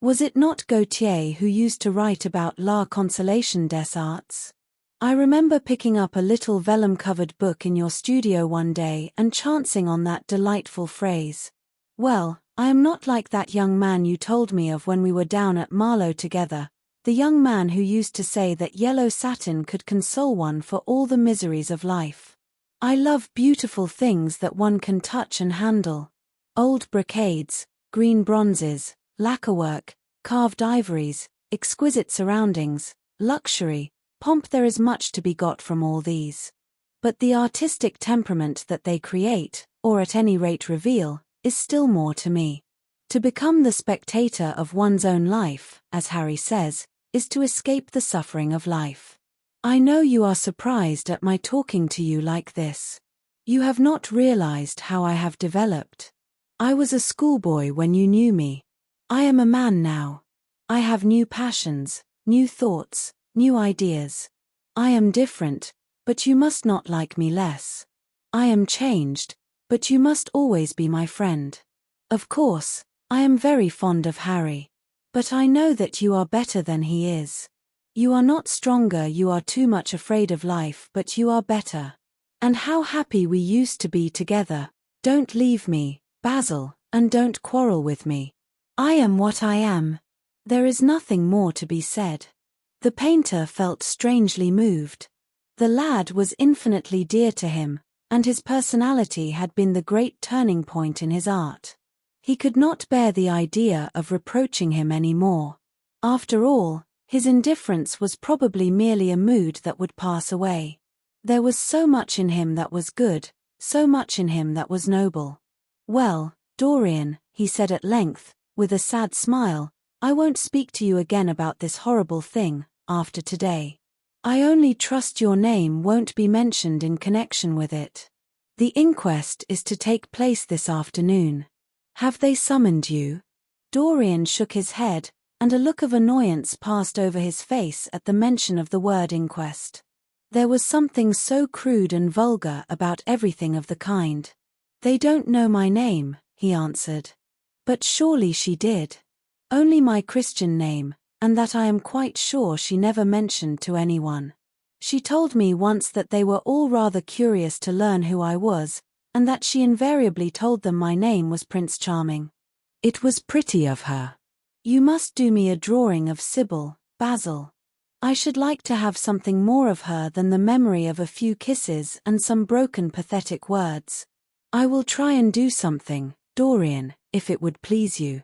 Was it not Gautier who used to write about La Consolation des Arts? I remember picking up a little vellum-covered book in your studio one day and chancing on that delightful phrase. Well, I am not like that young man you told me of when we were down at Marlow together, the young man who used to say that yellow satin could console one for all the miseries of life. I love beautiful things that one can touch and handle. Old brocades, green bronzes, lacquerwork, carved ivories, exquisite surroundings, luxury, pomp. There is much to be got from all these. But the artistic temperament that they create, or at any rate reveal, is still more to me. To become the spectator of one's own life, as Harry says, is to escape the suffering of life. I know you are surprised at my talking to you like this. You have not realized how I have developed. I was a schoolboy when you knew me. I am a man now. I have new passions, new thoughts, new ideas. I am different, but you must not like me less. I am changed, but you must always be my friend. Of course, I am very fond of Harry. But I know that you are better than he is. You are not stronger, you are too much afraid of life, but you are better. And how happy we used to be together. Don't leave me, Basil, and don't quarrel with me. I am what I am. There is nothing more to be said. The painter felt strangely moved. The lad was infinitely dear to him, and his personality had been the great turning point in his art. He could not bear the idea of reproaching him any more. After all, his indifference was probably merely a mood that would pass away. There was so much in him that was good, so much in him that was noble. Well, Dorian, he said at length, with a sad smile, I won't speak to you again about this horrible thing, after today. I only trust your name won't be mentioned in connection with it. The inquest is to take place this afternoon. Have they summoned you? Dorian shook his head, and a look of annoyance passed over his face at the mention of the word inquest. There was something so crude and vulgar about everything of the kind. They don't know my name, he answered. But surely she did. Only my Christian name, and that I am quite sure she never mentioned to anyone. She told me once that they were all rather curious to learn who I was, and that she invariably told them my name was Prince Charming. It was pretty of her. You must do me a drawing of Sybil, Basil. I should like to have something more of her than the memory of a few kisses and some broken pathetic words. I will try and do something, Dorian, if it would please you.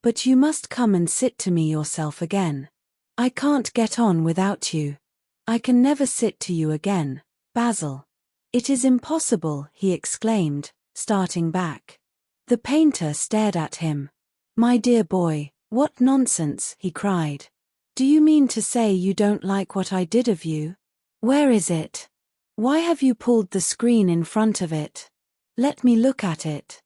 But you must come and sit to me yourself again. I can't get on without you. I can never sit to you again, Basil. It is impossible, he exclaimed, starting back. The painter stared at him. My dear boy, what nonsense, he cried. Do you mean to say you don't like what I did of you? Where is it? Why have you pulled the screen in front of it? Let me look at it.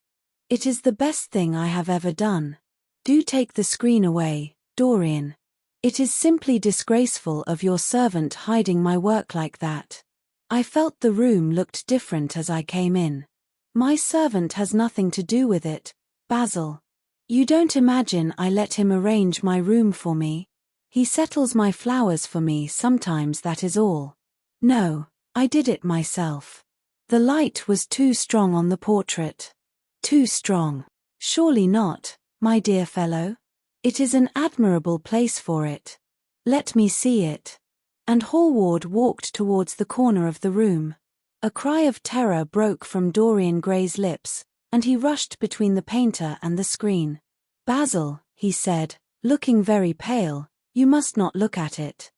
It is the best thing I have ever done. Do take the screen away, Dorian. It is simply disgraceful of your servant hiding my work like that. I felt the room looked different as I came in. My servant has nothing to do with it, Basil. You don't imagine I let him arrange my room for me? He settles my flowers for me sometimes, that is all. No, I did it myself. The light was too strong on the portrait. Too strong? Surely not, my dear fellow. It is an admirable place for it. Let me see it. And Hallward walked towards the corner of the room. A cry of terror broke from Dorian Gray's lips, and he rushed between the painter and the screen. Basil, he said, looking very pale, you must not look at it.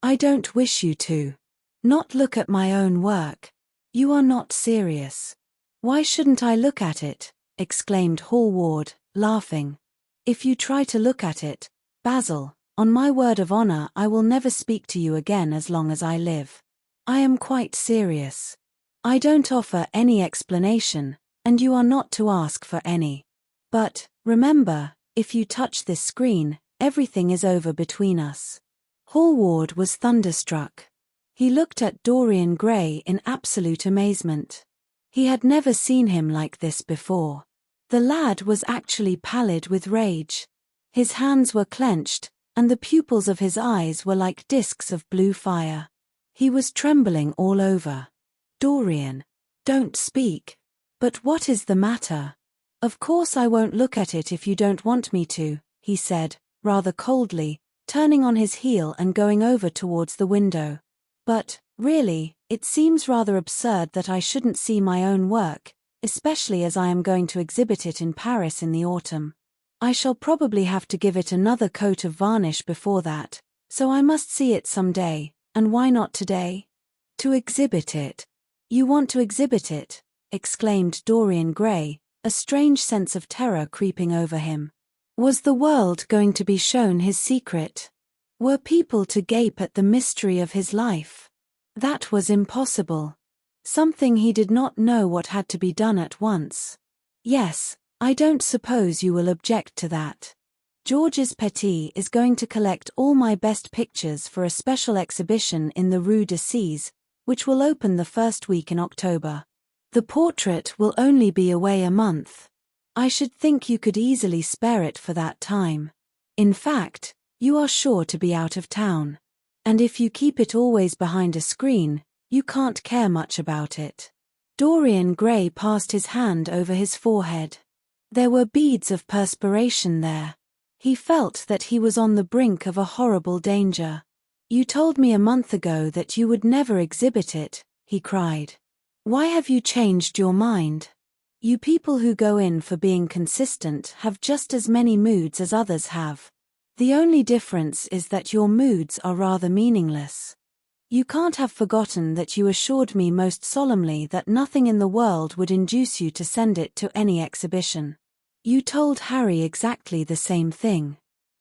I don't wish you to. Not look at my own work. You are not serious. Why shouldn't I look at it? Exclaimed Hallward, laughing. If you try to look at it, Basil, on my word of honor I will never speak to you again as long as I live. I am quite serious. I don't offer any explanation, and you are not to ask for any. But, remember, if you touch this screen, everything is over between us. Hallward was thunderstruck. He looked at Dorian Gray in absolute amazement. He had never seen him like this before. The lad was actually pallid with rage. His hands were clenched, and the pupils of his eyes were like discs of blue fire. He was trembling all over. Dorian, don't speak. But what is the matter? Of course I won't look at it if you don't want me to, he said, rather coldly, turning on his heel and going over towards the window. But, really, it seems rather absurd that I shouldn't see my own work, especially as I am going to exhibit it in Paris in the autumn. I shall probably have to give it another coat of varnish before that, so I must see it some day, and why not today? To exhibit it. You want to exhibit it, exclaimed Dorian Gray, a strange sense of terror creeping over him. Was the world going to be shown his secret? Were people to gape at the mystery of his life? That was impossible. Something he did not know what had to be done at once. Yes, I don't suppose you will object to that. Georges Petit is going to collect all my best pictures for a special exhibition in the Rue d'Assise, which will open the first week in October. The portrait will only be away a month. I should think you could easily spare it for that time. In fact, you are sure to be out of town. And if you keep it always behind a screen, you can't care much about it. Dorian Gray passed his hand over his forehead. There were beads of perspiration there. He felt that he was on the brink of a horrible danger. You told me a month ago that you would never exhibit it, he cried. Why have you changed your mind? You people who go in for being consistent have just as many moods as others have. The only difference is that your moods are rather meaningless. You can't have forgotten that you assured me most solemnly that nothing in the world would induce you to send it to any exhibition. You told Harry exactly the same thing.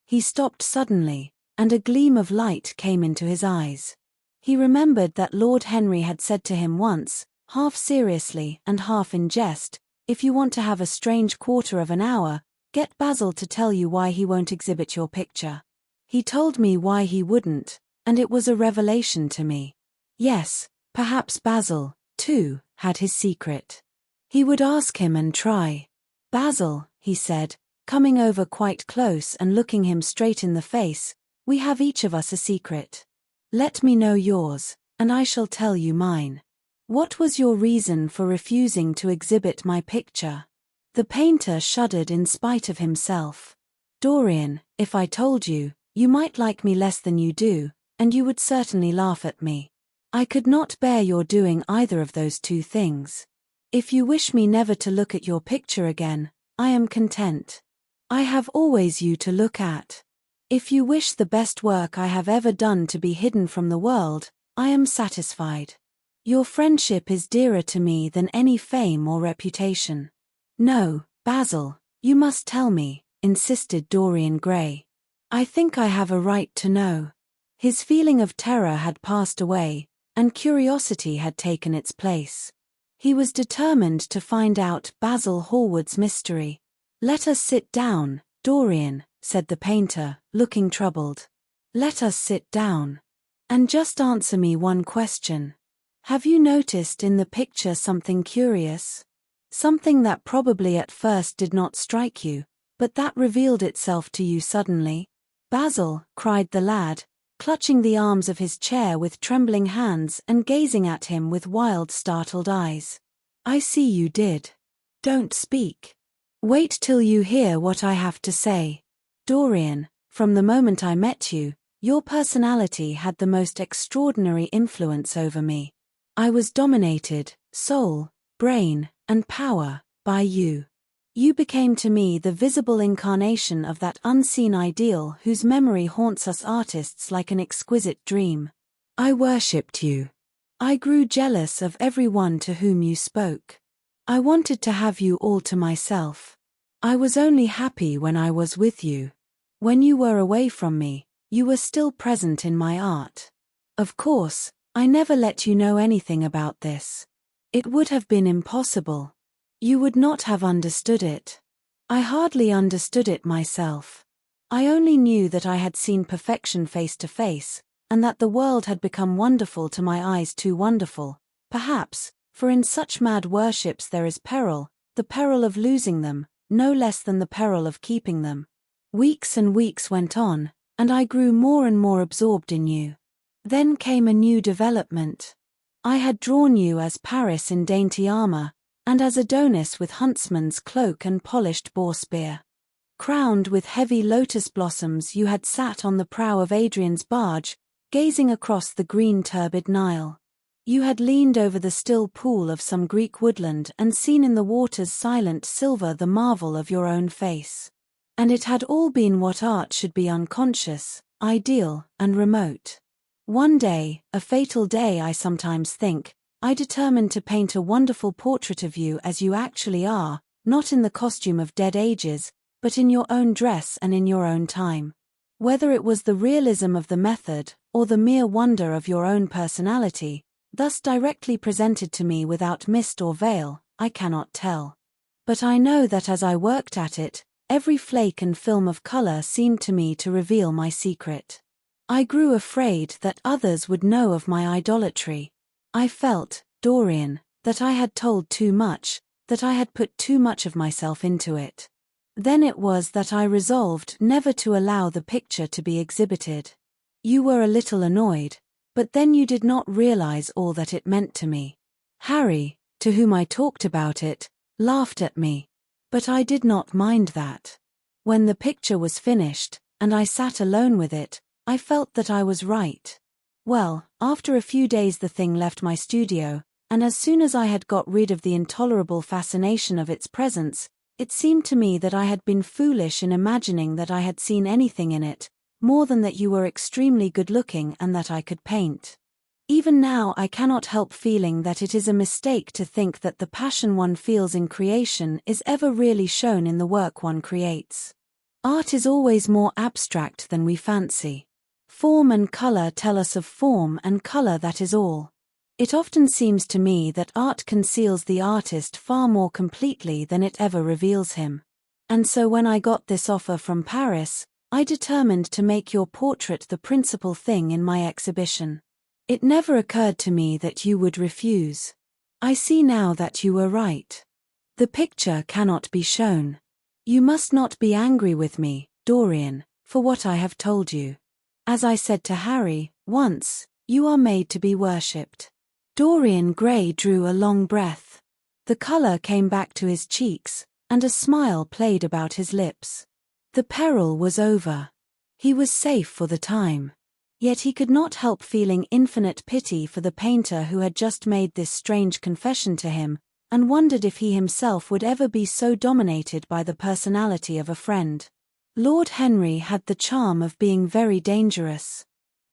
He stopped suddenly, and a gleam of light came into his eyes. He remembered that Lord Henry had said to him once, half seriously and half in jest, "If you want to have a strange quarter of an hour, get Basil to tell you why he won't exhibit your picture." He told me why he wouldn't, and it was a revelation to me. Yes, perhaps Basil, too, had his secret. He would ask him and try. "Basil," he said, coming over quite close and looking him straight in the face, "we have each of us a secret. Let me know yours, and I shall tell you mine. What was your reason for refusing to exhibit my picture?" The painter shuddered in spite of himself. "Dorian, if I told you, you might like me less than you do, and you would certainly laugh at me. I could not bear your doing either of those two things. If you wish me never to look at your picture again, I am content. I have always you to look at. If you wish the best work I have ever done to be hidden from the world, I am satisfied. Your friendship is dearer to me than any fame or reputation." "No, Basil, you must tell me," insisted Dorian Gray. "I think I have a right to know." His feeling of terror had passed away, and curiosity had taken its place. He was determined to find out Basil Hallward's mystery. "Let us sit down, Dorian," said the painter, looking troubled. "Let us sit down. And just answer me one question. Have you noticed in the picture something curious? Something that probably at first did not strike you, but that revealed itself to you suddenly?" "Basil," cried the lad, clutching the arms of his chair with trembling hands and gazing at him with wild, startled eyes. "I see you did. Don't speak. Wait till you hear what I have to say. Dorian, from the moment I met you, your personality had the most extraordinary influence over me. I was dominated, soul, brain, and power, by you. You became to me the visible incarnation of that unseen ideal whose memory haunts us artists like an exquisite dream. I worshipped you. I grew jealous of every one to whom you spoke. I wanted to have you all to myself. I was only happy when I was with you. When you were away from me, you were still present in my art. Of course, I never let you know anything about this. It would have been impossible. You would not have understood it. I hardly understood it myself. I only knew that I had seen perfection face to face, and that the world had become wonderful to my eyes, too wonderful, perhaps, for in such mad worships there is peril, the peril of losing them, no less than the peril of keeping them. Weeks and weeks went on, and I grew more and more absorbed in you. Then came a new development. I had drawn you as Paris in dainty armor, and as Adonis with huntsman's cloak and polished boar spear. Crowned with heavy lotus blossoms, you had sat on the prow of Adrian's barge, gazing across the green turbid Nile. You had leaned over the still pool of some Greek woodland and seen in the water's silent silver the marvel of your own face. And it had all been what art should be, unconscious, ideal, and remote. One day, a fatal day I sometimes think, I determined to paint a wonderful portrait of you as you actually are, not in the costume of dead ages, but in your own dress and in your own time. Whether it was the realism of the method, or the mere wonder of your own personality, thus directly presented to me without mist or veil, I cannot tell. But I know that as I worked at it, every flake and film of color seemed to me to reveal my secret. I grew afraid that others would know of my idolatry. I felt, Dorian, that I had told too much, that I had put too much of myself into it. Then it was that I resolved never to allow the picture to be exhibited. You were a little annoyed, but then you did not realize all that it meant to me. Harry, to whom I talked about it, laughed at me. But I did not mind that. When the picture was finished, and I sat alone with it, I felt that I was right. Well, after a few days the thing left my studio, and as soon as I had got rid of the intolerable fascination of its presence, it seemed to me that I had been foolish in imagining that I had seen anything in it, more than that you were extremely good-looking and that I could paint. Even now I cannot help feeling that it is a mistake to think that the passion one feels in creation is ever really shown in the work one creates. Art is always more abstract than we fancy. Form and color tell us of form and color, that is all. It often seems to me that art conceals the artist far more completely than it ever reveals him. And so when I got this offer from Paris, I determined to make your portrait the principal thing in my exhibition. It never occurred to me that you would refuse. I see now that you were right. The picture cannot be shown. You must not be angry with me, Dorian, for what I have told you. As I said to Harry, once, you are made to be worshipped. Dorian Gray drew a long breath. The color came back to his cheeks, and a smile played about his lips. The peril was over. He was safe for the time. Yet he could not help feeling infinite pity for the painter who had just made this strange confession to him, and wondered if he himself would ever be so dominated by the personality of a friend. Lord Henry had the charm of being very dangerous.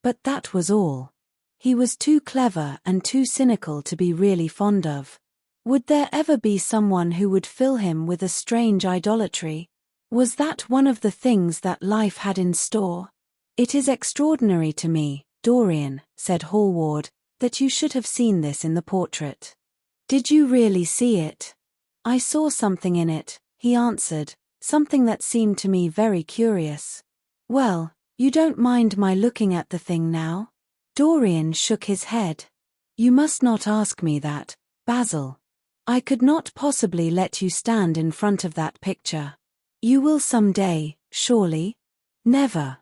But that was all. He was too clever and too cynical to be really fond of. Would there ever be someone who would fill him with a strange idolatry? Was that one of the things that life had in store? It is extraordinary to me, Dorian, said Hallward, that you should have seen this in the portrait. Did you really see it? I saw something in it, he answered, something that seemed to me very curious. Well, you don't mind my looking at the thing now? Dorian shook his head. You must not ask me that, Basil. I could not possibly let you stand in front of that picture. You will some day, surely? Never.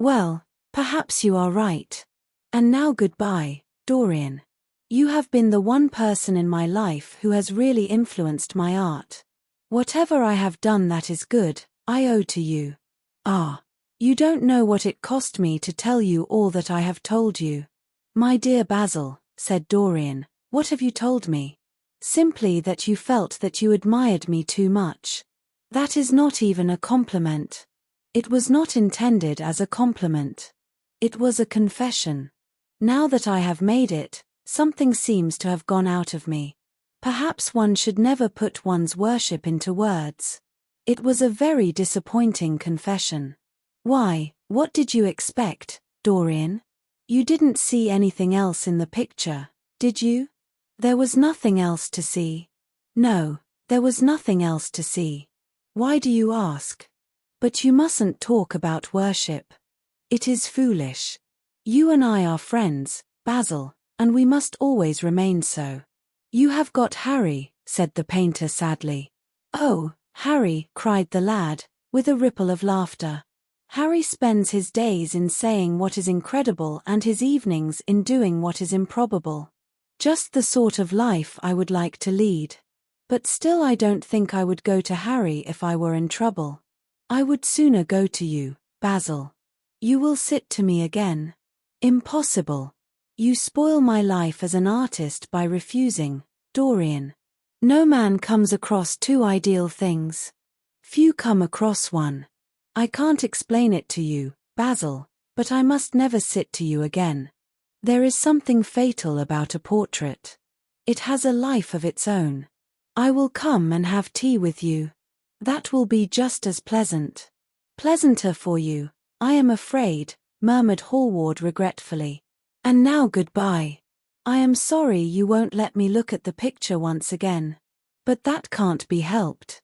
Well, perhaps you are right. And now goodbye, Dorian. You have been the one person in my life who has really influenced my art. Whatever I have done that is good, I owe to you. Ah, you don't know what it cost me to tell you all that I have told you. My dear Basil, said Dorian, what have you told me? Simply that you felt that you admired me too much. That is not even a compliment. It was not intended as a compliment. It was a confession. Now that I have made it, something seems to have gone out of me. Perhaps one should never put one's worship into words. It was a very disappointing confession. Why, what did you expect, Dorian? You didn't see anything else in the picture, did you? There was nothing else to see. No, there was nothing else to see. Why do you ask? But you mustn't talk about worship. It is foolish. You and I are friends, Basil, and we must always remain so. You have got Harry, said the painter sadly. Oh, Harry, cried the lad, with a ripple of laughter. Harry spends his days in saying what is incredible and his evenings in doing what is improbable. Just the sort of life I would like to lead. But still I don't think I would go to Harry if I were in trouble. I would sooner go to you, Basil. You will sit to me again. Impossible. You spoil my life as an artist by refusing, Dorian. No man comes across two ideal things. Few come across one. I can't explain it to you, Basil, but I must never sit to you again. There is something fatal about a portrait. It has a life of its own. I will come and have tea with you. That will be just as pleasant. Pleasanter for you, I am afraid, murmured Hallward regretfully. And now goodbye. I am sorry you won't let me look at the picture once again. But that can't be helped.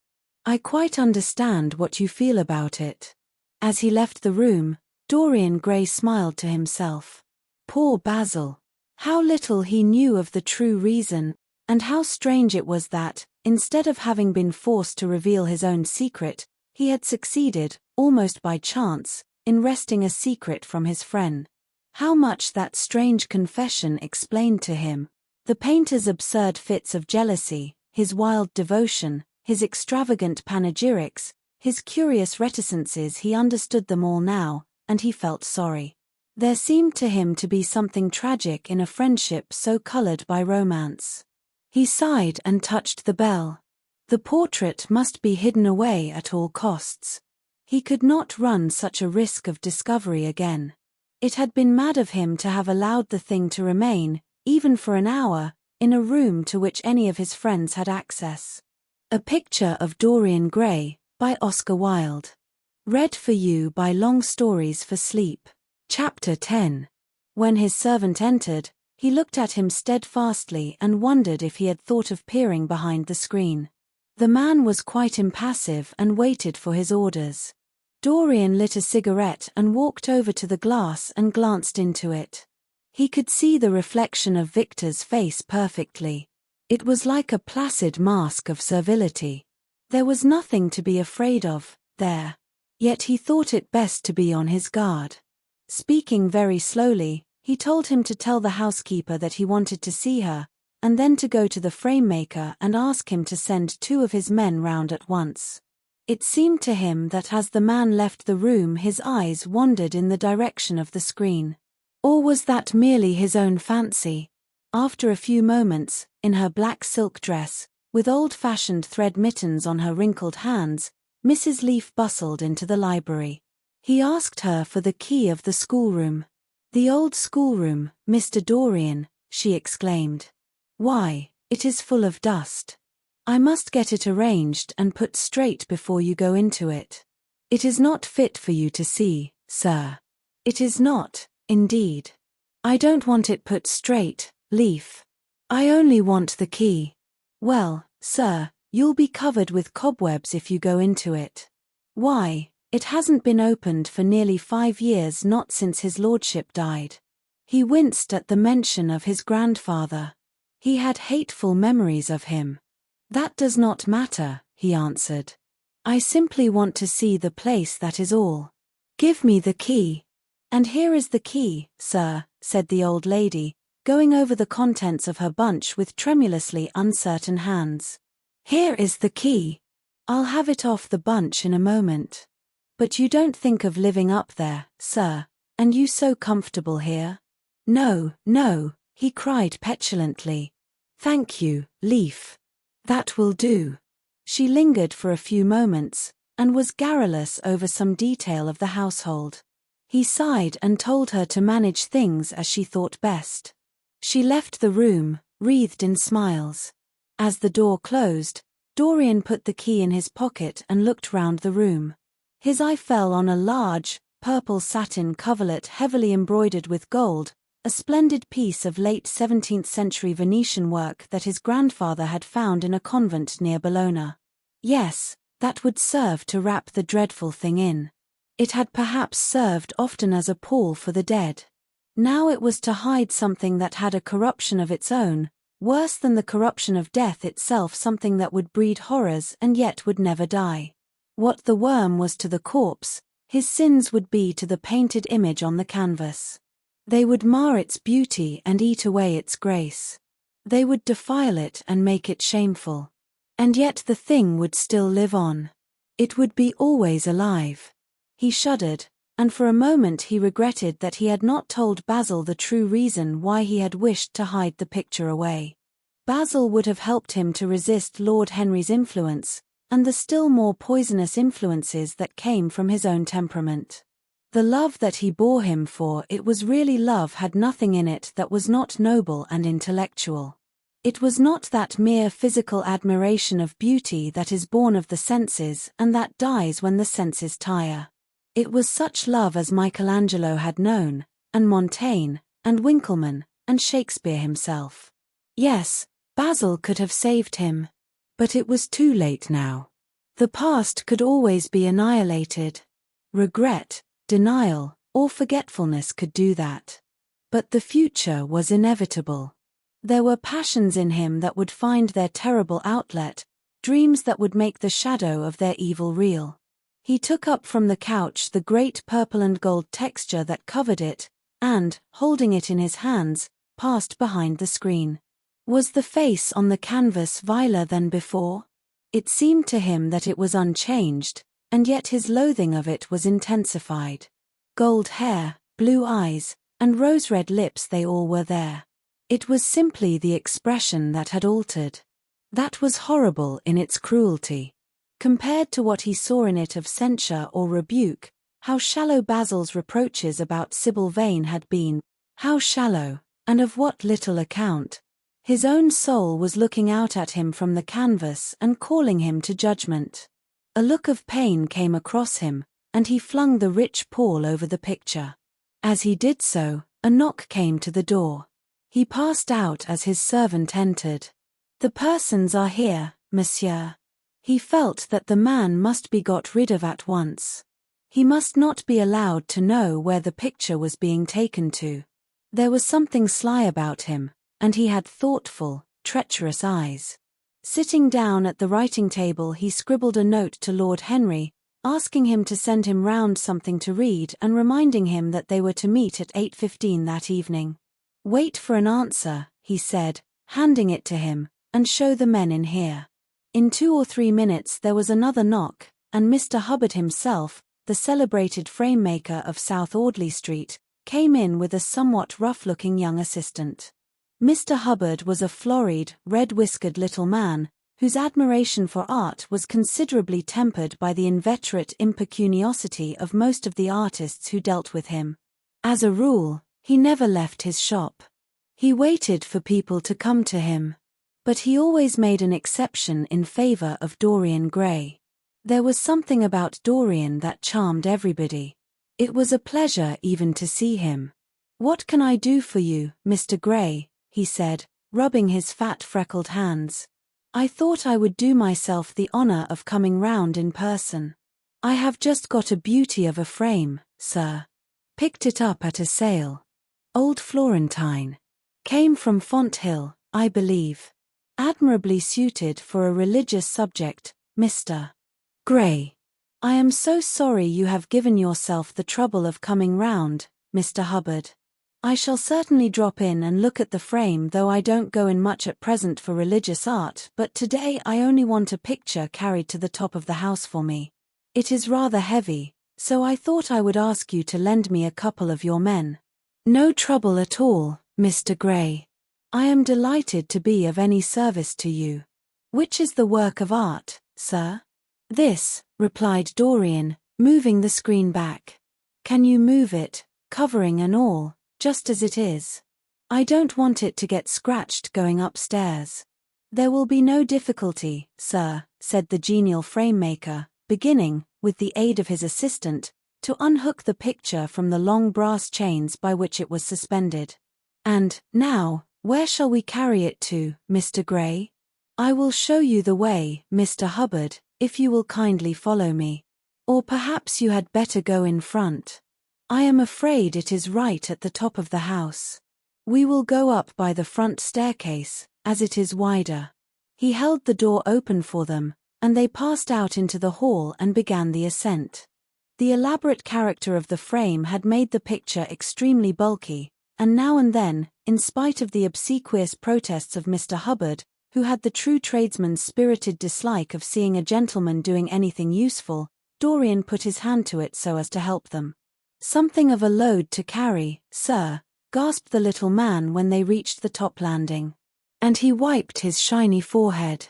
I quite understand what you feel about it. As he left the room, Dorian Gray smiled to himself. Poor Basil. How little he knew of the true reason, and how strange it was that, instead of having been forced to reveal his own secret, he had succeeded, almost by chance, in wresting a secret from his friend. How much that strange confession explained to him. The painter's absurd fits of jealousy, his wild devotion, his extravagant panegyrics, his curious reticences, he understood them all now, and he felt sorry. There seemed to him to be something tragic in a friendship so colored by romance. He sighed and touched the bell. The portrait must be hidden away at all costs. He could not run such a risk of discovery again. It had been mad of him to have allowed the thing to remain, even for an hour, in a room to which any of his friends had access. A Picture of Dorian Gray, by Oscar Wilde. Read for you by Long Stories for Sleep. Chapter 10. When his servant entered, he looked at him steadfastly and wondered if he had thought of peering behind the screen. The man was quite impassive and waited for his orders. Dorian lit a cigarette and walked over to the glass and glanced into it. He could see the reflection of Victor's face perfectly. It was like a placid mask of servility. There was nothing to be afraid of, there. Yet he thought it best to be on his guard. Speaking very slowly, he told him to tell the housekeeper that he wanted to see her, and then to go to the frame-maker and ask him to send 2 of his men round at once. It seemed to him that as the man left the room his eyes wandered in the direction of the screen. Or was that merely his own fancy? After a few moments, in her black silk dress, with old-fashioned thread mittens on her wrinkled hands, Mrs. Leaf bustled into the library. He asked her for the key of the schoolroom. "The old schoolroom, Mr. Dorian," she exclaimed. "Why, it is full of dust. I must get it arranged and put straight before you go into it. It is not fit for you to see, sir. It is not, indeed. I don't want it put straight, Leaf. I only want the key." "Well, sir, you'll be covered with cobwebs if you go into it. Why, it hasn't been opened for nearly 5 years, not since his lordship died." He winced at the mention of his grandfather. He had hateful memories of him. "That does not matter," he answered. "I simply want to see the place, that is all. Give me the key." "And here is the key, sir," said the old lady, going over the contents of her bunch with tremulously uncertain hands. "Here is the key. I'll have it off the bunch in a moment. But you don't think of living up there, sir, and you so comfortable here?" "No, no," he cried petulantly. "Thank you, Leaf. That will do." She lingered for a few moments, and was garrulous over some detail of the household. He sighed and told her to manage things as she thought best. She left the room, wreathed in smiles. As the door closed, Dorian put the key in his pocket and looked round the room. His eye fell on a large, purple satin coverlet heavily embroidered with gold, a splendid piece of late 17th century Venetian work that his grandfather had found in a convent near Bologna. Yes, that would serve to wrap the dreadful thing in. It had perhaps served often as a pall for the dead. Now it was to hide something that had a corruption of its own, worse than the corruption of death itself, something that would breed horrors and yet would never die. What the worm was to the corpse, his sins would be to the painted image on the canvas. They would mar its beauty and eat away its grace. They would defile it and make it shameful. And yet the thing would still live on. It would be always alive. He shuddered, and for a moment he regretted that he had not told Basil the true reason why he had wished to hide the picture away. Basil would have helped him to resist Lord Henry's influence, and the still more poisonous influences that came from his own temperament. The love that he bore him, for it was really love, had nothing in it that was not noble and intellectual. It was not that mere physical admiration of beauty that is born of the senses and that dies when the senses tire. It was such love as Michelangelo had known, and Montaigne, and Winckelmann, and Shakespeare himself. Yes, Basil could have saved him. But it was too late now. The past could always be annihilated. Regret, denial, or forgetfulness could do that. But the future was inevitable. There were passions in him that would find their terrible outlet, dreams that would make the shadow of their evil real. He took up from the couch the great purple and gold texture that covered it, and, holding it in his hands, passed behind the screen. Was the face on the canvas viler than before? It seemed to him that it was unchanged, and yet his loathing of it was intensified. Gold hair, blue eyes, and rose-red lips, they all were there. It was simply the expression that had altered. That was horrible in its cruelty. Compared to what he saw in it of censure or rebuke, How shallow Basil's reproaches about Sybil Vane had been. How shallow, and of what little account. His own soul was looking out at him from the canvas and calling him to judgment. A look of pain came across him, and he flung the rich pall over the picture. As he did so, a knock came to the door. He passed out as his servant entered. "The persons are here, monsieur." He felt that the man must be got rid of at once. He must not be allowed to know where the picture was being taken to. There was something sly about him, and he had thoughtful, treacherous eyes. Sitting down at the writing table, he scribbled a note to Lord Henry, asking him to send him round something to read and reminding him that they were to meet at 8:15 that evening. "Wait for an answer," he said, handing it to him, "and show the men in here." In 2 or 3 minutes there was another knock, and Mr. Hubbard himself, the celebrated frame-maker of South Audley Street, came in with a somewhat rough-looking young assistant. Mr. Hubbard was a florid, red-whiskered little man, whose admiration for art was considerably tempered by the inveterate impecuniosity of most of the artists who dealt with him. As a rule, he never left his shop. He waited for people to come to him. But he always made an exception in favor of Dorian Gray. There was something about Dorian that charmed everybody. It was a pleasure even to see him. "What can I do for you, Mr. Gray?" he said, rubbing his fat freckled hands. "I thought I would do myself the honor of coming round in person. I have just got a beauty of a frame, sir. Picked it up at a sale. Old Florentine. Came from Fonthill, I believe. Admirably suited for a religious subject, Mr. Gray. I am so sorry you have given yourself the trouble of coming round, Mr. Hubbard. I shall certainly drop in and look at the frame, though I don't go in much at present for religious art, but today I only want a picture carried to the top of the house for me. It is rather heavy, so I thought I would ask you to lend me a couple of your men." "No trouble at all, Mr. Gray. I am delighted to be of any service to you. Which is the work of art, sir?" "This," replied Dorian, moving the screen back. "Can you move it, covering and all, just as it is? I don't want it to get scratched going upstairs." "There will be no difficulty, sir," said the genial frame-maker, beginning, with the aid of his assistant, to unhook the picture from the long brass chains by which it was suspended. "And, now, where shall we carry it to, Mr. Gray?" "I will show you the way, Mr. Hubbard, if you will kindly follow me. Or perhaps you had better go in front. I am afraid it is right at the top of the house. We will go up by the front staircase, as it is wider." He held the door open for them, and they passed out into the hall and began the ascent. The elaborate character of the frame had made the picture extremely bulky, and now and then, in spite of the obsequious protests of Mr. Hubbard, who had the true tradesman's spirited dislike of seeing a gentleman doing anything useful, Dorian put his hand to it so as to help them. "Something of a load to carry, sir," gasped the little man when they reached the top landing. And he wiped his shiny forehead.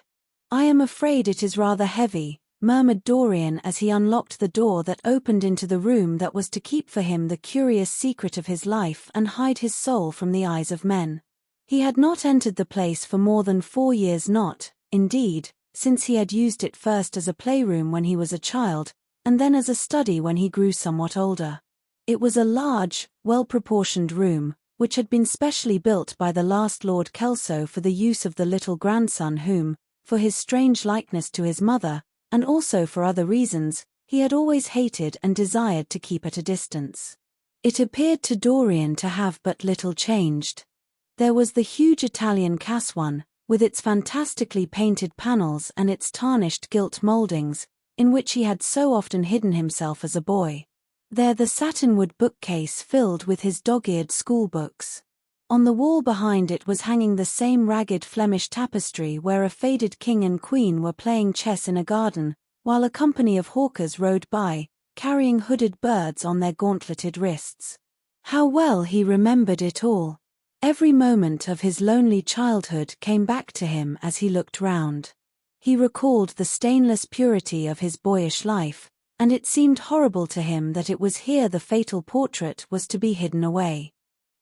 "I am afraid it is rather heavy," murmured Dorian as he unlocked the door that opened into the room that was to keep for him the curious secret of his life and hide his soul from the eyes of men. He had not entered the place for more than 4 years, not, indeed, since he had used it first as a playroom when he was a child, and then as a study when he grew somewhat older. It was a large, well-proportioned room, which had been specially built by the last Lord Kelso for the use of the little grandson whom, for his strange likeness to his mother, and also for other reasons, he had always hated and desired to keep at a distance. It appeared to Dorian to have but little changed. There was the huge Italian cassone, with its fantastically painted panels and its tarnished gilt mouldings, in which he had so often hidden himself as a boy. There the satinwood bookcase filled with his dog-eared schoolbooks. On the wall behind it was hanging the same ragged Flemish tapestry where a faded king and queen were playing chess in a garden, while a company of hawkers rode by, carrying hooded birds on their gauntleted wrists. How well he remembered it all! Every moment of his lonely childhood came back to him as he looked round. He recalled the stainless purity of his boyish life, and it seemed horrible to him that it was here the fatal portrait was to be hidden away.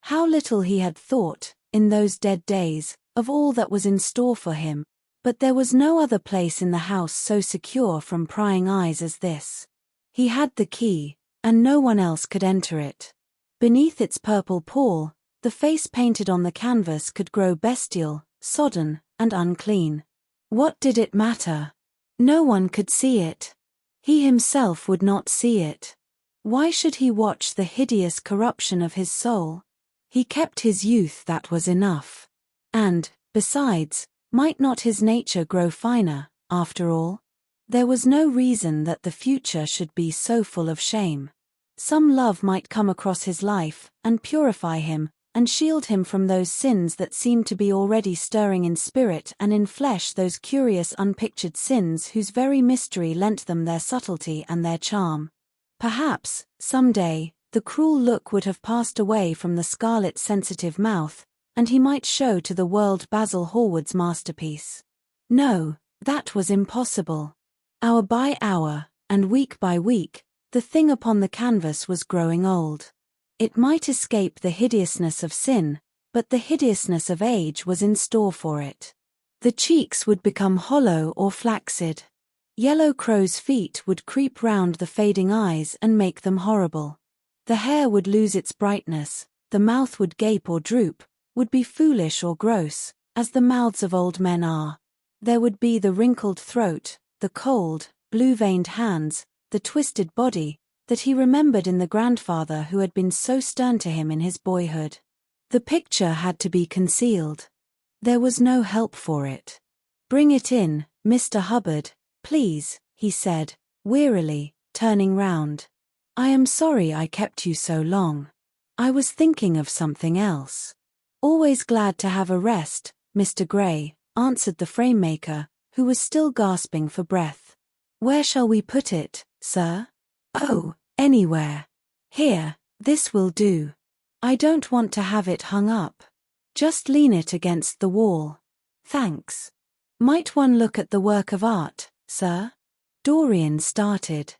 How little he had thought, in those dead days, of all that was in store for him, but there was no other place in the house so secure from prying eyes as this. He had the key, and no one else could enter it. Beneath its purple pall, the face painted on the canvas could grow bestial, sodden, and unclean. What did it matter? No one could see it. He himself would not see it. Why should he watch the hideous corruption of his soul? He kept his youth, that was enough. And, besides, might not his nature grow finer, after all? There was no reason that the future should be so full of shame. Some love might come across his life, and purify him, and shield him from those sins that seemed to be already stirring in spirit and in flesh, those curious unpictured sins whose very mystery lent them their subtlety and their charm. Perhaps, some day, the cruel look would have passed away from the scarlet sensitive mouth, and he might show to the world Basil Hallward's masterpiece. No, that was impossible. Hour by hour, and week by week, the thing upon the canvas was growing old. It might escape the hideousness of sin, but the hideousness of age was in store for it. The cheeks would become hollow or flaccid. Yellow crow's feet would creep round the fading eyes and make them horrible. The hair would lose its brightness, the mouth would gape or droop, would be foolish or gross, as the mouths of old men are. There would be the wrinkled throat, the cold, blue-veined hands, the twisted body, that he remembered in the grandfather who had been so stern to him in his boyhood. The picture had to be concealed. There was no help for it. "Bring it in, Mr. Hubbard, please," he said, wearily, turning round. "I am sorry I kept you so long. I was thinking of something else." "Always glad to have a rest, Mr. Gray," answered the frame-maker, who was still gasping for breath. "Where shall we put it, sir?" "Oh, anywhere. Here, this will do. I don't want to have it hung up. Just lean it against the wall. Thanks. Might one look at the work of art, sir?" Dorian started.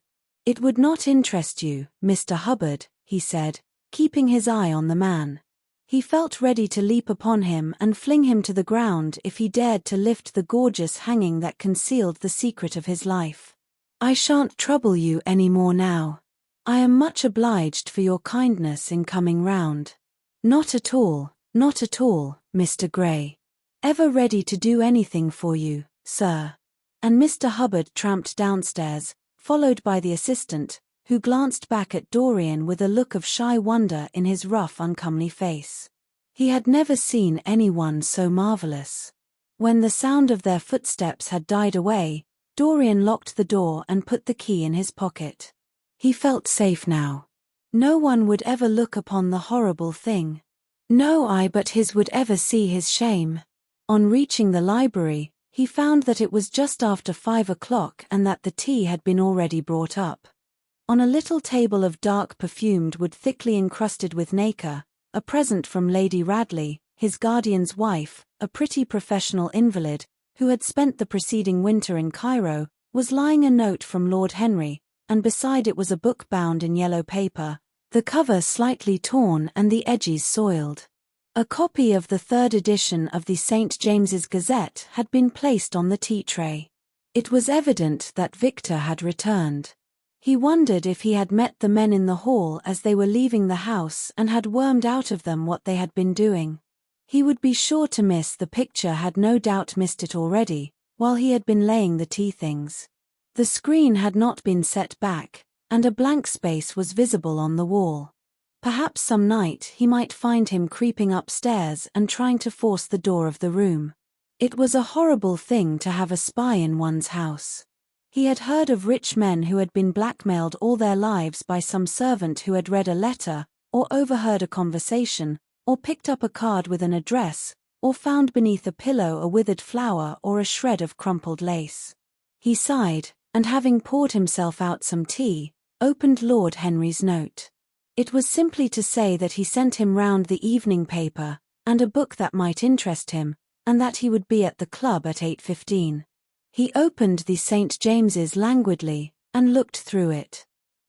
"It would not interest you, Mr. Hubbard," he said, keeping his eye on the man. He felt ready to leap upon him and fling him to the ground if he dared to lift the gorgeous hanging that concealed the secret of his life. "I shan't trouble you any more now. I am much obliged for your kindness in coming round." Not at all, Mr. Gray. Ever ready to do anything for you, sir." And Mr. Hubbard tramped downstairs, followed by the assistant, who glanced back at Dorian with a look of shy wonder in his rough, uncomely face. He had never seen anyone so marvelous. When the sound of their footsteps had died away, Dorian locked the door and put the key in his pocket. He felt safe now. No one would ever look upon the horrible thing. No eye but his would ever see his shame. On reaching the library, he found that it was just after 5 o'clock and that the tea had been already brought up. On a little table of dark perfumed wood thickly encrusted with nacre, a present from Lady Radley, his guardian's wife, a pretty professional invalid, who had spent the preceding winter in Cairo, was lying a note from Lord Henry, and beside it was a book bound in yellow paper, the cover slightly torn and the edges soiled. A copy of the 3rd edition of the St. James's Gazette had been placed on the tea-tray. It was evident that Victor had returned. He wondered if he had met the men in the hall as they were leaving the house and had wormed out of them what they had been doing. He would be sure to miss the picture, had no doubt missed it already, while he had been laying the tea things. The screen had not been set back, and a blank space was visible on the wall. Perhaps some night he might find him creeping upstairs and trying to force the door of the room. It was a horrible thing to have a spy in one's house. He had heard of rich men who had been blackmailed all their lives by some servant who had read a letter, or overheard a conversation, or picked up a card with an address, or found beneath a pillow a withered flower or a shred of crumpled lace. He sighed, and having poured himself out some tea, opened Lord Henry's note. It was simply to say that he sent him round the evening paper, and a book that might interest him, and that he would be at the club at 8:15. He opened the St. James's languidly, and looked through it.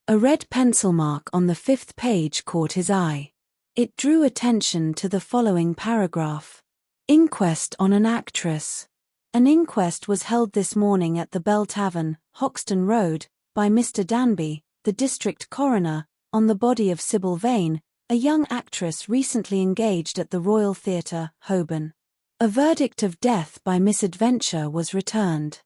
A red pencil mark on the 5th page caught his eye. It drew attention to the following paragraph. Inquest on an actress. An inquest was held this morning at the Bell Tavern, Hoxton Road, by Mr. Danby, the district coroner, on the body of Sybil Vane, a young actress recently engaged at the Royal Theatre, Holborn. A verdict of death by misadventure was returned.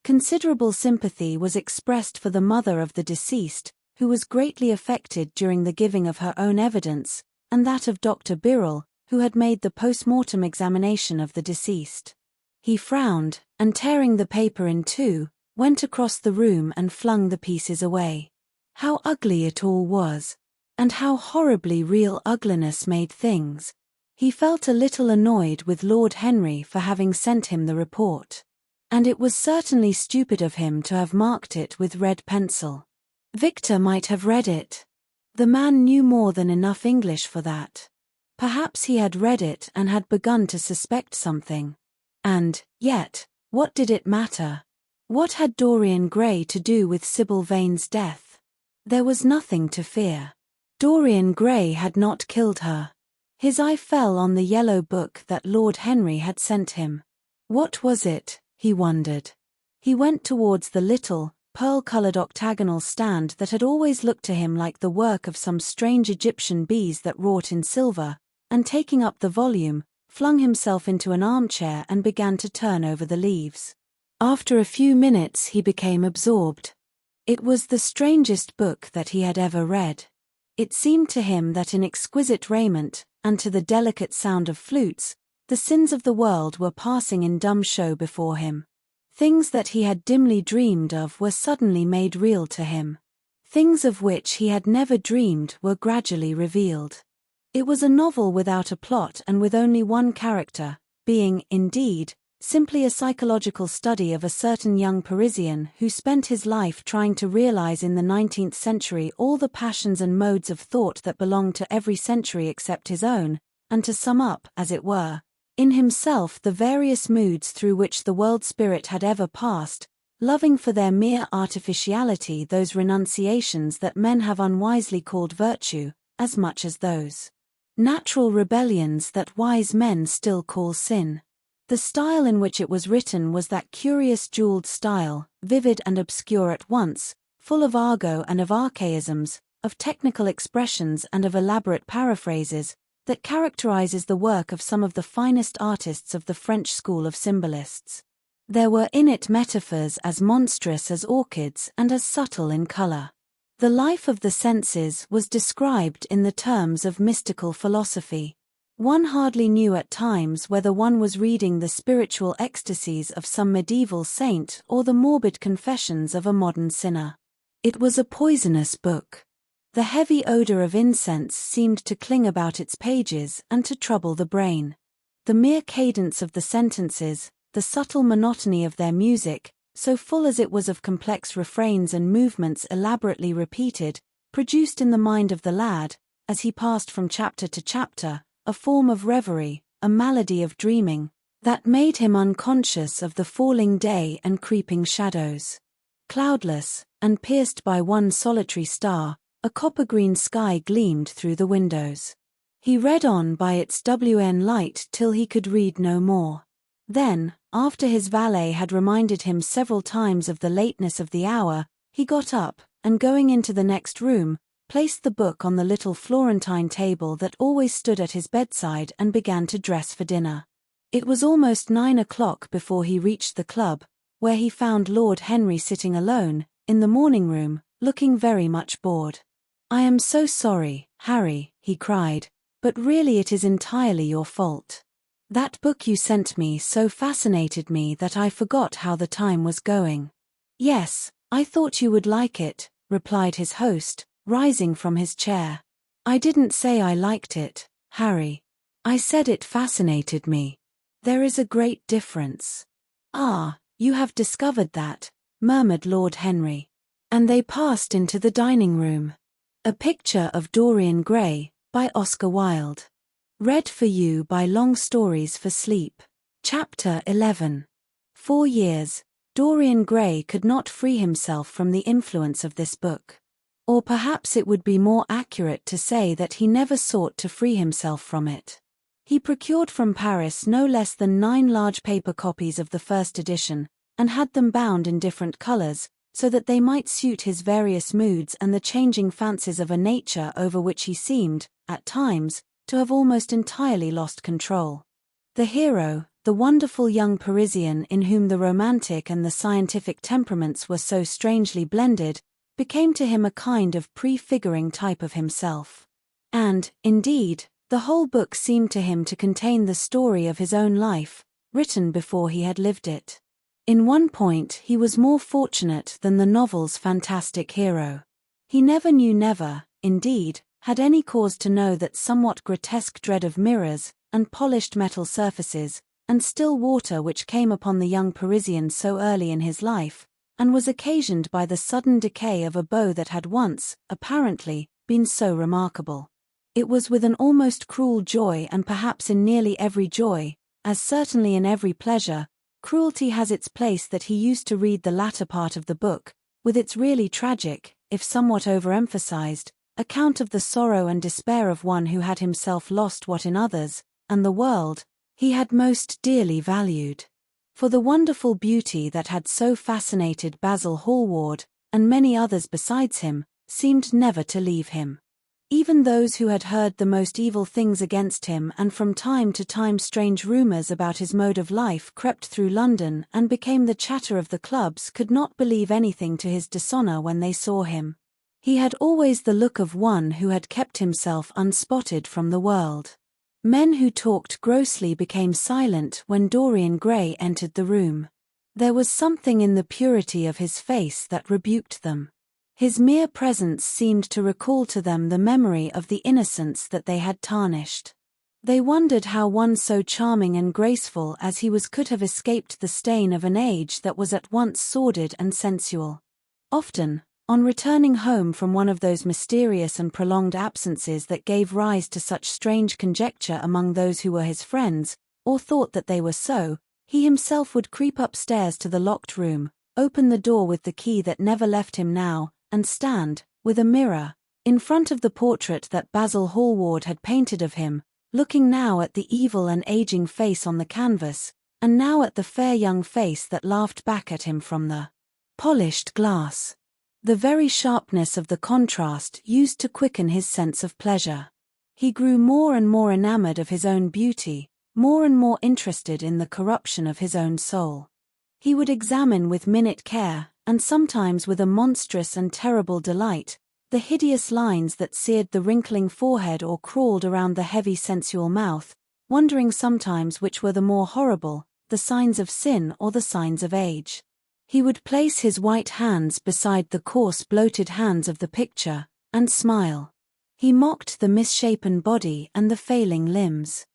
Considerable sympathy was expressed for the mother of the deceased, who was greatly affected during the giving of her own evidence, and that of Dr. Birrell, who had made the post-mortem examination of the deceased. He frowned, and tearing the paper in two, went across the room and flung the pieces away. How ugly it all was, and how horribly real ugliness made things. He felt a little annoyed with Lord Henry for having sent him the report. And it was certainly stupid of him to have marked it with red pencil. Victor might have read it. The man knew more than enough English for that. Perhaps he had read it and had begun to suspect something. And, yet, what did it matter? What had Dorian Gray to do with Sybil Vane's death? There was nothing to fear. Dorian Gray had not killed her. His eye fell on the yellow book that Lord Henry had sent him. What was it, he wondered. He went towards the little, pearl-colored octagonal stand that had always looked to him like the work of some strange Egyptian bees that wrought in silver, and taking up the volume, flung himself into an armchair and began to turn over the leaves. After a few minutes he became absorbed. It was the strangest book that he had ever read. It seemed to him that in exquisite raiment, and to the delicate sound of flutes, the sins of the world were passing in dumb show before him. Things that he had dimly dreamed of were suddenly made real to him. Things of which he had never dreamed were gradually revealed. It was a novel without a plot and with only one character, being, indeed, simply a psychological study of a certain young Parisian who spent his life trying to realize in the 19th century all the passions and modes of thought that belonged to every century except his own, and to sum up, as it were, in himself the various moods through which the world spirit had ever passed, loving for their mere artificiality those renunciations that men have unwisely called virtue, as much as those natural rebellions that wise men still call sin. The style in which it was written was that curious jeweled style, vivid and obscure at once, full of argot and of archaisms, of technical expressions and of elaborate paraphrases, that characterizes the work of some of the finest artists of the French school of symbolists. There were in it metaphors as monstrous as orchids and as subtle in color. The life of the senses was described in the terms of mystical philosophy. One hardly knew at times whether one was reading the spiritual ecstasies of some medieval saint or the morbid confessions of a modern sinner. It was a poisonous book. The heavy odor of incense seemed to cling about its pages and to trouble the brain. The mere cadence of the sentences, the subtle monotony of their music, so full as it was of complex refrains and movements elaborately repeated, produced in the mind of the lad, as he passed from chapter to chapter, a form of reverie, a malady of dreaming, that made him unconscious of the falling day and creeping shadows. Cloudless, and pierced by one solitary star, a copper-green sky gleamed through the windows. He read on by its WN light till he could read no more. Then, after his valet had reminded him several times of the lateness of the hour, he got up, and going into the next room, placed the book on the little Florentine table that always stood at his bedside and began to dress for dinner. It was almost 9 o'clock before he reached the club, where he found Lord Henry sitting alone, in the morning room, looking very much bored. "I am so sorry, Harry," he cried, "but really it is entirely your fault. That book you sent me so fascinated me that I forgot how the time was going." "Yes, I thought you would like it," replied his host, rising from his chair. "I didn't say I liked it, Harry. I said it fascinated me. There is a great difference." "Ah, you have discovered that," murmured Lord Henry. And they passed into the dining room. A Picture of Dorian Gray, by Oscar Wilde. Read for you by Long Stories for Sleep. Chapter 11. 4 years, Dorian Gray could not free himself from the influence of this book. Or perhaps it would be more accurate to say that he never sought to free himself from it. He procured from Paris no less than 9 large paper copies of the first edition, and had them bound in different colors, so that they might suit his various moods and the changing fancies of a nature over which he seemed, at times, to have almost entirely lost control. The hero, the wonderful young Parisian in whom the romantic and the scientific temperaments were so strangely blended, became to him a kind of prefiguring type of himself. And, indeed, the whole book seemed to him to contain the story of his own life, written before he had lived it. In one point he was more fortunate than the novel's fantastic hero. He never, indeed, had any cause to know that somewhat grotesque dread of mirrors, and polished metal surfaces, and still water which came upon the young Parisian so early in his life, and was occasioned by the sudden decay of a beau that had once, apparently, been so remarkable. It was with an almost cruel joy, and perhaps in nearly every joy, as certainly in every pleasure, cruelty has its place, that he used to read the latter part of the book, with its really tragic, if somewhat overemphasized, account of the sorrow and despair of one who had himself lost what in others, and the world, he had most dearly valued. For the wonderful beauty that had so fascinated Basil Hallward, and many others besides him, seemed never to leave him. Even those who had heard the most evil things against him, and from time to time strange rumors about his mode of life crept through London and became the chatter of the clubs, could not believe anything to his dishonor when they saw him. He had always the look of one who had kept himself unspotted from the world. Men who talked grossly became silent when Dorian Gray entered the room. There was something in the purity of his face that rebuked them. His mere presence seemed to recall to them the memory of the innocence that they had tarnished. They wondered how one so charming and graceful as he was could have escaped the stain of an age that was at once sordid and sensual. Often, on returning home from one of those mysterious and prolonged absences that gave rise to such strange conjecture among those who were his friends, or thought that they were so, he himself would creep upstairs to the locked room, open the door with the key that never left him now, and stand, with a mirror, in front of the portrait that Basil Hallward had painted of him, looking now at the evil and aging face on the canvas, and now at the fair young face that laughed back at him from the polished glass. The very sharpness of the contrast used to quicken his sense of pleasure. He grew more and more enamored of his own beauty, more and more interested in the corruption of his own soul. He would examine with minute care, and sometimes with a monstrous and terrible delight, the hideous lines that seared the wrinkling forehead or crawled around the heavy sensual mouth, wondering sometimes which were the more horrible, the signs of sin or the signs of age. He would place his white hands beside the coarse bloated hands of the picture, and smile. He mocked the misshapen body and the failing limbs.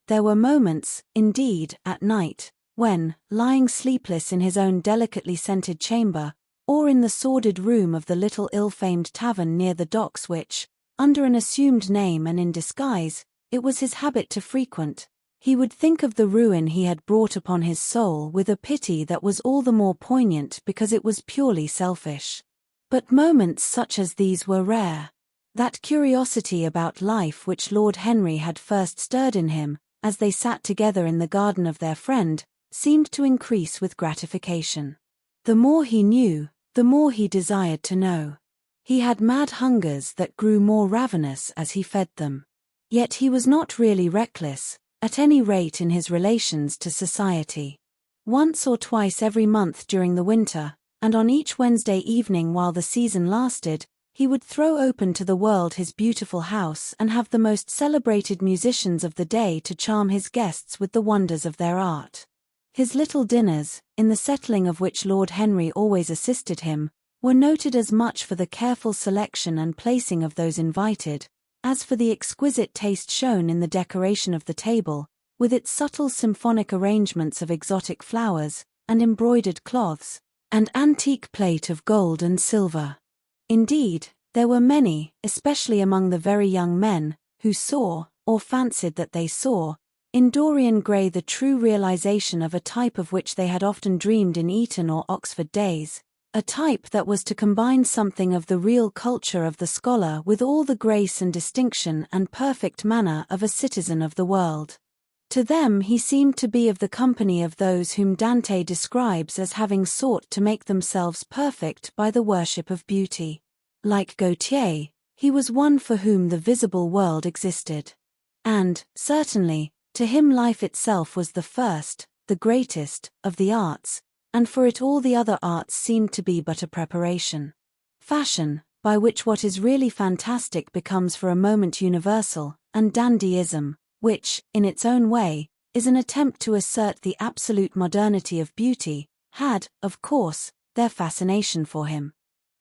There were moments, indeed, at night, when, lying sleepless in his own delicately scented chamber, or in the sordid room of the little ill-famed tavern near the docks which, under an assumed name and in disguise, it was his habit to frequent, he would think of the ruin he had brought upon his soul with a pity that was all the more poignant because it was purely selfish. But moments such as these were rare. That curiosity about life which Lord Henry had first stirred in him, as they sat together in the garden of their friend, seemed to increase with gratification. The more he knew, the more he desired to know. He had mad hungers that grew more ravenous as he fed them. Yet he was not really reckless, at any rate in his relations to society. Once or twice every month during the winter, and on each Wednesday evening while the season lasted, he would throw open to the world his beautiful house and have the most celebrated musicians of the day to charm his guests with the wonders of their art. His little dinners, in the settling of which Lord Henry always assisted him, were noted as much for the careful selection and placing of those invited, as for the exquisite taste shown in the decoration of the table, with its subtle symphonic arrangements of exotic flowers, and embroidered cloths, and antique plate of gold and silver. Indeed, there were many, especially among the very young men, who saw, or fancied that they saw, In Dorian Gray, the true realization of a type of which they had often dreamed in Eton or Oxford days, a type that was to combine something of the real culture of the scholar with all the grace and distinction and perfect manner of a citizen of the world. To them he seemed to be of the company of those whom Dante describes as having sought to make themselves perfect by the worship of beauty. Like Gautier, he was one for whom the visible world existed. And, certainly, to him life itself was the first, the greatest, of the arts, and for it all the other arts seemed to be but a preparation. Fashion, by which what is really fantastic becomes for a moment universal, and dandyism, which, in its own way, is an attempt to assert the absolute modernity of beauty, had, of course, their fascination for him.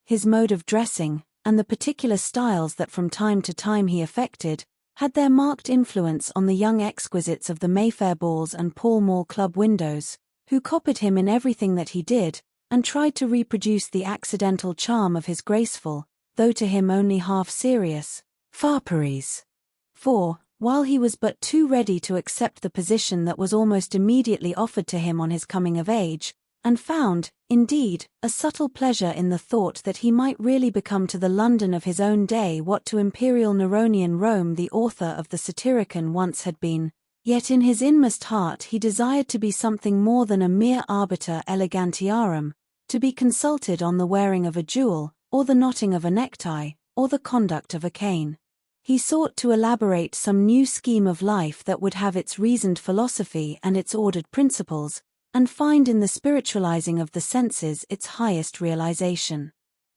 His mode of dressing, and the particular styles that from time to time he affected, had their marked influence on the young exquisites of the Mayfair balls and Pall Mall club windows, who copied him in everything that he did, and tried to reproduce the accidental charm of his graceful, though to him only half-serious, fopperies. For, while he was but too ready to accept the position that was almost immediately offered to him on his coming of age, and found, indeed, a subtle pleasure in the thought that he might really become to the London of his own day what to imperial Neronian Rome the author of the Satyricon once had been, yet in his inmost heart he desired to be something more than a mere arbiter elegantiarum, to be consulted on the wearing of a jewel, or the knotting of a necktie, or the conduct of a cane. He sought to elaborate some new scheme of life that would have its reasoned philosophy and its ordered principles, and find in the spiritualizing of the senses its highest realization.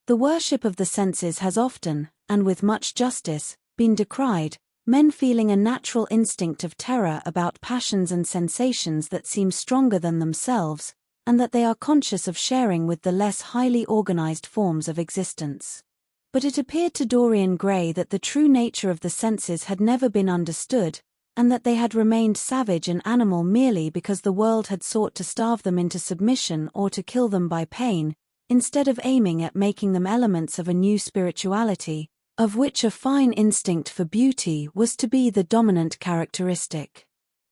The worship of the senses has often, and with much justice, been decried, men feeling a natural instinct of terror about passions and sensations that seem stronger than themselves, and that they are conscious of sharing with the less highly organized forms of existence. But it appeared to Dorian Gray that the true nature of the senses had never been understood, and that they had remained savage and animal merely because the world had sought to starve them into submission or to kill them by pain, instead of aiming at making them elements of a new spirituality, of which a fine instinct for beauty was to be the dominant characteristic.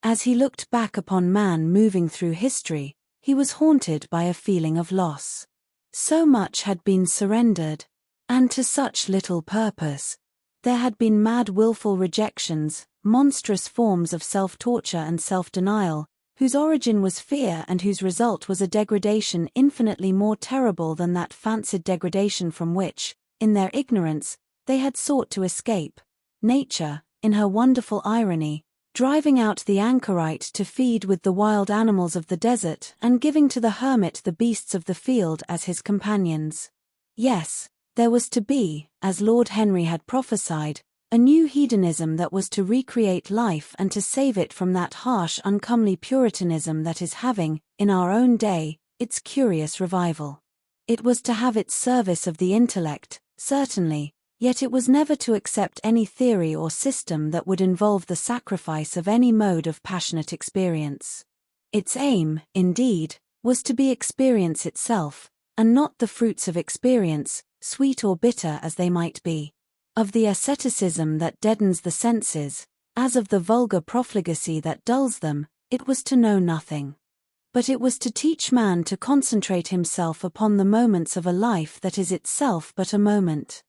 As he looked back upon man moving through history, he was haunted by a feeling of loss. So much had been surrendered, and to such little purpose. There had been mad willful rejections, monstrous forms of self-torture and self-denial, whose origin was fear and whose result was a degradation infinitely more terrible than that fancied degradation from which, in their ignorance, they had sought to escape. Nature, in her wonderful irony, driving out the anchorite to feed with the wild animals of the desert and giving to the hermit the beasts of the field as his companions. Yes, there was to be, as Lord Henry had prophesied, a new hedonism that was to recreate life and to save it from that harsh, uncomely Puritanism that is having, in our own day, its curious revival. It was to have its service of the intellect, certainly, yet it was never to accept any theory or system that would involve the sacrifice of any mode of passionate experience. Its aim, indeed, was to be experience itself, and not the fruits of experience, sweet or bitter as they might be. Of the asceticism that deadens the senses, as of the vulgar profligacy that dulls them, it was to know nothing. But it was to teach man to concentrate himself upon the moments of a life that is itself but a moment.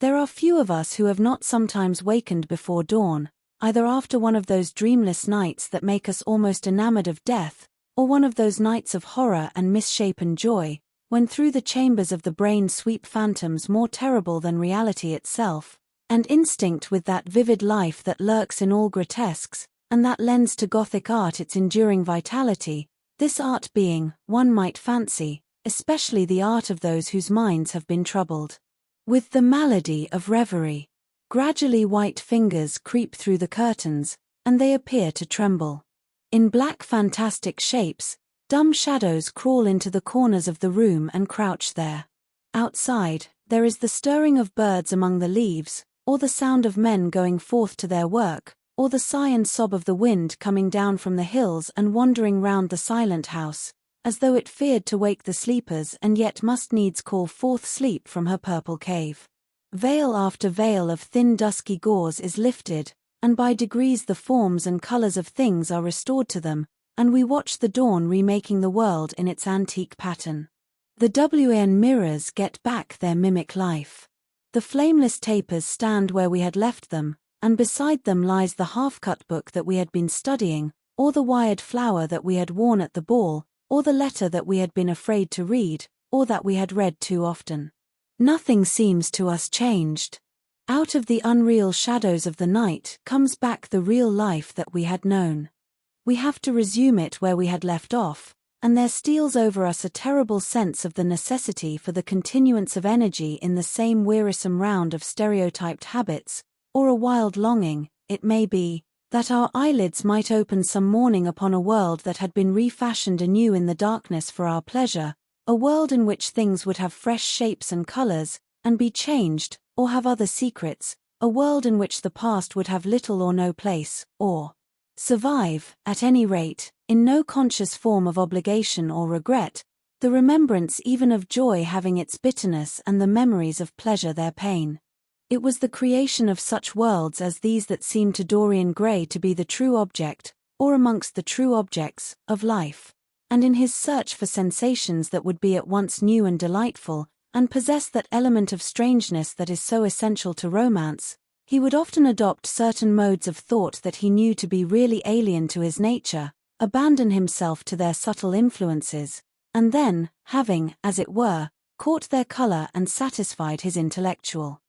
There are few of us who have not sometimes wakened before dawn, either after one of those dreamless nights that make us almost enamored of death, or one of those nights of horror and misshapen joy, when through the chambers of the brain sweep phantoms more terrible than reality itself, and instinct with that vivid life that lurks in all grotesques, and that lends to Gothic art its enduring vitality, this art being, one might fancy, especially the art of those whose minds have been troubled with the malady of reverie. Gradually white fingers creep through the curtains, and they appear to tremble. In black fantastic shapes, dumb shadows crawl into the corners of the room and crouch there. Outside, there is the stirring of birds among the leaves, or the sound of men going forth to their work, or the sigh and sob of the wind coming down from the hills and wandering round the silent house, as though it feared to wake the sleepers and yet must needs call forth sleep from her purple cave. Veil after veil of thin dusky gauze is lifted, and by degrees the forms and colors of things are restored to them, and we watch the dawn remaking the world in its antique pattern. The WAN mirrors get back their mimic life. The flameless tapers stand where we had left them, and beside them lies the half-cut book that we had been studying, or the wired flower that we had worn at the ball, or the letter that we had been afraid to read, or that we had read too often. Nothing seems to us changed. Out of the unreal shadows of the night comes back the real life that we had known. We have to resume it where we had left off, and there steals over us a terrible sense of the necessity for the continuance of energy in the same wearisome round of stereotyped habits, or a wild longing, it may be, that our eyelids might open some morning upon a world that had been refashioned anew in the darkness for our pleasure, a world in which things would have fresh shapes and colors, and be changed, or have other secrets, a world in which the past would have little or no place, or survive, at any rate, in no conscious form of obligation or regret, the remembrance even of joy having its bitterness and the memories of pleasure their pain. It was the creation of such worlds as these that seemed to Dorian Gray to be the true object, or amongst the true objects, of life, and in his search for sensations that would be at once new and delightful, and possess that element of strangeness that is so essential to romance, he would often adopt certain modes of thought that he knew to be really alien to his nature, abandon himself to their subtle influences, and then, having, as it were, caught their color and satisfied his intellectual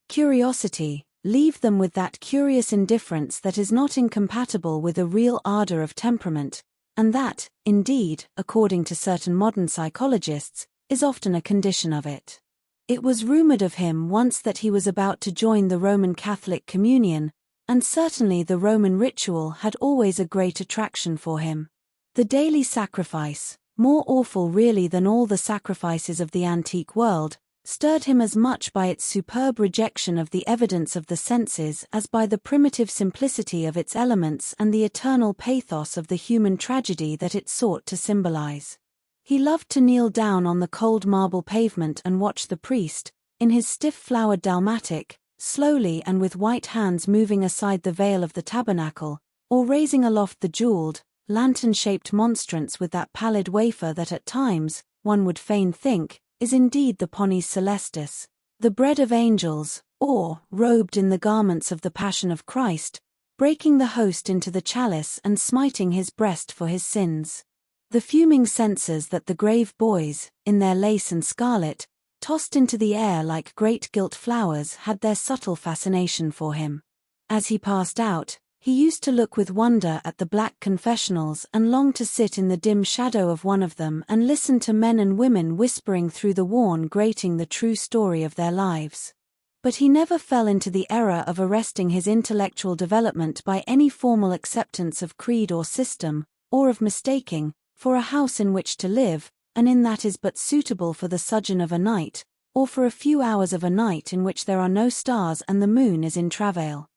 curiosity, leave them with that curious indifference that is not incompatible with a real ardor of temperament, and that, indeed, according to certain modern psychologists, is often a condition of it. It was rumored of him once that he was about to join the Roman Catholic communion, and certainly the Roman ritual had always a great attraction for him. The daily sacrifice, more awful really than all the sacrifices of the antique world, stirred him as much by its superb rejection of the evidence of the senses as by the primitive simplicity of its elements and the eternal pathos of the human tragedy that it sought to symbolize. He loved to kneel down on the cold marble pavement and watch the priest, in his stiff-flowered dalmatic, slowly and with white hands moving aside the veil of the tabernacle, or raising aloft the jeweled, lantern-shaped monstrance with that pallid wafer that at times, one would fain think, is indeed the Ponies Celestis, the bread of angels, or, robed in the garments of the Passion of Christ, breaking the host into the chalice and smiting his breast for his sins. The fuming censers that the grave boys, in their lace and scarlet, tossed into the air like great gilt flowers had their subtle fascination for him. As he passed out, he used to look with wonder at the black confessionals and long to sit in the dim shadow of one of them and listen to men and women whispering through the worn grating the true story of their lives. But he never fell into the error of arresting his intellectual development by any formal acceptance of creed or system, or of mistaking, for a house in which to live, an inn that is but suitable for the sojourn of a night, or for a few hours of a night in which there are no stars and the moon is in travail.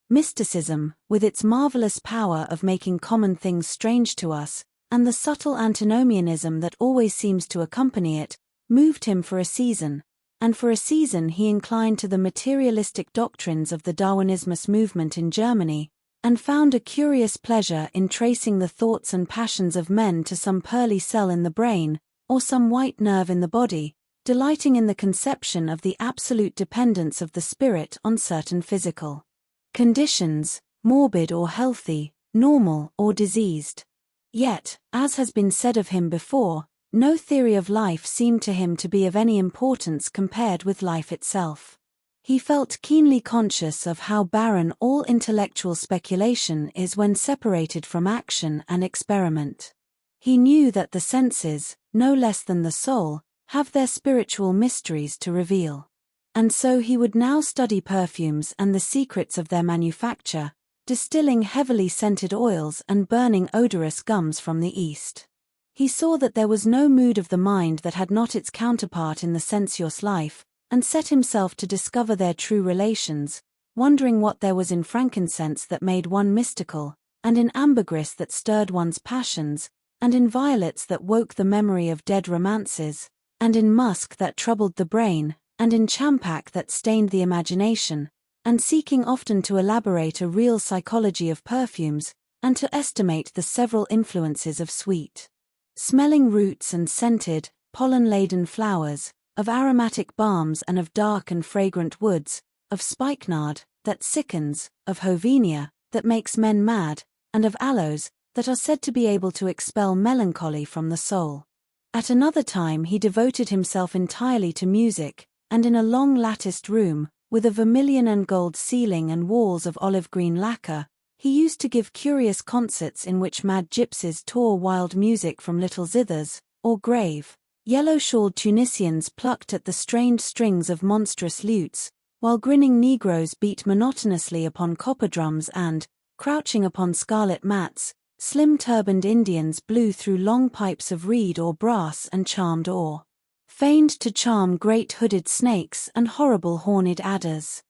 Mysticism, with its marvelous power of making common things strange to us, and the subtle antinomianism that always seems to accompany it, moved him for a season, and for a season he inclined to the materialistic doctrines of the Darwinismus movement in Germany, and found a curious pleasure in tracing the thoughts and passions of men to some pearly cell in the brain, or some white nerve in the body, delighting in the conception of the absolute dependence of the spirit on certain physical conditions, morbid or healthy, normal or diseased. Yet, as has been said of him before, no theory of life seemed to him to be of any importance compared with life itself. He felt keenly conscious of how barren all intellectual speculation is when separated from action and experiment. He knew that the senses, no less than the soul, have their spiritual mysteries to reveal. And so he would now study perfumes and the secrets of their manufacture, distilling heavily scented oils and burning odorous gums from the East. He saw that there was no mood of the mind that had not its counterpart in the sensuous life, and set himself to discover their true relations, wondering what there was in frankincense that made one mystical, and in ambergris that stirred one's passions, and in violets that woke the memory of dead romances, and in musk that troubled the brain, and in champak that stained the imagination, and seeking often to elaborate a real psychology of perfumes, and to estimate the several influences of sweet smelling roots and scented, pollen-laden flowers, of aromatic balms and of dark and fragrant woods, of spikenard, that sickens, of hovenia, that makes men mad, and of aloes, that are said to be able to expel melancholy from the soul. At another time he devoted himself entirely to music, and in a long latticed room, with a vermilion and gold ceiling and walls of olive-green lacquer, he used to give curious concerts in which mad gypsies tore wild music from little zithers, or grave, yellow-shawled Tunisians plucked at the strained strings of monstrous lutes, while grinning Negroes beat monotonously upon copper drums and, crouching upon scarlet mats, slim turbaned Indians blew through long pipes of reed or brass and charmed or feigned to charm great hooded snakes and horrible horned adders.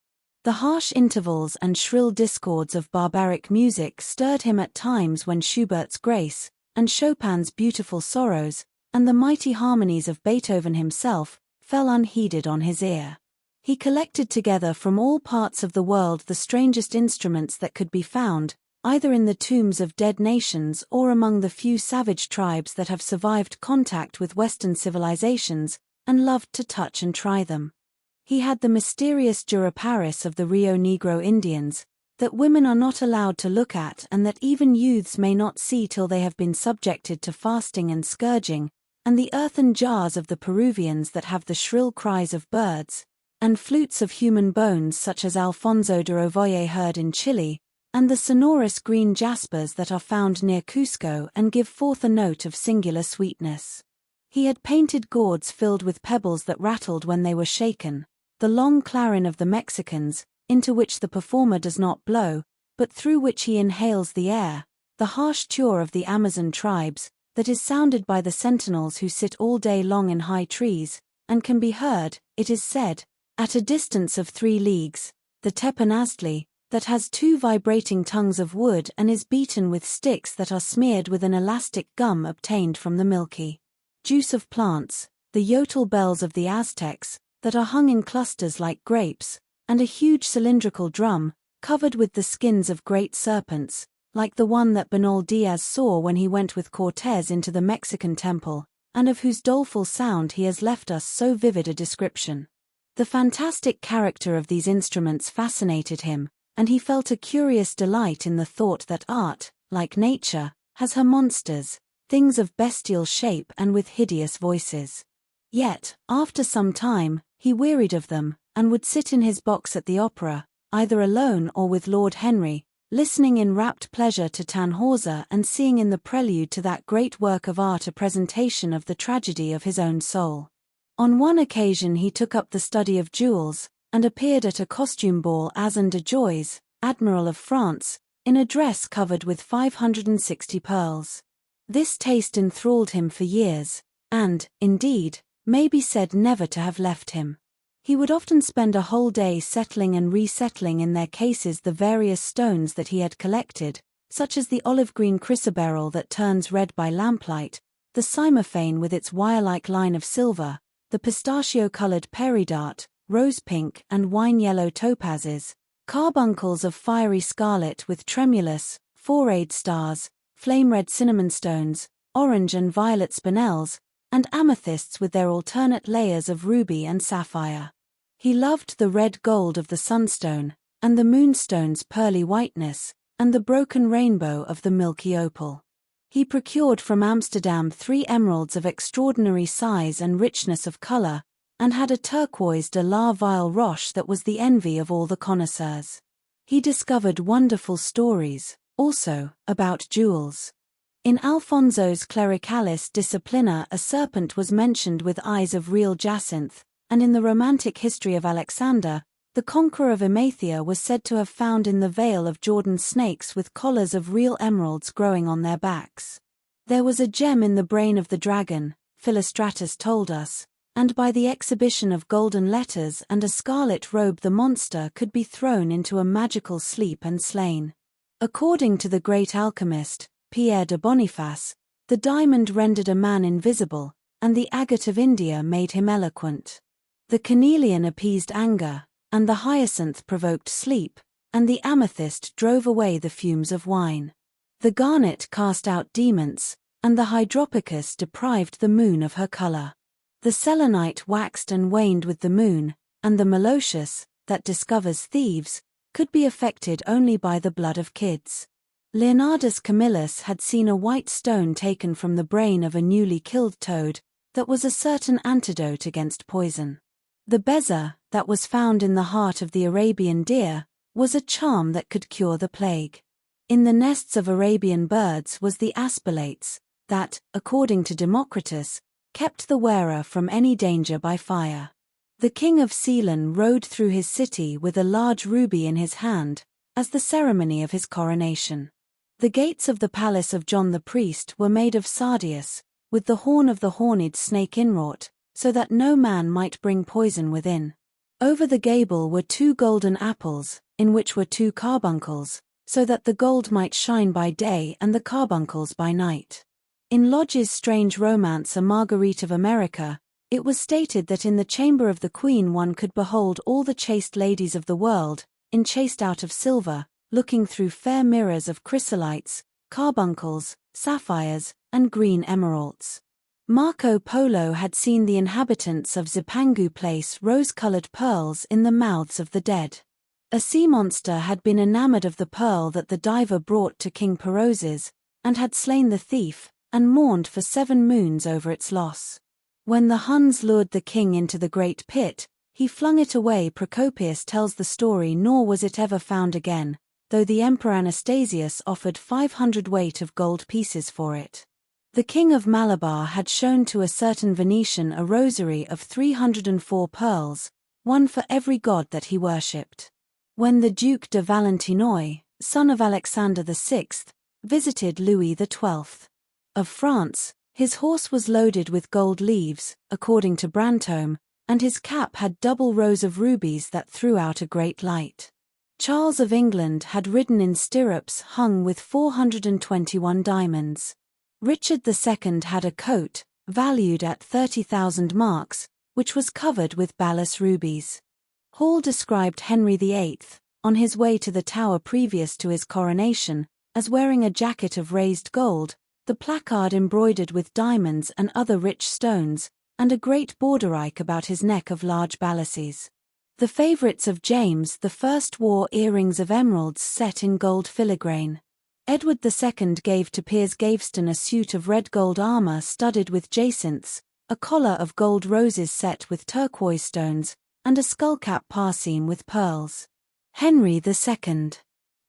The harsh intervals and shrill discords of barbaric music stirred him at times when Schubert's Grace, and Chopin's Beautiful Sorrows, and the mighty harmonies of Beethoven himself, fell unheeded on his ear. He collected together from all parts of the world the strangest instruments that could be found, either in the tombs of dead nations or among the few savage tribes that have survived contact with Western civilizations, and loved to touch and try them. He had the mysterious jura paris of the Rio Negro Indians, that women are not allowed to look at and that even youths may not see till they have been subjected to fasting and scourging, and the earthen jars of the Peruvians that have the shrill cries of birds, and flutes of human bones such as Alfonso de Ovoye heard in Chile, and the sonorous green jaspers that are found near Cusco and give forth a note of singular sweetness. He had painted gourds filled with pebbles that rattled when they were shaken, the long clarin of the Mexicans, into which the performer does not blow, but through which he inhales the air, the harsh tur of the Amazon tribes, that is sounded by the sentinels who sit all day long in high trees, and can be heard, it is said, at a distance of 3 leagues, the tepanaztli, that has 2 vibrating tongues of wood and is beaten with sticks that are smeared with an elastic gum obtained from the milky juice of plants, the yotel bells of the Aztecs, that are hung in clusters like grapes, and a huge cylindrical drum, covered with the skins of great serpents, like the one that Bernal Diaz saw when he went with Cortés into the Mexican temple, and of whose doleful sound he has left us so vivid a description. The fantastic character of these instruments fascinated him, and he felt a curious delight in the thought that art, like nature, has her monsters, things of bestial shape and with hideous voices. Yet, after some time, he wearied of them, and would sit in his box at the opera, either alone or with Lord Henry, listening in rapt pleasure to Tannhauser and seeing in the prelude to that great work of art a presentation of the tragedy of his own soul. On one occasion he took up the study of jewels, and appeared at a costume ball as Anne de Joyeuse, Admiral of France, in a dress covered with 560 pearls. This taste enthralled him for years, and, indeed, may be said never to have left him. He would often spend a whole day settling and resettling in their cases the various stones that he had collected, such as the olive-green chrysoberyl that turns red by lamplight, the cymophane with its wire-like line of silver, the pistachio-colored peridot, rose-pink and wine-yellow topazes, carbuncles of fiery scarlet with tremulous, four-rayed stars, flame-red cinnamon stones, orange and violet spinels, and amethysts with their alternate layers of ruby and sapphire. He loved the red gold of the sunstone, and the moonstone's pearly whiteness, and the broken rainbow of the milky opal. He procured from Amsterdam 3 emeralds of extraordinary size and richness of color, and had a turquoise de la Ville Roche that was the envy of all the connoisseurs. He discovered wonderful stories, also, about jewels. In Alfonso's Clericalis Disciplina a serpent was mentioned with eyes of real jacinth, and in the romantic history of Alexander, the conqueror of Emathia was said to have found in the vale of Jordan snakes with collars of real emeralds growing on their backs. There was a gem in the brain of the dragon, Philostratus told us, and by the exhibition of golden letters and a scarlet robe the monster could be thrown into a magical sleep and slain. According to the great alchemist, Pierre de Boniface, the diamond rendered a man invisible, and the agate of India made him eloquent. The carnelian appeased anger, and the hyacinth provoked sleep, and the amethyst drove away the fumes of wine. The garnet cast out demons, and the hydropicus deprived the moon of her color. The selenite waxed and waned with the moon, and the meloceus, that discovers thieves, could be affected only by the blood of kids. Leonardus Camillus had seen a white stone taken from the brain of a newly killed toad, that was a certain antidote against poison. The bezer, that was found in the heart of the Arabian deer, was a charm that could cure the plague. In the nests of Arabian birds was the aspalates, that, according to Democritus, kept the wearer from any danger by fire. The king of Ceylon rode through his city with a large ruby in his hand, as the ceremony of his coronation. The gates of the palace of John the priest were made of sardius, with the horn of the horned snake inwrought, so that no man might bring poison within. Over the gable were 2 golden apples, in which were 2 carbuncles, so that the gold might shine by day and the carbuncles by night. In Lodge's strange romance A Marguerite of America, it was stated that in the chamber of the queen one could behold all the chaste ladies of the world, enchased out of silver, looking through fair mirrors of chrysolites, carbuncles, sapphires, and green emeralds. Marco Polo had seen the inhabitants of Zipangu place rose-colored pearls in the mouths of the dead. A sea monster had been enamored of the pearl that the diver brought to King Perozes, and had slain the thief, and mourned for 7 moons over its loss. When the Huns lured the king into the great pit, he flung it away. Procopius tells the story, nor was it ever found again, though the Emperor Anastasius offered 500 weight of gold pieces for it. The king of Malabar had shown to a certain Venetian a rosary of 304 pearls, one for every god that he worshipped. When the Duke de Valentinois, son of Alexander VI, visited Louis XII of France, his horse was loaded with gold leaves, according to Brantome, and his cap had double rows of rubies that threw out a great light. Charles of England had ridden in stirrups hung with 421 diamonds. Richard II had a coat, valued at 30,000 marks, which was covered with balas rubies. Hall described Henry VIII, on his way to the Tower previous to his coronation, as wearing a jacket of raised gold, the placard embroidered with diamonds and other rich stones, and a great borderike about his neck of large balasses. The favourites of James I wore earrings of emeralds set in gold filigrane. Edward II gave to Piers Gaveston a suit of red gold armour studded with jacinths, a collar of gold roses set with turquoise stones, and a skullcap parseam with pearls. Henry II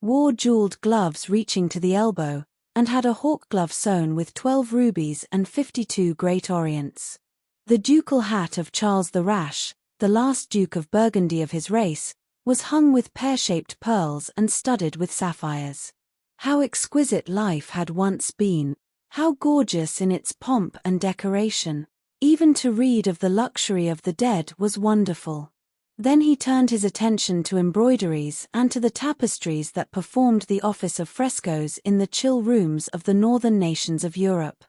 wore jewelled gloves reaching to the elbow, and had a hawk glove sewn with 12 rubies and 52 great orients. The ducal hat of Charles the Rash, the last Duke of Burgundy of his race, was hung with pear-shaped pearls and studded with sapphires. How exquisite life had once been, how gorgeous in its pomp and decoration. Even to read of the luxury of the dead was wonderful. Then he turned his attention to embroideries and to the tapestries that performed the office of frescoes in the chill rooms of the northern nations of Europe.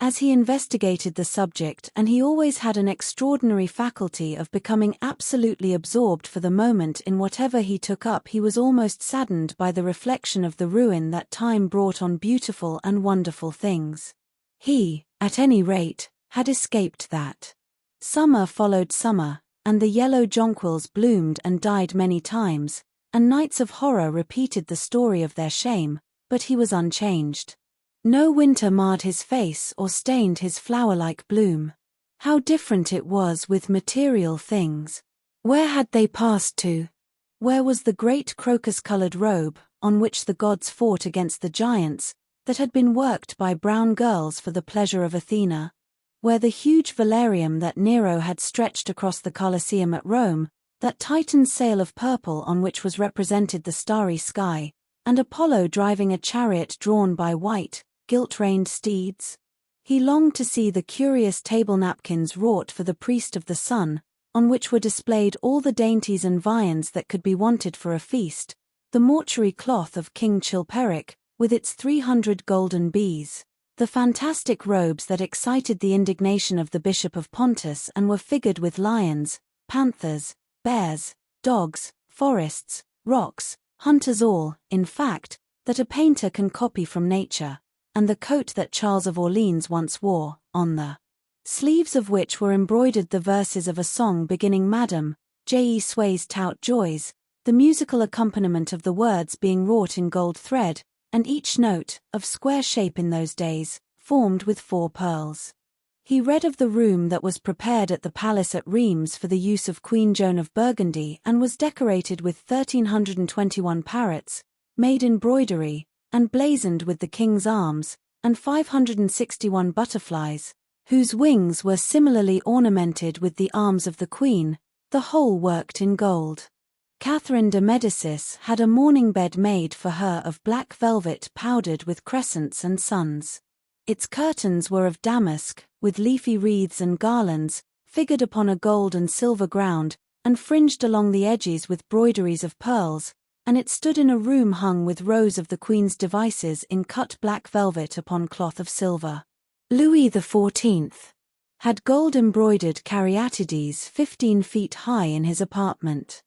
As he investigated the subject, and he always had an extraordinary faculty of becoming absolutely absorbed for the moment in whatever he took up, he was almost saddened by the reflection of the ruin that time brought on beautiful and wonderful things. He, at any rate, had escaped that. Summer followed summer, and the yellow jonquils bloomed and died many times, and nights of horror repeated the story of their shame, but he was unchanged. No winter marred his face or stained his flower-like bloom. How different it was with material things. Where had they passed to? Where was the great crocus-colored robe, on which the gods fought against the giants, that had been worked by brown girls for the pleasure of Athena? Where the huge velarium that Nero had stretched across the Colosseum at Rome, that Titan sail of purple on which was represented the starry sky, and Apollo driving a chariot drawn by white, gilt-reined steeds? He longed to see the curious table napkins wrought for the priest of the sun, on which were displayed all the dainties and viands that could be wanted for a feast, the mortuary cloth of King Chilperic, with its 300 golden bees, the fantastic robes that excited the indignation of the Bishop of Pontus and were figured with lions, panthers, bears, dogs, forests, rocks, hunters, all, in fact, that a painter can copy from nature, and the coat that Charles of Orleans once wore, on the sleeves of which were embroidered the verses of a song beginning Madam J.E. Sway's Tout Joys, the musical accompaniment of the words being wrought in gold thread, and each note, of square shape in those days, formed with 4 pearls. He read of the room that was prepared at the palace at Rheims for the use of Queen Joan of Burgundy and was decorated with 1,321 parrots, made in broidery, and blazoned with the king's arms, and 561 butterflies, whose wings were similarly ornamented with the arms of the queen, the whole worked in gold. Catherine de Medicis had a mourning bed made for her of black velvet powdered with crescents and suns. Its curtains were of damask, with leafy wreaths and garlands, figured upon a gold and silver ground, and fringed along the edges with broideries of pearls, and it stood in a room hung with rows of the Queen's devices in cut black velvet upon cloth of silver. Louis XIV had gold-embroidered caryatides 15 feet high in his apartment.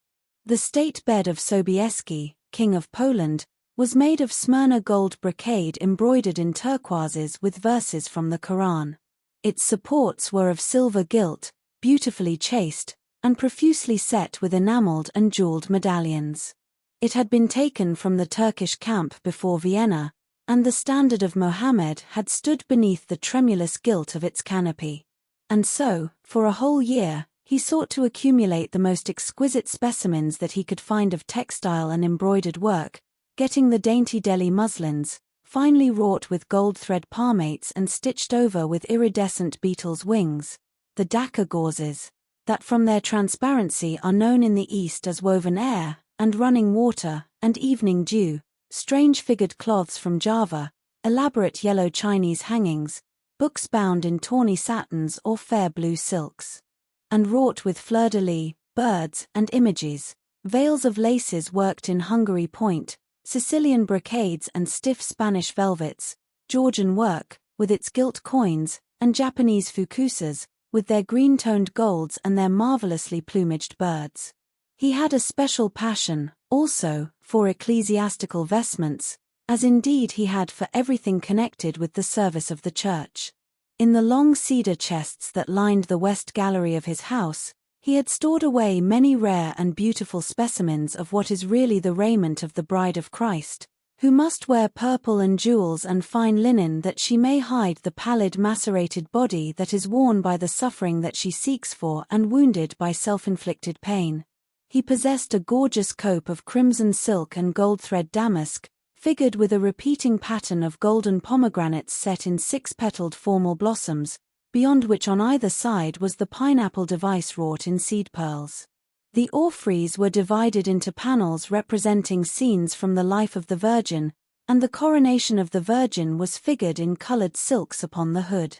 The state bed of Sobieski, King of Poland, was made of Smyrna gold brocade embroidered in turquoises with verses from the Quran. Its supports were of silver gilt, beautifully chased, and profusely set with enameled and jeweled medallions. It had been taken from the Turkish camp before Vienna, and the standard of Mohammed had stood beneath the tremulous gilt of its canopy. And so, for a whole year, he sought to accumulate the most exquisite specimens that he could find of textile and embroidered work, getting the dainty Delhi muslins, finely wrought with gold thread palmates and stitched over with iridescent beetles' wings, the Dhaka gauzes, that from their transparency are known in the East as woven air, and running water, and evening dew, strange figured cloths from Java, elaborate yellow Chinese hangings, books bound in tawny satins or fair blue silks, and wrought with fleur-de-lis, birds, and images, veils of laces worked in Hungary point, Sicilian brocades and stiff Spanish velvets, Georgian work, with its gilt coins, and Japanese fukusas, with their green-toned golds and their marvelously plumaged birds. He had a special passion, also, for ecclesiastical vestments, as indeed he had for everything connected with the service of the church. In the long cedar chests that lined the west gallery of his house, he had stored away many rare and beautiful specimens of what is really the raiment of the Bride of Christ, who must wear purple and jewels and fine linen that she may hide the pallid macerated body that is worn by the suffering that she seeks for and wounded by self-inflicted pain. He possessed a gorgeous cope of crimson silk and gold thread damask, figured with a repeating pattern of golden pomegranates set in 6-petaled formal blossoms, beyond which on either side was the pineapple device wrought in seed pearls. The orphreys were divided into panels representing scenes from the life of the Virgin, and the coronation of the Virgin was figured in colored silks upon the hood.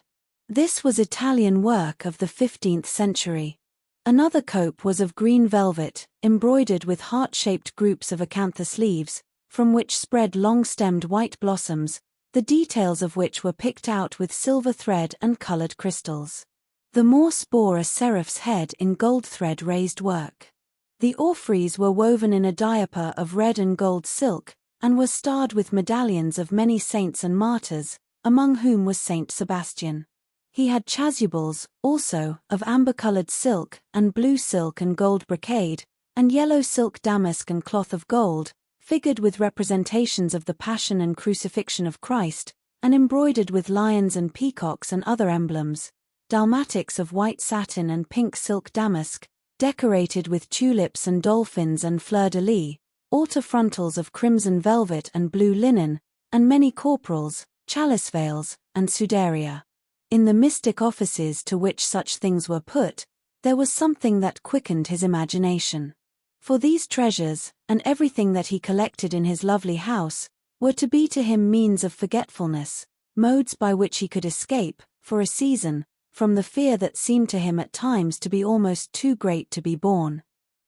This was Italian work of the 15th century. Another cope was of green velvet, embroidered with heart-shaped groups of acanthus leaves, from which spread long-stemmed white blossoms, the details of which were picked out with silver thread and colored crystals. The morse bore a seraph's head in gold thread raised work. The orphreys were woven in a diaper of red and gold silk, and were starred with medallions of many saints and martyrs, among whom was Saint Sebastian. He had chasubles, also, of amber-colored silk, and blue silk and gold brocade, and yellow silk damask and cloth of gold, figured with representations of the Passion and Crucifixion of Christ, and embroidered with lions and peacocks and other emblems, dalmatics of white satin and pink silk damask, decorated with tulips and dolphins and fleur-de-lis, altar frontals of crimson velvet and blue linen, and many corporals, chalice veils, and sudaria. In the mystic offices to which such things were put, there was something that quickened his imagination. For these treasures, and everything that he collected in his lovely house, were to be to him means of forgetfulness, modes by which he could escape, for a season, from the fear that seemed to him at times to be almost too great to be borne.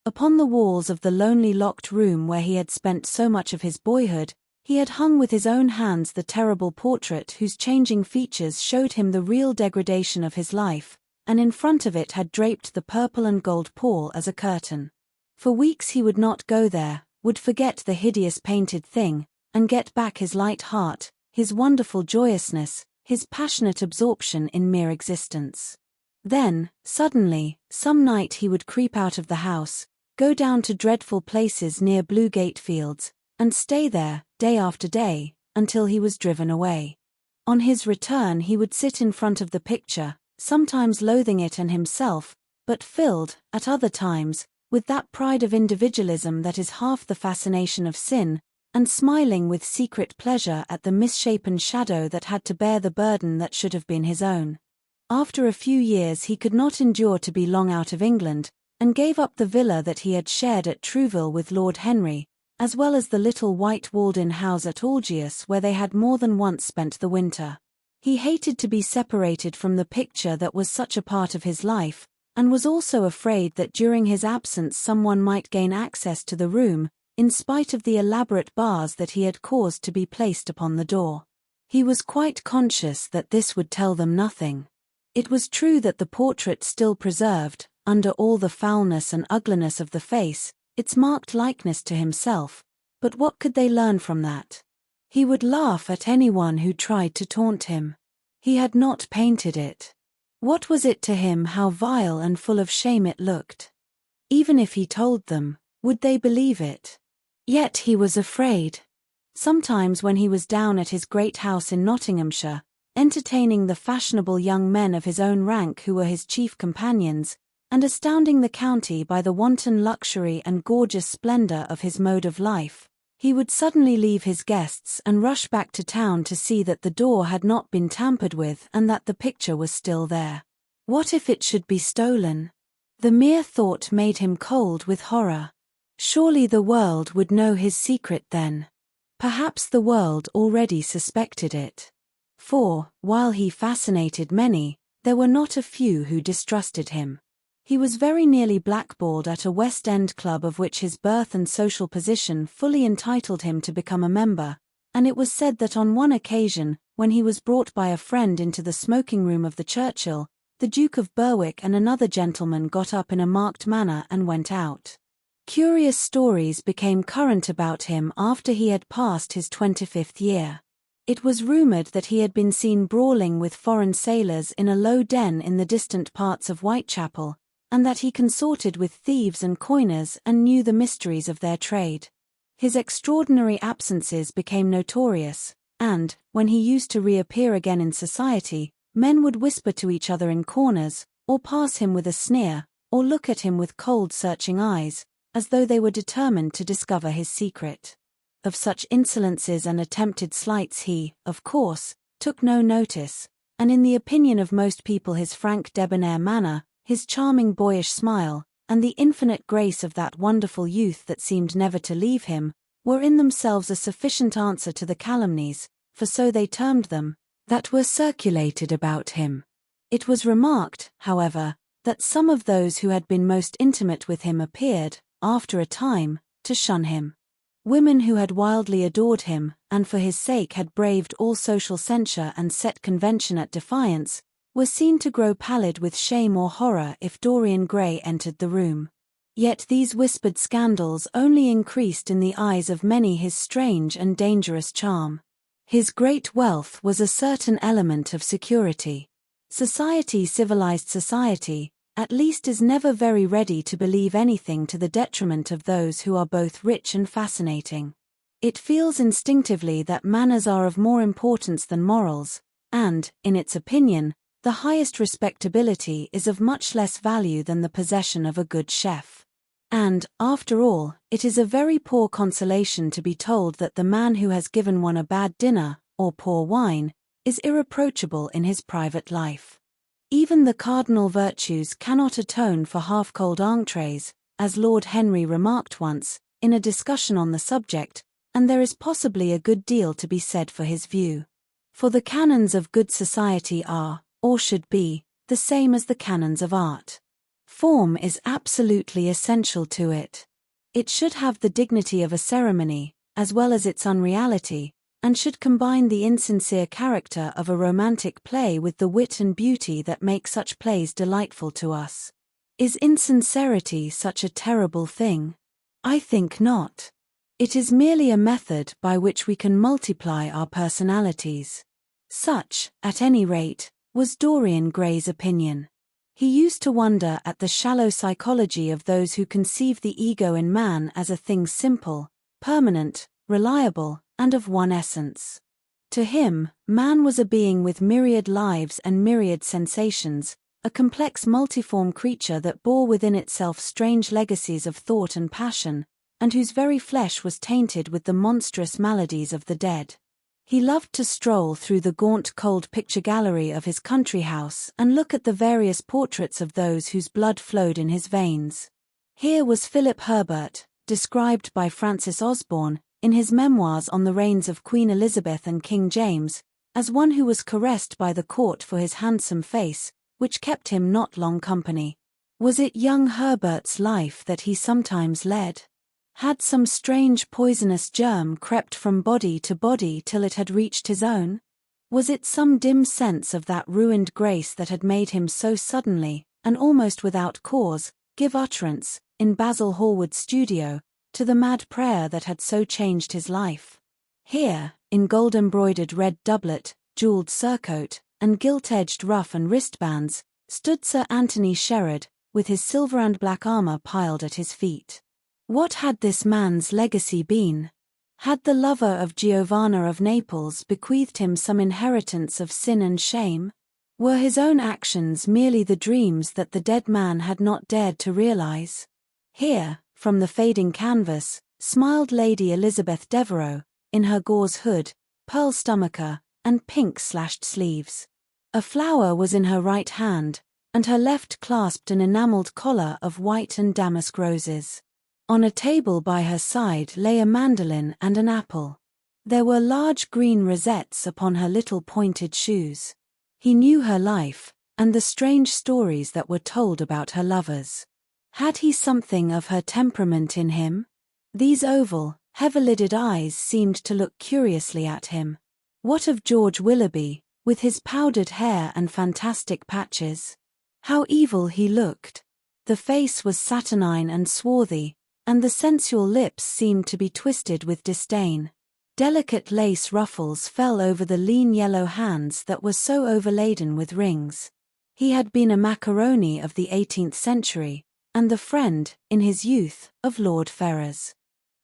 Upon the walls of the lonely locked room where he had spent so much of his boyhood, he had hung with his own hands the terrible portrait whose changing features showed him the real degradation of his life, and in front of it had draped the purple and gold pall as a curtain. For weeks he would not go there, would forget the hideous painted thing, and get back his light heart, his wonderful joyousness, his passionate absorption in mere existence. Then, suddenly, some night he would creep out of the house, go down to dreadful places near Bluegate Fields, and stay there, day after day, until he was driven away. On his return he would sit in front of the picture, sometimes loathing it and himself, but filled, at other times, with that pride of individualism that is half the fascination of sin, and smiling with secret pleasure at the misshapen shadow that had to bear the burden that should have been his own. After a few years he could not endure to be long out of England, and gave up the villa that he had shared at Trouville with Lord Henry, as well as the little white walled-in house at Algiers where they had more than once spent the winter. He hated to be separated from the picture that was such a part of his life, and was also afraid that during his absence someone might gain access to the room, in spite of the elaborate bars that he had caused to be placed upon the door. He was quite conscious that this would tell them nothing. It was true that the portrait still preserved, under all the foulness and ugliness of the face, its marked likeness to himself, but what could they learn from that? He would laugh at anyone who tried to taunt him. He had not painted it. What was it to him how vile and full of shame it looked? Even if he told them, would they believe it? Yet he was afraid. Sometimes when he was down at his great house in Nottinghamshire, entertaining the fashionable young men of his own rank who were his chief companions, and astounding the county by the wanton luxury and gorgeous splendor of his mode of life, he would suddenly leave his guests and rush back to town to see that the door had not been tampered with and that the picture was still there. What if it should be stolen? The mere thought made him cold with horror. Surely the world would know his secret then. Perhaps the world already suspected it. For, while he fascinated many, there were not a few who distrusted him. He was very nearly blackballed at a West End club of which his birth and social position fully entitled him to become a member, and it was said that on one occasion, when he was brought by a friend into the smoking room of the Churchill, the Duke of Berwick and another gentleman got up in a marked manner and went out. Curious stories became current about him after he had passed his 25th year. It was rumored that he had been seen brawling with foreign sailors in a low den in the distant parts of Whitechapel, and that he consorted with thieves and coiners and knew the mysteries of their trade. His extraordinary absences became notorious, and, when he used to reappear again in society, men would whisper to each other in corners, or pass him with a sneer, or look at him with cold searching eyes, as though they were determined to discover his secret. Of such insolences and attempted slights he, of course, took no notice, and in the opinion of most people his frank debonair manner, his charming boyish smile, and the infinite grace of that wonderful youth that seemed never to leave him, were in themselves a sufficient answer to the calumnies, for so they termed them, that were circulated about him. It was remarked, however, that some of those who had been most intimate with him appeared, after a time, to shun him. Women who had wildly adored him, and for his sake had braved all social censure and set convention at defiance, were seen to grow pallid with shame or horror if Dorian Gray entered the room. Yet these whispered scandals only increased in the eyes of many his strange and dangerous charm. His great wealth was a certain element of security. Civilized society, at least, is never very ready to believe anything to the detriment of those who are both rich and fascinating. It feels instinctively that manners are of more importance than morals, and, in its opinion, the highest respectability is of much less value than the possession of a good chef. And, after all, it is a very poor consolation to be told that the man who has given one a bad dinner, or poor wine, is irreproachable in his private life. Even the cardinal virtues cannot atone for half-cold entrees, as Lord Henry remarked once, in a discussion on the subject, and there is possibly a good deal to be said for his view. For the canons of good society are, or should be, the same as the canons of art. Form is absolutely essential to it. It should have the dignity of a ceremony, as well as its unreality, and should combine the insincere character of a romantic play with the wit and beauty that make such plays delightful to us. Is insincerity such a terrible thing? I think not. It is merely a method by which we can multiply our personalities. Such, at any rate, was Dorian Gray's opinion. He used to wonder at the shallow psychology of those who conceive the ego in man as a thing simple, permanent, reliable, and of one essence. To him, man was a being with myriad lives and myriad sensations, a complex multiform creature that bore within itself strange legacies of thought and passion, and whose very flesh was tainted with the monstrous maladies of the dead. He loved to stroll through the gaunt cold picture gallery of his country house and look at the various portraits of those whose blood flowed in his veins. Here was Philip Herbert, described by Francis Osborne, in his memoirs on the reigns of Queen Elizabeth and King James, as one who was caressed by the court for his handsome face, which kept him not long company. Was it young Herbert's life that he sometimes led? Had some strange poisonous germ crept from body to body till it had reached his own? Was it some dim sense of that ruined grace that had made him so suddenly, and almost without cause, give utterance, in Basil Hallward's studio, to the mad prayer that had so changed his life? Here, in gold-embroidered red doublet, jewelled surcoat, and gilt-edged ruff and wristbands, stood Sir Anthony Sherard, with his silver and black armour piled at his feet. What had this man's legacy been? Had the lover of Giovanna of Naples bequeathed him some inheritance of sin and shame? Were his own actions merely the dreams that the dead man had not dared to realize? Here, from the fading canvas, smiled Lady Elizabeth Devereux, in her gauze hood, pearl stomacher, and pink-slashed sleeves. A flower was in her right hand, and her left clasped an enamelled collar of white and damask roses. On a table by her side lay a mandolin and an apple. There were large green rosettes upon her little pointed shoes. He knew her life, and the strange stories that were told about her lovers. Had he something of her temperament in him? These oval, heavy-lidded eyes seemed to look curiously at him. What of George Willoughby, with his powdered hair and fantastic patches? How evil he looked! The face was saturnine and swarthy, and the sensual lips seemed to be twisted with disdain. Delicate lace ruffles fell over the lean yellow hands that were so overladen with rings. He had been a macaroni of the 18th century, and the friend, in his youth, of Lord Ferrers.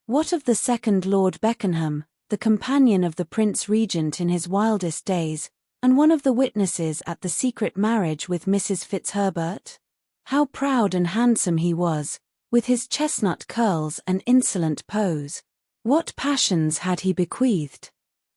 What of the second Lord Beckenham, the companion of the Prince Regent in his wildest days, and one of the witnesses at the secret marriage with Mrs. Fitzherbert? How proud and handsome he was, with his chestnut curls and insolent pose. What passions had he bequeathed?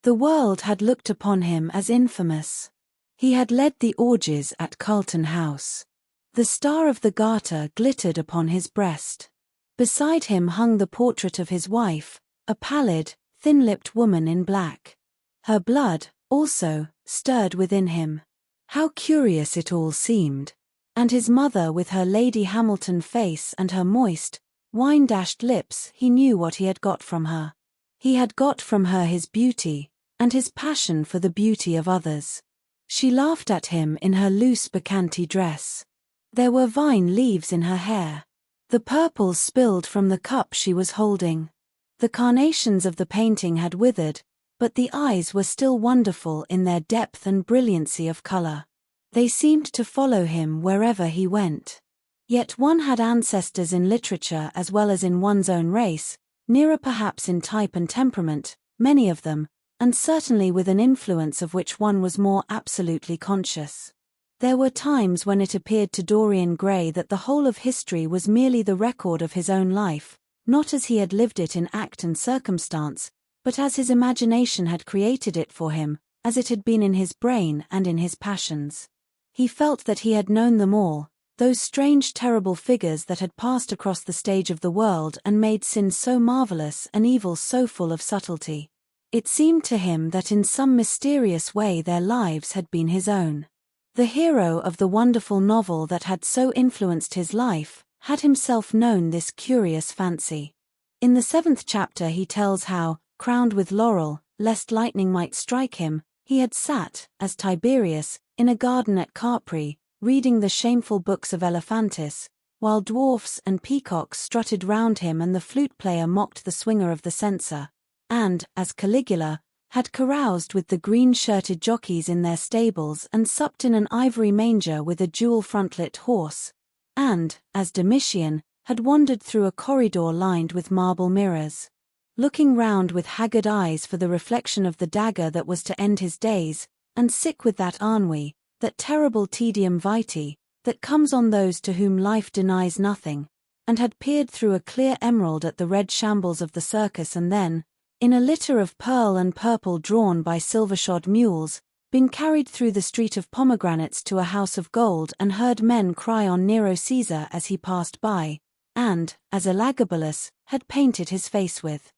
The world had looked upon him as infamous. He had led the orgies at Carlton House. The Star of the Garter glittered upon his breast. Beside him hung the portrait of his wife, a pallid, thin-lipped woman in black. Her blood, also, stirred within him. How curious it all seemed. And his mother with her Lady Hamilton face and her moist, wine-dashed lips, he knew what he had got from her. He had got from her his beauty, and his passion for the beauty of others. She laughed at him in her loose bacchanti dress. There were vine leaves in her hair. The purple spilled from the cup she was holding. The carnations of the painting had withered, but the eyes were still wonderful in their depth and brilliancy of color. They seemed to follow him wherever he went. Yet one had ancestors in literature as well as in one's own race, nearer perhaps in type and temperament, many of them, and certainly with an influence of which one was more absolutely conscious. There were times when it appeared to Dorian Gray that the whole of history was merely the record of his own life, not as he had lived it in act and circumstance, but as his imagination had created it for him, as it had been in his brain and in his passions. He felt that he had known them all, those strange terrible figures that had passed across the stage of the world and made sin so marvelous and evil so full of subtlety. It seemed to him that in some mysterious way their lives had been his own. The hero of the wonderful novel that had so influenced his life had himself known this curious fancy. In the 7th chapter he tells how, crowned with laurel, lest lightning might strike him, he had sat, as Tiberius, in a garden at Capri, reading the shameful books of Elephantis, while dwarfs and peacocks strutted round him and the flute player mocked the swinger of the censer, and, as Caligula, had caroused with the green-shirted jockeys in their stables and supped in an ivory manger with a jewel-frontlet horse, and, as Domitian, had wandered through a corridor lined with marble mirrors, looking round with haggard eyes for the reflection of the dagger that was to end his days, and sick with that ennui, that terrible tedium vitae, that comes on those to whom life denies nothing, and had peered through a clear emerald at the red shambles of the circus and then, in a litter of pearl and purple drawn by silver-shod mules, been carried through the street of pomegranates to a house of gold and heard men cry on Nero Caesar as he passed by, and, as Elagabalus, had painted his face with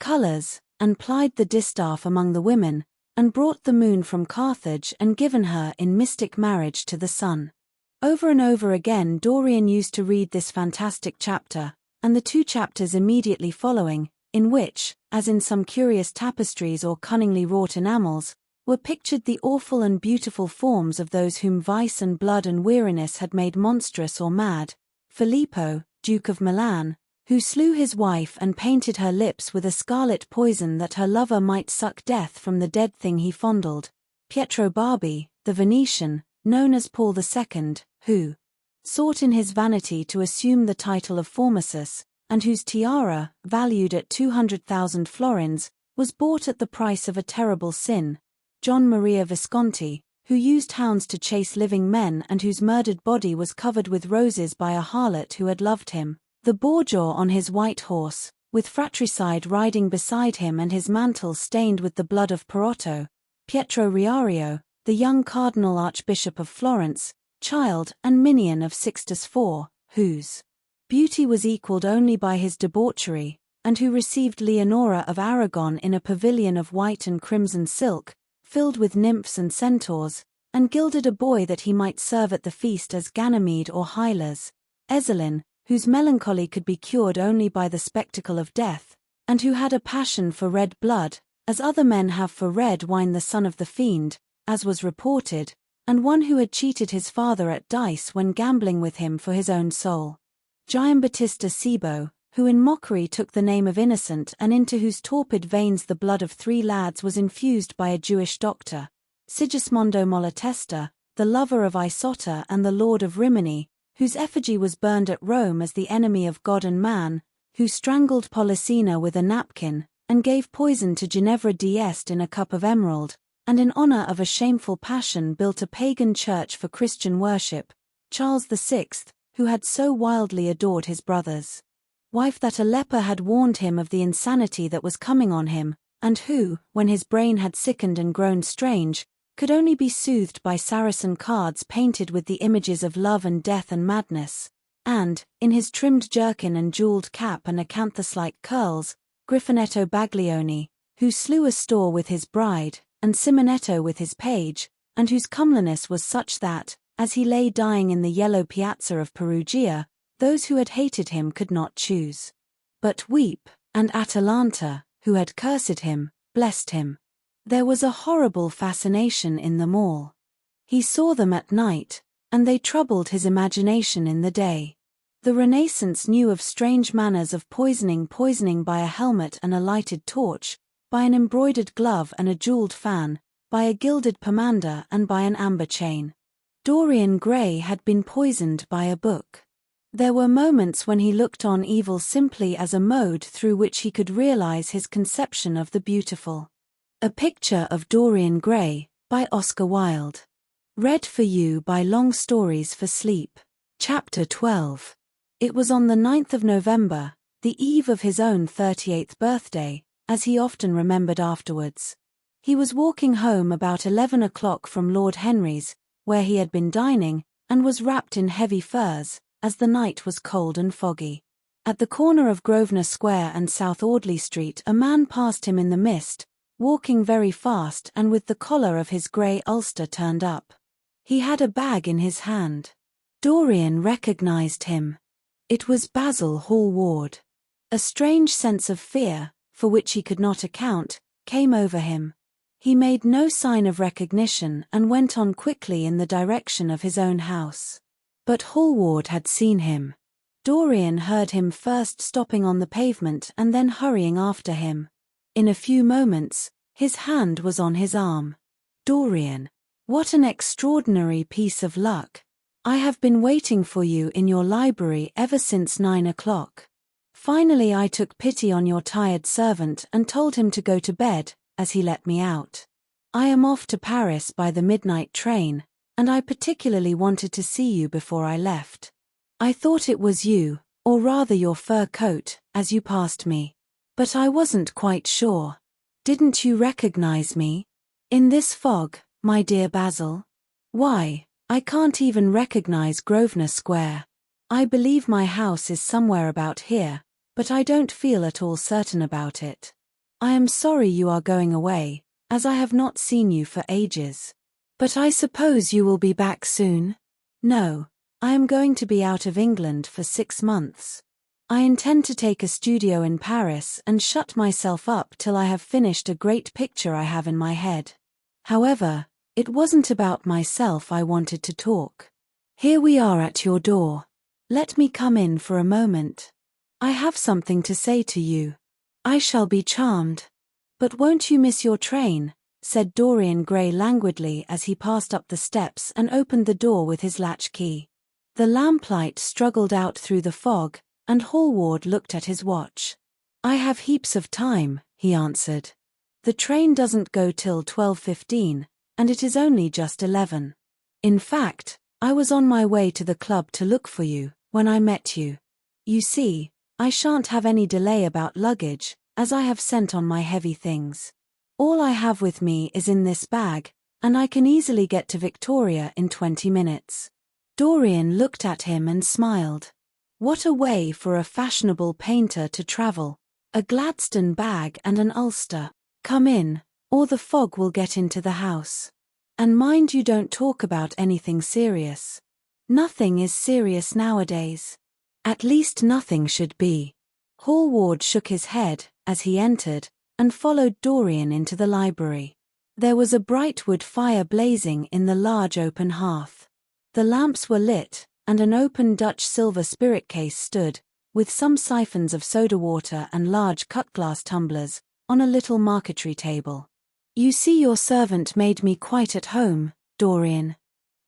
colors, and plied the distaff among the women, and brought the moon from Carthage and given her in mystic marriage to the sun. Over and over again Dorian used to read this fantastic chapter, and the 2 chapters immediately following, in which, as in some curious tapestries or cunningly wrought enamels, were pictured the awful and beautiful forms of those whom vice and blood and weariness had made monstrous or mad. Filippo, Duke of Milan, who slew his wife and painted her lips with a scarlet poison that her lover might suck death from the dead thing he fondled. Pietro Barbi, the Venetian, known as Paul II, who sought in his vanity to assume the title of Formosus, and whose tiara, valued at 200,000 florins, was bought at the price of a terrible sin. John Maria Visconti, who used hounds to chase living men and whose murdered body was covered with roses by a harlot who had loved him. The Borgia on his white horse, with fratricide riding beside him and his mantle stained with the blood of Perotto. Pietro Riario, the young Cardinal Archbishop of Florence, child and minion of Sixtus IV, whose beauty was equalled only by his debauchery, and who received Leonora of Aragon in a pavilion of white and crimson silk, filled with nymphs and centaurs, and gilded a boy that he might serve at the feast as Ganymede or Hylas. Ezelin, whose melancholy could be cured only by the spectacle of death, and who had a passion for red blood, as other men have for red wine, the son of the fiend, as was reported, and one who had cheated his father at dice when gambling with him for his own soul. Giambattista Cibo, who in mockery took the name of Innocent and into whose torpid veins the blood of 3 lads was infused by a Jewish doctor. Sigismondo Malatesta, the lover of Isotta and the lord of Rimini, whose effigy was burned at Rome as the enemy of God and man, who strangled Polissena with a napkin, and gave poison to Ginevra d'Este in a cup of emerald, and in honor of a shameful passion built a pagan church for Christian worship. Charles VI, who had so wildly adored his brother's wife that a leper had warned him of the insanity that was coming on him, and who, when his brain had sickened and grown strange, could only be soothed by Saracen cards painted with the images of love and death and madness, and, in his trimmed jerkin and jeweled cap and acanthus-like curls, Griffinetto Baglioni, who slew a store with his bride, and Simonetto with his page, and whose comeliness was such that, as he lay dying in the yellow piazza of Perugia, those who had hated him could not choose but weep, and Atalanta, who had cursed him, blessed him. There was a horrible fascination in them all. He saw them at night, and they troubled his imagination in the day. The Renaissance knew of strange manners of poisoning by a helmet and a lighted torch, by an embroidered glove and a jeweled fan, by a gilded pomander and by an amber chain. Dorian Gray had been poisoned by a book. There were moments when he looked on evil simply as a mode through which he could realize his conception of the beautiful. A Picture of Dorian Gray, by Oscar Wilde. Read for you by Long Stories for Sleep. Chapter 12. It was on the 9th of November, the eve of his own 38th birthday, as he often remembered afterwards. He was walking home about 11 o'clock from Lord Henry's, where he had been dining, and was wrapped in heavy furs, as the night was cold and foggy. At the corner of Grosvenor Square and South Audley Street a man passed him in the mist, walking very fast and with the collar of his grey ulster turned up. He had a bag in his hand. Dorian recognized him. It was Basil Hallward. A strange sense of fear, for which he could not account, came over him. He made no sign of recognition and went on quickly in the direction of his own house. But Hallward had seen him. Dorian heard him first stopping on the pavement and then hurrying after him. In a few moments, his hand was on his arm. Dorian, what an extraordinary piece of luck. I have been waiting for you in your library ever since 9 o'clock. Finally I took pity on your tired servant and told him to go to bed, as he let me out. I am off to Paris by the midnight train, and I particularly wanted to see you before I left. I thought it was you, or rather your fur coat, as you passed me. But I wasn't quite sure. Didn't you recognize me? In this fog, my dear Basil? Why, I can't even recognize Grosvenor Square. I believe my house is somewhere about here, but I don't feel at all certain about it. I am sorry you are going away, as I have not seen you for ages. But I suppose you will be back soon? No, I am going to be out of England for 6 months. I intend to take a studio in Paris and shut myself up till I have finished a great picture I have in my head. However, it wasn't about myself I wanted to talk. Here we are at your door. Let me come in for a moment. I have something to say to you. I shall be charmed. But won't you miss your train? Said Dorian Gray languidly as he passed up the steps and opened the door with his latchkey. The lamplight struggled out through the fog, and Hallward looked at his watch. I have heaps of time, he answered. The train doesn't go till 12:15, and it is only just 11. In fact, I was on my way to the club to look for you, when I met you. You see, I shan't have any delay about luggage, as I have sent on my heavy things. All I have with me is in this bag, and I can easily get to Victoria in 20 minutes. Dorian looked at him and smiled. What a way for a fashionable painter to travel. A Gladstone bag and an ulster. Come in, or the fog will get into the house. And mind you don't talk about anything serious. Nothing is serious nowadays. At least nothing should be. Hallward shook his head as he entered, and followed Dorian into the library. There was a bright wood fire blazing in the large open hearth. The lamps were lit, and an open Dutch silver spirit case stood, with some siphons of soda water and large cut-glass tumblers, on a little marquetry table. You see, your servant made me quite at home, Dorian.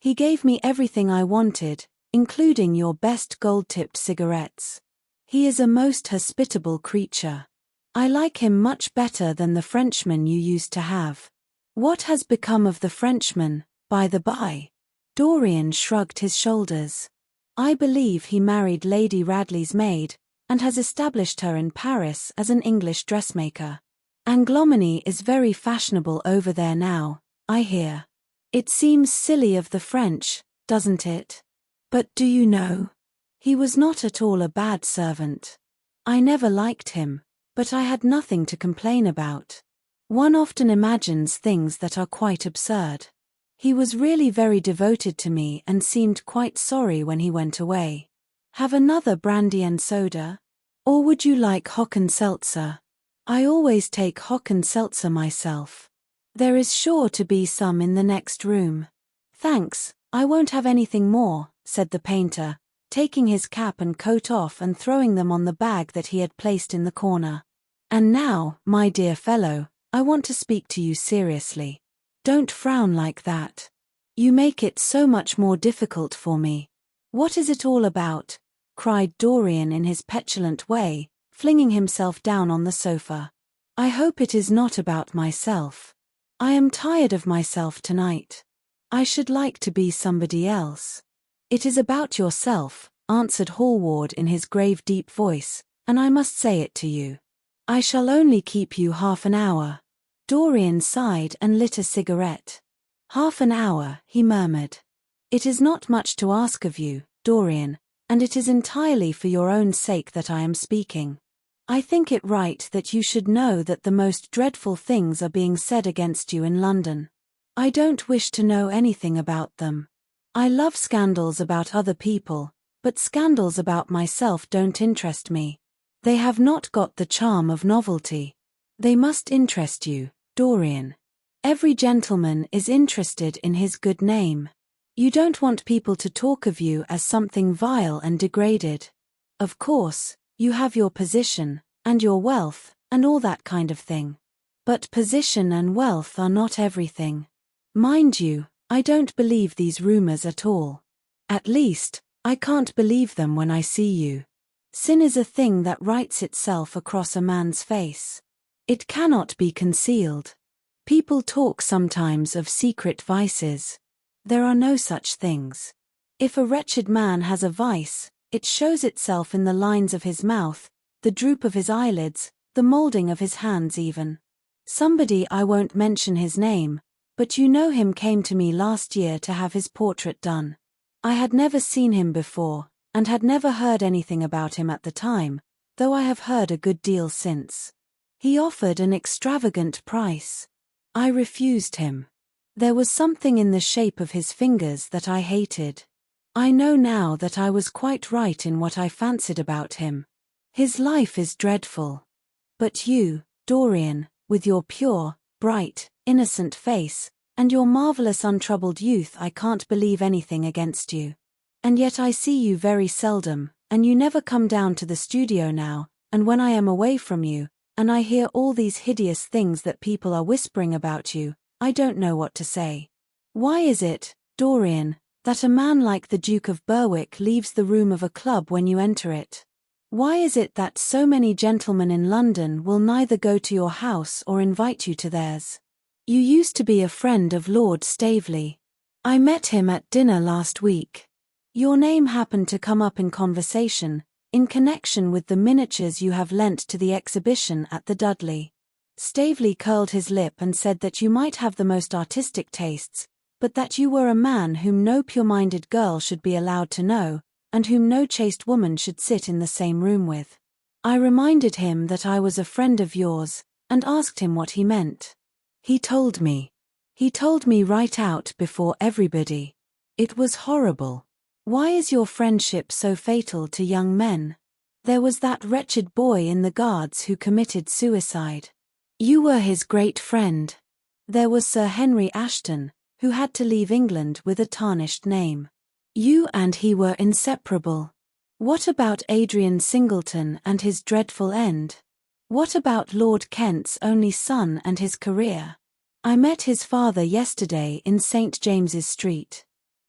He gave me everything I wanted, including your best gold-tipped cigarettes. He is a most hospitable creature. I like him much better than the Frenchman you used to have. What has become of the Frenchman, by the by? Dorian shrugged his shoulders. I believe he married Lady Radley's maid, and has established her in Paris as an English dressmaker. Anglomany is very fashionable over there now, I hear. It seems silly of the French, doesn't it? But do you know? He was not at all a bad servant. I never liked him, but I had nothing to complain about. One often imagines things that are quite absurd. He was really very devoted to me and seemed quite sorry when he went away. Have another brandy and soda? Or would you like hock and seltzer? I always take hock and seltzer myself. There is sure to be some in the next room. Thanks, I won't have anything more, said the painter, taking his cap and coat off and throwing them on the bag that he had placed in the corner. And now, my dear fellow, I want to speak to you seriously. Don't frown like that. You make it so much more difficult for me. What is it all about? Cried Dorian in his petulant way, flinging himself down on the sofa. I hope it is not about myself. I am tired of myself tonight. I should like to be somebody else. It is about yourself, answered Hallward in his grave deep voice, and I must say it to you. I shall only keep you half an hour. Dorian sighed and lit a cigarette. Half an hour, he murmured. It is not much to ask of you, Dorian, and it is entirely for your own sake that I am speaking. I think it right that you should know that the most dreadful things are being said against you in London. I don't wish to know anything about them. I love scandals about other people, but scandals about myself don't interest me. They have not got the charm of novelty. They must interest you, Dorian. Every gentleman is interested in his good name. You don't want people to talk of you as something vile and degraded. Of course, you have your position, and your wealth, and all that kind of thing. But position and wealth are not everything. Mind you, I don't believe these rumors at all. At least, I can't believe them when I see you. Sin is a thing that writes itself across a man's face. It cannot be concealed. People talk sometimes of secret vices. There are no such things. If a wretched man has a vice, it shows itself in the lines of his mouth, the droop of his eyelids, the molding of his hands even. Somebody, I won't mention his name, but you know him, came to me last year to have his portrait done. I had never seen him before, and had never heard anything about him at the time, though I have heard a good deal since. He offered an extravagant price. I refused him. There was something in the shape of his fingers that I hated. I know now that I was quite right in what I fancied about him. His life is dreadful. But you, Dorian, with your pure, bright, innocent face, and your marvelous untroubled youth, I can't believe anything against you. And yet I see you very seldom, and you never come down to the studio now, and when I am away from you, and I hear all these hideous things that people are whispering about you, I don't know what to say. Why is it, Dorian, that a man like the Duke of Berwick leaves the room of a club when you enter it? Why is it that so many gentlemen in London will neither go to your house or invite you to theirs? You used to be a friend of Lord Staveley. I met him at dinner last week. Your name happened to come up in conversation, in connection with the miniatures you have lent to the exhibition at the Dudley. Staveley curled his lip and said that you might have the most artistic tastes, but that you were a man whom no pure-minded girl should be allowed to know, and whom no chaste woman should sit in the same room with. I reminded him that I was a friend of yours, and asked him what he meant. He told me. He told me right out before everybody. It was horrible. Why is your friendship so fatal to young men? There was that wretched boy in the Guards who committed suicide. You were his great friend. There was Sir Henry Ashton, who had to leave England with a tarnished name. You and he were inseparable. What about Adrian Singleton and his dreadful end? What about Lord Kent's only son and his career? I met his father yesterday in St. James's Street.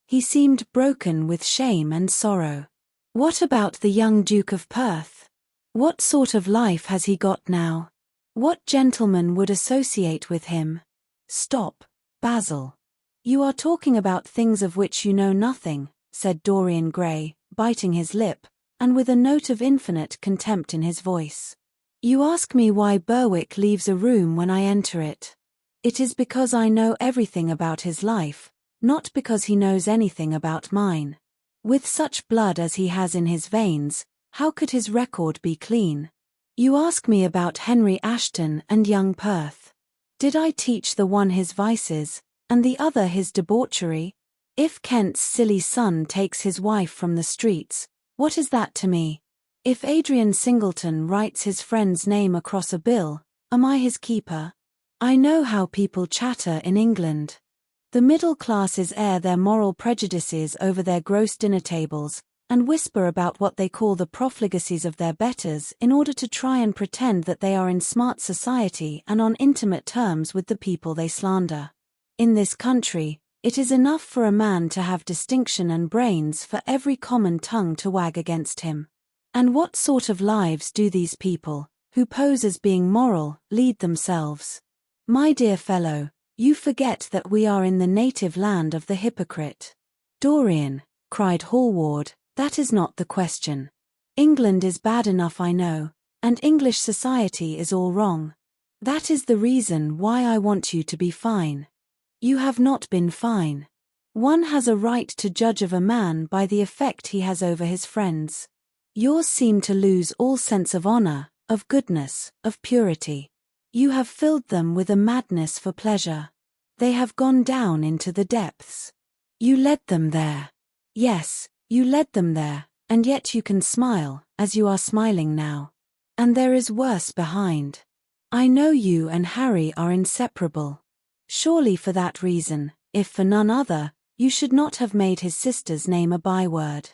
He seemed broken with shame and sorrow. What about the young Duke of Perth? What sort of life has he got now? What gentleman would associate with him? Stop, Basil. You are talking about things of which you know nothing, said Dorian Gray, biting his lip, and with a note of infinite contempt in his voice. You ask me why Berwick leaves a room when I enter it. It is because I know everything about his life, not because he knows anything about mine. With such blood as he has in his veins, how could his record be clean? You ask me about Henry Ashton and young Perth. Did I teach the one his vices, and the other his debauchery? If Kent's silly son takes his wife from the streets, what is that to me? If Adrian Singleton writes his friend's name across a bill, am I his keeper? I know how people chatter in England. The middle classes air their moral prejudices over their gross dinner tables, and whisper about what they call the profligacies of their betters in order to try and pretend that they are in smart society and on intimate terms with the people they slander. In this country, it is enough for a man to have distinction and brains for every common tongue to wag against him. And what sort of lives do these people, who pose as being moral, lead themselves? My dear fellow, you forget that we are in the native land of the hypocrite. Dorian, cried Hallward, that is not the question. England is bad enough, I know, and English society is all wrong. That is the reason why I want you to be fine. You have not been fine. One has a right to judge of a man by the effect he has over his friends. Yours seem to lose all sense of honor, of goodness, of purity. You have filled them with a madness for pleasure. They have gone down into the depths. You led them there. Yes, you led them there, and yet you can smile, as you are smiling now. And there is worse behind. I know you and Harry are inseparable. Surely for that reason, if for none other, you should not have made his sister's name a byword.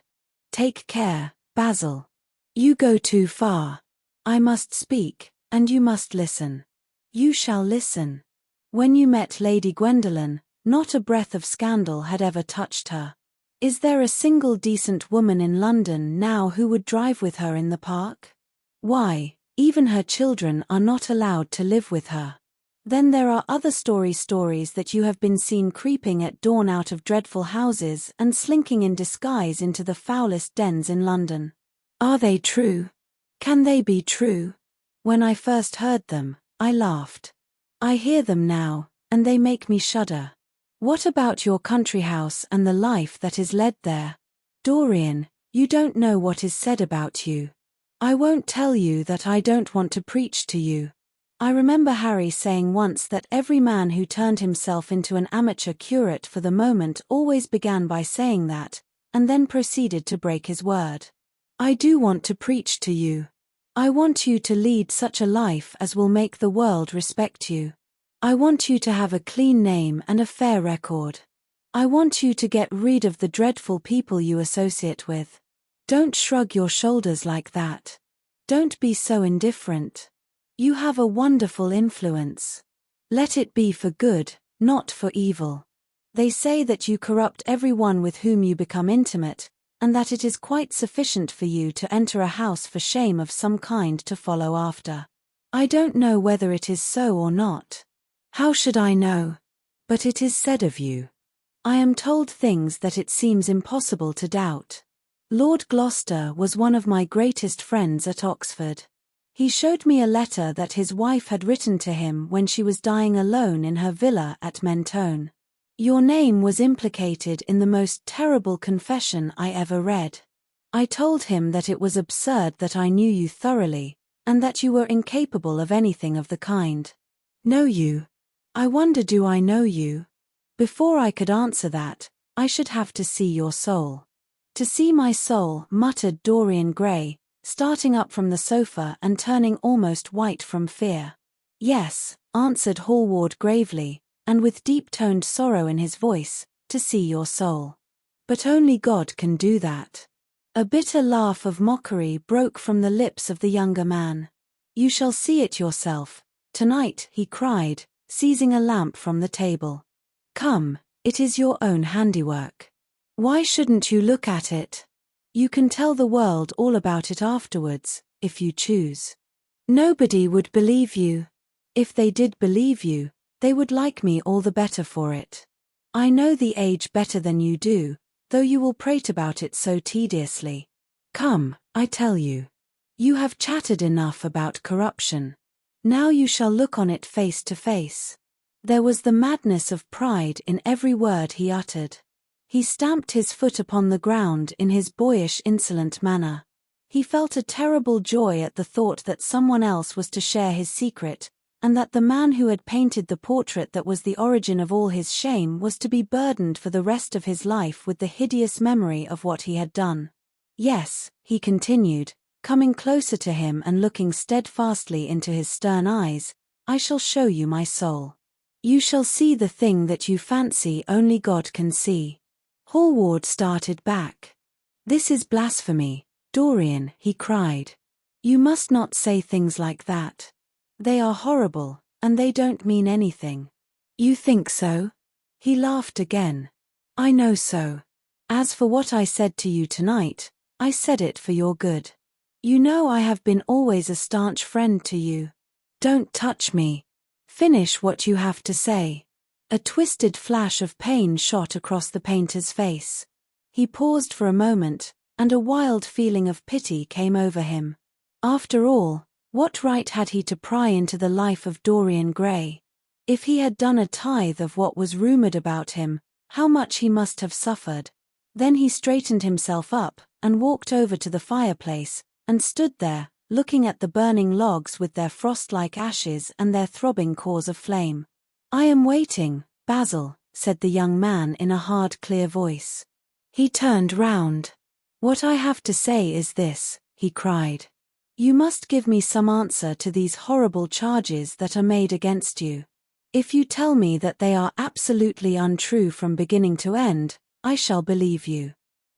Take care, Basil. You go too far. I must speak, and you must listen. You shall listen. When you met Lady Gwendolen, not a breath of scandal had ever touched her. Is there a single decent woman in London now who would drive with her in the park? Why, even her children are not allowed to live with her. Then there are other stories that you have been seen creeping at dawn out of dreadful houses and slinking in disguise into the foulest dens in London. Are they true? Can they be true? When I first heard them, I laughed. I hear them now, and they make me shudder. What about your country house and the life that is led there? Dorian, you don't know what is said about you. I won't tell you that I don't want to preach to you. I remember Harry saying once that every man who turned himself into an amateur curate for the moment always began by saying that, and then proceeded to break his word. I do want to preach to you. I want you to lead such a life as will make the world respect you. I want you to have a clean name and a fair record. I want you to get rid of the dreadful people you associate with. Don't shrug your shoulders like that. Don't be so indifferent. You have a wonderful influence. Let it be for good, not for evil. They say that you corrupt everyone with whom you become intimate, and that it is quite sufficient for you to enter a house for shame of some kind to follow after. I don't know whether it is so or not. How should I know? But it is said of you. I am told things that it seems impossible to doubt. Lord Gloucester was one of my greatest friends at Oxford. He showed me a letter that his wife had written to him when she was dying alone in her villa at Mentone. Your name was implicated in the most terrible confession I ever read. I told him that it was absurd that I knew you thoroughly, and that you were incapable of anything of the kind. Know you? I wonder, do I know you? Before I could answer that, I should have to see your soul. To see my soul, muttered Dorian Gray, starting up from the sofa and turning almost white from fear. Yes, answered Hallward gravely, and with deep-toned sorrow in his voice, to see your soul. But only God can do that. A bitter laugh of mockery broke from the lips of the younger man. You shall see it yourself, tonight, he cried, seizing a lamp from the table. Come, it is your own handiwork. Why shouldn't you look at it? You can tell the world all about it afterwards, if you choose. Nobody would believe you. If they did believe you, they would like me all the better for it. I know the age better than you do, though you will prate about it so tediously. Come, I tell you. You have chattered enough about corruption. Now you shall look on it face to face. There was the madness of pride in every word he uttered. He stamped his foot upon the ground in his boyish insolent manner. He felt a terrible joy at the thought that someone else was to share his secret, and that the man who had painted the portrait that was the origin of all his shame was to be burdened for the rest of his life with the hideous memory of what he had done. Yes, he continued, coming closer to him and looking steadfastly into his stern eyes, I shall show you my soul. You shall see the thing that you fancy only God can see. Hallward started back. This is blasphemy, Dorian, he cried. You must not say things like that. They are horrible, and they don't mean anything. You think so? He laughed again. I know so. As for what I said to you tonight, I said it for your good. You know I have been always a staunch friend to you. Don't touch me. Finish what you have to say. A twisted flash of pain shot across the painter's face. He paused for a moment, and a wild feeling of pity came over him. After all, what right had he to pry into the life of Dorian Gray? If he had done a tithe of what was rumored about him, how much he must have suffered. Then he straightened himself up, and walked over to the fireplace, and stood there, looking at the burning logs with their frost-like ashes and their throbbing cores of flame. I am waiting, Basil, said the young man in a hard, clear voice. He turned round. What I have to say is this, he cried. You must give me some answer to these horrible charges that are made against you. If you tell me that they are absolutely untrue from beginning to end, I shall believe you.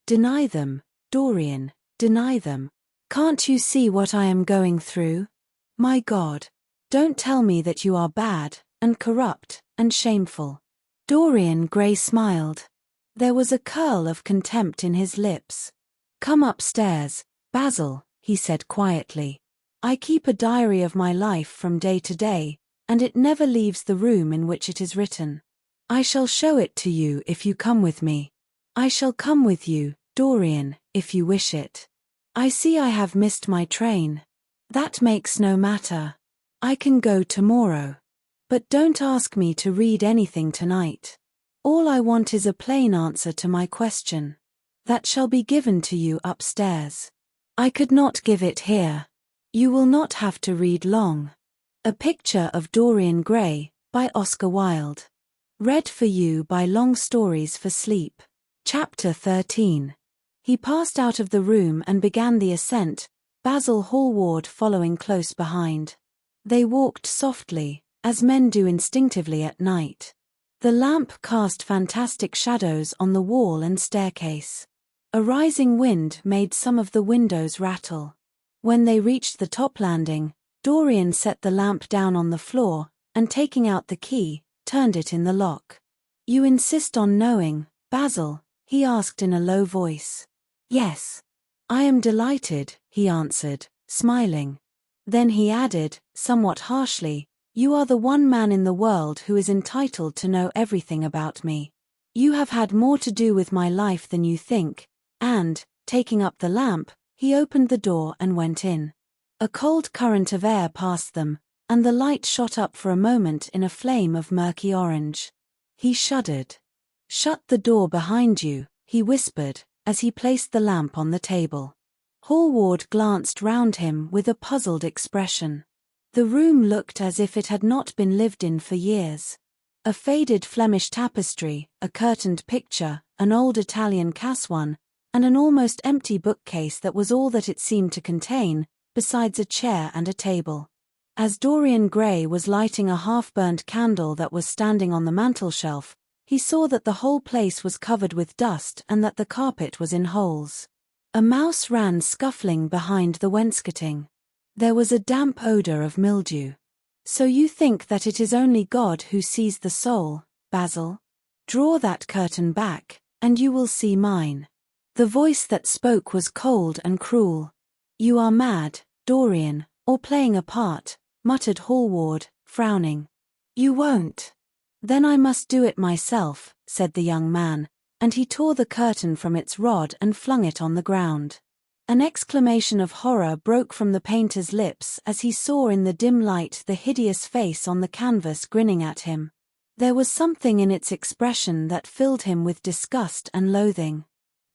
Deny them, Dorian, deny them. Can't you see what I am going through? My God. Don't tell me that you are bad, and corrupt, and shameful." Dorian Gray smiled. There was a curl of contempt in his lips. "Come upstairs, Basil," he said quietly. "I keep a diary of my life from day to day, and it never leaves the room in which it is written. I shall show it to you if you come with me. I shall come with you, Dorian, if you wish it. I see I have missed my train. That makes no matter. I can go tomorrow. But don't ask me to read anything tonight. All I want is a plain answer to my question. That shall be given to you upstairs. I could not give it here. You will not have to read long." A Picture of Dorian Gray, by Oscar Wilde. Read for you by Long Stories for Sleep. Chapter 13. He passed out of the room and began the ascent, Basil Hallward following close behind. They walked softly, as men do instinctively at night. The lamp cast fantastic shadows on the wall and staircase. A rising wind made some of the windows rattle. When they reached the top landing, Dorian set the lamp down on the floor, and taking out the key, turned it in the lock. "You insist on knowing, Basil?" he asked in a low voice. "Yes. I am delighted," he answered, smiling. Then he added, somewhat harshly, "You are the one man in the world who is entitled to know everything about me. You have had more to do with my life than you think," and, taking up the lamp, he opened the door and went in. A cold current of air passed them, and the light shot up for a moment in a flame of murky orange. He shuddered. "Shut the door behind you," he whispered, as he placed the lamp on the table. Hallward glanced round him with a puzzled expression. The room looked as if it had not been lived in for years. A faded Flemish tapestry, a curtained picture, an old Italian cassoine, and an almost empty bookcase that was all that it seemed to contain, besides a chair and a table. As Dorian Gray was lighting a half-burned candle that was standing on the mantelshelf, he saw that the whole place was covered with dust and that the carpet was in holes. A mouse ran scuffling behind the wainscoting. There was a damp odor of mildew. "So you think that it is only God who sees the soul, Basil? Draw that curtain back, and you will see mine." The voice that spoke was cold and cruel. "You are mad, Dorian, or playing a part," muttered Hallward, frowning. "You won't." "Then I must do it myself," said the young man, and he tore the curtain from its rod and flung it on the ground. An exclamation of horror broke from the painter's lips as he saw in the dim light the hideous face on the canvas grinning at him. There was something in its expression that filled him with disgust and loathing.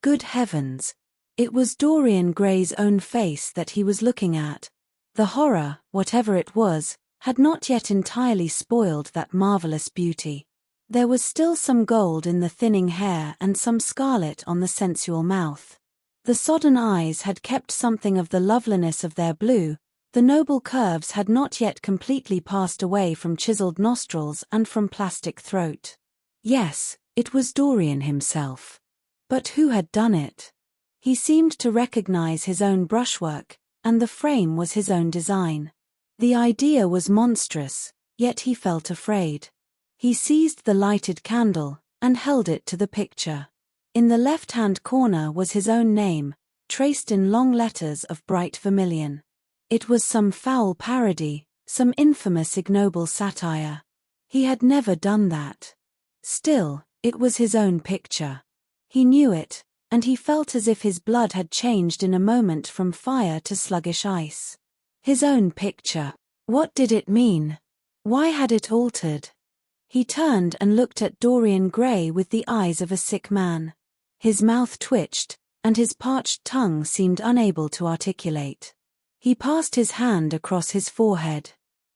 Good heavens! It was Dorian Gray's own face that he was looking at. The horror, whatever it was, had not yet entirely spoiled that marvelous beauty. There was still some gold in the thinning hair and some scarlet on the sensual mouth. The sodden eyes had kept something of the loveliness of their blue, the noble curves had not yet completely passed away from chiseled nostrils and from plastic throat. Yes, it was Dorian himself. But who had done it? He seemed to recognize his own brushwork, and the frame was his own design. The idea was monstrous, yet he felt afraid. He seized the lighted candle, and held it to the picture. In the left-hand corner was his own name, traced in long letters of bright vermilion. It was some foul parody, some infamous ignoble satire. He had never done that. Still, it was his own picture. He knew it, and he felt as if his blood had changed in a moment from fire to sluggish ice. His own picture. What did it mean? Why had it altered? He turned and looked at Dorian Gray with the eyes of a sick man. His mouth twitched, and his parched tongue seemed unable to articulate. He passed his hand across his forehead.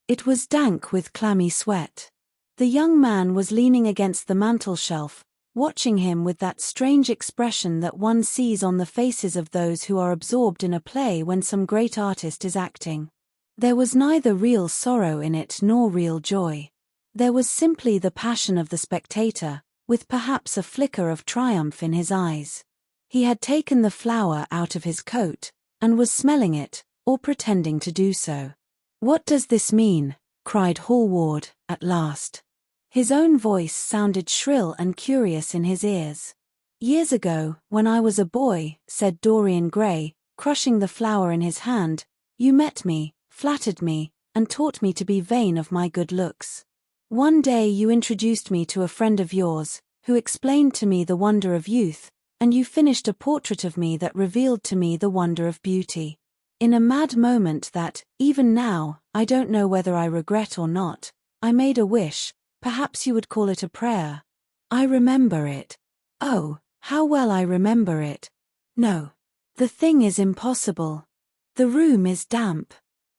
It was dank with clammy sweat. The young man was leaning against the mantelshelf, watching him with that strange expression that one sees on the faces of those who are absorbed in a play when some great artist is acting. There was neither real sorrow in it nor real joy. There was simply the passion of the spectator, with perhaps a flicker of triumph in his eyes. He had taken the flower out of his coat, and was smelling it, or pretending to do so. "What does this mean?" cried Hallward, at last. His own voice sounded shrill and curious in his ears. "Years ago, when I was a boy," said Dorian Gray, crushing the flower in his hand, "you met me, flattered me, and taught me to be vain of my good looks. One day you introduced me to a friend of yours, who explained to me the wonder of youth, and you finished a portrait of me that revealed to me the wonder of beauty. In a mad moment that, even now, I don't know whether I regret or not, I made a wish, perhaps you would call it a prayer. I remember it. Oh, how well I remember it. No. The thing is impossible. The room is damp.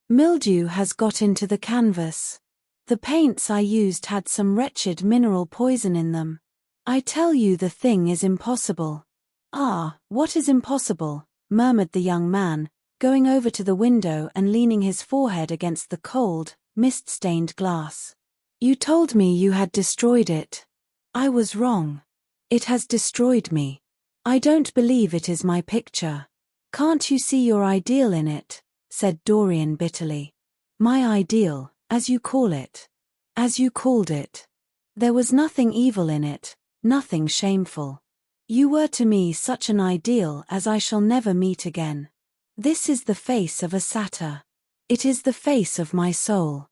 Mildew has got into the canvas. The paints I used had some wretched mineral poison in them. I tell you the thing is impossible." "Ah, what is impossible?" murmured the young man, going over to the window and leaning his forehead against the cold, mist-stained glass. "You told me you had destroyed it. I was wrong. It has destroyed me. I don't believe it is my picture." "Can't you see your ideal in it?" said Dorian bitterly. "My ideal, as you call it. As you called it. There was nothing evil in it, nothing shameful. You were to me such an ideal as I shall never meet again. This is the face of a satyr. It is the face of my soul.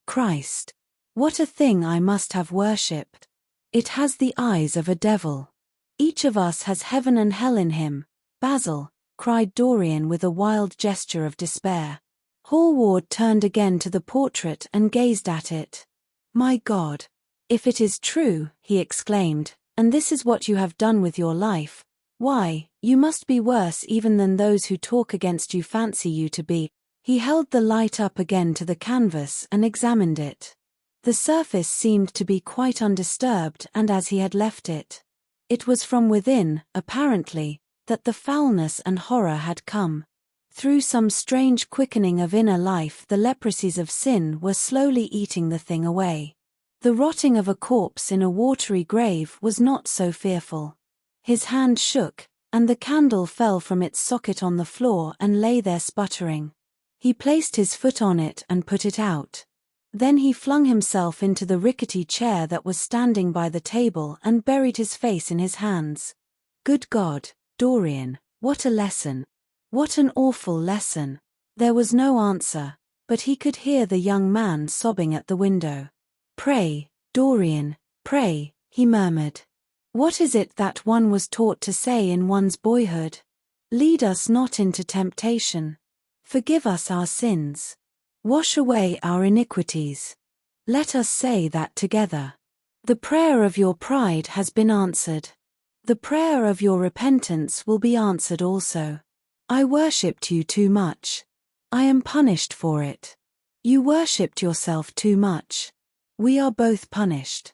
Christ! What a thing I must have worshipped! It has the eyes of a devil. Each of us has heaven and hell in him, Basil," cried Dorian with a wild gesture of despair. Hallward turned again to the portrait and gazed at it. "My God! If it is true," he exclaimed, "and this is what you have done with your life, why, you must be worse even than those who talk against you fancy you to be." He held the light up again to the canvas and examined it. The surface seemed to be quite undisturbed and as he had left it. It was from within, apparently, that the foulness and horror had come. Through some strange quickening of inner life the leprosies of sin were slowly eating the thing away. The rotting of a corpse in a watery grave was not so fearful. His hand shook, and the candle fell from its socket on the floor and lay there sputtering. He placed his foot on it and put it out. Then he flung himself into the rickety chair that was standing by the table and buried his face in his hands. Good God, Dorian, what a lesson! What an awful lesson! There was no answer, but he could hear the young man sobbing at the window. "Pray, Dorian, pray," he murmured. "What is it that one was taught to say in one's boyhood? Lead us not into temptation. Forgive us our sins. Wash away our iniquities. Let us say that together. The prayer of your pride has been answered. The prayer of your repentance will be answered also. I worshipped you too much. I am punished for it. You worshipped yourself too much. We are both punished."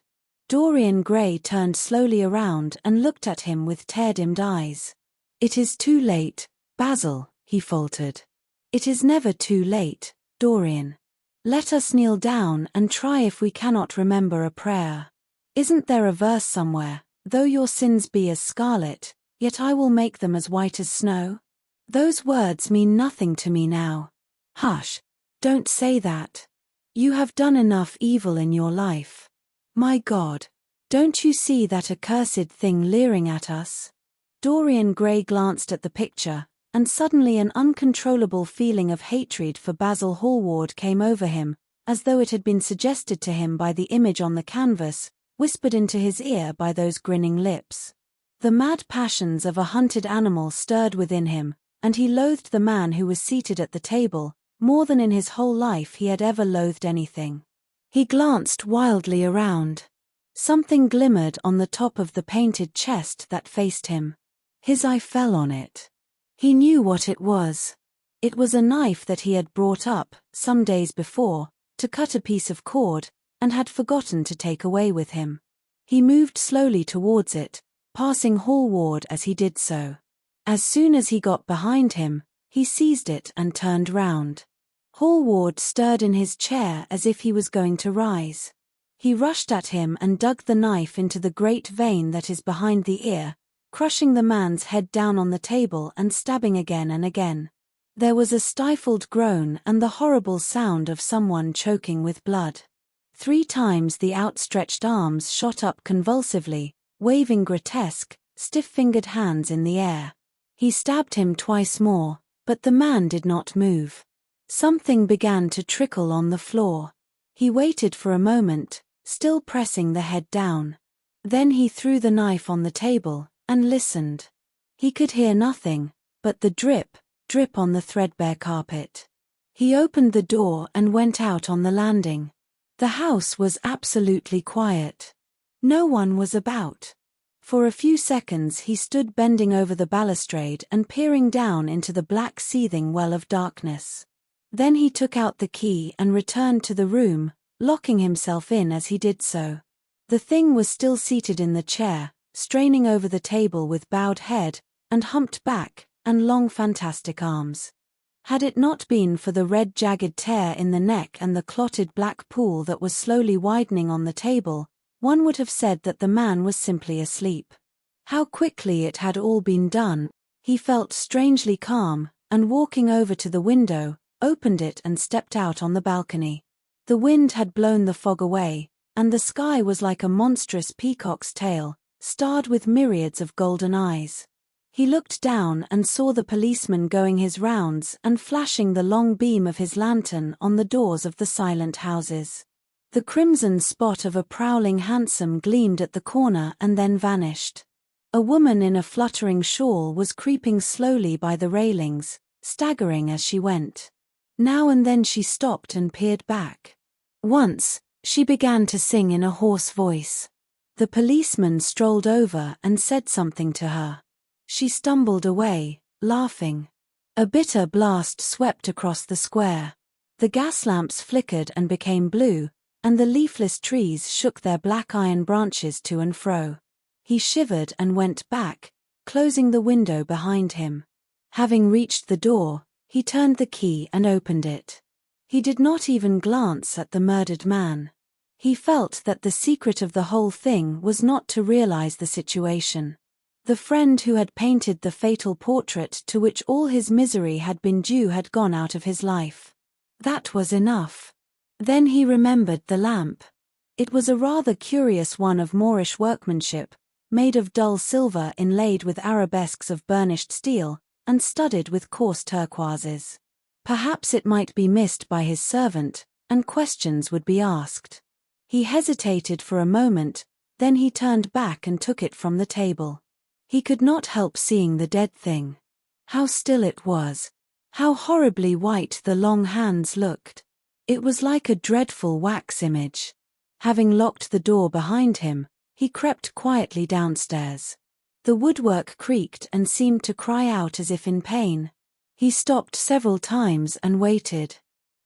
Dorian Gray turned slowly around and looked at him with tear-dimmed eyes. "It is too late, Basil," he faltered. "It is never too late, Dorian. Let us kneel down and try if we cannot remember a prayer. Isn't there a verse somewhere, 'Though your sins be as scarlet, yet I will make them as white as snow'? Those words mean nothing to me now." "Hush! Don't say that. You have done enough evil in your life. My God! Don't you see that accursed thing leering at us?" Dorian Gray glanced at the picture, and suddenly an uncontrollable feeling of hatred for Basil Hallward came over him, as though it had been suggested to him by the image on the canvas, whispered into his ear by those grinning lips. The mad passions of a hunted animal stirred within him, and he loathed the man who was seated at the table, more than in his whole life he had ever loathed anything. He glanced wildly around. Something glimmered on the top of the painted chest that faced him. His eye fell on it. He knew what it was. It was a knife that he had brought up, some days before, to cut a piece of cord, and had forgotten to take away with him. He moved slowly towards it, passing Hallward as he did so. As soon as he got behind him, he seized it and turned round. Hallward stirred in his chair as if he was going to rise. He rushed at him and dug the knife into the great vein that is behind the ear, crushing the man's head down on the table and stabbing again and again. There was a stifled groan and the horrible sound of someone choking with blood. 3 times the outstretched arms shot up convulsively, waving grotesque, stiff-fingered hands in the air. He stabbed him twice more, but the man did not move. Something began to trickle on the floor. He waited for a moment, still pressing the head down. Then he threw the knife on the table, and listened. He could hear nothing, but the drip on the threadbare carpet. He opened the door and went out on the landing. The house was absolutely quiet. No one was about. For a few seconds he stood bending over the balustrade and peering down into the black seething well of darkness. Then he took out the key and returned to the room, locking himself in as he did so. The thing was still seated in the chair, straining over the table with bowed head, and humped back, and long fantastic arms. Had it not been for the red jagged tear in the neck and the clotted black pool that was slowly widening on the table, one would have said that the man was simply asleep. How quickly it had all been done. He felt strangely calm, and walking over to the window, opened it and stepped out on the balcony. The wind had blown the fog away, and the sky was like a monstrous peacock's tail, starred with myriads of golden eyes. He looked down and saw the policeman going his rounds and flashing the long beam of his lantern on the doors of the silent houses. The crimson spot of a prowling hansom gleamed at the corner and then vanished. A woman in a fluttering shawl was creeping slowly by the railings, staggering as she went. Now and then she stopped and peered back. Once, she began to sing in a hoarse voice. The policeman strolled over and said something to her. She stumbled away, laughing. A bitter blast swept across the square. The gas lamps flickered and became blue, and the leafless trees shook their black iron branches to and fro. He shivered and went back, closing the window behind him. Having reached the door, he turned the key and opened it. He did not even glance at the murdered man. He felt that the secret of the whole thing was not to realize the situation. The friend who had painted the fatal portrait to which all his misery had been due had gone out of his life. That was enough. Then he remembered the lamp. It was a rather curious one of Moorish workmanship, made of dull silver inlaid with arabesques of burnished steel, and studded with coarse turquoises. Perhaps it might be missed by his servant, and questions would be asked. He hesitated for a moment, then he turned back and took it from the table. He could not help seeing the dead thing. How still it was. How horribly white the long hands looked. It was like a dreadful wax image. Having locked the door behind him, he crept quietly downstairs. The woodwork creaked and seemed to cry out as if in pain. He stopped several times and waited.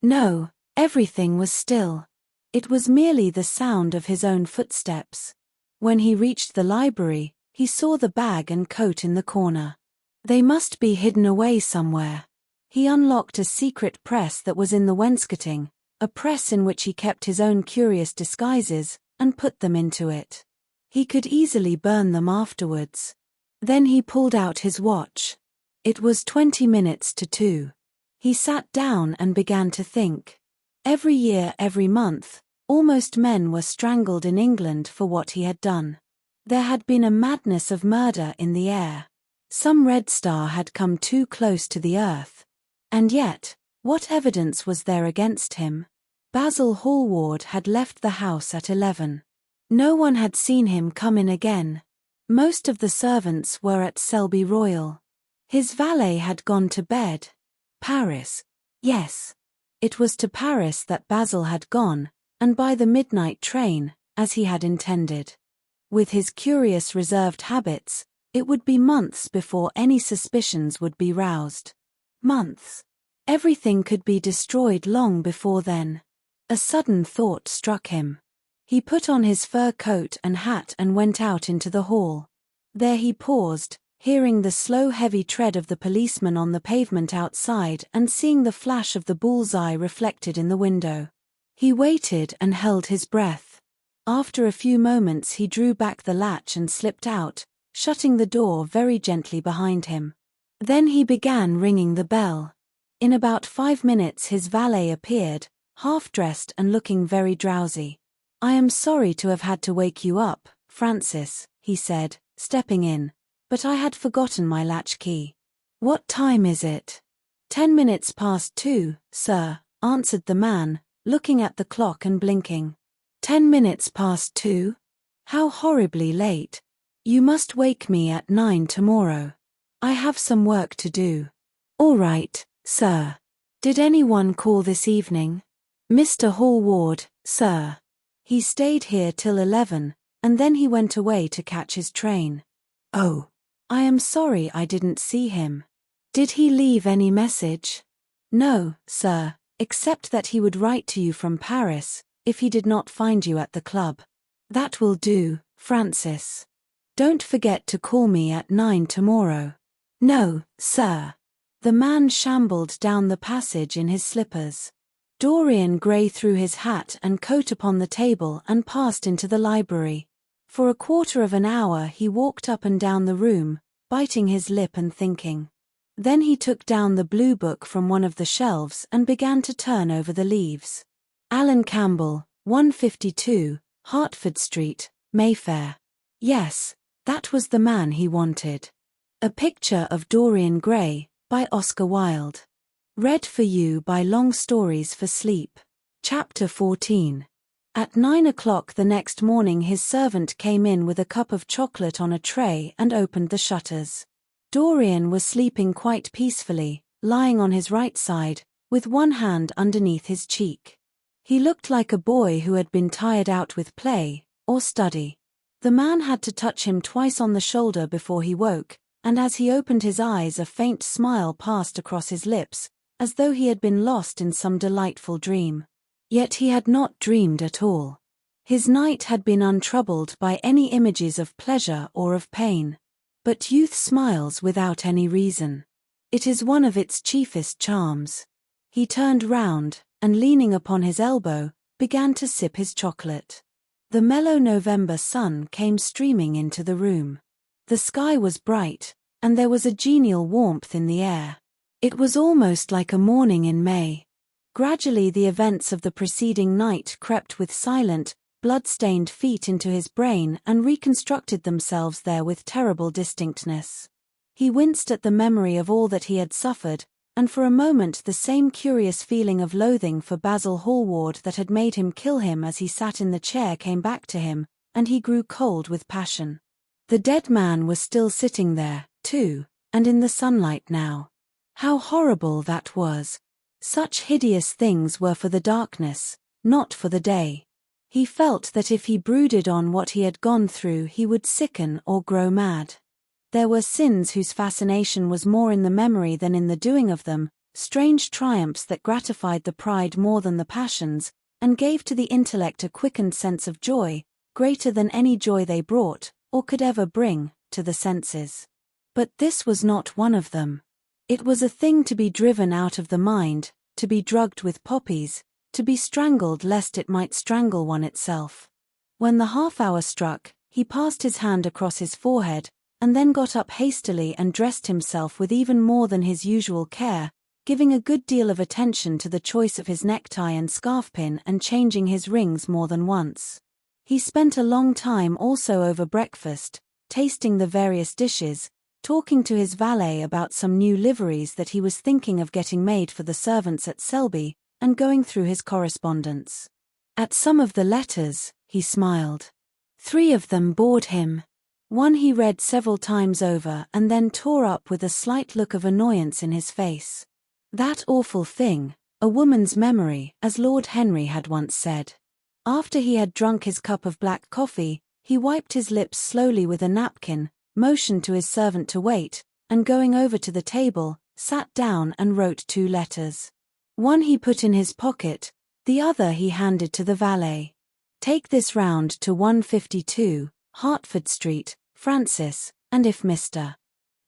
No, everything was still. It was merely the sound of his own footsteps. When he reached the library, he saw the bag and coat in the corner. They must be hidden away somewhere. He unlocked a secret press that was in the wainscoting, a press in which he kept his own curious disguises, and put them into it. He could easily burn them afterwards. Then he pulled out his watch. It was 20 minutes to 2. He sat down and began to think. Every year, every month, almost men were strangled in England for what he had done. There had been a madness of murder in the air. Some red star had come too close to the earth. And yet, what evidence was there against him? Basil Hallward had left the house at 11. No one had seen him come in again. Most of the servants were at Selby Royal. His valet had gone to bed. Paris. Yes. It was to Paris that Basil had gone, and by the midnight train, as he had intended. With his curious reserved habits, it would be months before any suspicions would be roused. Months. Everything could be destroyed long before then. A sudden thought struck him. He put on his fur coat and hat and went out into the hall. There he paused, hearing the slow heavy tread of the policeman on the pavement outside and seeing the flash of the bull's-eye reflected in the window. He waited and held his breath. After a few moments he drew back the latch and slipped out, shutting the door very gently behind him. Then he began ringing the bell. In about 5 minutes his valet appeared, half-dressed and looking very drowsy. "I am sorry to have had to wake you up, Francis," he said, stepping in, "but I had forgotten my latchkey." "What time is it?" 10 minutes past 2, sir," answered the man, looking at the clock and blinking. 10 minutes past 2? How horribly late. You must wake me at 9 tomorrow. I have some work to do." "All right, sir. Did anyone call this evening?" "Mr. Hallward, sir. He stayed here till 11, and then he went away to catch his train." "Oh. I am sorry I didn't see him. Did he leave any message?" "No, sir, except that he would write to you from Paris, if he did not find you at the club." "That will do, Francis. Don't forget to call me at 9 tomorrow." "No, sir." The man shambled down the passage in his slippers. Dorian Gray threw his hat and coat upon the table and passed into the library. For a quarter of an hour he walked up and down the room, biting his lip and thinking. Then he took down the blue book from one of the shelves and began to turn over the leaves. Alan Campbell, 152, Hertford Street, Mayfair. Yes, that was the man he wanted. A Picture of Dorian Gray, by Oscar Wilde. Read for you by Long Stories for Sleep. Chapter 14. At 9 o'clock the next morning his servant came in with a cup of chocolate on a tray and opened the shutters. Dorian was sleeping quite peacefully, lying on his right side, with one hand underneath his cheek. He looked like a boy who had been tired out with play, or study. The man had to touch him twice on the shoulder before he woke, and as he opened his eyes a faint smile passed across his lips, as though he had been lost in some delightful dream. Yet he had not dreamed at all. His night had been untroubled by any images of pleasure or of pain. But youth smiles without any reason. It is one of its chiefest charms. He turned round, and leaning upon his elbow, began to sip his chocolate. The mellow November sun came streaming into the room. The sky was bright, and there was a genial warmth in the air. It was almost like a morning in May. Gradually the events of the preceding night crept with silent, blood-stained feet into his brain and reconstructed themselves there with terrible distinctness. He winced at the memory of all that he had suffered, and for a moment the same curious feeling of loathing for Basil Hallward that had made him kill him as he sat in the chair came back to him, and he grew cold with passion. The dead man was still sitting there, too, and in the sunlight now. How horrible that was! Such hideous things were for the darkness, not for the day. He felt that if he brooded on what he had gone through he would sicken or grow mad. There were sins whose fascination was more in the memory than in the doing of them, strange triumphs that gratified the pride more than the passions, and gave to the intellect a quickened sense of joy, greater than any joy they brought, or could ever bring, to the senses. But this was not one of them. It was a thing to be driven out of the mind, to be drugged with poppies, to be strangled lest it might strangle one itself. When the half-hour struck, he passed his hand across his forehead, and then got up hastily and dressed himself with even more than his usual care, giving a good deal of attention to the choice of his necktie and scarfpin and changing his rings more than once. He spent a long time also over breakfast, tasting the various dishes, talking to his valet about some new liveries that he was thinking of getting made for the servants at Selby, and going through his correspondence. At some of the letters, he smiled. 3 of them bored him. One he read several times over and then tore up with a slight look of annoyance in his face. That awful thing, a woman's memory, as Lord Henry had once said. After he had drunk his cup of black coffee, he wiped his lips slowly with a napkin, motioned to his servant to wait, and going over to the table, sat down and wrote 2 letters. One he put in his pocket, the other he handed to the valet. Take this round to 152, Hertford Street, Francis, and if Mr.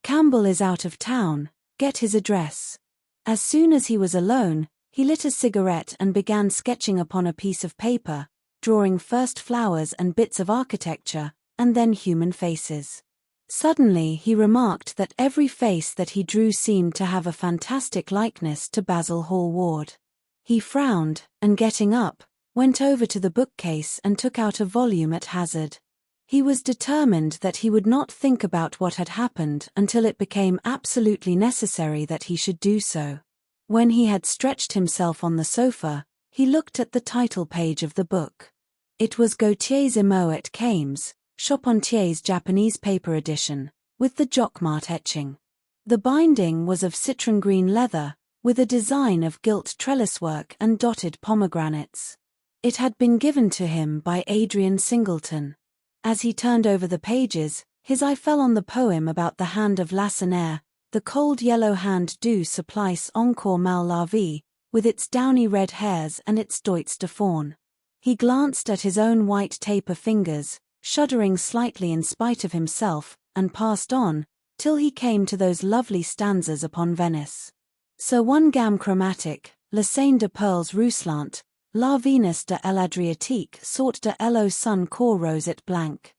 Campbell is out of town, get his address. As soon as he was alone, he lit a cigarette and began sketching upon a piece of paper, drawing first flowers and bits of architecture, and then human faces. Suddenly he remarked that every face that he drew seemed to have a fantastic likeness to Basil Hallward. He frowned, and getting up, went over to the bookcase and took out a volume at hazard. He was determined that he would not think about what had happened until it became absolutely necessary that he should do so. When he had stretched himself on the sofa, he looked at the title page of the book. It was Gautier's Immerse at Kames, Charpentier's Japanese paper edition, with the Jacquemart etching. The binding was of citron green leather, with a design of gilt trellis work and dotted pomegranates. It had been given to him by Adrian Singleton. As he turned over the pages, his eye fell on the poem about the hand of Lacenaire, the cold yellow hand du supplice encore mal la vie, with its downy red hairs and its doits de faune. He glanced at his own white taper fingers, shuddering slightly in spite of himself, and passed on, till he came to those lovely stanzas upon Venice. Sur one gamme chromatique, le Seine de Perles ruisselant, la Venus de l'Adriatique sort de l'eau sun cor rosette blanc.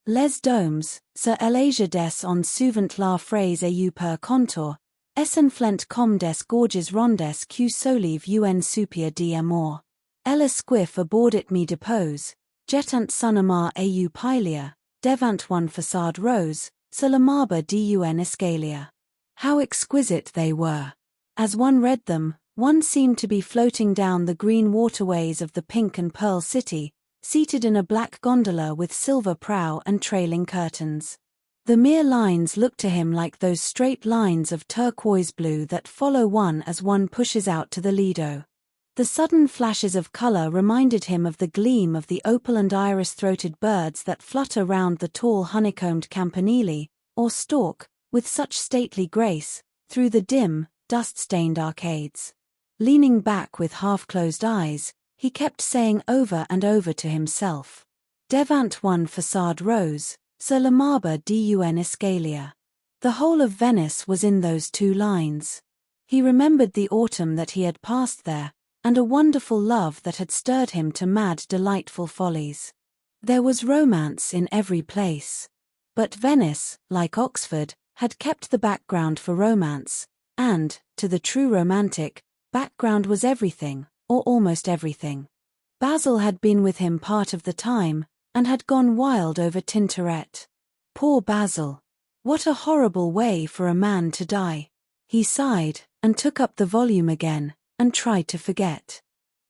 Les domes, sur l'Asia des en souvent la phrase eu per contour, essen flent comme des gorges rondes que solive un soupir d'amour. Elle esquiff abordet me depose, jetant son amar au pilia, devant one façade rose, sur le marbre d'un escalier. How exquisite they were! As one read them, one seemed to be floating down the green waterways of the pink and pearl city, seated in a black gondola with silver prow and trailing curtains. The mere lines looked to him like those straight lines of turquoise blue that follow one as one pushes out to the Lido. The sudden flashes of color reminded him of the gleam of the opal and iris-throated birds that flutter round the tall honeycombed campanile, or stalk, with such stately grace, through the dim, dust-stained arcades. Leaning back with half-closed eyes, he kept saying over and over to himself, Devant one façade rose, sur le marbre d'un escalier. The whole of Venice was in those two lines. He remembered the autumn that he had passed there, and a wonderful love that had stirred him to mad, delightful follies. There was romance in every place. But Venice, like Oxford, had kept the background for romance, and, to the true romantic, background was everything, or almost everything. Basil had been with him part of the time, and had gone wild over Tintoret. Poor Basil! What a horrible way for a man to die! He sighed, and took up the volume again, and tried to forget.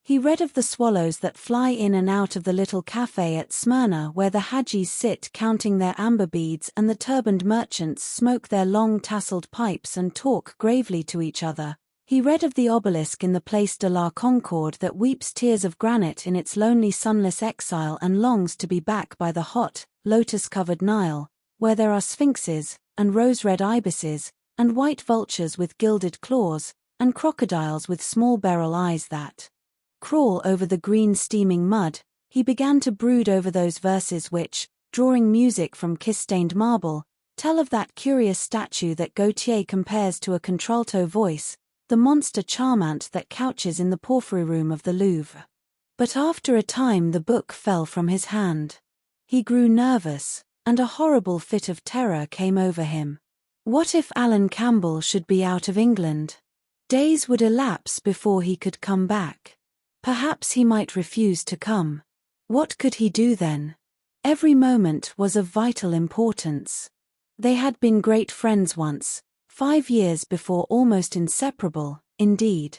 He read of the swallows that fly in and out of the little cafe at Smyrna where the Hajis sit counting their amber beads and the turbaned merchants smoke their long tasseled pipes and talk gravely to each other. He read of the obelisk in the Place de la Concorde that weeps tears of granite in its lonely sunless exile and longs to be back by the hot, lotus-covered Nile, where there are sphinxes, and rose-red ibises, and white vultures with gilded claws, and crocodiles with small beryl eyes that crawl over the green steaming mud. He began to brood over those verses which, drawing music from kiss-stained marble, tell of that curious statue that Gautier compares to a contralto voice, the monster charmant that couches in the porphyry room of the Louvre. But after a time the book fell from his hand. He grew nervous, and a horrible fit of terror came over him. What if Alan Campbell should be out of England? Days would elapse before he could come back. Perhaps he might refuse to come. What could he do then? Every moment was of vital importance. They had been great friends once, 5 years before, almost inseparable, indeed.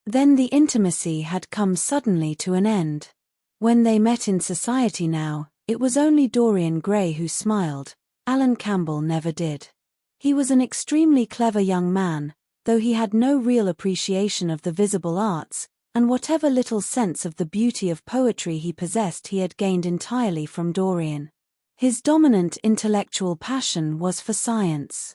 Then the intimacy had come suddenly to an end. When they met in society now, it was only Dorian Gray who smiled. Alan Campbell never did. He was an extremely clever young man, though he had no real appreciation of the visible arts, and whatever little sense of the beauty of poetry he possessed he had gained entirely from Dorian. His dominant intellectual passion was for science.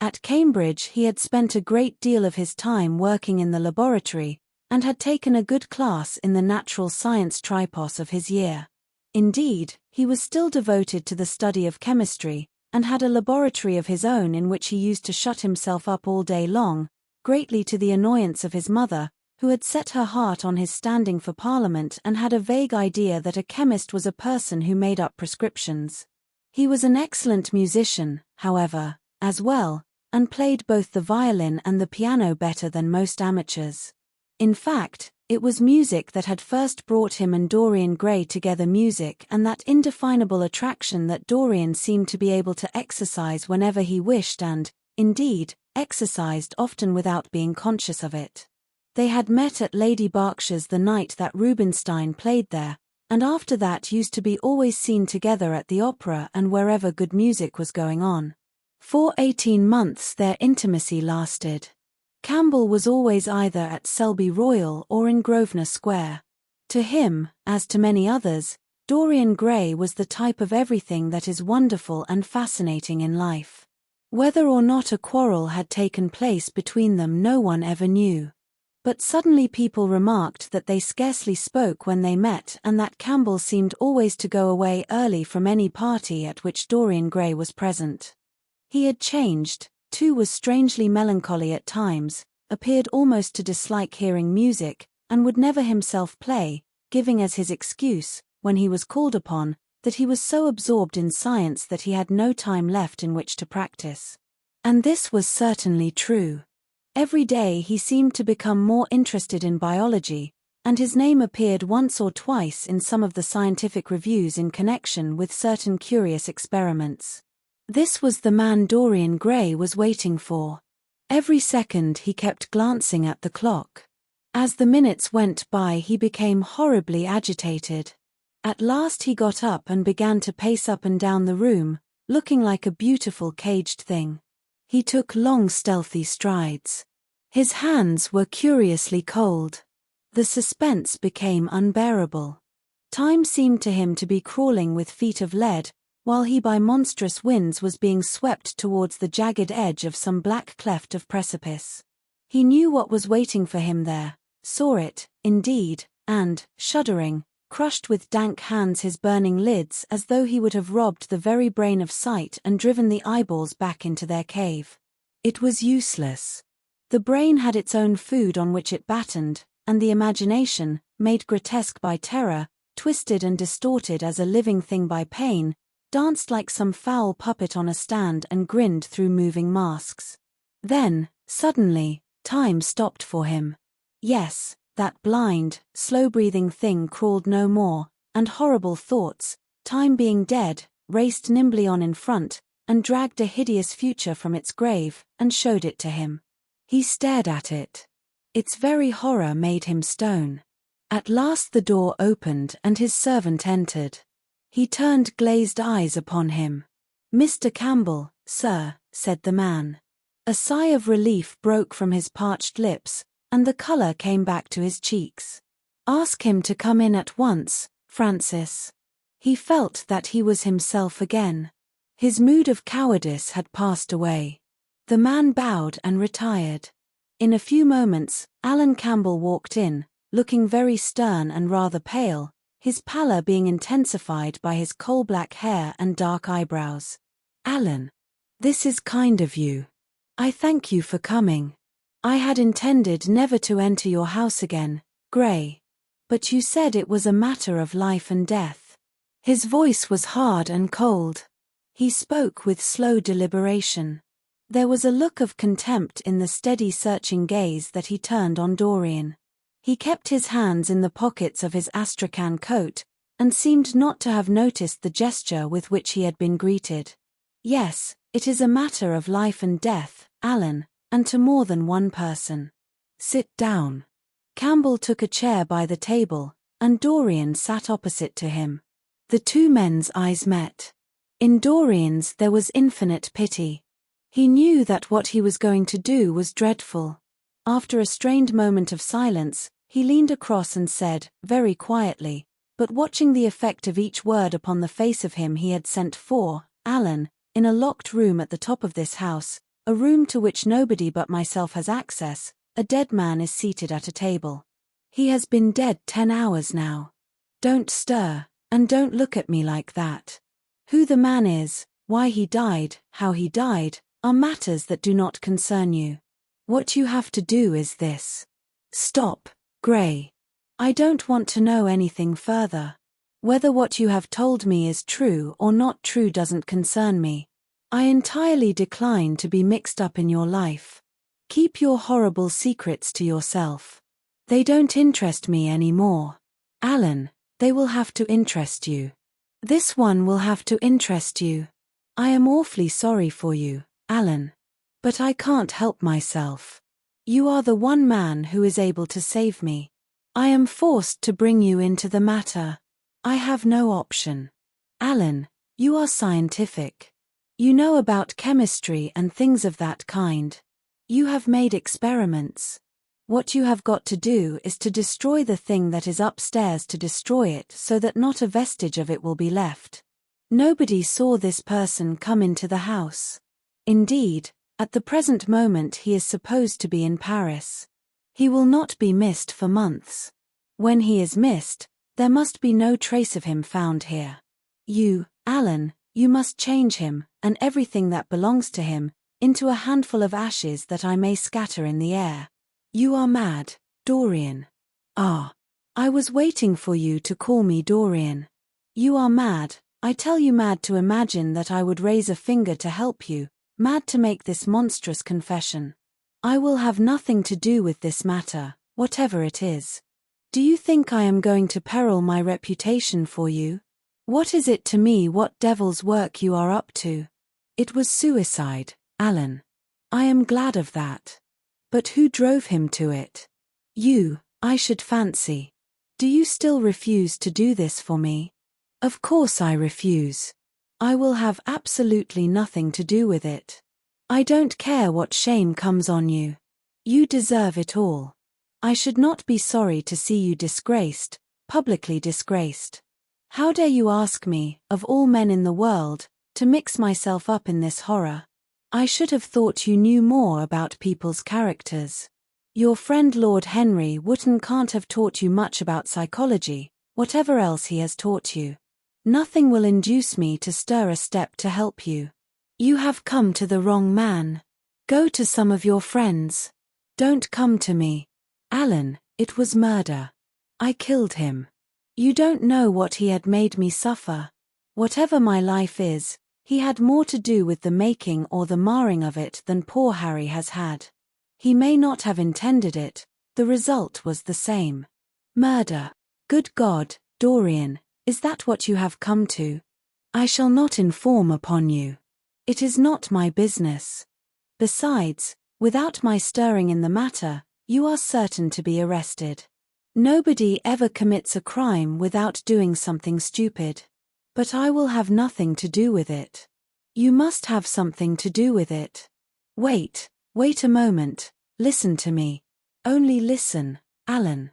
At Cambridge he had spent a great deal of his time working in the laboratory, and had taken a good class in the natural science tripos of his year. Indeed, he was still devoted to the study of chemistry, and had a laboratory of his own in which he used to shut himself up all day long, greatly to the annoyance of his mother, who had set her heart on his standing for Parliament and had a vague idea that a chemist was a person who made up prescriptions. He was an excellent musician, however, as well, and played both the violin and the piano better than most amateurs. In fact, it was music that had first brought him and Dorian Gray together, music and that indefinable attraction that Dorian seemed to be able to exercise whenever he wished and, indeed, exercised often without being conscious of it. They had met at Lady Berkshire's the night that Rubinstein played there, and after that used to be always seen together at the opera and wherever good music was going on. For 18 months their intimacy lasted. Campbell was always either at Selby Royal or in Grosvenor Square. To him, as to many others, Dorian Gray was the type of everything that is wonderful and fascinating in life. Whether or not a quarrel had taken place between them no one ever knew. But suddenly people remarked that they scarcely spoke when they met and that Campbell seemed always to go away early from any party at which Dorian Gray was present. He had changed, too, was strangely melancholy at times, appeared almost to dislike hearing music, and would never himself play, giving as his excuse, when he was called upon, that he was so absorbed in science that he had no time left in which to practice. And this was certainly true. Every day he seemed to become more interested in biology, and his name appeared once or twice in some of the scientific reviews in connection with certain curious experiments. This was the man Dorian Gray was waiting for. Every second he kept glancing at the clock. As the minutes went by he became horribly agitated. At last he got up and began to pace up and down the room, looking like a beautiful caged thing. He took long stealthy strides. His hands were curiously cold. The suspense became unbearable. Time seemed to him to be crawling with feet of lead, while he by monstrous winds was being swept towards the jagged edge of some black cleft of precipice. He knew what was waiting for him there, saw it, indeed, and, shuddering, crushed with dank hands his burning lids as though he would have robbed the very brain of sight and driven the eyeballs back into their cave. It was useless. The brain had its own food on which it battened, and the imagination, made grotesque by terror, twisted and distorted as a living thing by pain, danced like some foul puppet on a stand and grinned through moving masks. Then, suddenly, time stopped for him. Yes, that blind, slow-breathing thing crawled no more, and horrible thoughts, time being dead, raced nimbly on in front, and dragged a hideous future from its grave, and showed it to him. He stared at it. Its very horror made him stone. At last the door opened and his servant entered. He turned glazed eyes upon him. "Mr. Campbell, sir," said the man. A sigh of relief broke from his parched lips, and the color came back to his cheeks. "Ask him to come in at once, Francis." He felt that he was himself again. His mood of cowardice had passed away. The man bowed and retired. In a few moments, Alan Campbell walked in, looking very stern and rather pale, his pallor being intensified by his coal-black hair and dark eyebrows. "Alan, this is kind of you. I thank you for coming. I had intended never to enter your house again, Gray. But you said it was a matter of life and death." His voice was hard and cold. He spoke with slow deliberation. There was a look of contempt in the steady searching gaze that he turned on Dorian. He kept his hands in the pockets of his astrakhan coat, and seemed not to have noticed the gesture with which he had been greeted. "Yes, it is a matter of life and death, Alan, and to more than one person. Sit down." Campbell took a chair by the table, and Dorian sat opposite to him. The two men's eyes met. In Dorian's there was infinite pity. He knew that what he was going to do was dreadful. After a strained moment of silence, he leaned across and said, very quietly, but watching the effect of each word upon the face of him he had sent for, "Alan, in a locked room at the top of this house, a room to which nobody but myself has access, a dead man is seated at a table. He has been dead 10 hours now. Don't stir, and don't look at me like that. Who the man is, why he died, how he died, are matters that do not concern you. What you have to do is this. Stop, Gray. I don't want to know anything further. Whether what you have told me is true or not true doesn't concern me. I entirely decline to be mixed up in your life. Keep your horrible secrets to yourself. They don't interest me anymore. Alan, they will have to interest you. This one will have to interest you. I am awfully sorry for you, Alan. But I can't help myself. You are the one man who is able to save me. I am forced to bring you into the matter. I have no option. Alan, you are scientific. You know about chemistry and things of that kind. You have made experiments. What you have got to do is to destroy the thing that is upstairs, to destroy it so that not a vestige of it will be left. Nobody saw this person come into the house. Indeed, at the present moment he is supposed to be in Paris. He will not be missed for months. When he is missed, there must be no trace of him found here. You, Alan, you must change him, and everything that belongs to him, into a handful of ashes that I may scatter in the air. You are mad, Dorian. Ah, I was waiting for you to call me Dorian. You are mad, I tell you, mad to imagine that I would raise a finger to help you, mad to make this monstrous confession. I will have nothing to do with this matter, whatever it is. Do you think I am going to peril my reputation for you? What is it to me what devil's work you are up to? It was suicide, Alan. I am glad of that. But who drove him to it? You, I should fancy. Do you still refuse to do this for me? Of course I refuse. I will have absolutely nothing to do with it. I don't care what shame comes on you. You deserve it all. I should not be sorry to see you disgraced, publicly disgraced. How dare you ask me, of all men in the world, to mix myself up in this horror? I should have thought you knew more about people's characters. Your friend Lord Henry Wotton can't have taught you much about psychology, whatever else he has taught you. Nothing will induce me to stir a step to help you. You have come to the wrong man. Go to some of your friends. Don't come to me. Alan, it was murder. I killed him. You don't know what he had made me suffer. Whatever my life is, he had more to do with the making or the marring of it than poor Harry has had. He may not have intended it, the result was the same. Murder. Good God, Dorian, is that what you have come to? I shall not inform upon you. It is not my business. Besides, without my stirring in the matter, you are certain to be arrested. Nobody ever commits a crime without doing something stupid. But I will have nothing to do with it. You must have something to do with it. Wait a moment, listen to me. Only listen, Alan.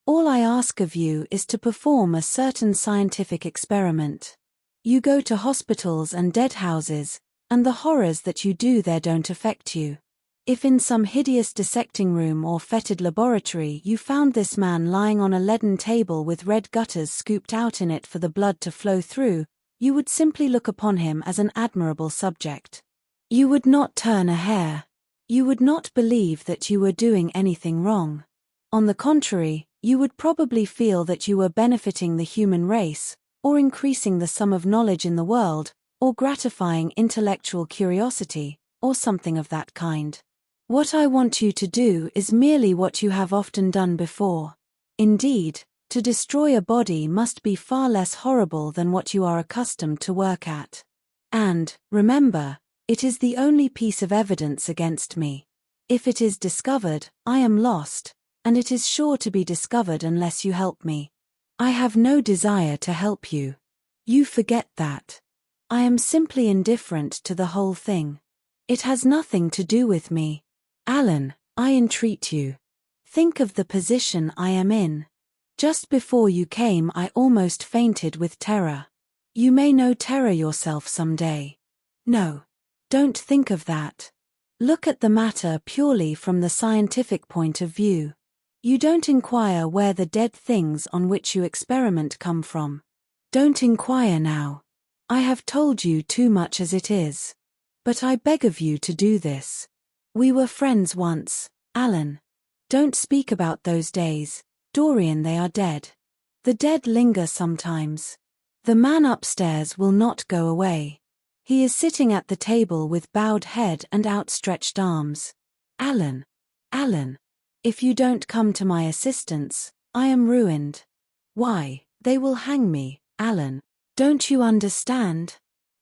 All I ask of you is to perform a certain scientific experiment. You go to hospitals and dead houses, and the horrors that you do there don't affect you. If in some hideous dissecting room or fetid laboratory you found this man lying on a leaden table with red gutters scooped out in it for the blood to flow through, you would simply look upon him as an admirable subject. You would not turn a hair. You would not believe that you were doing anything wrong. On the contrary, you would probably feel that you were benefiting the human race, or increasing the sum of knowledge in the world, or gratifying intellectual curiosity, or something of that kind. What I want you to do is merely what you have often done before. Indeed, to destroy a body must be far less horrible than what you are accustomed to work at. And, remember, it is the only piece of evidence against me. If it is discovered, I am lost, and it is sure to be discovered unless you help me. I have no desire to help you. You forget that. I am simply indifferent to the whole thing. It has nothing to do with me. Alan, I entreat you. Think of the position I am in. Just before you came I almost fainted with terror. You may know terror yourself some day. No. Don't think of that. Look at the matter purely from the scientific point of view. You don't inquire where the dead things on which you experiment come from. Don't inquire now. I have told you too much as it is. But I beg of you to do this. We were friends once, Alan. Don't speak about those days, Dorian, they are dead. The dead linger sometimes. The man upstairs will not go away. He is sitting at the table with bowed head and outstretched arms. Alan. Alan. If you don't come to my assistance, I am ruined. Why, they will hang me, Alan. Don't you understand?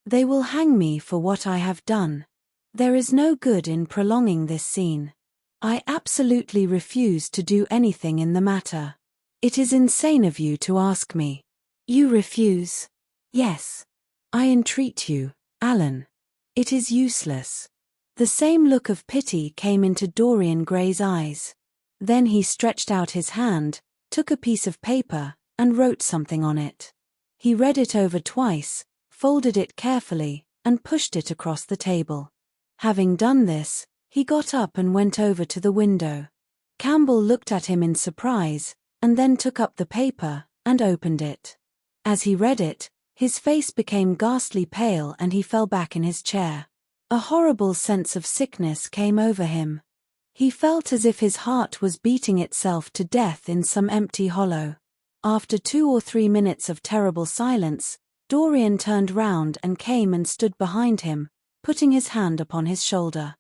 They will hang me for what I have done. There is no good in prolonging this scene. I absolutely refuse to do anything in the matter. It is insane of you to ask me. You refuse? Yes. I entreat you, Alan. It is useless. The same look of pity came into Dorian Gray's eyes. Then he stretched out his hand, took a piece of paper, and wrote something on it. He read it over twice, folded it carefully, and pushed it across the table. Having done this, he got up and went over to the window. Campbell looked at him in surprise, and then took up the paper, and opened it. As he read it, his face became ghastly pale and he fell back in his chair. A horrible sense of sickness came over him. He felt as if his heart was beating itself to death in some empty hollow. After 2 or 3 minutes of terrible silence, Dorian turned round and came and stood behind him, putting his hand upon his shoulder.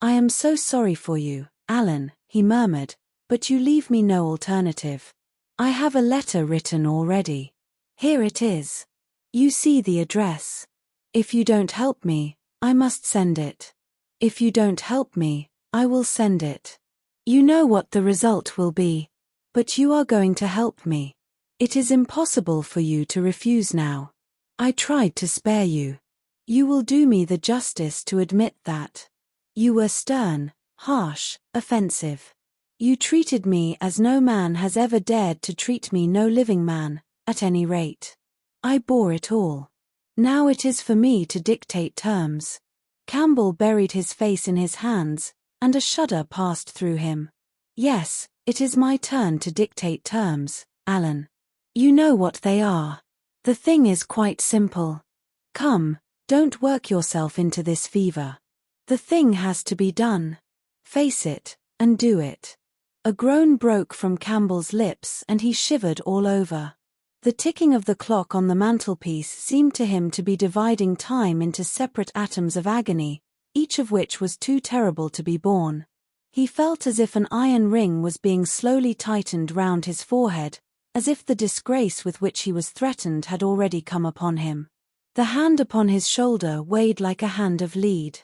I am so sorry for you, Alan, he murmured, but you leave me no alternative. I have a letter written already. Here it is. You see the address. If you don't help me, I must send it. If you don't help me, I will send it. You know what the result will be. But you are going to help me. It is impossible for you to refuse now. I tried to spare you. You will do me the justice to admit that. You were stern, harsh, offensive. You treated me as no man has ever dared to treat me, no living man, at any rate. I bore it all. Now it is for me to dictate terms. Campbell buried his face in his hands, and a shudder passed through him. Yes, it is my turn to dictate terms, Alan. You know what they are. The thing is quite simple. Come, don't work yourself into this fever. The thing has to be done. Face it, and do it. A groan broke from Campbell's lips and he shivered all over. The ticking of the clock on the mantelpiece seemed to him to be dividing time into separate atoms of agony, each of which was too terrible to be borne. He felt as if an iron ring was being slowly tightened round his forehead, as if the disgrace with which he was threatened had already come upon him. The hand upon his shoulder weighed like a hand of lead.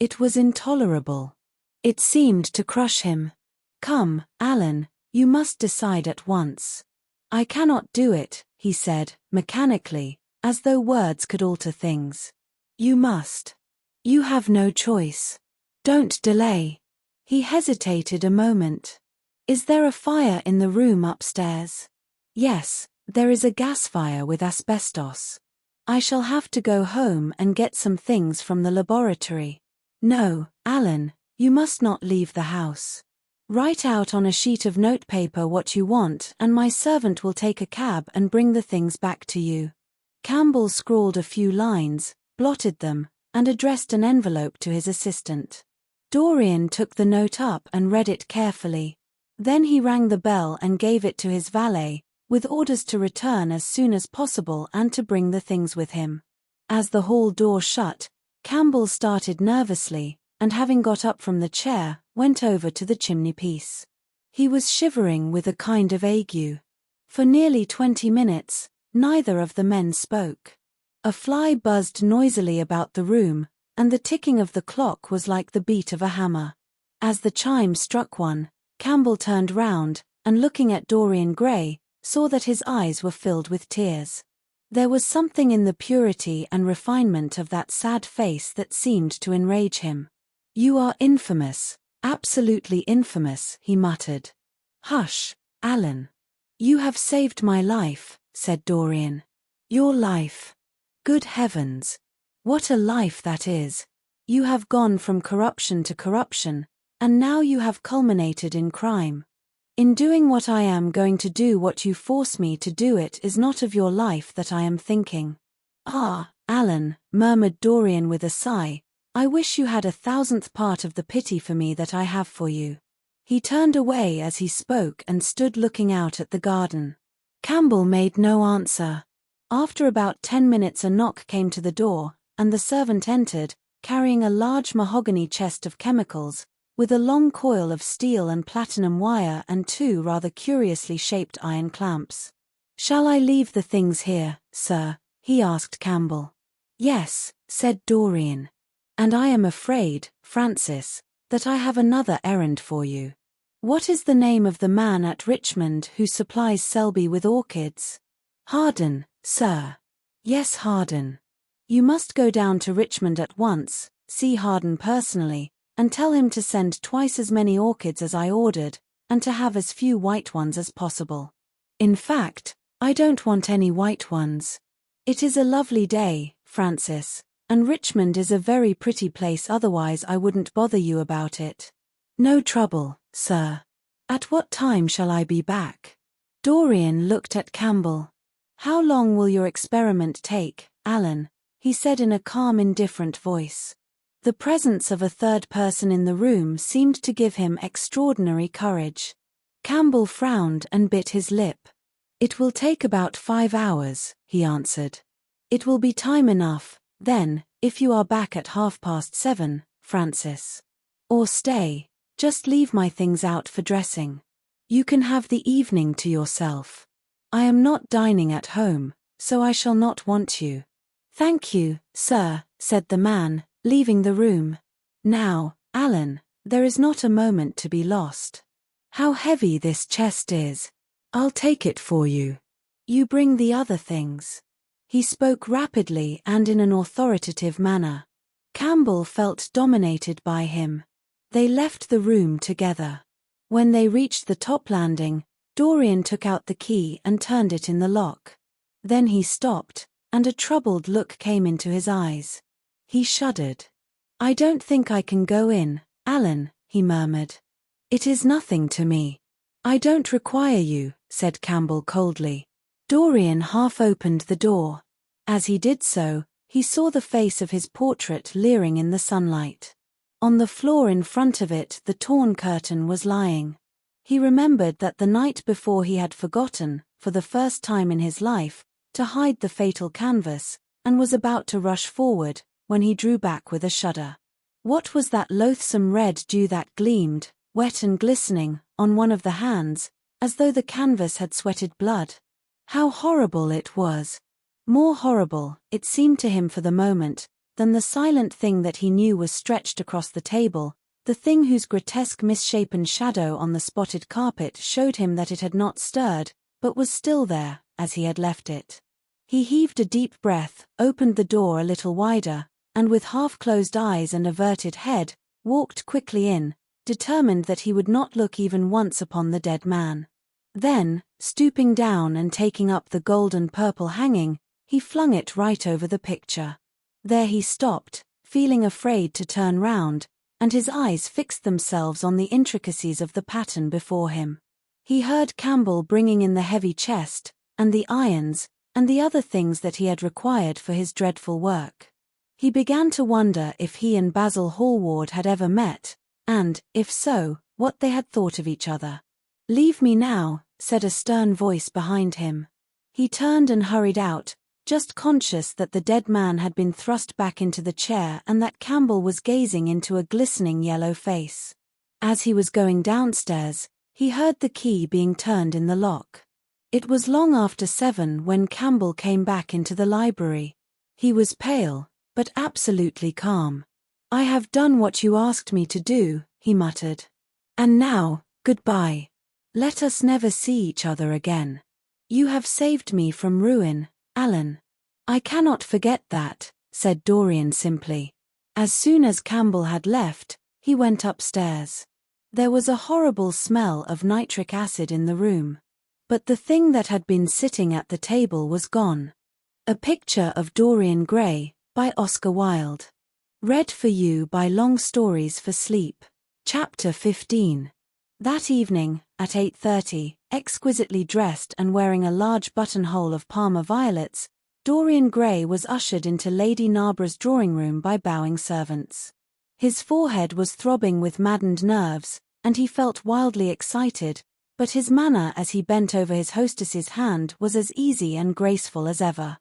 It was intolerable. It seemed to crush him. Come, Alan, you must decide at once. I cannot do it, he said, mechanically, as though words could alter things. You must. You have no choice. Don't delay. He hesitated a moment. Is there a fire in the room upstairs? Yes, there is a gas fire with asbestos. I shall have to go home and get some things from the laboratory. No, Alan, you must not leave the house. Write out on a sheet of notepaper what you want and my servant will take a cab and bring the things back to you. Campbell scrawled a few lines, blotted them, and addressed an envelope to his assistant. Dorian took the note up and read it carefully. Then he rang the bell and gave it to his valet, with orders to return as soon as possible and to bring the things with him. As the hall door shut, Campbell started nervously, and having got up from the chair, went over to the chimney-piece. He was shivering with a kind of ague. For nearly 20 minutes, neither of the men spoke. A fly buzzed noisily about the room, and the ticking of the clock was like the beat of a hammer. As the chime struck 1, Campbell turned round, and looking at Dorian Gray, saw that his eyes were filled with tears. There was something in the purity and refinement of that sad face that seemed to enrage him. You are infamous, absolutely infamous, he muttered. Hush, Alan. You have saved my life, said Dorian. Your life. Good heavens. What a life that is. You have gone from corruption to corruption, and now you have culminated in crime. In doing what I am going to do, what you force me to do, it is not of your life that I am thinking. Ah, Alan, murmured Dorian with a sigh, I wish you had 1,000th part of the pity for me that I have for you. He turned away as he spoke and stood looking out at the garden. Campbell made no answer. After about 10 minutes a knock came to the door, and the servant entered, carrying a large mahogany chest of chemicals, with a long coil of steel and platinum wire and 2 rather curiously shaped iron clamps. "Shall I leave the things here, sir?" he asked Campbell. "Yes," said Dorian. "And I am afraid, Francis, that I have another errand for you." "What is the name of the man at Richmond who supplies Selby with orchids?" "Harden, sir." "Yes, Harden. You must go down to Richmond at once, see Harden personally, and tell him to send twice as many orchids as I ordered, and to have as few white ones as possible. In fact, I don't want any white ones. It is a lovely day, Francis, and Richmond is a very pretty place, otherwise I wouldn't bother you about it." "No trouble, sir. At what time shall I be back?" Dorian looked at Campbell. "How long will your experiment take, Alan?" he said in a calm, indifferent voice. The presence of a third person in the room seemed to give him extraordinary courage. Campbell frowned and bit his lip. "It will take about 5 hours, he answered. "It will be time enough, then, if you are back at 7:30, Francis. Or stay, just leave my things out for dressing. You can have the evening to yourself. I am not dining at home, so I shall not want you." "Thank you, sir," said the man, leaving the room. "Now, Alan, there is not a moment to be lost. How heavy this chest is. I'll take it for you. You bring the other things." He spoke rapidly and in an authoritative manner. Campbell felt dominated by him. They left the room together. When they reached the top landing, Dorian took out the key and turned it in the lock. Then he stopped, and a troubled look came into his eyes. He shuddered. "I don't think I can go in, Alan," he murmured. "It is nothing to me." "I don't require you," said Campbell coldly. Dorian half opened the door. As he did so, he saw the face of his portrait leering in the sunlight. On the floor in front of it the torn curtain was lying. He remembered that the night before he had forgotten, for the first time in his life, to hide the fatal canvas, and was about to rush forward, when he drew back with a shudder. What was that loathsome red dew that gleamed, wet and glistening, on one of the hands, as though the canvas had sweated blood? How horrible it was! More horrible, it seemed to him for the moment, than the silent thing that he knew was stretched across the table, the thing whose grotesque misshapen shadow on the spotted carpet showed him that it had not stirred, but was still there, as he had left it. He heaved a deep breath, opened the door a little wider, and with half-closed eyes and averted head, walked quickly in, determined that he would not look even once upon the dead man. Then, stooping down and taking up the gold and purple hanging, he flung it right over the picture. There he stopped, feeling afraid to turn round, and his eyes fixed themselves on the intricacies of the pattern before him. He heard Campbell bringing in the heavy chest, and the irons, and the other things that he had required for his dreadful work. He began to wonder if he and Basil Hallward had ever met, and, if so, what they had thought of each other. "Leave me now," said a stern voice behind him. He turned and hurried out, just conscious that the dead man had been thrust back into the chair and that Campbell was gazing into a glistening yellow face. As he was going downstairs, he heard the key being turned in the lock. It was long after 7 when Campbell came back into the library. He was pale, but absolutely calm. "I have done what you asked me to do," he muttered. "And now, goodbye. Let us never see each other again. You have saved me from ruin, Alan." "I cannot forget that," said Dorian simply. As soon as Campbell had left, he went upstairs. There was a horrible smell of nitric acid in the room. But the thing that had been sitting at the table was gone. A Picture of Dorian Gray, by Oscar Wilde. Read for you by Long Stories for Sleep. Chapter 15. That evening, at 8:30, exquisitely dressed and wearing a large buttonhole of Parma violets, Dorian Gray was ushered into Lady Narborough's drawing-room by bowing servants. His forehead was throbbing with maddened nerves, and he felt wildly excited, But his manner as he bent over his hostess's hand was as easy and graceful as ever.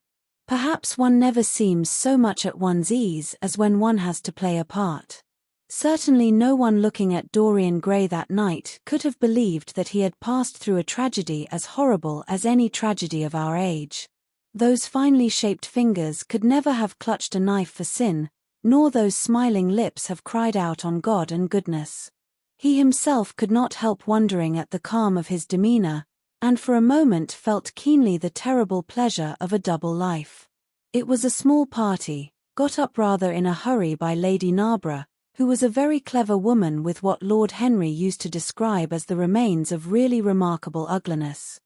Perhaps one never seems so much at one's ease as when one has to play a part. Certainly no one looking at Dorian Gray that night could have believed that he had passed through a tragedy as horrible as any tragedy of our age. Those finely shaped fingers could never have clutched a knife for sin, nor those smiling lips have cried out on God and goodness. He himself could not help wondering at the calm of his demeanor, and for a moment felt keenly the terrible pleasure of a double life. It was a small party, got up rather in a hurry by Lady Narborough, who was a very clever woman with what Lord Henry used to describe as the remains of really remarkable ugliness.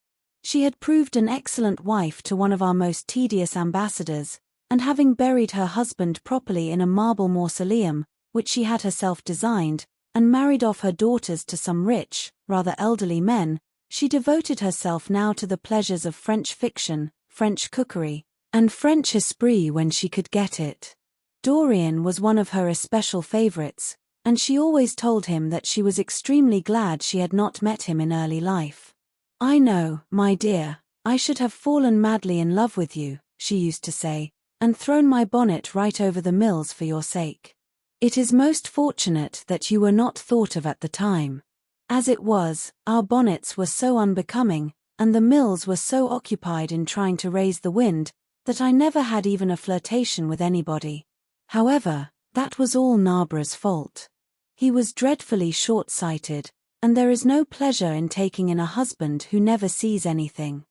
She had proved an excellent wife to one of our most tedious ambassadors, and having buried her husband properly in a marble mausoleum, which she had herself designed, and married off her daughters to some rich, rather elderly men, she devoted herself now to the pleasures of French fiction, French cookery, and French esprit when she could get it. Dorian was one of her especial favorites, and she always told him that she was extremely glad she had not met him in early life. "I know, my dear, I should have fallen madly in love with you," she used to say, "and thrown my bonnet right over the mills for your sake. It is most fortunate that you were not thought of at the time. As it was, our bonnets were so unbecoming, and the mills were so occupied in trying to raise the wind, that I never had even a flirtation with anybody." However, that was all Narborough's fault. He was dreadfully short-sighted, and there is no pleasure in taking in a husband who never sees anything.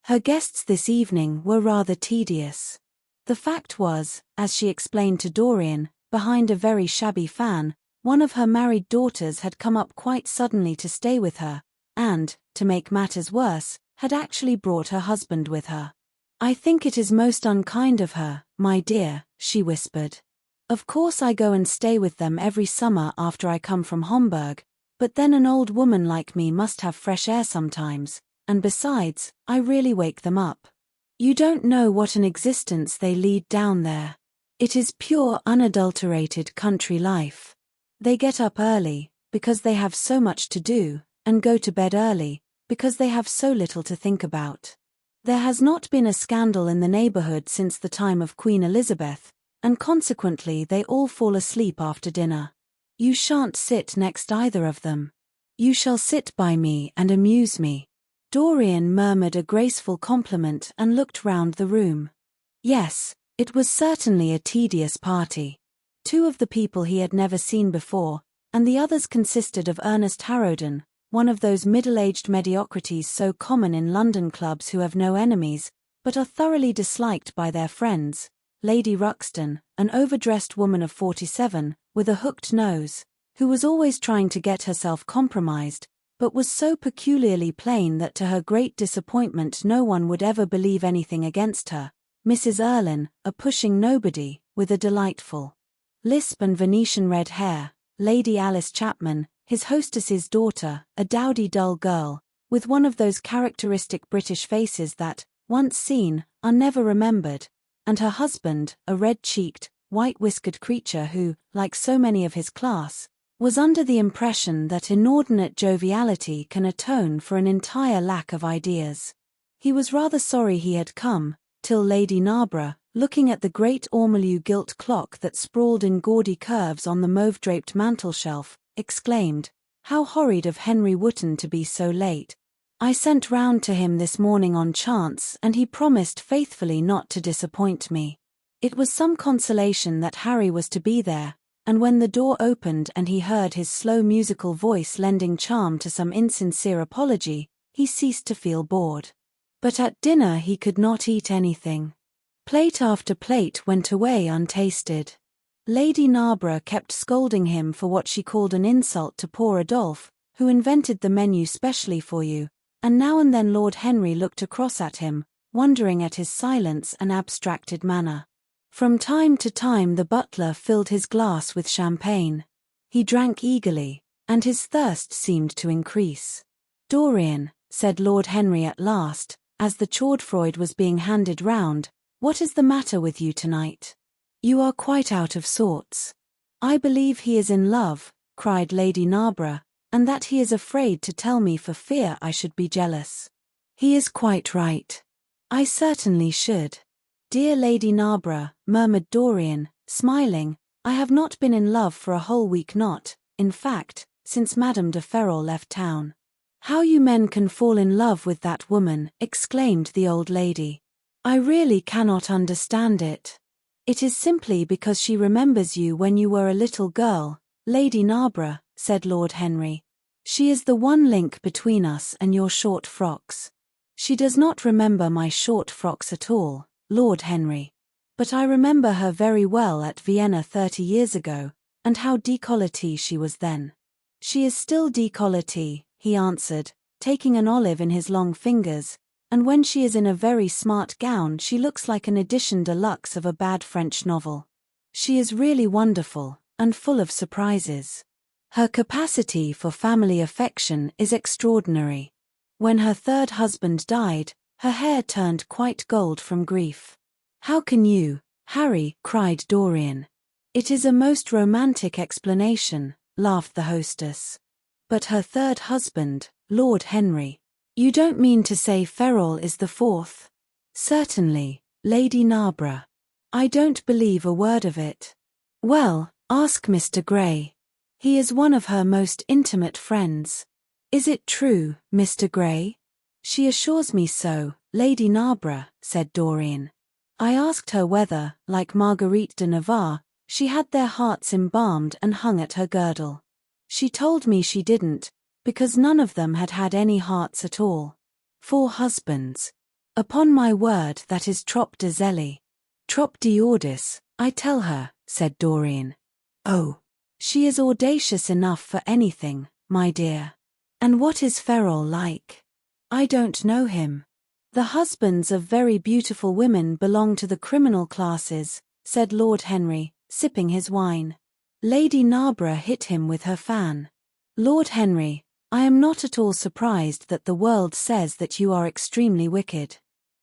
Her guests this evening were rather tedious. The fact was, as she explained to Dorian, behind a very shabby fan, one of her married daughters had come up quite suddenly to stay with her, and, to make matters worse, had actually brought her husband with her. "I think it is most unkind of her, my dear," she whispered. "Of course I go and stay with them every summer after I come from Homburg, but then an old woman like me must have fresh air sometimes, and besides, I really wake them up. You don't know what an existence they lead down there. It is pure unadulterated country life. They get up early, because they have so much to do, and go to bed early, because they have so little to think about. There has not been a scandal in the neighborhood since the time of Queen Elizabeth, and consequently they all fall asleep after dinner. You shan't sit next either of them. You shall sit by me and amuse me." Dorian murmured a graceful compliment and looked round the room. Yes, it was certainly a tedious party. Two of the people he had never seen before, and the others consisted of Ernest Harrowden, one of those middle-aged mediocrities so common in London clubs who have no enemies, but are thoroughly disliked by their friends, Lady Ruxton, an overdressed woman of 47, with a hooked nose, who was always trying to get herself compromised, but was so peculiarly plain that to her great disappointment no one would ever believe anything against her, Mrs. Erlynne, a pushing nobody, with a delightful lisp and Venetian red hair, Lady Alice Chapman, his hostess's daughter, a dowdy dull girl, with one of those characteristic British faces that, once seen, are never remembered, and her husband, a red-cheeked, white-whiskered creature who, like so many of his class, was under the impression that inordinate joviality can atone for an entire lack of ideas. He was rather sorry he had come, till Lady Narborough, looking at the great ormolu gilt clock that sprawled in gaudy curves on the mauve-draped mantelshelf, exclaimed, "How horrid of Henry Wotton to be so late. I sent round to him this morning on chance and he promised faithfully not to disappoint me." It was some consolation that Harry was to be there, and when the door opened and he heard his slow musical voice lending charm to some insincere apology, he ceased to feel bored. But at dinner he could not eat anything. Plate after plate went away untasted. Lady Narborough kept scolding him for what she called an insult to poor Adolphe, who invented the menu specially for you, and now and then Lord Henry looked across at him, wondering at his silence and abstracted manner. From time to time the butler filled his glass with champagne. He drank eagerly, and his thirst seemed to increase. "Dorian," said Lord Henry at last, as the chaudfroid was being handed round, "what is the matter with you tonight? You are quite out of sorts." "I believe he is in love," cried Lady Narborough, and that he is afraid to tell me for fear I should be jealous. He is quite right. I certainly should. Dear Lady Narborough, murmured Dorian, smiling, I have not been in love for a whole week, not, in fact, since Madame de Ferrol left town. How you men can fall in love with that woman, exclaimed the old lady. I really cannot understand it. It is simply because she remembers you when you were a little girl, Lady Narborough, said Lord Henry. She is the one link between us and your short frocks. She does not remember my short frocks at all, Lord Henry. But I remember her very well at Vienna 30 years ago, and how décolletée she was then. She is still décolletée, he answered, taking an olive in his long fingers, and when she is in a very smart gown she looks like an edition de luxe of a bad French novel. She is really wonderful, and full of surprises. Her capacity for family affection is extraordinary. When her third husband died, her hair turned quite gold from grief. How can you, Harry, cried Dorian. It is a most romantic explanation, laughed the hostess. But her third husband, Lord Henry. You don't mean to say Ferrol is the fourth? Certainly, Lady Narborough. I don't believe a word of it. Well, ask Mr. Gray. He is one of her most intimate friends. Is it true, Mr. Gray? She assures me so, Lady Narborough, said Dorian. I asked her whether, like Marguerite de Navarre, she had their hearts embalmed and hung at her girdle. She told me she didn't, because none of them had had any hearts at all. 4 husbands. Upon my word, that is trop de zèle. Trop d'ordis, I tell her, said Dorian. Oh, she is audacious enough for anything, my dear. And what is Ferrol like? I don't know him. The husbands of very beautiful women belong to the criminal classes, said Lord Henry, sipping his wine. Lady Narborough hit him with her fan. Lord Henry, I am not at all surprised that the world says that you are extremely wicked.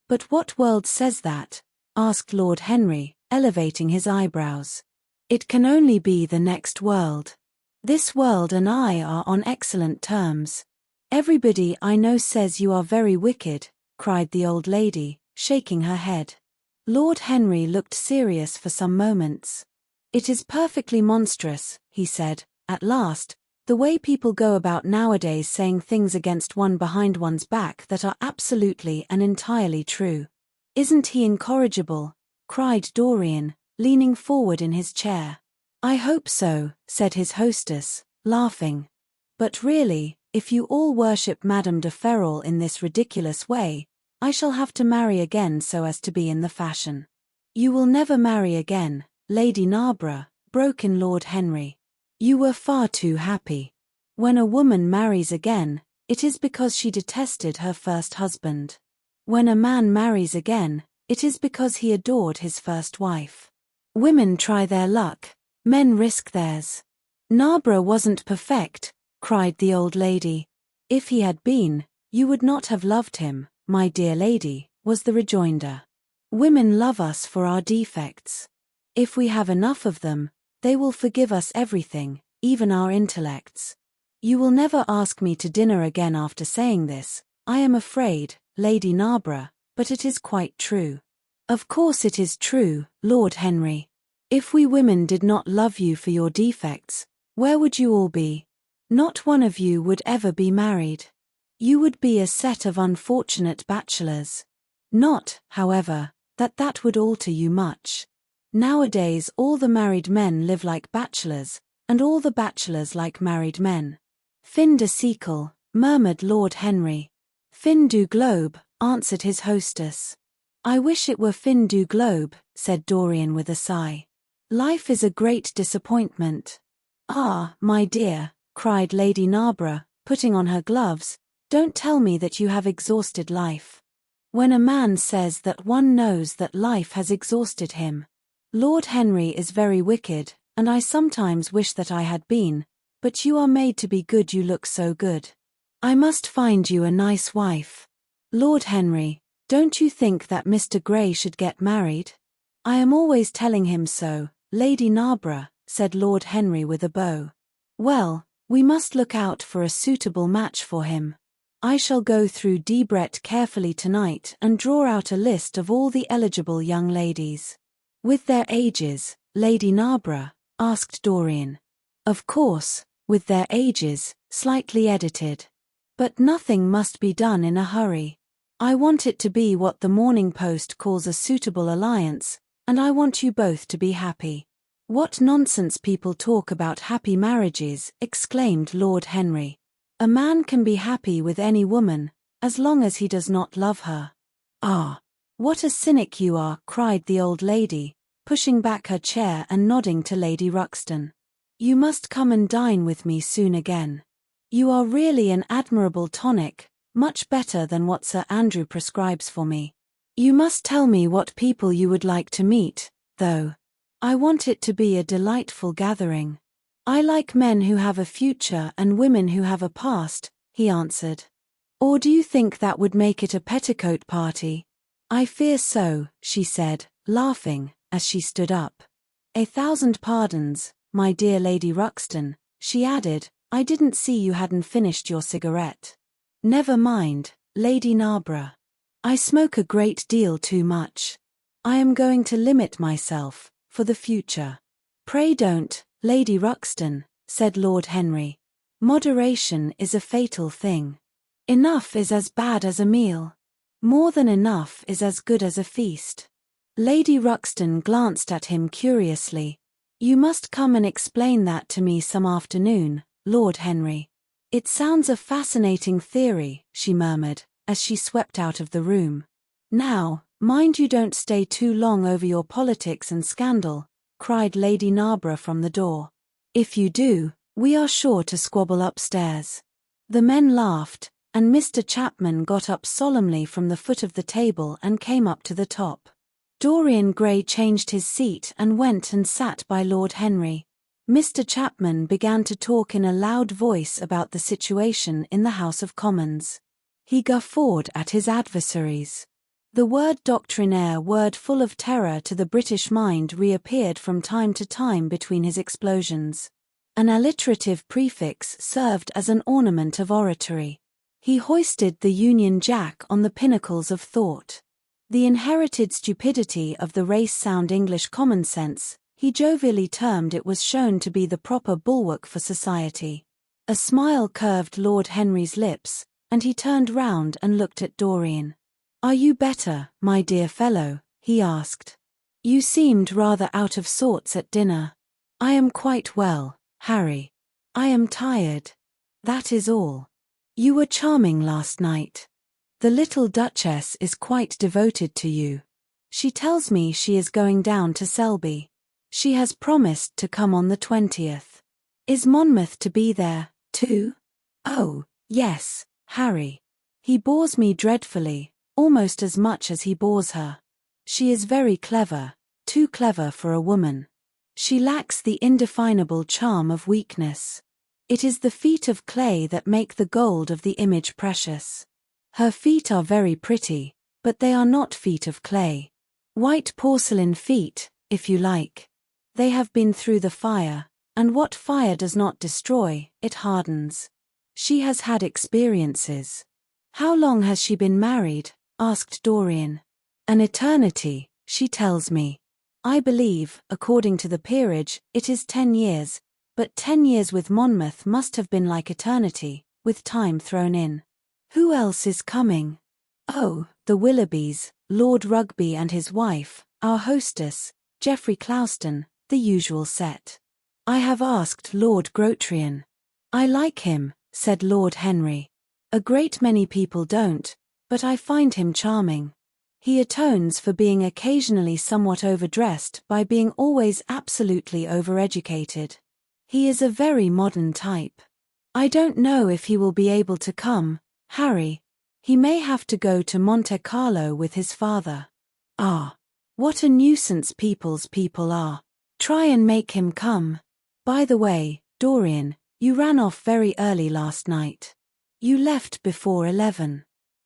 But what world says that? Asked Lord Henry, elevating his eyebrows. It can only be the next world. This world and I are on excellent terms. Everybody I know says you are very wicked, cried the old lady, shaking her head. Lord Henry looked serious for some moments. It is perfectly monstrous, he said, at last, the way people go about nowadays saying things against one behind one's back that are absolutely and entirely true. Isn't he incorrigible? Cried Dorian, leaning forward in his chair. I hope so, said his hostess, laughing. But really, if you all worship Madame de Ferrol in this ridiculous way, I shall have to marry again so as to be in the fashion. You will never marry again, Lady Narborough, broke in Lord Henry. You were far too happy. When a woman marries again, it is because she detested her first husband. When a man marries again, it is because he adored his first wife. Women try their luck, men risk theirs. Narborough wasn't perfect, cried the old lady. If he had been, you would not have loved him, my dear lady, was the rejoinder. Women love us for our defects. If we have enough of them, they will forgive us everything, even our intellects. You will never ask me to dinner again after saying this, I am afraid, Lady Narborough, but it is quite true. Of course it is true, Lord Henry. If we women did not love you for your defects, where would you all be? Not one of you would ever be married. You would be a set of unfortunate bachelors. Not, however, that would alter you much. Nowadays all the married men live like bachelors, and all the bachelors like married men. Fin de siècle, murmured Lord Henry. Fin du globe, answered his hostess. I wish it were fin du globe, said Dorian with a sigh. Life is a great disappointment. Ah, my dear, cried Lady Narborough, putting on her gloves, don't tell me that you have exhausted life. When a man says that, one knows that life has exhausted him. Lord Henry is very wicked, and I sometimes wish that I had been, but you are made to be good, you look so good. I must find you a nice wife. Lord Henry, don't you think that Mr. Gray should get married? I am always telling him so, Lady Narborough, said Lord Henry with a bow. Well, We must look out for a suitable match for him. I shall go through Debrett carefully tonight and draw out a list of all the eligible young ladies. With their ages, Lady Narborough? Asked Dorian. Of course, with their ages, slightly edited. But nothing must be done in a hurry. I want it to be what the Morning Post calls a suitable alliance, and I want you both to be happy. What nonsense people talk about happy marriages, exclaimed Lord Henry. A man can be happy with any woman, as long as he does not love her. Ah, what a cynic you are, cried the old lady, pushing back her chair and nodding to Lady Ruxton. You must come and dine with me soon again. You are really an admirable tonic, much better than what Sir Andrew prescribes for me. You must tell me what people you would like to meet, though. I want it to be a delightful gathering. I like men who have a future and women who have a past, he answered. Or do you think that would make it a petticoat party? I fear so, she said, laughing, as she stood up. 1,000 pardons, my dear Lady Ruxton, she added, I didn't see you hadn't finished your cigarette. Never mind, Lady Narborough. I smoke a great deal too much. I am going to limit myself, for the future. Pray don't, Lady Ruxton, said Lord Henry. Moderation is a fatal thing. Enough is as bad as a meal. More than enough is as good as a feast. Lady Ruxton glanced at him curiously. You must come and explain that to me some afternoon, Lord Henry. It sounds a fascinating theory, she murmured, as she swept out of the room. Now, mind you don't stay too long over your politics and scandal, cried Lady Narborough from the door. If you do, we are sure to squabble upstairs. The men laughed, and Mr. Chapman got up solemnly from the foot of the table and came up to the top. Dorian Gray changed his seat and went and sat by Lord Henry. Mr. Chapman began to talk in a loud voice about the situation in the House of Commons. He guffawed at his adversaries. The word doctrinaire, word full of terror to the British mind, reappeared from time to time between his explosions. An alliterative prefix served as an ornament of oratory. He hoisted the Union Jack on the pinnacles of thought. The inherited stupidity of the race-sound English common sense, he jovially termed it, was shown to be the proper bulwark for society. A smile curved Lord Henry's lips, and he turned round and looked at Dorian. Are you better, my dear fellow? He asked. You seemed rather out of sorts at dinner. I am quite well, Harry. I am tired. That is all. You were charming last night. The little Duchess is quite devoted to you. She tells me she is going down to Selby. She has promised to come on the 20th. Is Monmouth to be there, too? Oh, yes, Harry. He bores me dreadfully, almost as much as he bores her. She is very clever, too clever for a woman. She lacks the indefinable charm of weakness. It is the feet of clay that make the gold of the image precious. Her feet are very pretty, but they are not feet of clay. White porcelain feet, if you like. They have been through the fire, and what fire does not destroy, it hardens. She has had experiences. How long has she been married? Asked Dorian. An eternity, she tells me. I believe, according to the peerage, it is 10 years, but 10 years with Monmouth must have been like eternity, with time thrown in. Who else is coming? Oh, the Willoughbys, Lord Rugby and his wife, our hostess, Geoffrey Clouston, the usual set. I have asked Lord Grotrian. I like him, said Lord Henry. A great many people don't, but I find him charming. He atones for being occasionally somewhat overdressed by being always absolutely overeducated. He is a very modern type. I don't know if he will be able to come, Harry. He may have to go to Monte Carlo with his father. Ah, what a nuisance people's people are. Try and make him come. By the way, Dorian, you ran off very early last night. You left before 11.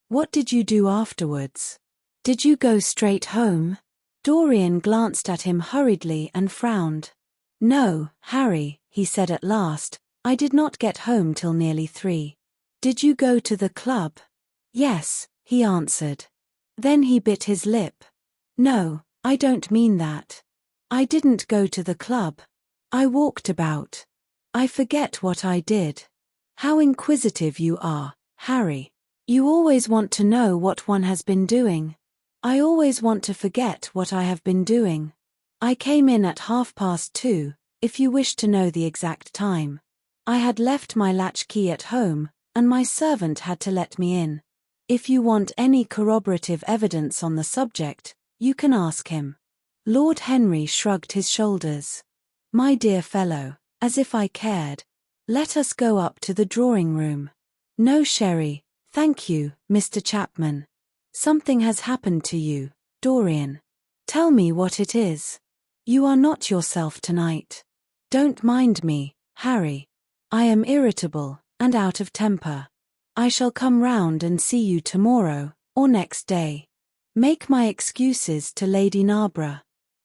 What did you do afterwards? Did you go straight home? Dorian glanced at him hurriedly and frowned. No, Harry, he said at last, I did not get home till nearly 3. Did you go to the club? Yes, he answered. Then he bit his lip. No, I don't mean that. I didn't go to the club. I walked about. I forget what I did. How inquisitive you are, Harry. You always want to know what one has been doing. I always want to forget what I have been doing. I came in at 2:30, if you wish to know the exact time. I had left my latchkey at home, and my servant had to let me in. If you want any corroborative evidence on the subject, you can ask him. Lord Henry shrugged his shoulders. My dear fellow, as if I cared. Let us go up to the drawing room. No sherry, thank you, Mr. Chapman. Something has happened to you, Dorian. Tell me what it is. You are not yourself tonight. Don't mind me, Harry. I am irritable, and out of temper. I shall come round and see you tomorrow, or next day. Make my excuses to Lady Narborough.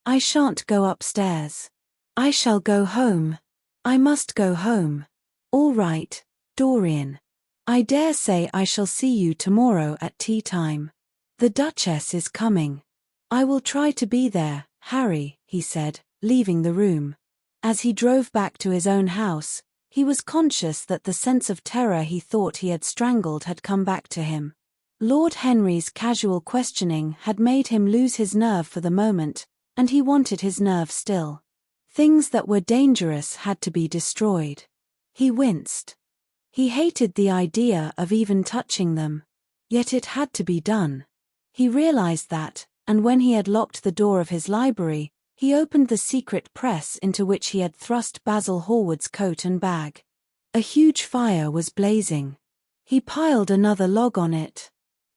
I shan't go upstairs. I shall go home. I must go home. All right, Dorian. I dare say I shall see you tomorrow at tea time. The Duchess is coming. I will try to be there, Harry, he said, leaving the room. As he drove back to his own house, he was conscious that the sense of terror he thought he had strangled had come back to him. Lord Henry's casual questioning had made him lose his nerve for the moment, and he wanted his nerve still. Things that were dangerous had to be destroyed. He winced. He hated the idea of even touching them. Yet it had to be done. He realized that, and when he had locked the door of his library, he opened the secret press into which he had thrust Basil Hallward's coat and bag. A huge fire was blazing. He piled another log on it.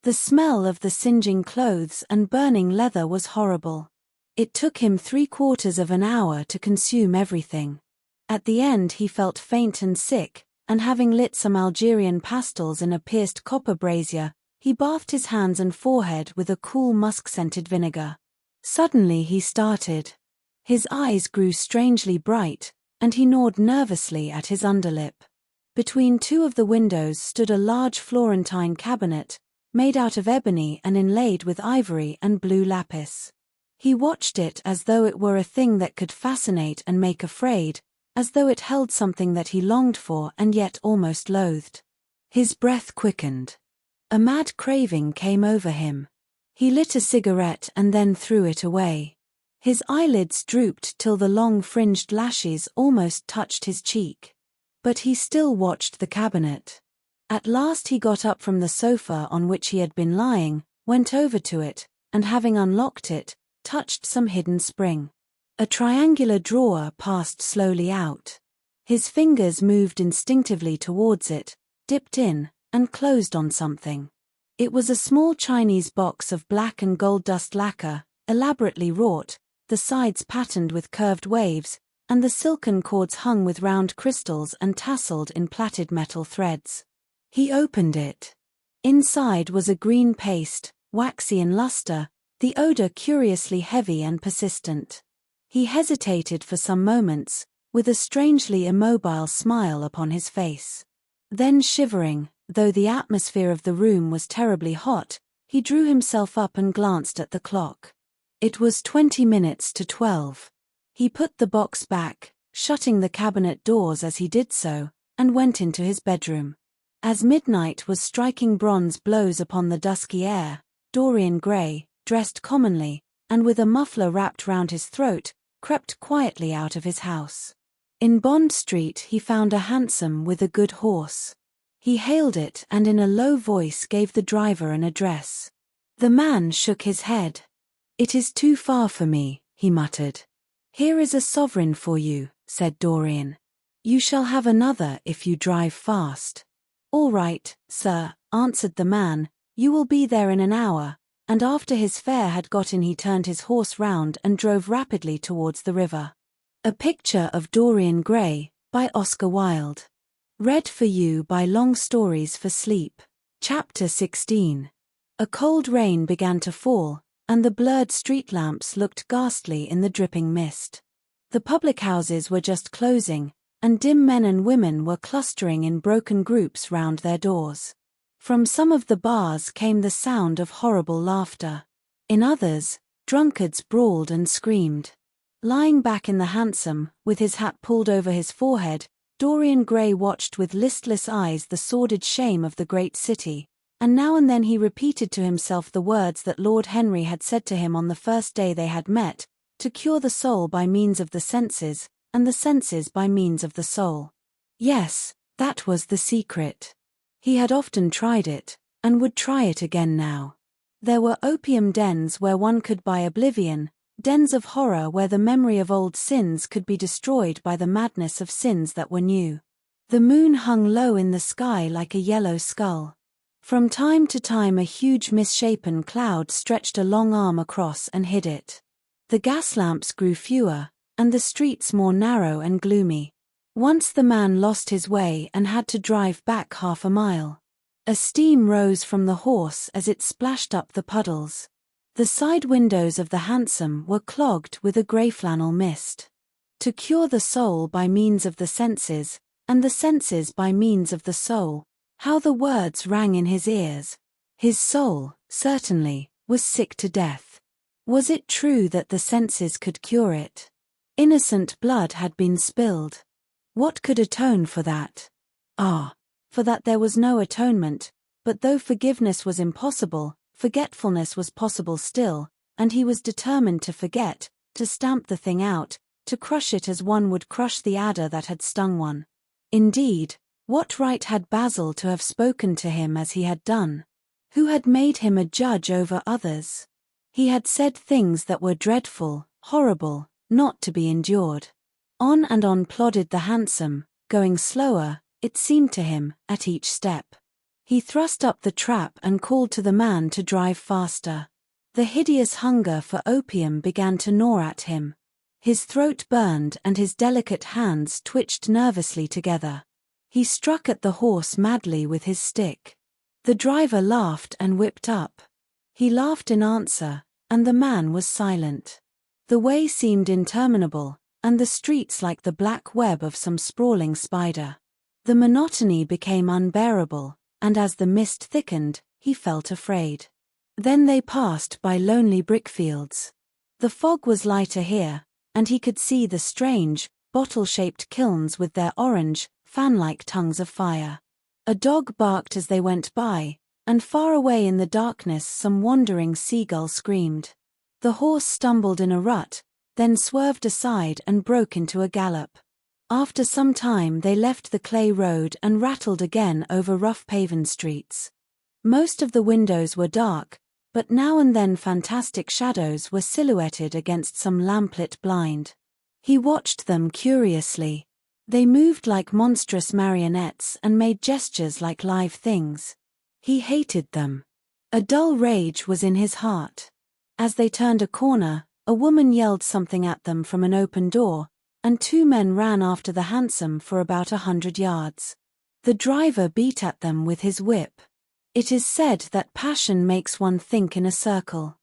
The smell of the singeing clothes and burning leather was horrible. It took him 3/4 of an hour to consume everything. At the end he felt faint and sick, and having lit some Algerian pastils in a pierced copper brazier, he bathed his hands and forehead with a cool musk-scented vinegar. Suddenly he started. His eyes grew strangely bright, and he gnawed nervously at his underlip. Between two of the windows stood a large Florentine cabinet, made out of ebony and inlaid with ivory and blue lapis. He watched it as though it were a thing that could fascinate and make afraid, as though it held something that he longed for and yet almost loathed. His breath quickened. A mad craving came over him. He lit a cigarette and then threw it away. His eyelids drooped till the long fringed lashes almost touched his cheek. But he still watched the cabinet. At last he got up from the sofa on which he had been lying, went over to it, and having unlocked it, touched some hidden spring. A triangular drawer passed slowly out. His fingers moved instinctively towards it, dipped in, and closed on something. It was a small Chinese box of black and gold dust lacquer, elaborately wrought, the sides patterned with curved waves, and the silken cords hung with round crystals and tasseled in plaited metal threads. He opened it. Inside was a green paste, waxy in luster, the odor curiously heavy and persistent. He hesitated for some moments, with a strangely immobile smile upon his face. Then shivering, though the atmosphere of the room was terribly hot, he drew himself up and glanced at the clock. It was 20 minutes to 12. He put the box back, shutting the cabinet doors as he did so, and went into his bedroom. As midnight was striking bronze blows upon the dusky air, Dorian Gray, dressed commonly, and with a muffler wrapped round his throat, crept quietly out of his house. In Bond Street he found a hansom with a good horse. He hailed it and in a low voice gave the driver an address. The man shook his head. "It is too far for me," he muttered. "Here is a sovereign for you," said Dorian. "You shall have another if you drive fast." "All right, sir," answered the man, "you will be there in an hour," and after his fare had got in he turned his horse round and drove rapidly towards the river. A Picture of Dorian Gray, by Oscar Wilde. Read for you by Long Stories for Sleep. Chapter 16. A cold rain began to fall, and the blurred street lamps looked ghastly in the dripping mist. The public houses were just closing, and dim men and women were clustering in broken groups round their doors. From some of the bars came the sound of horrible laughter. In others, drunkards brawled and screamed. Lying back in the hansom, with his hat pulled over his forehead, Dorian Gray watched with listless eyes the sordid shame of the great city, and now and then he repeated to himself the words that Lord Henry had said to him on the first day they had met, to cure the soul by means of the senses, and the senses by means of the soul. Yes, that was the secret. He had often tried it, and would try it again now. There were opium dens where one could buy oblivion, dens of horror where the memory of old sins could be destroyed by the madness of sins that were new. The moon hung low in the sky like a yellow skull. From time to time a huge misshapen cloud stretched a long arm across and hid it. The gas lamps grew fewer, and the streets more narrow and gloomy. Once the man lost his way and had to drive back half a mile. A steam rose from the horse as it splashed up the puddles. The side windows of the hansom were clogged with a grey flannel mist. To cure the soul by means of the senses, and the senses by means of the soul, how the words rang in his ears. His soul, certainly, was sick to death. Was it true that the senses could cure it? Innocent blood had been spilled. What could atone for that? Ah, for that there was no atonement, but though forgiveness was impossible, forgetfulness was possible still, and he was determined to forget, to stamp the thing out, to crush it as one would crush the adder that had stung one. Indeed, what right had Basil to have spoken to him as he had done? Who had made him a judge over others? He had said things that were dreadful, horrible, not to be endured. On and on plodded the hansom, going slower, it seemed to him, at each step. He thrust up the trap and called to the man to drive faster. The hideous hunger for opium began to gnaw at him. His throat burned and his delicate hands twitched nervously together. He struck at the horse madly with his stick. The driver laughed and whipped up. He laughed in answer, and the man was silent. The way seemed interminable, and the streets like the black web of some sprawling spider. The monotony became unbearable, and as the mist thickened, he felt afraid. Then they passed by lonely brickfields. The fog was lighter here, and he could see the strange, bottle-shaped kilns with their orange, fan-like tongues of fire. A dog barked as they went by, and far away in the darkness some wandering seagull screamed. The horse stumbled in a rut, then swerved aside and broke into a gallop. After some time they left the clay road and rattled again over rough-paven streets. Most of the windows were dark, but now and then fantastic shadows were silhouetted against some lamplit blind. He watched them curiously. They moved like monstrous marionettes and made gestures like live things. He hated them. A dull rage was in his heart. As they turned a corner, a woman yelled something at them from an open door, and two men ran after the hansom for about 100 yards. The driver beat at them with his whip. It is said that passion makes one think in a circle.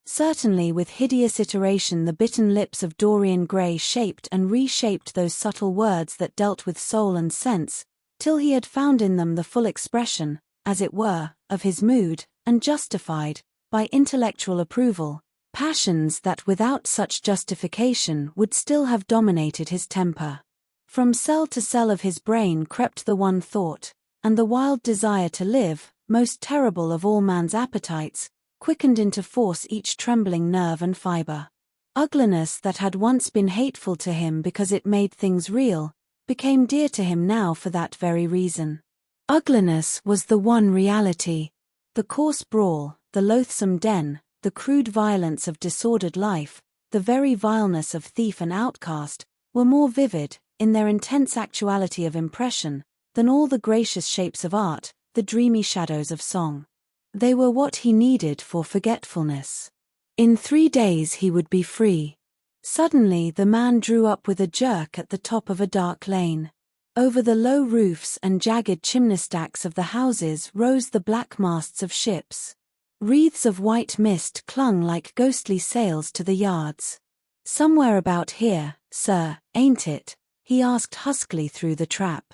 Certainly with hideous iteration the bitten lips of Dorian Gray shaped and reshaped those subtle words that dealt with soul and sense, till he had found in them the full expression, as it were, of his mood, and justified, by intellectual approval, passions that without such justification would still have dominated his temper. From cell to cell of his brain crept the one thought, and the wild desire to live, most terrible of all man's appetites, quickened into force each trembling nerve and fiber. Ugliness that had once been hateful to him because it made things real, became dear to him now for that very reason. Ugliness was the one reality. The coarse brawl, the loathsome den, the crude violence of disordered life, the very vileness of thief and outcast, were more vivid, in their intense actuality of impression, than all the gracious shapes of art, the dreamy shadows of song. They were what he needed for forgetfulness. In 3 days he would be free. Suddenly the man drew up with a jerk at the top of a dark lane. Over the low roofs and jagged chimney stacks of the houses rose the black masts of ships. Wreaths of white mist clung like ghostly sails to the yards. "Somewhere about here, sir, ain't it?" he asked huskily through the trap.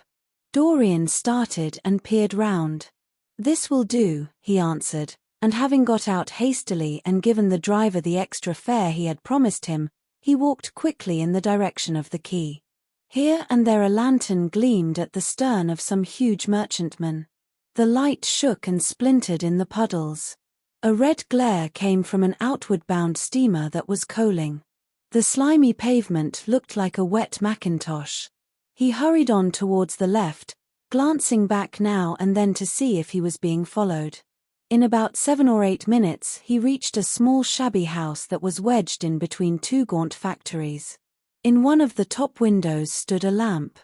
Dorian started and peered round. "This will do," he answered, and having got out hastily and given the driver the extra fare he had promised him, he walked quickly in the direction of the quay. Here and there a lantern gleamed at the stern of some huge merchantman. The light shook and splintered in the puddles. A red glare came from an outward-bound steamer that was coaling. The slimy pavement looked like a wet mackintosh. He hurried on towards the left, glancing back now and then to see if he was being followed. In about 7 or 8 minutes he reached a small shabby house that was wedged in between two gaunt factories. In one of the top windows stood a lamp.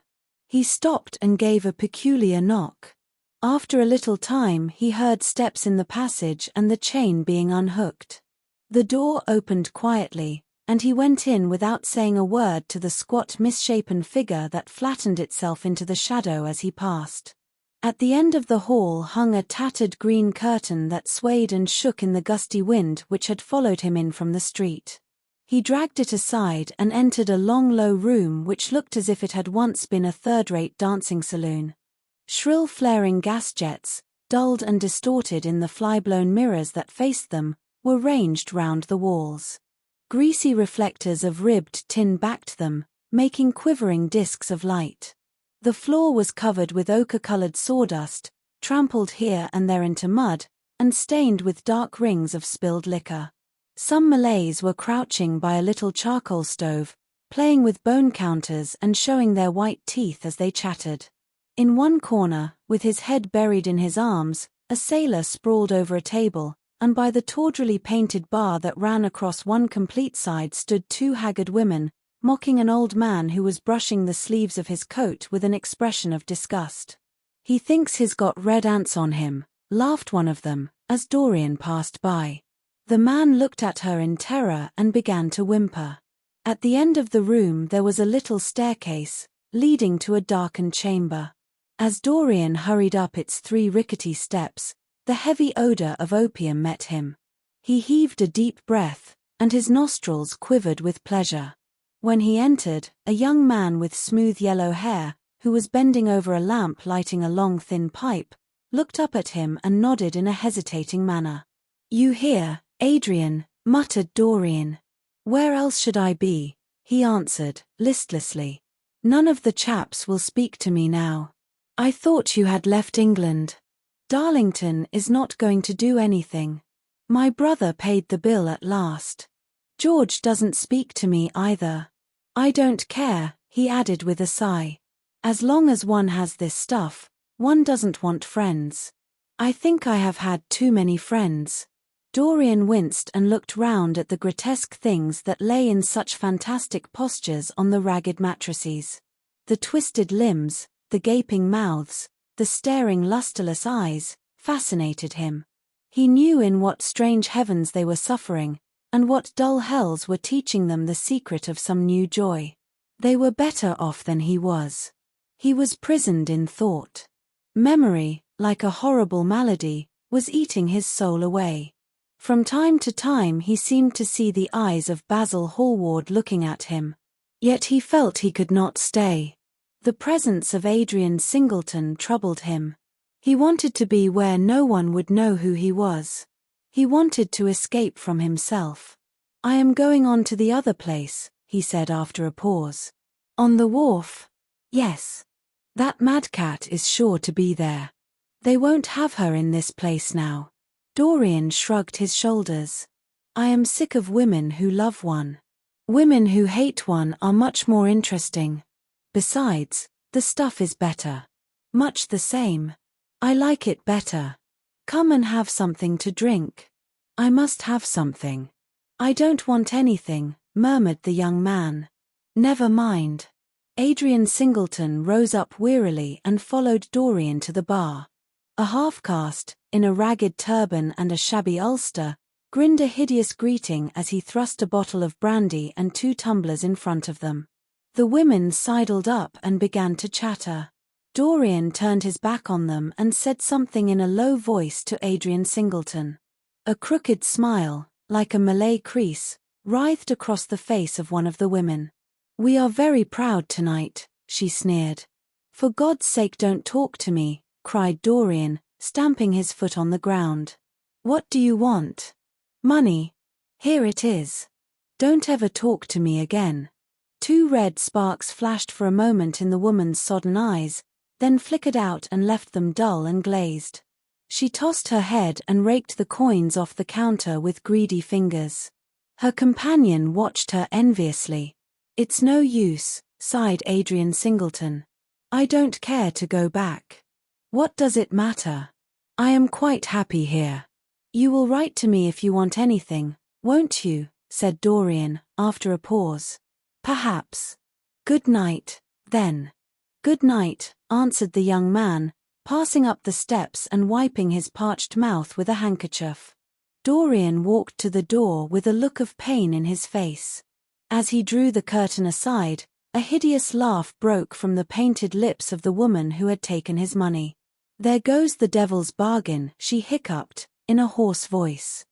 He stopped and gave a peculiar knock. After a little time he heard steps in the passage and the chain being unhooked. The door opened quietly, and he went in without saying a word to the squat misshapen figure that flattened itself into the shadow as he passed. At the end of the hall hung a tattered green curtain that swayed and shook in the gusty wind which had followed him in from the street. He dragged it aside and entered a long low room which looked as if it had once been a third-rate dancing saloon. Shrill flaring gas jets, dulled and distorted in the fly-blown mirrors that faced them, were ranged round the walls. Greasy reflectors of ribbed tin backed them, making quivering discs of light. The floor was covered with ochre-colored sawdust, trampled here and there into mud, and stained with dark rings of spilled liquor. Some Malays were crouching by a little charcoal stove, playing with bone counters and showing their white teeth as they chattered. In one corner, with his head buried in his arms, a sailor sprawled over a table, and by the tawdrily painted bar that ran across one complete side stood 2 haggard women, mocking an old man who was brushing the sleeves of his coat with an expression of disgust. "He thinks he's got red ants on him," laughed one of them, as Dorian passed by. The man looked at her in terror and began to whimper. At the end of the room there was a little staircase, leading to a darkened chamber. As Dorian hurried up its 3 rickety steps, the heavy odor of opium met him. He heaved a deep breath, and his nostrils quivered with pleasure. When he entered, a young man with smooth yellow hair, who was bending over a lamp lighting a long thin pipe, looked up at him and nodded in a hesitating manner. "You here, Adrian?" muttered Dorian. "Where else should I be?" he answered, listlessly. "None of the chaps will speak to me now. I thought you had left England. Darlington is not going to do anything. My brother paid the bill at last. George doesn't speak to me either. I don't care," he added with a sigh. "As long as one has this stuff, one doesn't want friends. I think I have had too many friends." Dorian winced and looked round at the grotesque things that lay in such fantastic postures on the ragged mattresses. The twisted limbs, the gaping mouths, the staring lusterless eyes, fascinated him. He knew in what strange heavens they were suffering, and what dull hells were teaching them the secret of some new joy. They were better off than he was. He was prisoned in thought. Memory, like a horrible malady, was eating his soul away. From time to time he seemed to see the eyes of Basil Hallward looking at him. Yet he felt he could not stay. The presence of Adrian Singleton troubled him. He wanted to be where no one would know who he was. He wanted to escape from himself. "I am going on to the other place," he said after a pause. "On the wharf?" "Yes. That madcat is sure to be there. They won't have her in this place now." Dorian shrugged his shoulders. "I am sick of women who love one. Women who hate one are much more interesting. Besides, the stuff is better. Much the same. I like it better. Come and have something to drink." "I must have something." "I don't want anything," murmured the young man. "Never mind." Adrian Singleton rose up wearily and followed Dorian to the bar. A half-caste, in a ragged turban and a shabby ulster, grinned a hideous greeting as he thrust a bottle of brandy and 2 tumblers in front of them. The women sidled up and began to chatter. Dorian turned his back on them and said something in a low voice to Adrian Singleton. A crooked smile, like a Malay crease, writhed across the face of one of the women. "We are very proud tonight," she sneered. For God's sake, don't talk to me, cried Dorian, stamping his foot on the ground. What do you want? Money. Here it is. Don't ever talk to me again. Two red sparks flashed for a moment in the woman's sodden eyes, then flickered out and left them dull and glazed. She tossed her head and raked the coins off the counter with greedy fingers. Her companion watched her enviously. It's no use, sighed Adrian Singleton. I don't care to go back. What does it matter? I am quite happy here. You will write to me if you want anything, won't you? Said Dorian, after a pause. Perhaps. Good night, then. Good night, answered the young man, passing up the steps and wiping his parched mouth with a handkerchief. Dorian walked to the door with a look of pain in his face. As he drew the curtain aside, a hideous laugh broke from the painted lips of the woman who had taken his money. There goes the devil's bargain, she hiccuped, in a hoarse voice.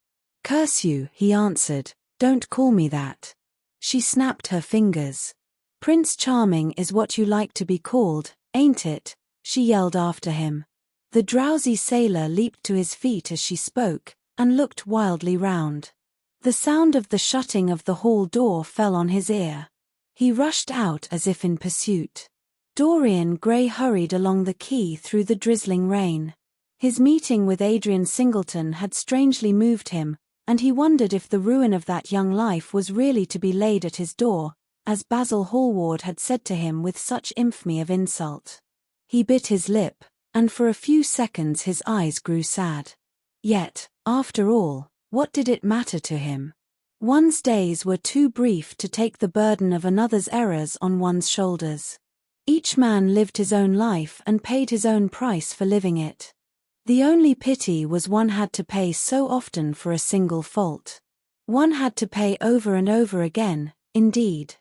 Curse you, he answered, don't call me that. She snapped her fingers. Prince Charming is what you like to be called, ain't it? She yelled after him. The drowsy sailor leaped to his feet as she spoke, and looked wildly round. The sound of the shutting of the hall door fell on his ear. He rushed out as if in pursuit. Dorian Gray hurried along the quay through the drizzling rain. His meeting with Adrian Singleton had strangely moved him, and he wondered if the ruin of that young life was really to be laid at his door, as Basil Hallward had said to him with such infamy of insult. He bit his lip, and for a few seconds his eyes grew sad. Yet, after all, what did it matter to him? One's days were too brief to take the burden of another's errors on one's shoulders. Each man lived his own life and paid his own price for living it. The only pity was one had to pay so often for a single fault. One had to pay over and over again, indeed.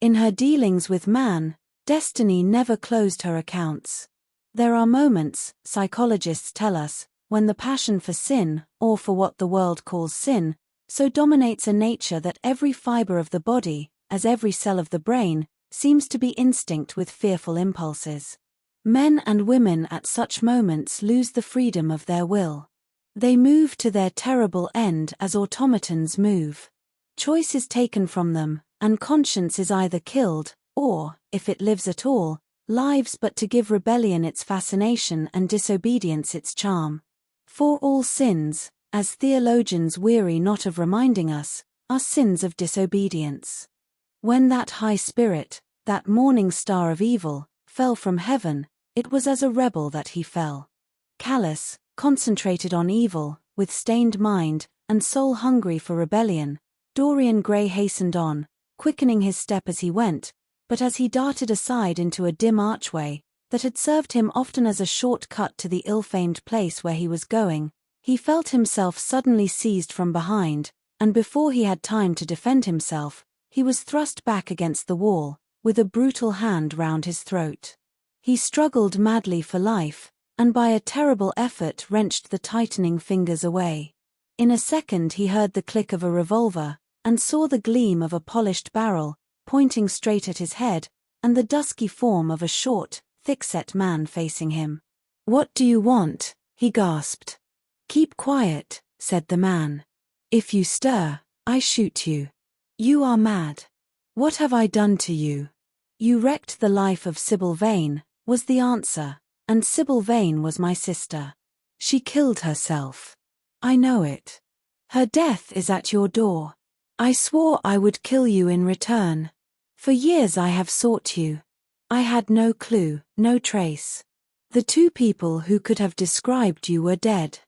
In her dealings with man, destiny never closed her accounts. There are moments, psychologists tell us, when the passion for sin, or for what the world calls sin, so dominates a nature that every fiber of the body, as every cell of the brain, seems to be instinct with fearful impulses. Men and women at such moments lose the freedom of their will. They move to their terrible end as automatons move. Choice is taken from them, and conscience is either killed, or, if it lives at all, lives but to give rebellion its fascination and disobedience its charm. For all sins, as theologians weary not of reminding us, are sins of disobedience. When that high spirit, that morning star of evil, fell from heaven, it was as a rebel that he fell. Callous, concentrated on evil, with stained mind, and soul hungry for rebellion, Dorian Gray hastened on, quickening his step as he went, but as he darted aside into a dim archway, that had served him often as a short cut to the ill-famed place where he was going, he felt himself suddenly seized from behind, and before he had time to defend himself, he was thrust back against the wall, with a brutal hand round his throat. He struggled madly for life, and by a terrible effort wrenched the tightening fingers away. In a second he heard the click of a revolver, and saw the gleam of a polished barrel, pointing straight at his head, and the dusky form of a short, thick-set man facing him. "What do you want?" he gasped. "Keep quiet," said the man. "If you stir, I shoot you. You are mad. What have I done to you?" "You wrecked the life of Sybil Vane," was the answer, "and Sybil Vane was my sister. She killed herself. I know it. Her death is at your door. I swore I would kill you in return. For years I have sought you. I had no clue, no trace. The two people who could have described you were dead.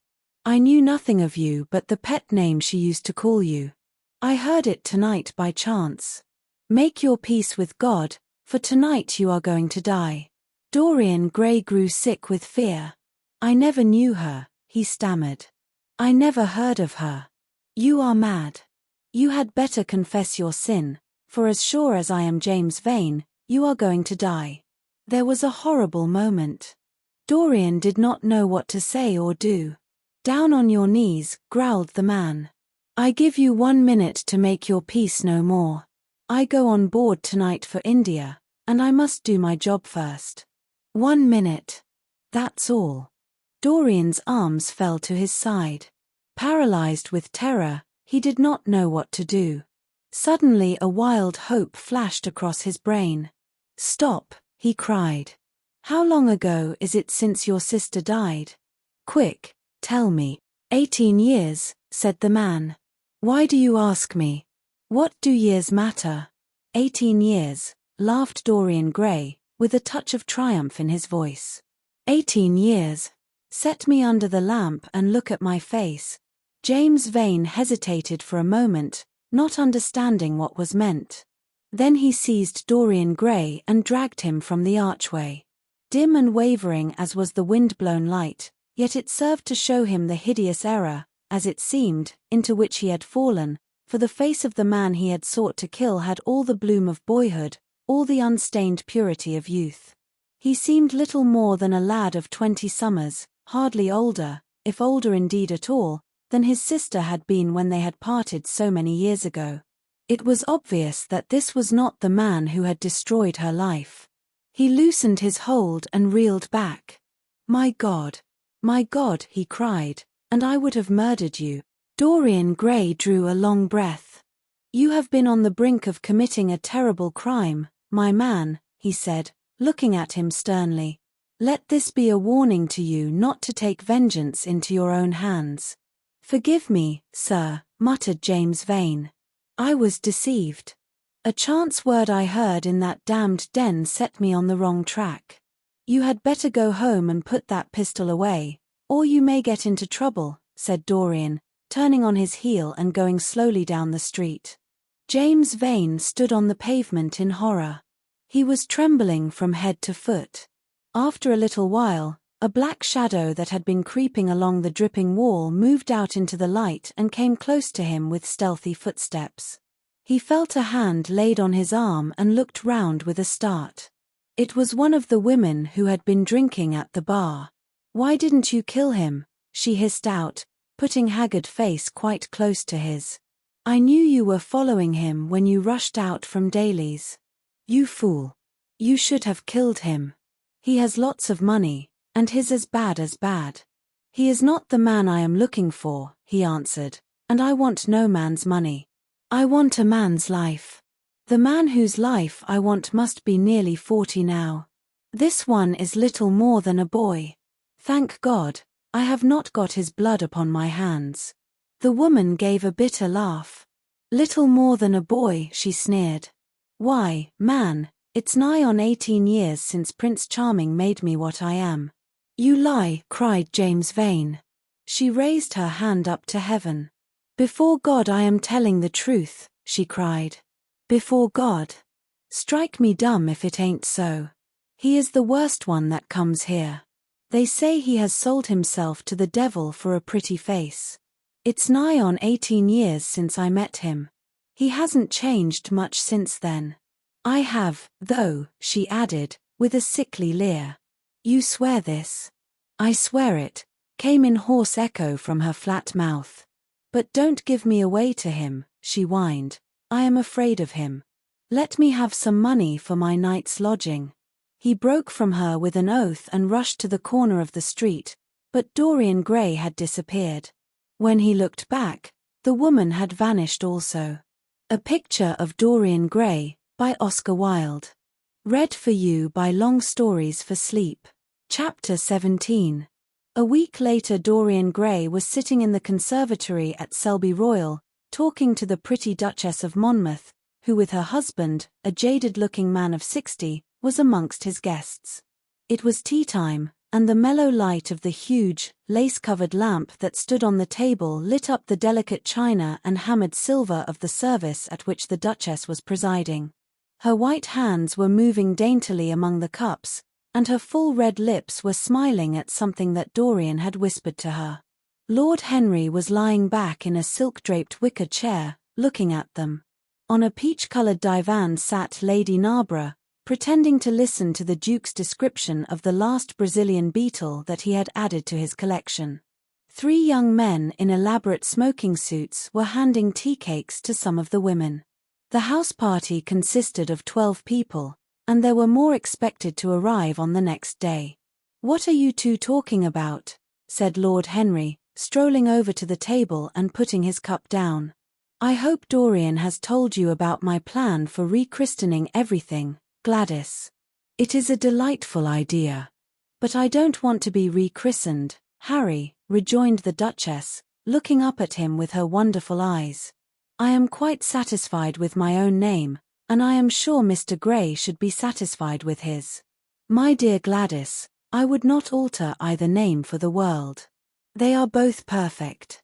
I knew nothing of you but the pet name she used to call you. I heard it tonight by chance. Make your peace with God, for tonight you are going to die." Dorian Gray grew sick with fear. "I never knew her," he stammered. "I never heard of her. You are mad. You had better confess your sin, for as sure as I am James Vane, you are going to die." There was a horrible moment. Dorian did not know what to say or do. "Down on your knees," growled the man. "I give you 1 minute to make your peace no more. I go on board tonight for India. and I must do my job first. 1 minute. That's all. Dorian's arms fell to his side. Paralyzed with terror, he did not know what to do. Suddenly a wild hope flashed across his brain. Stop, he cried. How long ago is it since your sister died? Quick, tell me. 18 years, said the man. Why do you ask me? What do years matter? 18 years, laughed Dorian Gray, with a touch of triumph in his voice. 18 years. Set me under the lamp and look at my face. James Vane hesitated for a moment, not understanding what was meant. Then he seized Dorian Gray and dragged him from the archway. Dim and wavering as was the wind-blown light, yet it served to show him the hideous error, as it seemed, into which he had fallen, for the face of the man he had sought to kill had all the bloom of boyhood, all the unstained purity of youth. He seemed little more than a lad of 20 summers, hardly older, if older indeed at all, than his sister had been when they had parted so many years ago. It was obvious that this was not the man who had destroyed her life. He loosened his hold and reeled back. My God, he cried, and I would have murdered you. Dorian Gray drew a long breath. You have been on the brink of committing a terrible crime, my man, he said, looking at him sternly. Let this be a warning to you not to take vengeance into your own hands. Forgive me, sir, muttered James Vane. I was deceived. A chance word I heard in that damned den set me on the wrong track. You had better go home and put that pistol away, or you may get into trouble, said Dorian, turning on his heel and going slowly down the street. James Vane stood on the pavement in horror. He was trembling from head to foot. After a little while, a black shadow that had been creeping along the dripping wall moved out into the light and came close to him with stealthy footsteps. He felt a hand laid on his arm and looked round with a start. It was one of the women who had been drinking at the bar. Why didn't you kill him? She hissed out, putting haggard face quite close to his. I knew you were following him when you rushed out from Daly's. You fool. You should have killed him. He has lots of money, and he's as bad as bad. He is not the man I am looking for, he answered, and I want no man's money. I want a man's life. The man whose life I want must be nearly 40 now. This one is little more than a boy. Thank God, I have not got his blood upon my hands. The woman gave a bitter laugh. Little more than a boy, she sneered. Why, man, it's nigh on 18 years since Prince Charming made me what I am. You lie, cried James Vane. She raised her hand up to heaven. Before God I am telling the truth, she cried. Before God. Strike me dumb if it ain't so. He is the worst one that comes here. They say he has sold himself to the devil for a pretty face. It's nigh on 18 years since I met him. He hasn't changed much since then. I have, though, she added, with a sickly leer. You swear this? I swear it, came in hoarse echo from her flat mouth. But don't give me away to him, she whined. I am afraid of him. Let me have some money for my night's lodging. He broke from her with an oath and rushed to the corner of the street, but Dorian Gray had disappeared. When he looked back, the woman had vanished also. A Picture of Dorian Gray, by Oscar Wilde. Read for you by Long Stories for Sleep. Chapter 17. A week later Dorian Gray was sitting in the conservatory at Selby Royal, talking to the pretty Duchess of Monmouth, who with her husband, a jaded-looking man of 60, was amongst his guests. It was tea-time, and the mellow light of the huge, lace-covered lamp that stood on the table lit up the delicate china and hammered silver of the service at which the Duchess was presiding. Her white hands were moving daintily among the cups, and her full red lips were smiling at something that Dorian had whispered to her. Lord Henry was lying back in a silk-draped wicker chair, looking at them. On a peach-coloured divan sat Lady Narborough, pretending to listen to the Duke's description of the last Brazilian beetle that he had added to his collection. 3 young men in elaborate smoking suits were handing tea cakes to some of the women. The house party consisted of 12 people, and there were more expected to arrive on the next day. "What are you two talking about?" said Lord Henry, strolling over to the table and putting his cup down. "I hope Dorian has told you about my plan for rechristening everything, Gladys." "It is a delightful idea. But I don't want to be rechristened, Harry," rejoined the Duchess, looking up at him with her wonderful eyes. "I am quite satisfied with my own name, and I am sure Mr. Gray should be satisfied with his." "My dear Gladys, I would not alter either name for the world. They are both perfect.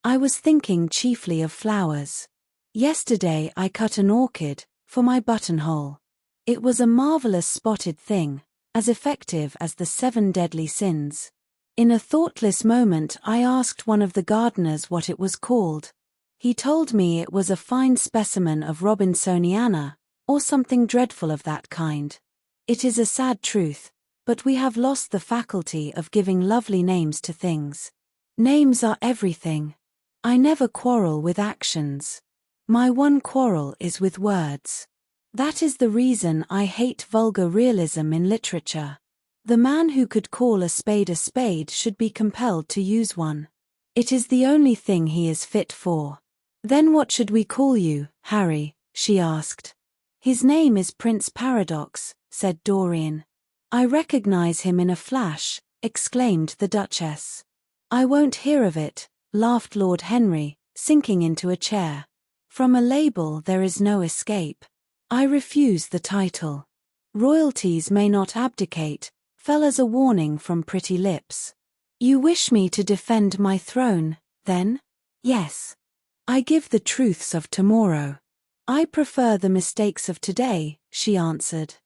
I was thinking chiefly of flowers. Yesterday I cut an orchid for my buttonhole. It was a marvelous spotted thing, as effective as the 7 deadly sins. In a thoughtless moment I asked one of the gardeners what it was called. He told me it was a fine specimen of Robinsoniana, or something dreadful of that kind. It is a sad truth, but we have lost the faculty of giving lovely names to things. Names are everything. I never quarrel with actions. My one quarrel is with words. That is the reason I hate vulgar realism in literature. The man who could call a spade should be compelled to use one. It is the only thing he is fit for." "Then what should we call you, Harry?" she asked. "His name is Prince Paradox," said Dorian. "I recognize him in a flash," exclaimed the Duchess. "I won't hear of it," laughed Lord Henry, sinking into a chair. "From a label there is no escape. I refuse the title. Royalties may not abdicate," fell as a warning from pretty lips. "You wish me to defend my throne, then?" "Yes. I give the truths of tomorrow. I prefer the mistakes of today," she answered.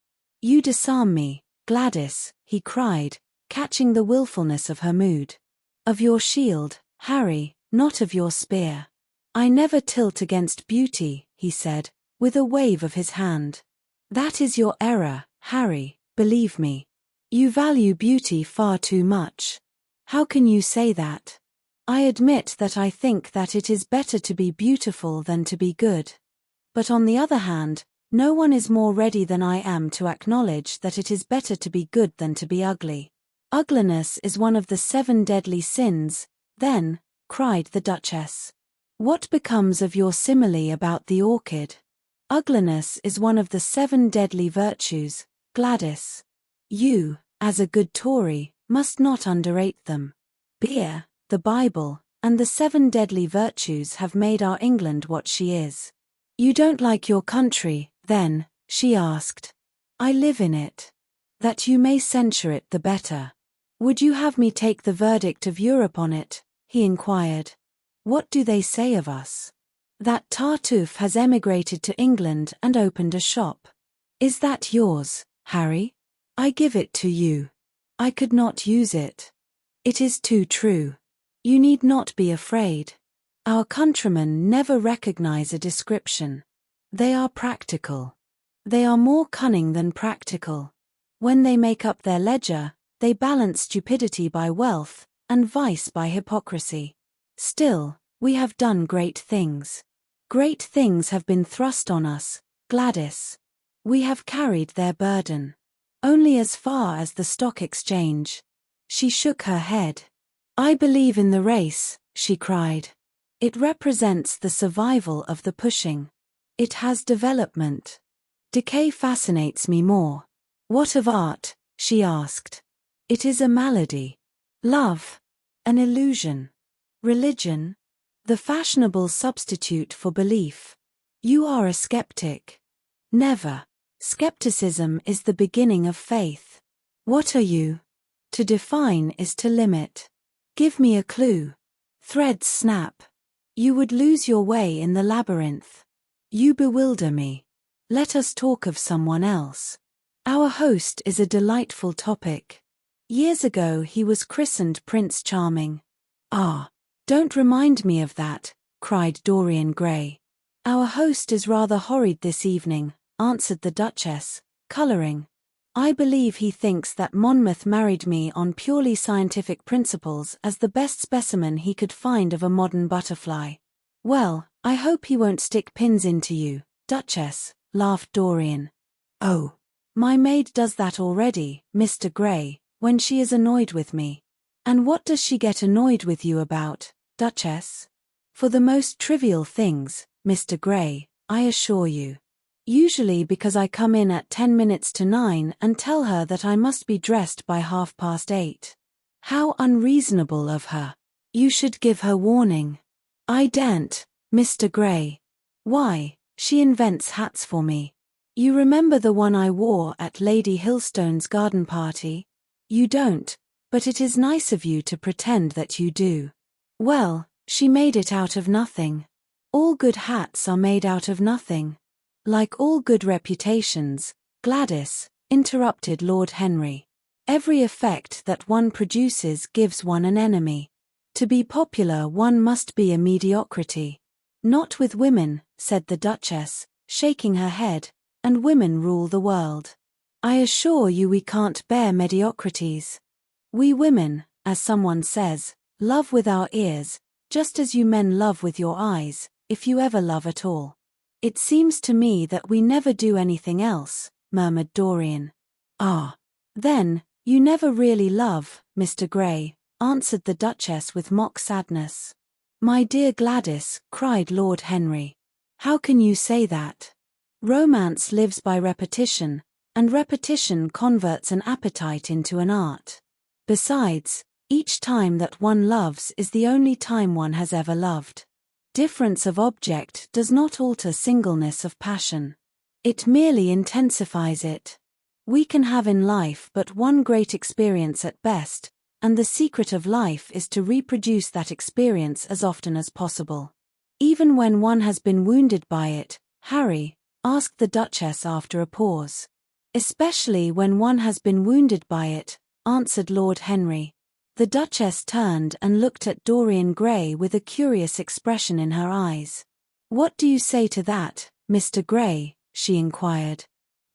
"You disarm me, Gladys," he cried, catching the willfulness of her mood. "Of your shield, Harry, not of your spear. I never tilt against beauty," he said, with a wave of his hand. "That is your error, Harry, believe me. You value beauty far too much." "How can you say that?" "I admit that I think that it is better to be beautiful than to be good. But on the other hand, no one is more ready than I am to acknowledge that it is better to be good than to be ugly." "Ugliness is one of the 7 deadly sins, then," cried the Duchess. "What becomes of your simile about the orchid?" "Ugliness is one of the 7 deadly virtues, Gladys. You, as a good Tory, must not underrate them. Beer, the Bible, and the 7 deadly virtues have made our England what she is." "You don't like your country, then?" she asked. "I live in it. That you may censure it the better." "Would you have me take the verdict of Europe on it?" he inquired. "What do they say of us?" "That Tartuffe has emigrated to England and opened a shop." "Is that yours, Harry?" "I give it to you. I could not use it. It is too true. You need not be afraid. Our countrymen never recognize a description. They are practical. They are more cunning than practical. When they make up their ledger, they balance stupidity by wealth, and vice by hypocrisy. Still, we have done great things. Great things have been thrust on us, Gladys. We have carried their burden. Only as far as the stock exchange." She shook her head. "I believe in the race," she cried. "It represents the survival of the pushing. It has development. Decay fascinates me more." "What of art?" she asked. "It is a malady. Love? An illusion. Religion? The fashionable substitute for belief. You are a skeptic." "Never. Skepticism is the beginning of faith." "What are you?" "To define is to limit. Give me a clue." "Threads snap. You would lose your way in the labyrinth. You bewilder me. Let us talk of someone else. Our host is a delightful topic. Years ago he was christened Prince Charming." "Ah, don't remind me of that," cried Dorian Gray. "Our host is rather horrid this evening," answered the Duchess, colouring. "I believe he thinks that Monmouth married me on purely scientific principles as the best specimen he could find of a modern butterfly." "Well, I hope he won't stick pins into you, Duchess," laughed Dorian. "Oh, My maid does that already, Mr. Gray, when she is annoyed with me. And what does she get annoyed with you about, Duchess? For the most trivial things, Mr. Gray, I assure you. Usually because I come in at 10 minutes to 9 and tell her that I must be dressed by 8:30. How unreasonable of her. You should give her warning. I daren't, Mr. Gray. Why, she invents hats for me. You remember the one I wore at Lady Hillstone's garden party? You don't, but it is nice of you to pretend that you do. Well, she made it out of nothing. All good hats are made out of nothing. Like all good reputations, Gladys, interrupted Lord Henry. Every effect that one produces gives one an enemy. To be popular one must be a mediocrity. Not with women, said the Duchess, shaking her head, and women rule the world. I assure you we can't bear mediocrities. We women, as someone says, love with our ears, just as you men love with your eyes, if you ever love at all. It seems to me that we never do anything else, murmured Dorian. Ah. Then, you never really love, Mr. Gray, answered the Duchess with mock sadness. My dear Gladys, cried Lord Henry. How can you say that? Romance lives by repetition, and repetition converts an appetite into an art. Besides, each time that one loves is the only time one has ever loved. Difference of object does not alter singleness of passion. It merely intensifies it. We can have in life but one great experience at best, and the secret of life is to reproduce that experience as often as possible. Even when one has been wounded by it, Harry, asked the Duchess after a pause. Especially when one has been wounded by it, answered Lord Henry. The Duchess turned and looked at Dorian Gray with a curious expression in her eyes. What do you say to that, Mr. Gray? She inquired.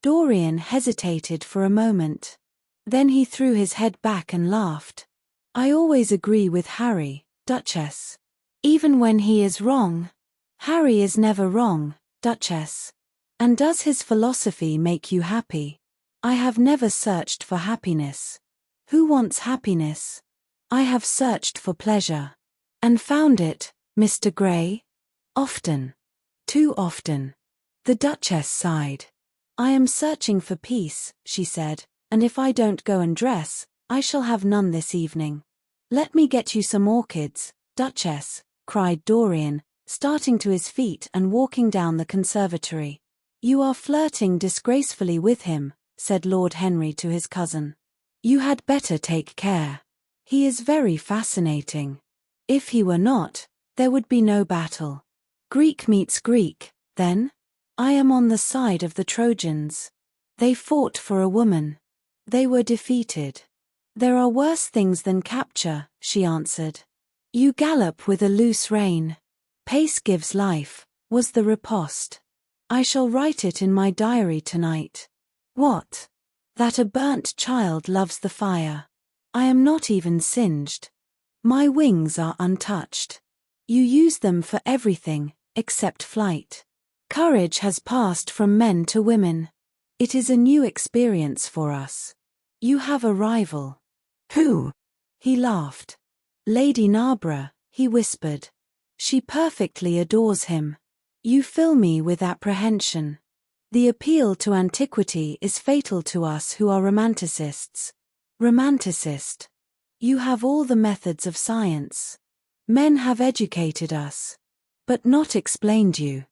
Dorian hesitated for a moment. Then he threw his head back and laughed. I always agree with Harry, Duchess. Even when he is wrong. Harry is never wrong, Duchess. And does his philosophy make you happy? I have never searched for happiness. Who wants happiness? I have searched for pleasure. And found it, Mr. Gray? Often. Too often. The Duchess sighed. I am searching for peace, she said, and if I don't go and dress, I shall have none this evening. Let me get you some orchids, Duchess, cried Dorian, starting to his feet and walking down the conservatory. You are flirting disgracefully with him, said Lord Henry to his cousin. You had better take care. He is very fascinating. If he were not, there would be no battle. Greek meets Greek, then? I am on the side of the Trojans. They fought for a woman. They were defeated. There are worse things than capture, she answered. You gallop with a loose rein. Pace gives life, was the riposte. I shall write it in my diary tonight. What? That a burnt child loves the fire. I am not even singed. My wings are untouched. You use them for everything, except flight. Courage has passed from men to women. It is a new experience for us. You have a rival. Who? He laughed. Lady Narborough, he whispered. She perfectly adores him. You fill me with apprehension. The appeal to antiquity is fatal to us who are romanticists. Romanticist. You have all the methods of science. Men have educated us, but not explained you.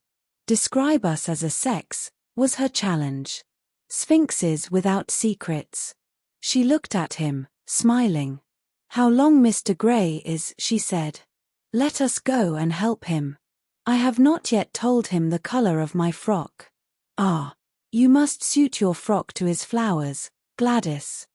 Describe us as a sex, was her challenge. Sphinxes without secrets. She looked at him, smiling. How long Mr. Gray is, she said. Let us go and help him. I have not yet told him the color of my frock. Ah, you must suit your frock to his flowers, Gladys.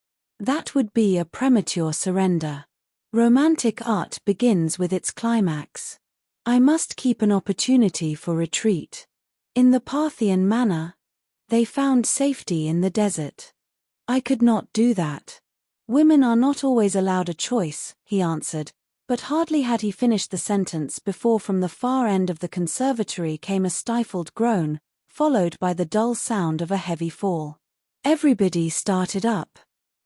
That would be a premature surrender. Romantic art begins with its climax. I must keep an opportunity for retreat. In the Parthian manner, they found safety in the desert. I could not do that. Women are not always allowed a choice, he answered, but hardly had he finished the sentence before from the far end of the conservatory came a stifled groan, followed by the dull sound of a heavy fall. Everybody started up.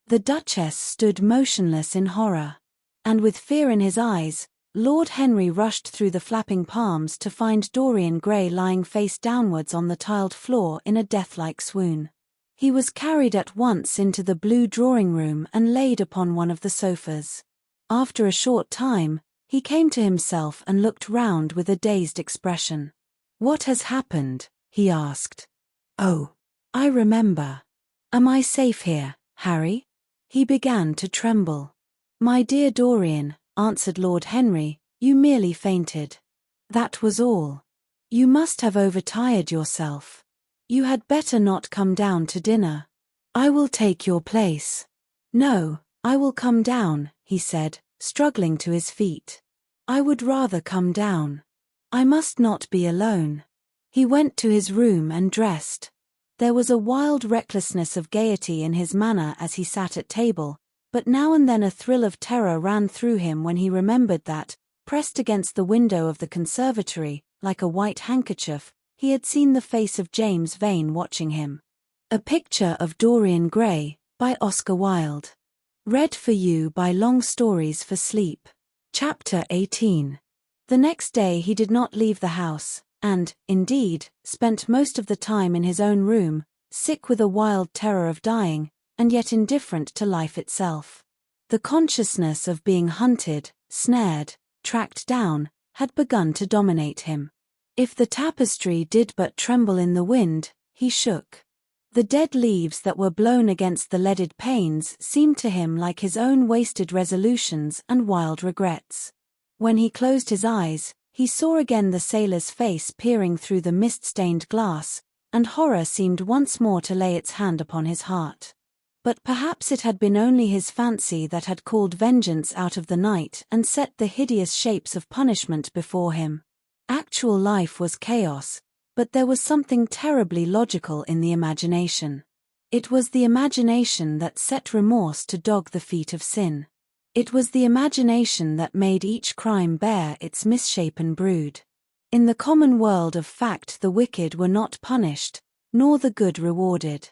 The Duchess stood motionless in horror. And with fear in his eyes, Lord Henry rushed through the flapping palms to find Dorian Gray lying face downwards on the tiled floor in a death-like swoon. He was carried at once into the blue drawing-room and laid upon one of the sofas. After a short time, he came to himself and looked round with a dazed expression. "What has happened?" he asked. "Oh, I remember. Am I safe here, Harry?" He began to tremble. "My dear Dorian," answered Lord Henry, "you merely fainted. That was all. You must have overtired yourself. You had better not come down to dinner. I will take your place." "No, I will come down," he said, struggling to his feet. "I would rather come down. I must not be alone." He went to his room and dressed. There was a wild recklessness of gaiety in his manner as he sat at table, but now and then a thrill of terror ran through him when he remembered that, pressed against the window of the conservatory, like a white handkerchief, he had seen the face of James Vane watching him. A Picture of Dorian Gray, by Oscar Wilde. Read for you by Long Stories for Sleep. Chapter 18. The next day he did not leave the house, and, indeed, spent most of the time in his own room, sick with a wild terror of dying, and yet indifferent to life itself. The consciousness of being hunted, snared, tracked down, had begun to dominate him. If the tapestry did but tremble in the wind, he shook. The dead leaves that were blown against the leaded panes seemed to him like his own wasted resolutions and wild regrets. When he closed his eyes, he saw again the sailor's face peering through the mist-stained glass, and horror seemed once more to lay its hand upon his heart. But perhaps it had been only his fancy that had called vengeance out of the night and set the hideous shapes of punishment before him. Actual life was chaos, but there was something terribly logical in the imagination. It was the imagination that set remorse to dog the feet of sin. It was the imagination that made each crime bear its misshapen brood. In the common world of fact the wicked were not punished, nor the good rewarded.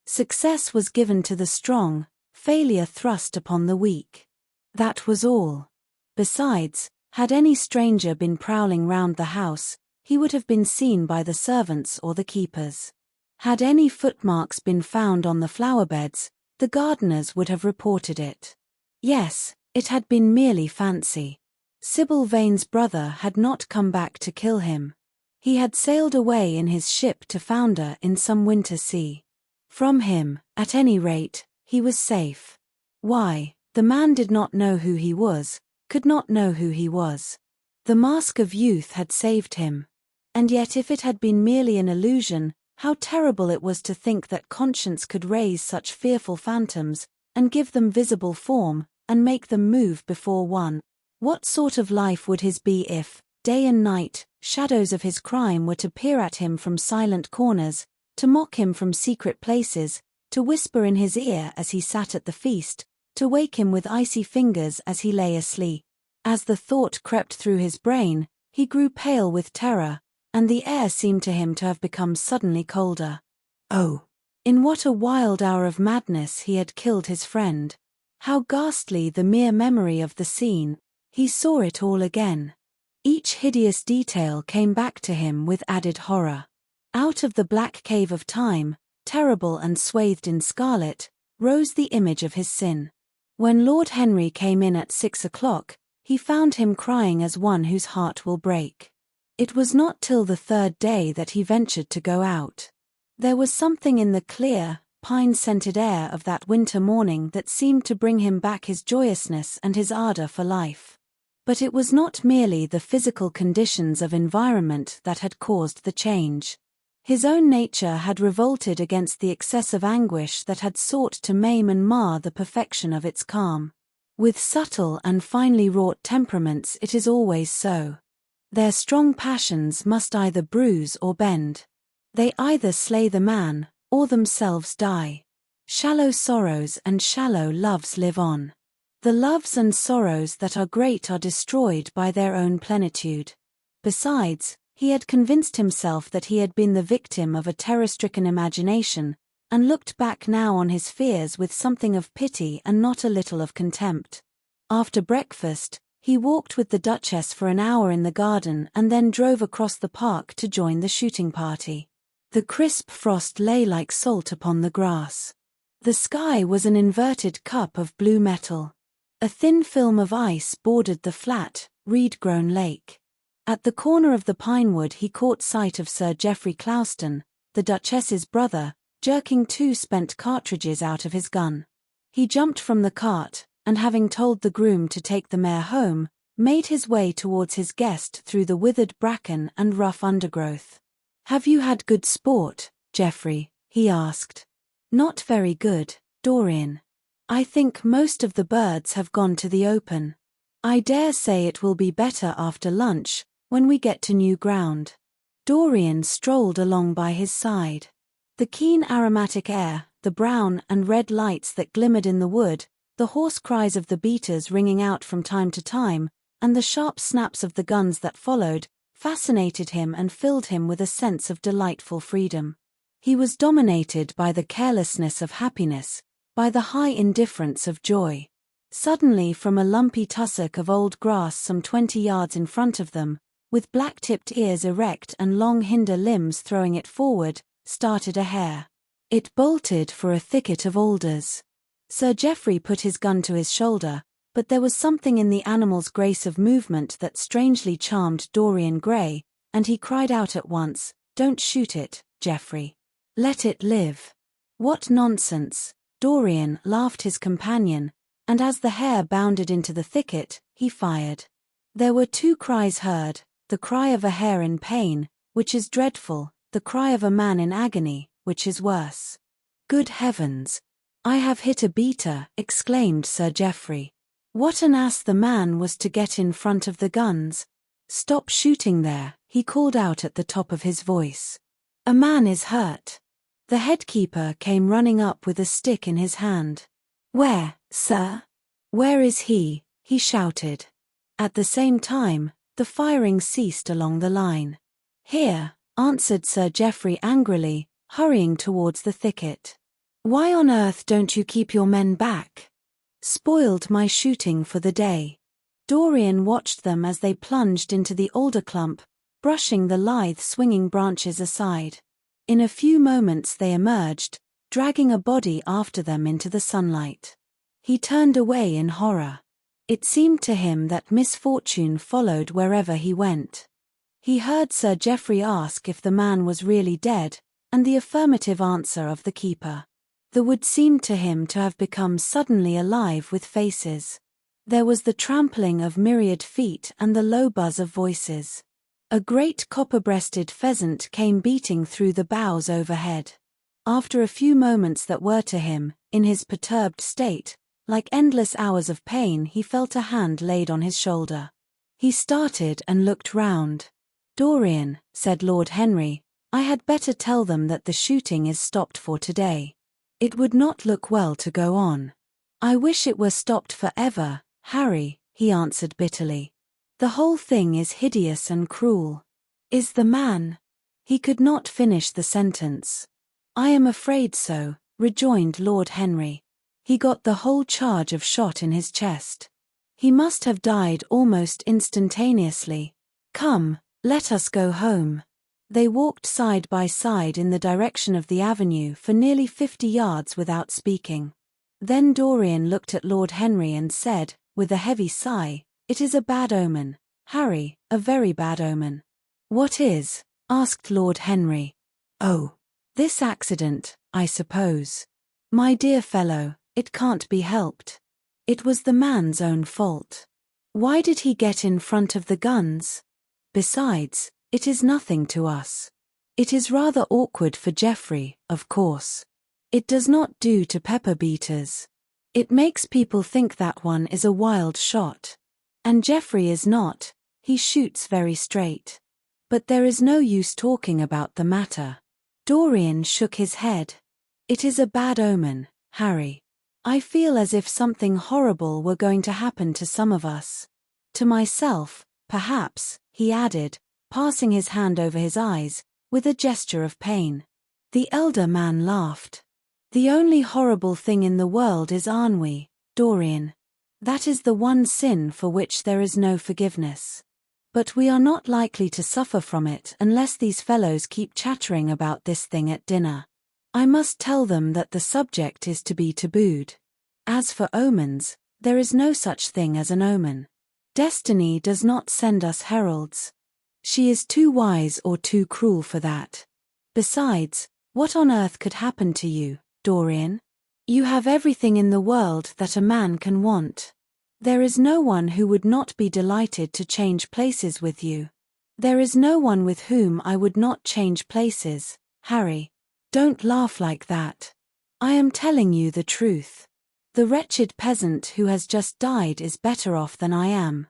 Success was given to the strong, failure thrust upon the weak. That was all. Besides, had any stranger been prowling round the house, he would have been seen by the servants or the keepers. Had any footmarks been found on the flower-beds, the gardeners would have reported it. Yes, it had been merely fancy. Sybil Vane's brother had not come back to kill him. He had sailed away in his ship to founder in some winter sea. From him, at any rate, he was safe. Why, the man did not know who he was, could not know who he was. The mask of youth had saved him. And yet if it had been merely an illusion, how terrible it was to think that conscience could raise such fearful phantoms, and give them visible form, and make them move before one. What sort of life would his be if, day and night, shadows of his crime were to peer at him from silent corners, to mock him from secret places, to whisper in his ear as he sat at the feast, to wake him with icy fingers as he lay asleep? As the thought crept through his brain, he grew pale with terror, and the air seemed to him to have become suddenly colder. Oh, in what a wild hour of madness he had killed his friend! How ghastly the mere memory of the scene! He saw it all again. Each hideous detail came back to him with added horror. Out of the black cave of time, terrible and swathed in scarlet, rose the image of his sin. When Lord Henry came in at 6 o'clock, he found him crying as one whose heart will break. It was not till the third day that he ventured to go out. There was something in the clear, pine-scented air of that winter morning that seemed to bring him back his joyousness and his ardor for life. But it was not merely the physical conditions of environment that had caused the change. His own nature had revolted against the excessive anguish that had sought to maim and mar the perfection of its calm. With subtle and finely wrought temperaments it is always so. Their strong passions must either bruise or bend. They either slay the man, or themselves die. Shallow sorrows and shallow loves live on. The loves and sorrows that are great are destroyed by their own plenitude. Besides, he had convinced himself that he had been the victim of a terror-stricken imagination, and looked back now on his fears with something of pity and not a little of contempt. After breakfast, he walked with the Duchess for an hour in the garden and then drove across the park to join the shooting party. The crisp frost lay like salt upon the grass. The sky was an inverted cup of blue metal. A thin film of ice bordered the flat, reed-grown lake. At the corner of the pinewood he caught sight of Sir Geoffrey Clouston, the Duchess's brother, jerking 2 spent cartridges out of his gun. He jumped from the cart, and having told the groom to take the mare home, made his way towards his guest through the withered bracken and rough undergrowth. "Have you had good sport, Geoffrey?" he asked. "Not very good, Dorian. I think most of the birds have gone to the open. I dare say it will be better after lunch, when we get to new ground." Dorian strolled along by his side. The keen aromatic air, the brown and red lights that glimmered in the wood, the hoarse cries of the beaters ringing out from time to time, and the sharp snaps of the guns that followed, fascinated him and filled him with a sense of delightful freedom. He was dominated by the carelessness of happiness, by the high indifference of joy. Suddenly from a lumpy tussock of old grass some 20 yards in front of them, with black-tipped ears erect and long hinder limbs throwing it forward, started a hare. It bolted for a thicket of alders. Sir Geoffrey put his gun to his shoulder, but there was something in the animal's grace of movement that strangely charmed Dorian Gray, and he cried out at once, "Don't shoot it, Geoffrey. Let it live." "What nonsense!" Dorian laughed his companion, and as the hare bounded into the thicket, he fired. There were 2 cries heard, the cry of a hare in pain, which is dreadful, the cry of a man in agony, which is worse. "Good heavens! I have hit a beater," exclaimed Sir Geoffrey. What an ass the man was to get in front of the guns. "Stop shooting there," he called out at the top of his voice. "A man is hurt." The headkeeper came running up with a stick in his hand. "Where, sir? Where is he?" he shouted. At the same time, the firing ceased along the line. "Here," answered Sir Geoffrey angrily, hurrying towards the thicket. "Why on earth don't you keep your men back? Spoiled my shooting for the day." Dorian watched them as they plunged into the alder clump, brushing the lithe swinging branches aside. In a few moments they emerged, dragging a body after them into the sunlight. He turned away in horror. It seemed to him that misfortune followed wherever he went. He heard Sir Geoffrey ask if the man was really dead, and the affirmative answer of the keeper. The wood seemed to him to have become suddenly alive with faces. There was the trampling of myriad feet and the low buzz of voices. A great copper-breasted pheasant came beating through the boughs overhead. After a few moments that were to him, in his perturbed state, like endless hours of pain, he felt a hand laid on his shoulder. He started and looked round. "Dorian," said Lord Henry, "I had better tell them that the shooting is stopped for today. It would not look well to go on." "I wish it were stopped forever, Harry," he answered bitterly. "The whole thing is hideous and cruel." "Is the man—" He could not finish the sentence. "I am afraid so," rejoined Lord Henry. "He got the whole charge of shot in his chest. He must have died almost instantaneously. Come, let us go home." They walked side by side in the direction of the avenue for nearly 50 yards without speaking. Then Dorian looked at Lord Henry and said, with a heavy sigh, "It is a bad omen, Harry, a very bad omen." "What is?" asked Lord Henry. "Oh, this accident, I suppose. My dear fellow, it can't be helped. It was the man's own fault. Why did he get in front of the guns? Besides, it is nothing to us. It is rather awkward for Geoffrey, of course. It does not do to pepper beaters. It makes people think that one is a wild shot. And Geoffrey is not, he shoots very straight. But there is no use talking about the matter." Dorian shook his head. "It is a bad omen, Harry. I feel as if something horrible were going to happen to some of us. To myself, perhaps," he added, passing his hand over his eyes, with a gesture of pain. The elder man laughed. The only horrible thing in the world is ennui, Dorian. That is the one sin for which there is no forgiveness. But we are not likely to suffer from it unless these fellows keep chattering about this thing at dinner. I must tell them that the subject is to be tabooed. As for omens, there is no such thing as an omen. Destiny does not send us heralds. She is too wise or too cruel for that. Besides, what on earth could happen to you, Dorian? You have everything in the world that a man can want. There is no one who would not be delighted to change places with you. There is no one with whom I would not change places, Harry. Don't laugh like that. I am telling you the truth. The wretched peasant who has just died is better off than I am.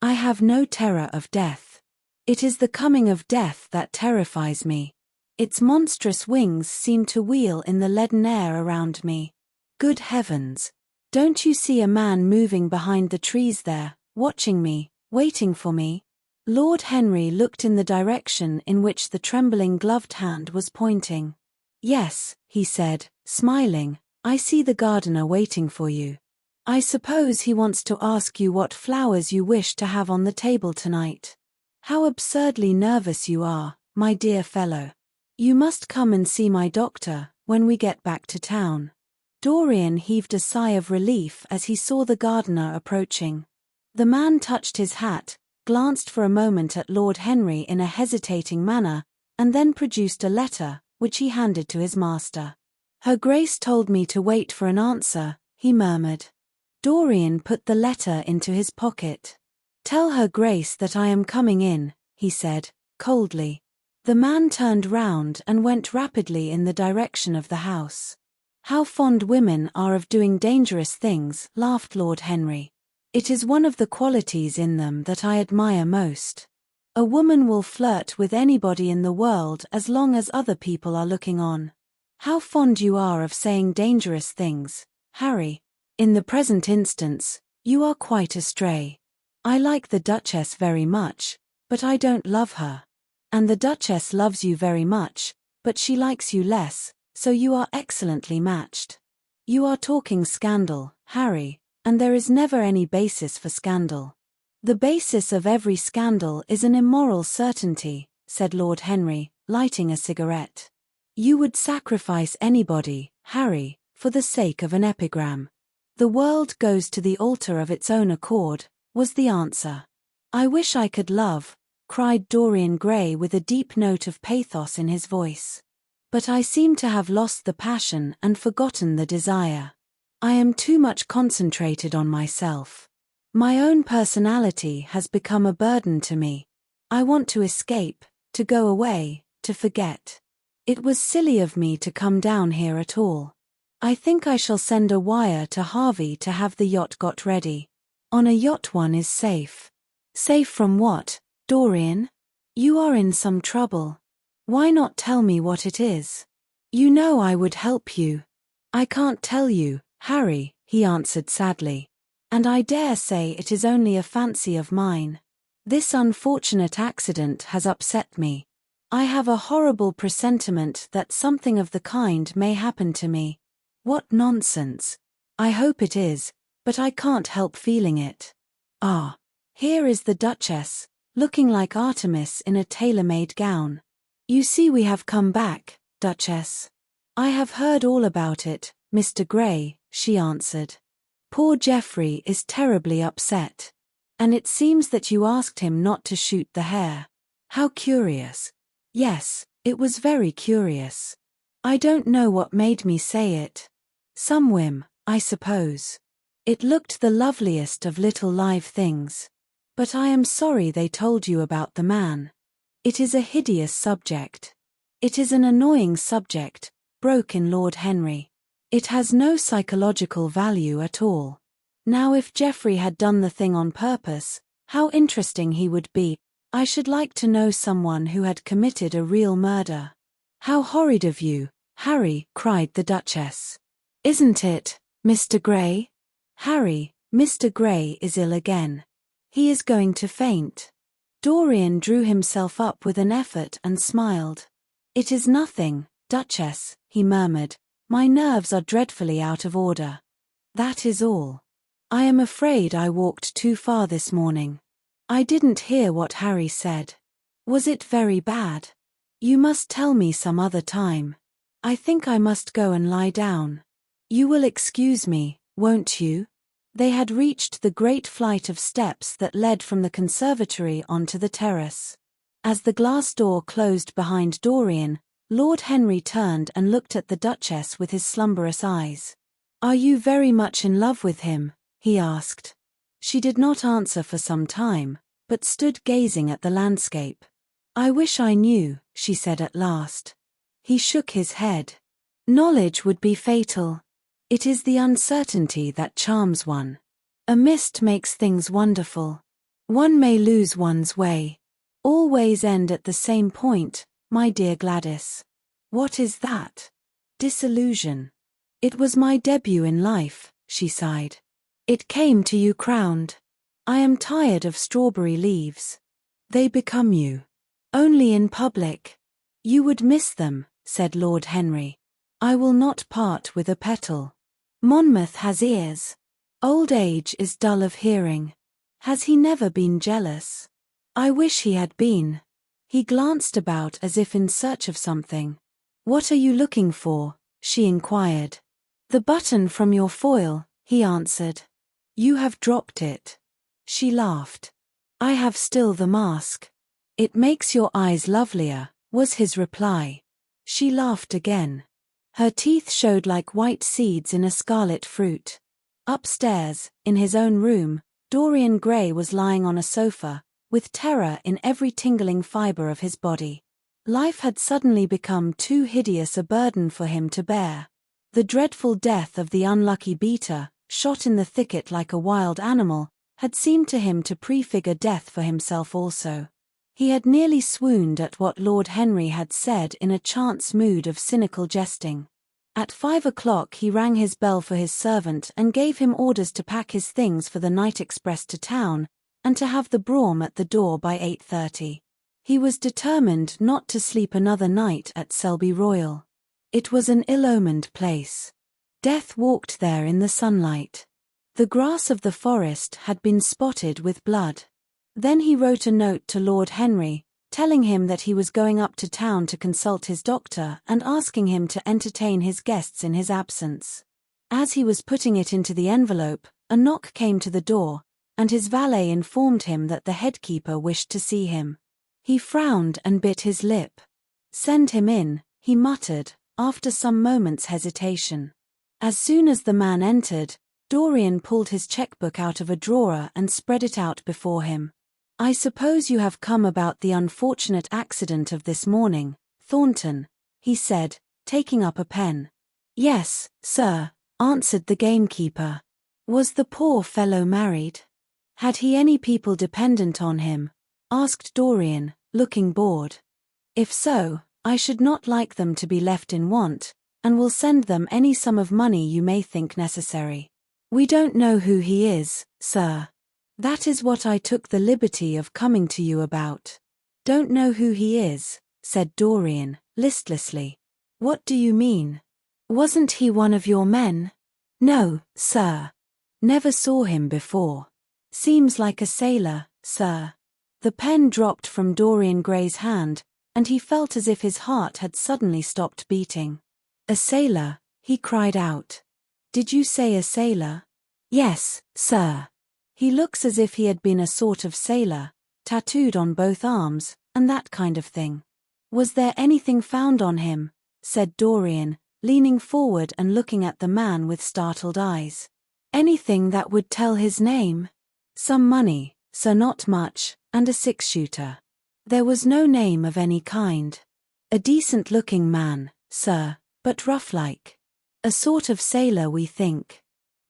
I have no terror of death. It is the coming of death that terrifies me. Its monstrous wings seem to wheel in the leaden air around me. Good heavens! Don't you see a man moving behind the trees there, watching me, waiting for me? Lord Henry looked in the direction in which the trembling gloved hand was pointing. Yes, he said, smiling, I see the gardener waiting for you. I suppose he wants to ask you what flowers you wish to have on the table tonight. How absurdly nervous you are, my dear fellow. You must come and see my doctor when we get back to town. Dorian heaved a sigh of relief as he saw the gardener approaching. The man touched his hat, glanced for a moment at Lord Henry in a hesitating manner, and then produced a letter, which he handed to his master. Her Grace told me to wait for an answer, he murmured. Dorian put the letter into his pocket. Tell Her Grace that I am coming in, he said, coldly. The man turned round and went rapidly in the direction of the house. How fond women are of doing dangerous things, laughed Lord Henry. It is one of the qualities in them that I admire most. A woman will flirt with anybody in the world as long as other people are looking on. How fond you are of saying dangerous things, Harry. In the present instance, you are quite astray. I like the Duchess very much, but I don't love her. And the Duchess loves you very much, but she likes you less. So you are excellently matched. You are talking scandal, Harry, and there is never any basis for scandal. The basis of every scandal is an immoral certainty, said Lord Henry, lighting a cigarette. You would sacrifice anybody, Harry, for the sake of an epigram. The world goes to the altar of its own accord, was the answer. I wish I could love, cried Dorian Gray with a deep note of pathos in his voice. But I seem to have lost the passion and forgotten the desire. I am too much concentrated on myself. My own personality has become a burden to me. I want to escape, to go away, to forget. It was silly of me to come down here at all. I think I shall send a wire to Harvey to have the yacht got ready. On a yacht one is safe. Safe from what, Dorian? You are in some trouble. Why not tell me what it is? You know I would help you. I can't tell you, Harry, he answered sadly. And I dare say it is only a fancy of mine. This unfortunate accident has upset me. I have a horrible presentiment that something of the kind may happen to me. What nonsense. I hope it is, but I can't help feeling it. Ah, here is the Duchess, looking like Artemis in a tailor-made gown. You see we have come back, Duchess. I have heard all about it, Mr. Gray, she answered. Poor Geoffrey is terribly upset. And it seems that you asked him not to shoot the hare. How curious. Yes, it was very curious. I don't know what made me say it. Some whim, I suppose. It looked the loveliest of little live things. But I am sorry they told you about the man. It is a hideous subject. It is an annoying subject, broke in Lord Henry. It has no psychological value at all. Now if Geoffrey had done the thing on purpose, how interesting he would be. I should like to know someone who had committed a real murder. How horrid of you, Harry, cried the Duchess. Isn't it, Mr. Gray? Harry, Mr. Gray is ill again. He is going to faint. Dorian drew himself up with an effort and smiled. It is nothing, Duchess, he murmured. My nerves are dreadfully out of order. That is all. I am afraid I walked too far this morning. I didn't hear what Harry said. Was it very bad? You must tell me some other time. I think I must go and lie down. You will excuse me, won't you? They had reached the great flight of steps that led from the conservatory onto the terrace. As the glass door closed behind Dorian, Lord Henry turned and looked at the Duchess with his slumberous eyes. "Are you very much in love with him?" he asked. She did not answer for some time, but stood gazing at the landscape. "I wish I knew," she said at last. He shook his head. "Knowledge would be fatal. It is the uncertainty that charms one. A mist makes things wonderful. One may lose one's way. All ways end at the same point, my dear Gladys." "What is that?" "Disillusion. It was my debut in life," she sighed. "It came to you crowned. I am tired of strawberry leaves. They become you. Only in public. You would miss them," said Lord Henry. "I will not part with a petal. Monmouth has ears. Old age is dull of hearing. Has he never been jealous? I wish he had been." He glanced about as if in search of something. "What are you looking for?" she inquired. "The button from your foil," he answered. "You have dropped it." She laughed. "I have still the mask. It makes your eyes lovelier," was his reply. She laughed again. Her teeth showed like white seeds in a scarlet fruit. Upstairs, in his own room, Dorian Gray was lying on a sofa, with terror in every tingling fiber of his body. Life had suddenly become too hideous a burden for him to bear. The dreadful death of the unlucky beater, shot in the thicket like a wild animal, had seemed to him to prefigure death for himself also. He had nearly swooned at what Lord Henry had said in a chance mood of cynical jesting. At 5 o'clock he rang his bell for his servant and gave him orders to pack his things for the night express to town, and to have the brougham at the door by 8:30. He was determined not to sleep another night at Selby Royal. It was an ill-omened place. Death walked there in the sunlight. The grass of the forest had been spotted with blood. Then he wrote a note to Lord Henry, telling him that he was going up to town to consult his doctor and asking him to entertain his guests in his absence. As he was putting it into the envelope, a knock came to the door, and his valet informed him that the headkeeper wished to see him. He frowned and bit his lip. "Send him in," he muttered, after some moments' hesitation. As soon as the man entered, Dorian pulled his checkbook out of a drawer and spread it out before him. "I suppose you have come about the unfortunate accident of this morning, Thornton," he said, taking up a pen. "Yes, sir," answered the gamekeeper. "Was the poor fellow married? Had he any people dependent on him?" asked Dorian, looking bored. "If so, I should not like them to be left in want, and will send them any sum of money you may think necessary. We don't know who he is, sir. That is what I took the liberty of coming to you about." "Don't know who he is," said Dorian, listlessly. "What do you mean? Wasn't he one of your men?" "No, sir. Never saw him before. Seems like a sailor, sir." The pen dropped from Dorian Gray's hand, and he felt as if his heart had suddenly stopped beating. "A sailor?" he cried out. "Did you say a sailor?" "Yes, sir. He looks as if he had been a sort of sailor, tattooed on both arms, and that kind of thing." "Was there anything found on him?" said Dorian, leaning forward and looking at the man with startled eyes. "Anything that would tell his name?" "Some money, sir, not much, and a 6-shooter. There was no name of any kind. A decent-looking man, sir, but rough-like. A sort of sailor, we think."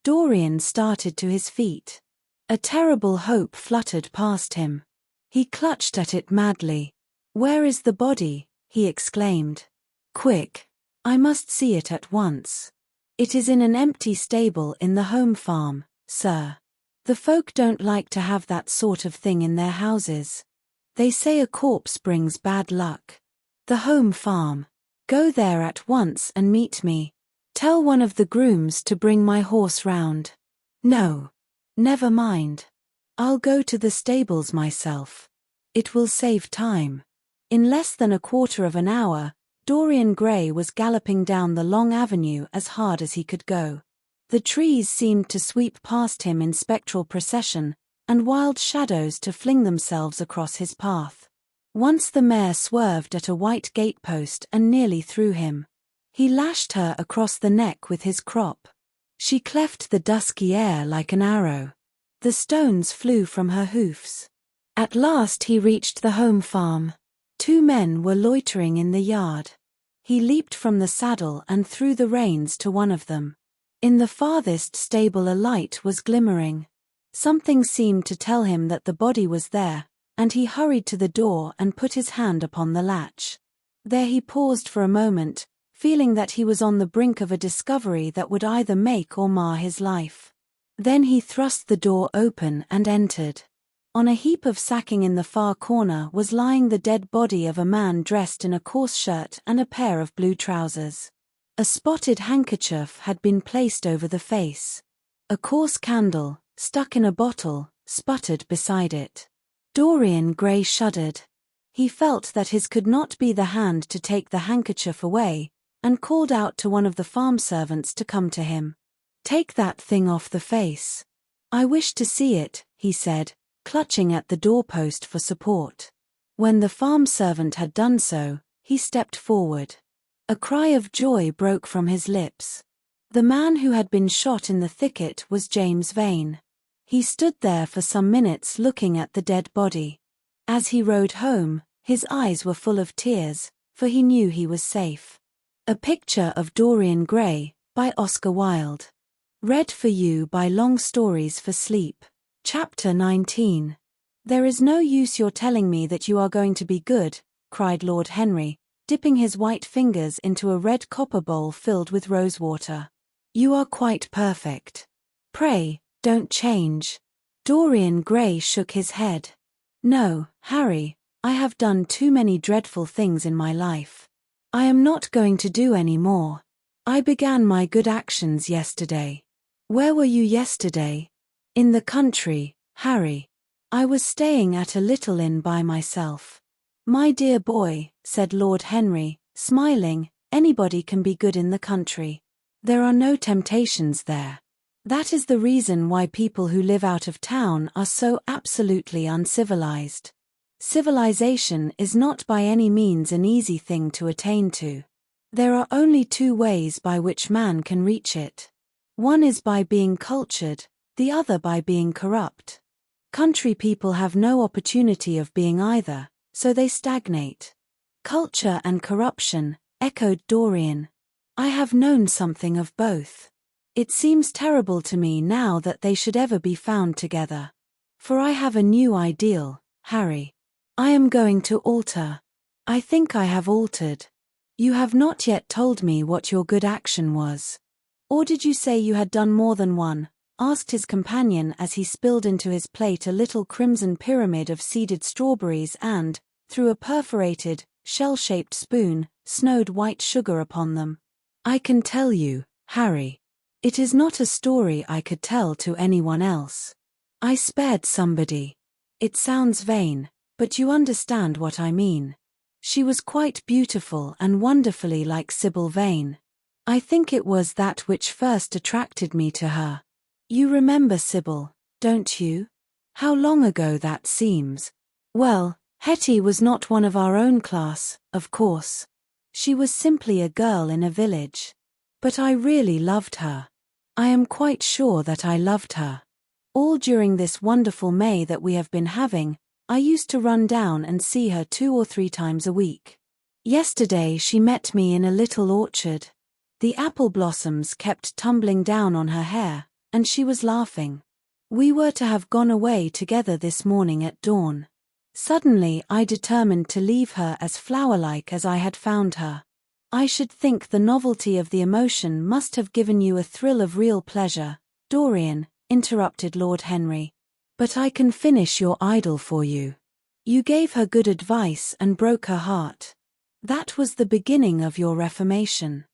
Dorian started to his feet. A terrible hope fluttered past him. He clutched at it madly. "Where is the body?" he exclaimed. "Quick! I must see it at once." "It is in an empty stable in the home farm, sir. The folk don't like to have that sort of thing in their houses. They say a corpse brings bad luck." "The home farm. Go there at once and meet me." Tell one of the grooms to bring my horse round. No. Never mind. I'll go to the stables myself. It will save time. In less than a quarter of an hour, Dorian Gray was galloping down the long avenue as hard as he could go. The trees seemed to sweep past him in spectral procession, and wild shadows to fling themselves across his path. Once the mare swerved at a white gatepost and nearly threw him. He lashed her across the neck with his crop. She cleft the dusky air like an arrow. The stones flew from her hoofs. At last he reached the home farm. 2 men were loitering in the yard. He leaped from the saddle and threw the reins to one of them. In the farthest stable a light was glimmering. Something seemed to tell him that the body was there, and he hurried to the door and put his hand upon the latch. There he paused for a moment, feeling that he was on the brink of a discovery that would either make or mar his life. Then he thrust the door open and entered. On a heap of sacking in the far corner was lying the dead body of a man dressed in a coarse shirt and a pair of blue trousers. A spotted handkerchief had been placed over the face. A coarse candle, stuck in a bottle, sputtered beside it. Dorian Gray shuddered. He felt that his could not be the hand to take the handkerchief away, and called out to one of the farm servants to come to him. "Take that thing off the face. I wish to see it," he said, clutching at the doorpost for support. When the farm servant had done so, he stepped forward. A cry of joy broke from his lips. The man who had been shot in the thicket was James Vane. He stood there for some minutes looking at the dead body. As he rode home, his eyes were full of tears, for he knew he was safe. A Picture of Dorian Gray, by Oscar Wilde. Read for you by Long Stories for Sleep. Chapter 19. "There is no use your telling me that you are going to be good," cried Lord Henry, dipping his white fingers into a red copper bowl filled with rosewater. "You are quite perfect. Pray, don't change." Dorian Gray shook his head. "No, Harry, I have done too many dreadful things in my life. I am not going to do any more. I began my good actions yesterday." "Where were you yesterday?" "In the country, Harry. I was staying at a little inn by myself." "My dear boy," said Lord Henry, smiling, "anybody can be good in the country. There are no temptations there. That is the reason why people who live out of town are so absolutely uncivilized. Civilization is not by any means an easy thing to attain to. There are only 2 ways by which man can reach it. One is by being cultured, the other by being corrupt. Country people have no opportunity of being either, so they stagnate." "Culture and corruption," echoed Dorian. "I have known something of both. It seems terrible to me now that they should ever be found together. For I have a new ideal, Harry. I am going to alter. I think I have altered. You have not yet told me what your good action was." "Or did you say you had done more than one?" asked his companion as he spilled into his plate a little crimson pyramid of seeded strawberries and, through a perforated, shell-shaped spoon, snowed white sugar upon them. "I can tell you, Harry. It is not a story I could tell to anyone else. I spared somebody. It sounds vain, but you understand what I mean. She was quite beautiful and wonderfully like Sybil Vane. I think it was that which first attracted me to her. You remember Sybil, don't you? How long ago that seems. Well, Hetty was not one of our own class, of course. She was simply a girl in a village. But I really loved her. I am quite sure that I loved her. All during this wonderful May that we have been having, I used to run down and see her 2 or 3 times a week. Yesterday she met me in a little orchard. The apple blossoms kept tumbling down on her hair, and she was laughing. We were to have gone away together this morning at dawn. Suddenly I determined to leave her as flower-like as I had found her. I should think the novelty of the emotion must have given you a thrill of real pleasure, Dorian," interrupted Lord Henry. "But I can finish your idyll for you. You gave her good advice and broke her heart. That was the beginning of your reformation.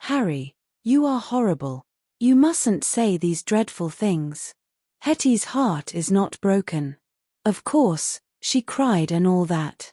Harry, You are horrible. You mustn't say these dreadful things. Hetty's heart is not broken. Of course, she cried and all that.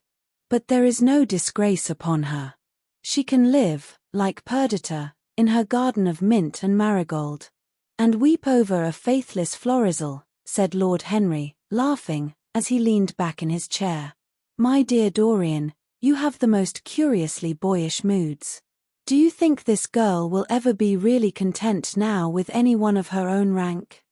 But there is no disgrace upon her. She can live, like Perdita, in her garden of mint and marigold. And weep over a faithless florizel, said Lord Henry, laughing, as he leaned back in his chair. My dear Dorian, you have the most curiously boyish moods. Do you think this girl will ever be really content now with any one of her own rank?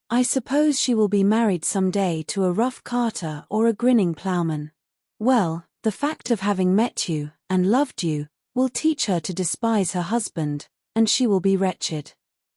I suppose she will be married some day to a rough carter or a grinning ploughman. Well, the fact of having met you, and loved you, will teach her to despise her husband, and she will be wretched.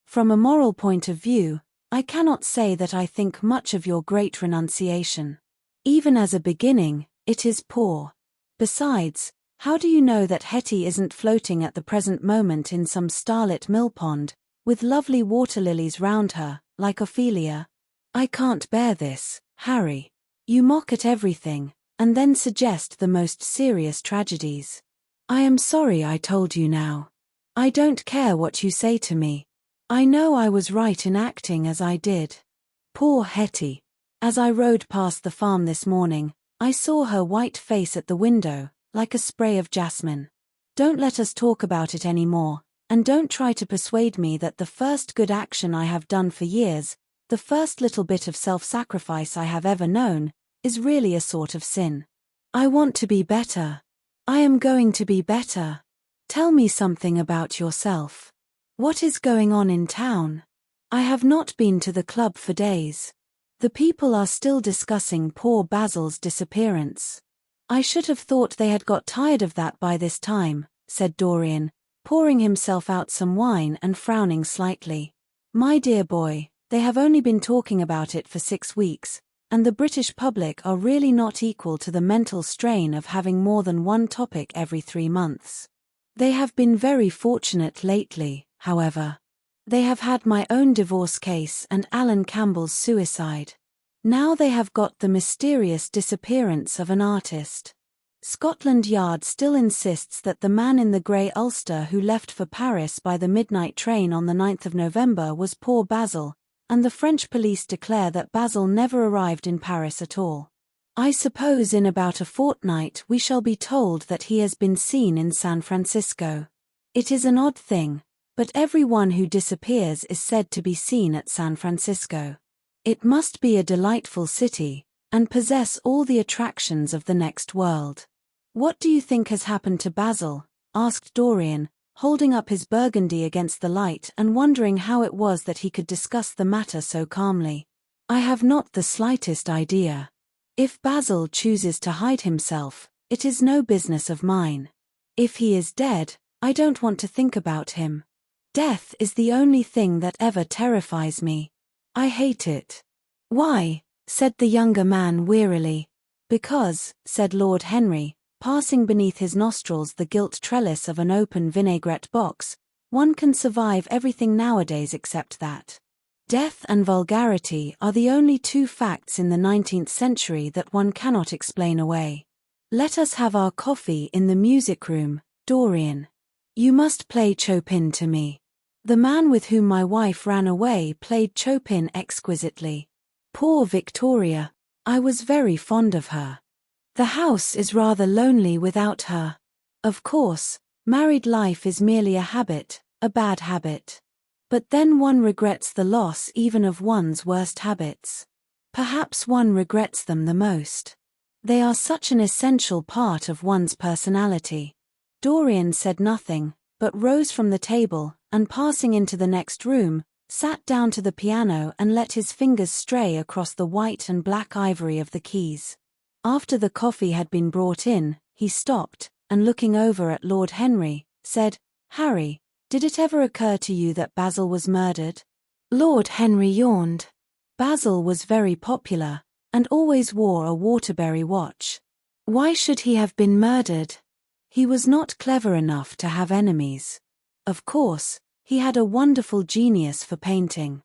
From a moral point of view, I cannot say that I think much of your great renunciation. Even as a beginning, it is poor. Besides, how do you know that Hetty isn't floating at the present moment in some starlit millpond, with lovely water lilies round her, like Ophelia? I can't bear this, Harry. You mock at everything, and then suggest the most serious tragedies. I am sorry I told you now. I don't care what you say to me. I know I was right in acting as I did. Poor Hetty. As I rode past the farm this morning, I saw her white face at the window, like a spray of jasmine. Don't let us talk about it any more, and don't try to persuade me that the first good action I have done for years, the first little bit of self-sacrifice I have ever known, is really a sort of sin. I want to be better. I am going to be better. Tell me something about yourself. What is going on in town? I have not been to the club for days. The people are still discussing poor Basil's disappearance. I should have thought they had got tired of that by this time, said Dorian, pouring himself out some wine and frowning slightly. My dear boy, they have only been talking about it for 6 weeks, and the British public are really not equal to the mental strain of having more than one topic every 3 months. They have been very fortunate lately, however. They have had my own divorce case and Alan Campbell's suicide. Now they have got the mysterious disappearance of an artist. Scotland Yard still insists that the man in the grey ulster who left for Paris by the midnight train on the 9th of November was poor Basil, and the French police declare that Basil never arrived in Paris at all. I suppose in about a fortnight we shall be told that he has been seen in San Francisco. It is an odd thing, but everyone who disappears is said to be seen at San Francisco. It must be a delightful city, and possess all the attractions of the next world. What do you think has happened to Basil? Asked Dorian, holding up his burgundy against the light and wondering how it was that he could discuss the matter so calmly. I have not the slightest idea. If Basil chooses to hide himself, it is no business of mine. If he is dead, I don't want to think about him. Death is the only thing that ever terrifies me. I hate it. Why? Said the younger man wearily. Because, said Lord Henry, passing beneath his nostrils the gilt trellis of an open vinaigrette box, one can survive everything nowadays except that. Death and vulgarity are the only 2 facts in the 19th century that one cannot explain away. Let us have our coffee in the music room, Dorian. You must play Chopin to me. The man with whom my wife ran away played Chopin exquisitely. Poor Victoria, I was very fond of her. The house is rather lonely without her. Of course, married life is merely a habit, a bad habit. But then one regrets the loss even of one's worst habits. Perhaps one regrets them the most. They are such an essential part of one's personality. Dorian said nothing, but rose from the table, and passing into the next room, sat down to the piano and let his fingers stray across the white and black ivory of the keys. After the coffee had been brought in, he stopped, and looking over at Lord Henry, said, Harry, did it ever occur to you that Basil was murdered? Lord Henry yawned. Basil was very popular, and always wore a Waterbury watch. Why should he have been murdered? He was not clever enough to have enemies. Of course, he had a wonderful genius for painting.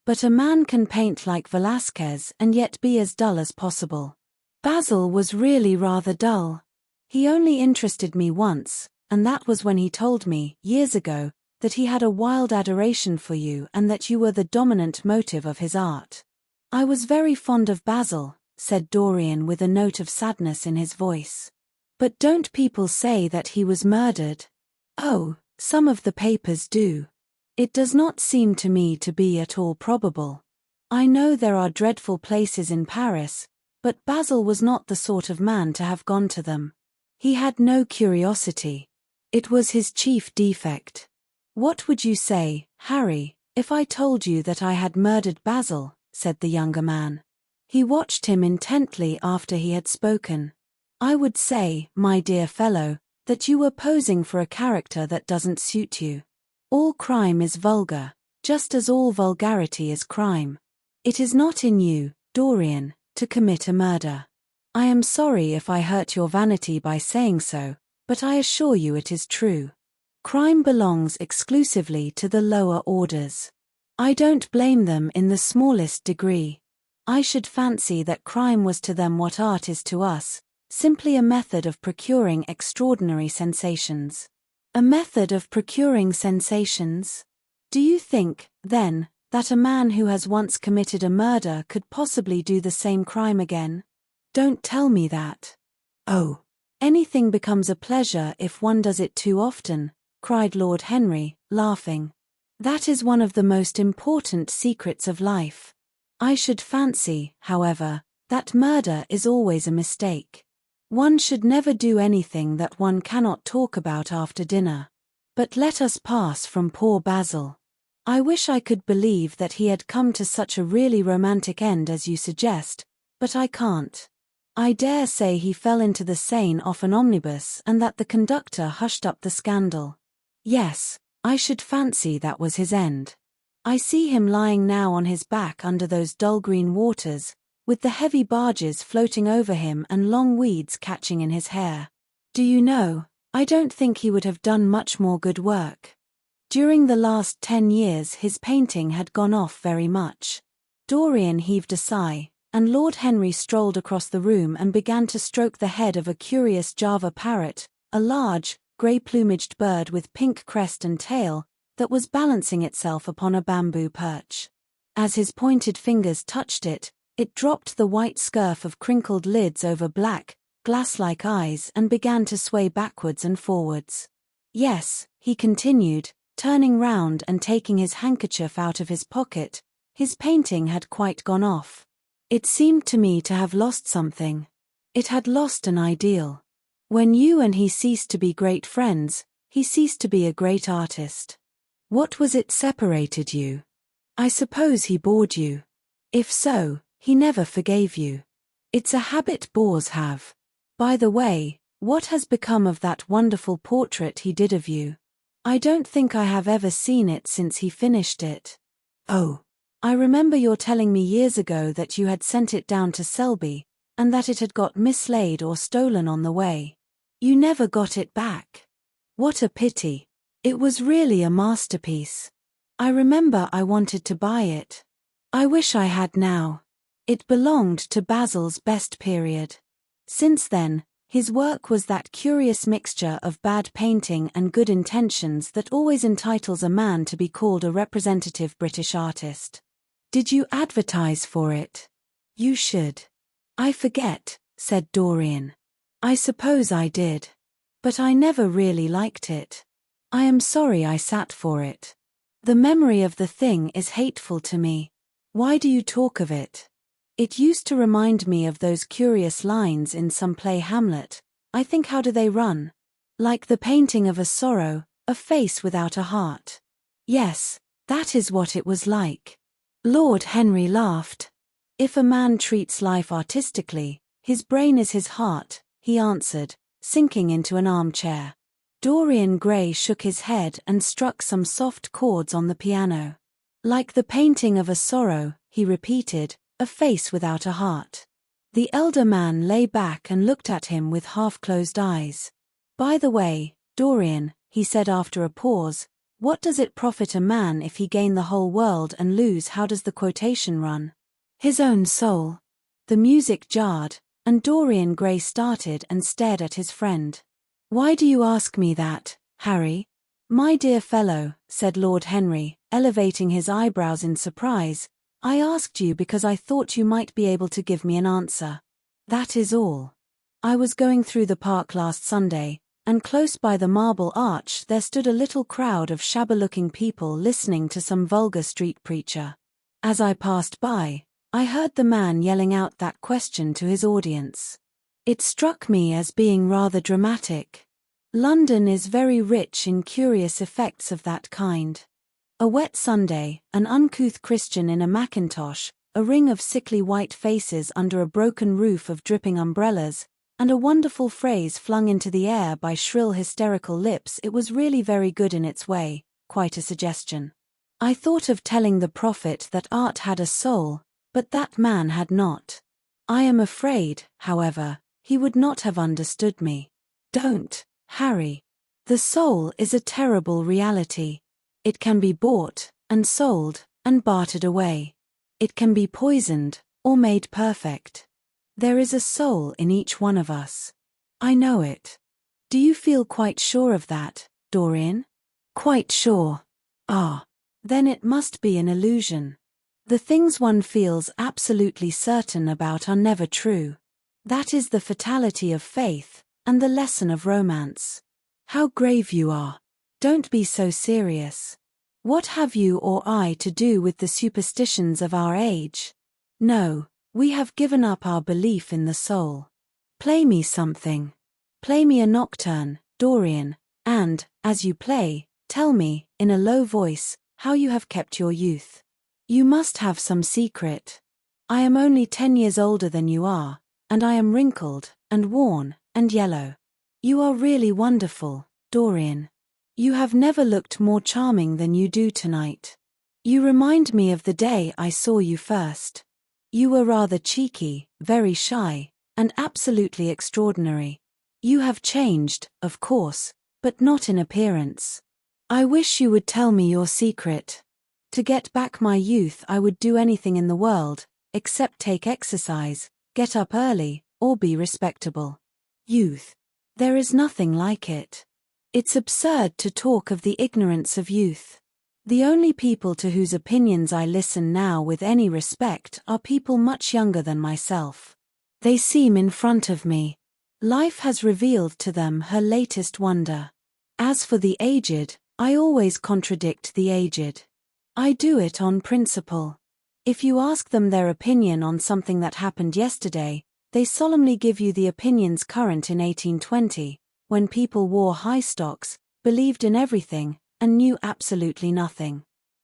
But a man can paint like Velázquez and yet be as dull as possible. Basil was really rather dull. He only interested me once, and that was when he told me, years ago, that he had a wild adoration for you and that you were the dominant motive of his art. I was very fond of Basil, said Dorian with a note of sadness in his voice. But don't people say that he was murdered? Oh, some of the papers do. It does not seem to me to be at all probable. I know there are dreadful places in Paris, but Basil was not the sort of man to have gone to them. He had no curiosity. It was his chief defect. What would you say, Harry, if I told you that I had murdered Basil? Said the younger man. He watched him intently after he had spoken. I would say, my dear fellow, that you were posing for a character that doesn't suit you. All crime is vulgar, just as all vulgarity is crime. It is not in you, Dorian, to commit a murder. I am sorry if I hurt your vanity by saying so, but I assure you it is true. Crime belongs exclusively to the lower orders. I don't blame them in the smallest degree. I should fancy that crime was to them what art is to us, simply a method of procuring extraordinary sensations. A method of procuring sensations? Do you think, then, that a man who has once committed a murder could possibly do the same crime again? Don't tell me that. Oh, anything becomes a pleasure if one does it too often, cried Lord Henry, laughing. That is one of the most important secrets of life. I should fancy, however, that murder is always a mistake. One should never do anything that one cannot talk about after dinner. But let us pass from poor Basil. I wish I could believe that he had come to such a really romantic end as you suggest, but I can't. I dare say he fell into the Seine off an omnibus and that the conductor hushed up the scandal. Yes, I should fancy that was his end. I see him lying now on his back under those dull green waters, with the heavy barges floating over him and long weeds catching in his hair. Do you know, I don't think he would have done much more good work. During the last 10 years his painting had gone off very much. Dorian heaved a sigh, and Lord Henry strolled across the room and began to stroke the head of a curious Java parrot, a large, grey-plumaged bird with pink crest and tail, that was balancing itself upon a bamboo perch. As his pointed fingers touched it, it dropped the white scurf of crinkled lids over black, glass-like eyes and began to sway backwards and forwards. Yes, he continued, turning round and taking his handkerchief out of his pocket, his painting had quite gone off. It seemed to me to have lost something. It had lost an ideal. When you and he ceased to be great friends, he ceased to be a great artist. What was it separated you? I suppose he bored you. If so, he never forgave you. It's a habit bores have. By the way, what has become of that wonderful portrait he did of you? I don't think I have ever seen it since he finished it. Oh, I remember your telling me years ago that you had sent it down to Selby, and that it had got mislaid or stolen on the way. You never got it back. What a pity. It was really a masterpiece. I remember I wanted to buy it. I wish I had now. It belonged to Basil's best period. Since then, his work was that curious mixture of bad painting and good intentions that always entitles a man to be called a representative British artist. Did you advertise for it? You should. I forget, said Dorian. I suppose I did. But I never really liked it. I am sorry I sat for it. The memory of the thing is hateful to me. Why do you talk of it? It used to remind me of those curious lines in some play Hamlet. I think, how do they run? Like the painting of a sorrow, a face without a heart. Yes, that is what it was like. Lord Henry laughed. If a man treats life artistically, his brain is his heart, he answered, sinking into an armchair. Dorian Gray shook his head and struck some soft chords on the piano. Like the painting of a sorrow, he repeated, a face without a heart. The elder man lay back and looked at him with half-closed eyes. By the way, Dorian, he said after a pause, what does it profit a man if he gain the whole world and lose, how does the quotation run? His own soul. The music jarred, and Dorian Gray started and stared at his friend. Why do you ask me that, Harry? "My dear fellow," said Lord Henry, elevating his eyebrows in surprise, "I asked you because I thought you might be able to give me an answer. That is all. I was going through the park last Sunday, and close by the Marble Arch there stood a little crowd of shabby-looking people listening to some vulgar street preacher. As I passed by, I heard the man yelling out that question to his audience. It struck me as being rather dramatic. London is very rich in curious effects of that kind. A wet Sunday, an uncouth Christian in a mackintosh, a ring of sickly white faces under a broken roof of dripping umbrellas, and a wonderful phrase flung into the air by shrill hysterical lips. It was really very good in its way, quite a suggestion. I thought of telling the prophet that art had a soul, but that man had not. I am afraid, however, he would not have understood me. Don't, Harry. The soul is a terrible reality. It can be bought, and sold, and bartered away. It can be poisoned, or made perfect. There is a soul in each one of us. I know it. Do you feel quite sure of that, Dorian? Quite sure. Ah. Then it must be an illusion. The things one feels absolutely certain about are never true. That is the fatality of faith, and the lesson of romance. How grave you are. Don't be so serious. What have you or I to do with the superstitions of our age? No, we have given up our belief in the soul. Play me something. Play me a nocturne, Dorian, and, as you play, tell me, in a low voice, how you have kept your youth. You must have some secret. I am only 10 years older than you are, and I am wrinkled, and worn, and yellow. You are really wonderful, Dorian. You have never looked more charming than you do tonight. You remind me of the day I saw you first. You were rather cheeky, very shy, and absolutely extraordinary. You have changed, of course, but not in appearance. I wish you would tell me your secret. To get back my youth I would do anything in the world, except take exercise, get up early, or be respectable. Youth. There is nothing like it. It's absurd to talk of the ignorance of youth. The only people to whose opinions I listen now with any respect are people much younger than myself. They seem in front of me. Life has revealed to them her latest wonder. As for the aged, I always contradict the aged. I do it on principle. If you ask them their opinion on something that happened yesterday, they solemnly give you the opinions current in 1820, when people wore high stocks, believed in everything, and knew absolutely nothing.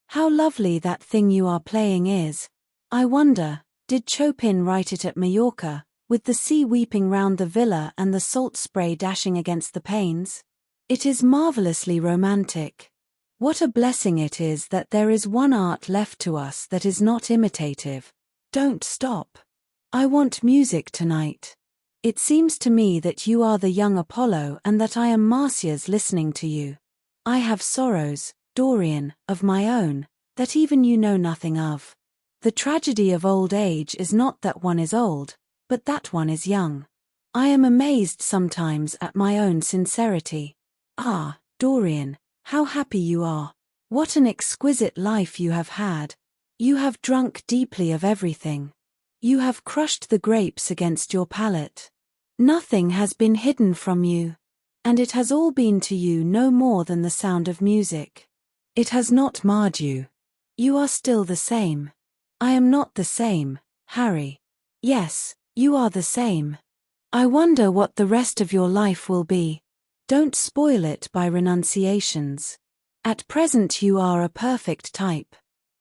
How lovely that thing you are playing is. I wonder, did Chopin write it at Majorca, with the sea weeping round the villa and the salt spray dashing against the panes? It is marvelously romantic. What a blessing it is that there is one art left to us that is not imitative. Don't stop. I want music tonight. It seems to me that you are the young Apollo and that I am Marsyas listening to you. I have sorrows, Dorian, of my own, that even you know nothing of. The tragedy of old age is not that one is old, but that one is young. I am amazed sometimes at my own sincerity. Ah, Dorian, how happy you are. What an exquisite life you have had. You have drunk deeply of everything. You have crushed the grapes against your palate. Nothing has been hidden from you. And it has all been to you no more than the sound of music. It has not marred you. You are still the same. I am not the same, Harry. Yes, you are the same. I wonder what the rest of your life will be. Don't spoil it by renunciations. At present you are a perfect type.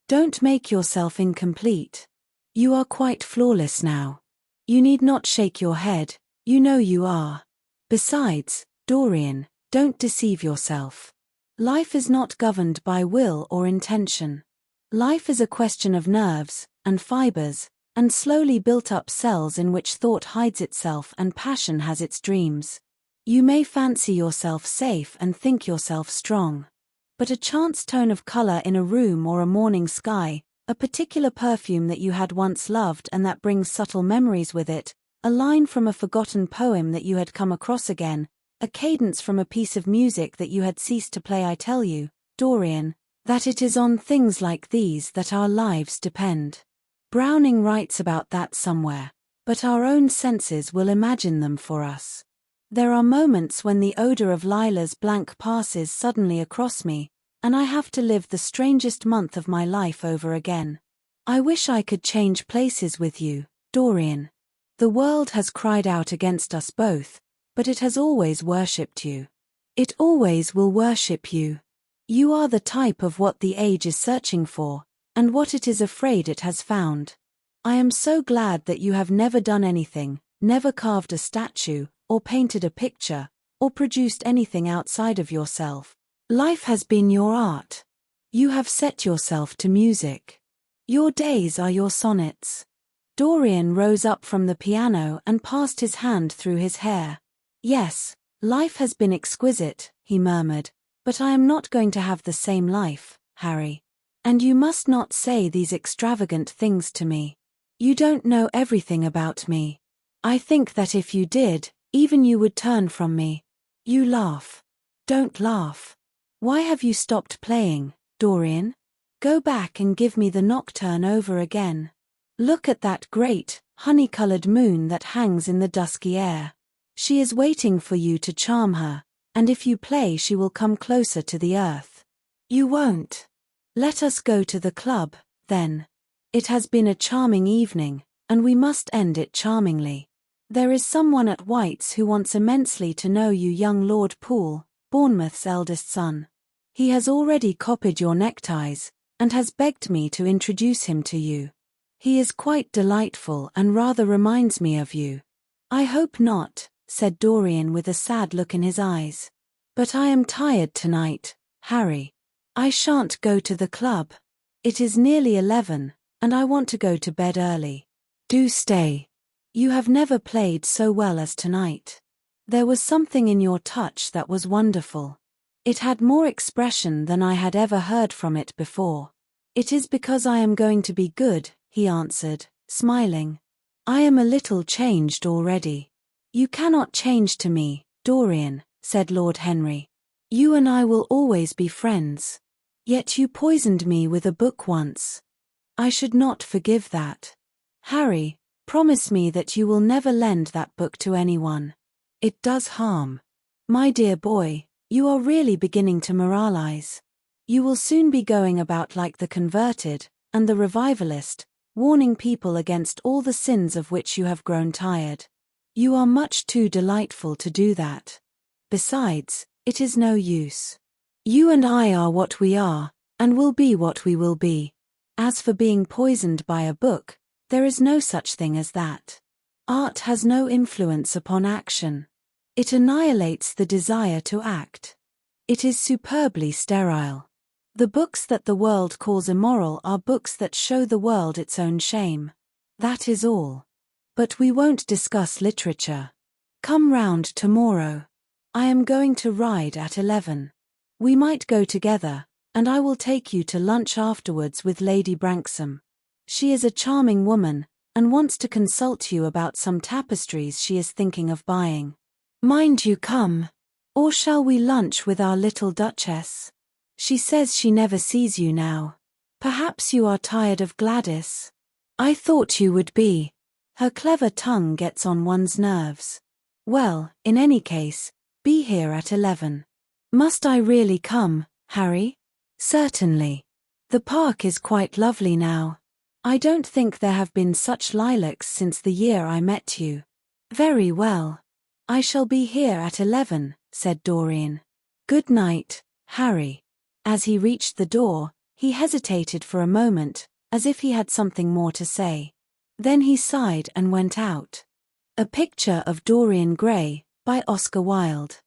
Don't make yourself incomplete. You are quite flawless now. You need not shake your head, you know you are. Besides, Dorian, don't deceive yourself. Life is not governed by will or intention. Life is a question of nerves, and fibers, and slowly built-up cells in which thought hides itself and passion has its dreams. You may fancy yourself safe and think yourself strong. But a chance tone of color in a room or a morning sky, a particular perfume that you had once loved and that brings subtle memories with it, a line from a forgotten poem that you had come across again, a cadence from a piece of music that you had ceased to play. I tell you, Dorian, that it is on things like these that our lives depend. Browning writes about that somewhere, but our own senses will imagine them for us. There are moments when the odor of lilacs blank passes suddenly across me, and I have to live the strangest month of my life over again. I wish I could change places with you, Dorian. The world has cried out against us both, but it has always worshipped you. It always will worship you. You are the type of what the age is searching for, and what it is afraid it has found. I am so glad that you have never done anything, never carved a statue, or painted a picture, or produced anything outside of yourself. Life has been your art. You have set yourself to music. Your days are your sonnets. Dorian rose up from the piano and passed his hand through his hair. Yes, life has been exquisite, he murmured, but I am not going to have the same life, Harry. And you must not say these extravagant things to me. You don't know everything about me. I think that if you did, even you would turn from me. You laugh. Don't laugh. Why have you stopped playing, Dorian? Go back and give me the nocturne over again. Look at that great, honey-colored moon that hangs in the dusky air. She is waiting for you to charm her, and if you play she will come closer to the earth. You won't. Let us go to the club, then. It has been a charming evening, and we must end it charmingly. There is someone at White's who wants immensely to know you, young Lord Poole, Bournemouth's eldest son. He has already copied your neckties, and has begged me to introduce him to you. He is quite delightful and rather reminds me of you. I hope not, said Dorian with a sad look in his eyes. But I am tired tonight, Harry. I shan't go to the club. It is nearly 11, and I want to go to bed early. Do stay. You have never played so well as tonight. There was something in your touch that was wonderful. It had more expression than I had ever heard from it before. It is because I am going to be good, he answered, smiling. I am a little changed already. You cannot change to me, Dorian, said Lord Henry. You and I will always be friends. Yet you poisoned me with a book once. I should not forgive that. Harry, promise me that you will never lend that book to anyone. It does harm. My dear boy, you are really beginning to moralize. You will soon be going about like the converted, and the revivalist, warning people against all the sins of which you have grown tired. You are much too delightful to do that. Besides, it is no use. You and I are what we are, and will be what we will be. As for being poisoned by a book, there is no such thing as that. Art has no influence upon action. It annihilates the desire to act. It is superbly sterile. The books that the world calls immoral are books that show the world its own shame. That is all. But we won't discuss literature. Come round tomorrow. I am going to ride at 11. We might go together, and I will take you to lunch afterwards with Lady Branksome. She is a charming woman, and wants to consult you about some tapestries she is thinking of buying. Mind you come. Or shall we lunch with our little Duchess? She says she never sees you now. Perhaps you are tired of Gladys. I thought you would be. Her clever tongue gets on one's nerves. Well, in any case, be here at 11. Must I really come, Harry? Certainly. The park is quite lovely now. I don't think there have been such lilacs since the year I met you. Very well. I shall be here at 11, said Dorian. Good night, Harry. As he reached the door, he hesitated for a moment, as if he had something more to say. Then he sighed and went out. A Picture of Dorian Gray, by Oscar Wilde.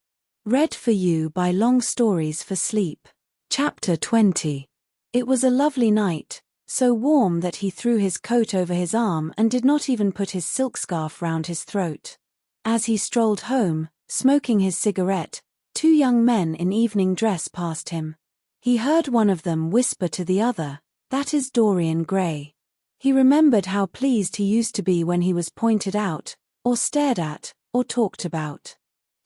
Read for you by Long Stories for Sleep. Chapter 20. It was a lovely night, so warm that he threw his coat over his arm and did not even put his silk scarf round his throat. As he strolled home, smoking his cigarette, 2 young men in evening dress passed him. He heard one of them whisper to the other, "That is Dorian Gray." He remembered how pleased he used to be when he was pointed out, or stared at, or talked about.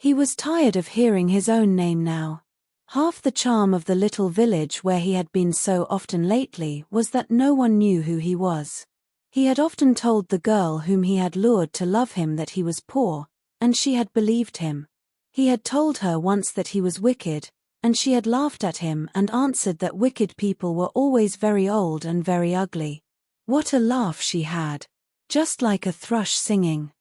He was tired of hearing his own name now. Half the charm of the little village where he had been so often lately was that no one knew who he was. He had often told the girl whom he had lured to love him that he was poor, and she had believed him. He had told her once that he was wicked, and she had laughed at him and answered that wicked people were always very old and very ugly. What a laugh she had! Just like a thrush singing.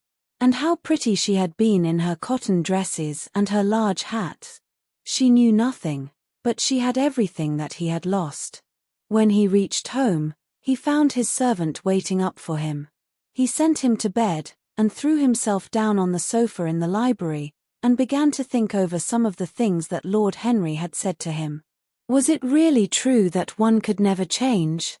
And how pretty she had been in her cotton dresses and her large hat. She knew nothing, but she had everything that he had lost. When he reached home, he found his servant waiting up for him. He sent him to bed, and threw himself down on the sofa in the library, and began to think over some of the things that Lord Henry had said to him. Was it really true that one could never change?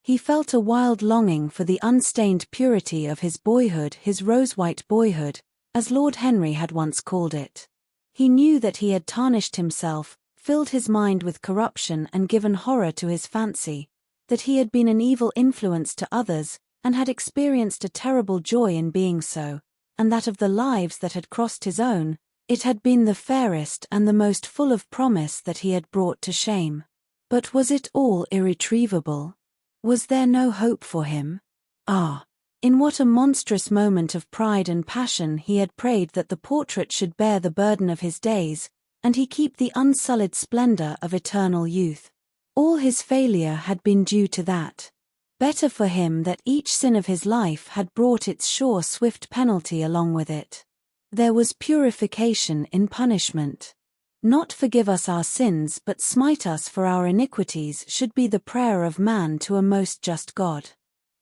He felt a wild longing for the unstained purity of his boyhood, his rose-white boyhood, as Lord Henry had once called it. He knew that he had tarnished himself, filled his mind with corruption and given horror to his fancy, that he had been an evil influence to others, and had experienced a terrible joy in being so, and that of the lives that had crossed his own, it had been the fairest and the most full of promise that he had brought to shame. But was it all irretrievable? Was there no hope for him? Ah! In what a monstrous moment of pride and passion he had prayed that the portrait should bear the burden of his days, and he keep the unsullied splendor of eternal youth. All his failure had been due to that. Better for him that each sin of his life had brought its sure swift penalty along with it. There was purification in punishment. Not forgive us our sins but smite us for our iniquities should be the prayer of man to a most just God.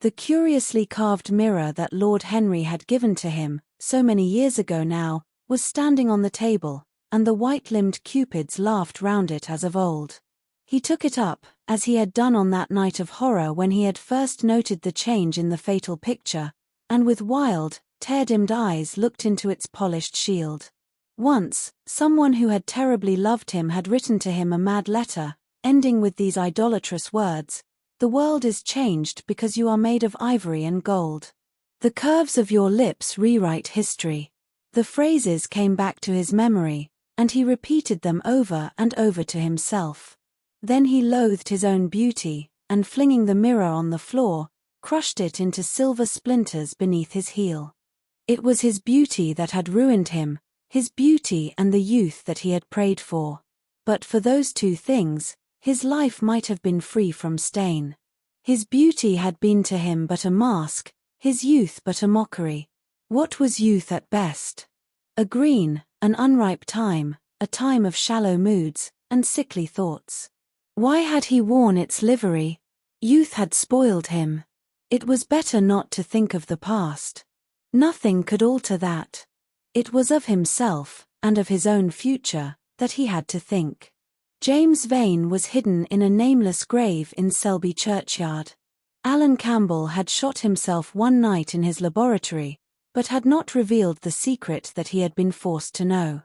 The curiously carved mirror that Lord Henry had given to him, so many years ago now, was standing on the table, and the white-limbed cupids laughed round it as of old. He took it up, as he had done on that night of horror when he had first noted the change in the fatal picture, and with wild, tear-dimmed eyes looked into its polished shield. Once, someone who had terribly loved him had written to him a mad letter, ending with these idolatrous words: "The world is changed because you are made of ivory and gold. The curves of your lips rewrite history." The phrases came back to his memory, and he repeated them over and over to himself. Then he loathed his own beauty, and flinging the mirror on the floor, crushed it into silver splinters beneath his heel. It was his beauty that had ruined him, his beauty and the youth that he had prayed for. But for those two things, his life might have been free from stain. His beauty had been to him but a mask, his youth but a mockery. What was youth at best? A green, an unripe time, a time of shallow moods, and sickly thoughts. Why had he worn its livery? Youth had spoiled him. It was better not to think of the past. Nothing could alter that. It was of himself, and of his own future, that he had to think. James Vane was hidden in a nameless grave in Selby churchyard. Alan Campbell had shot himself one night in his laboratory, but had not revealed the secret that he had been forced to know.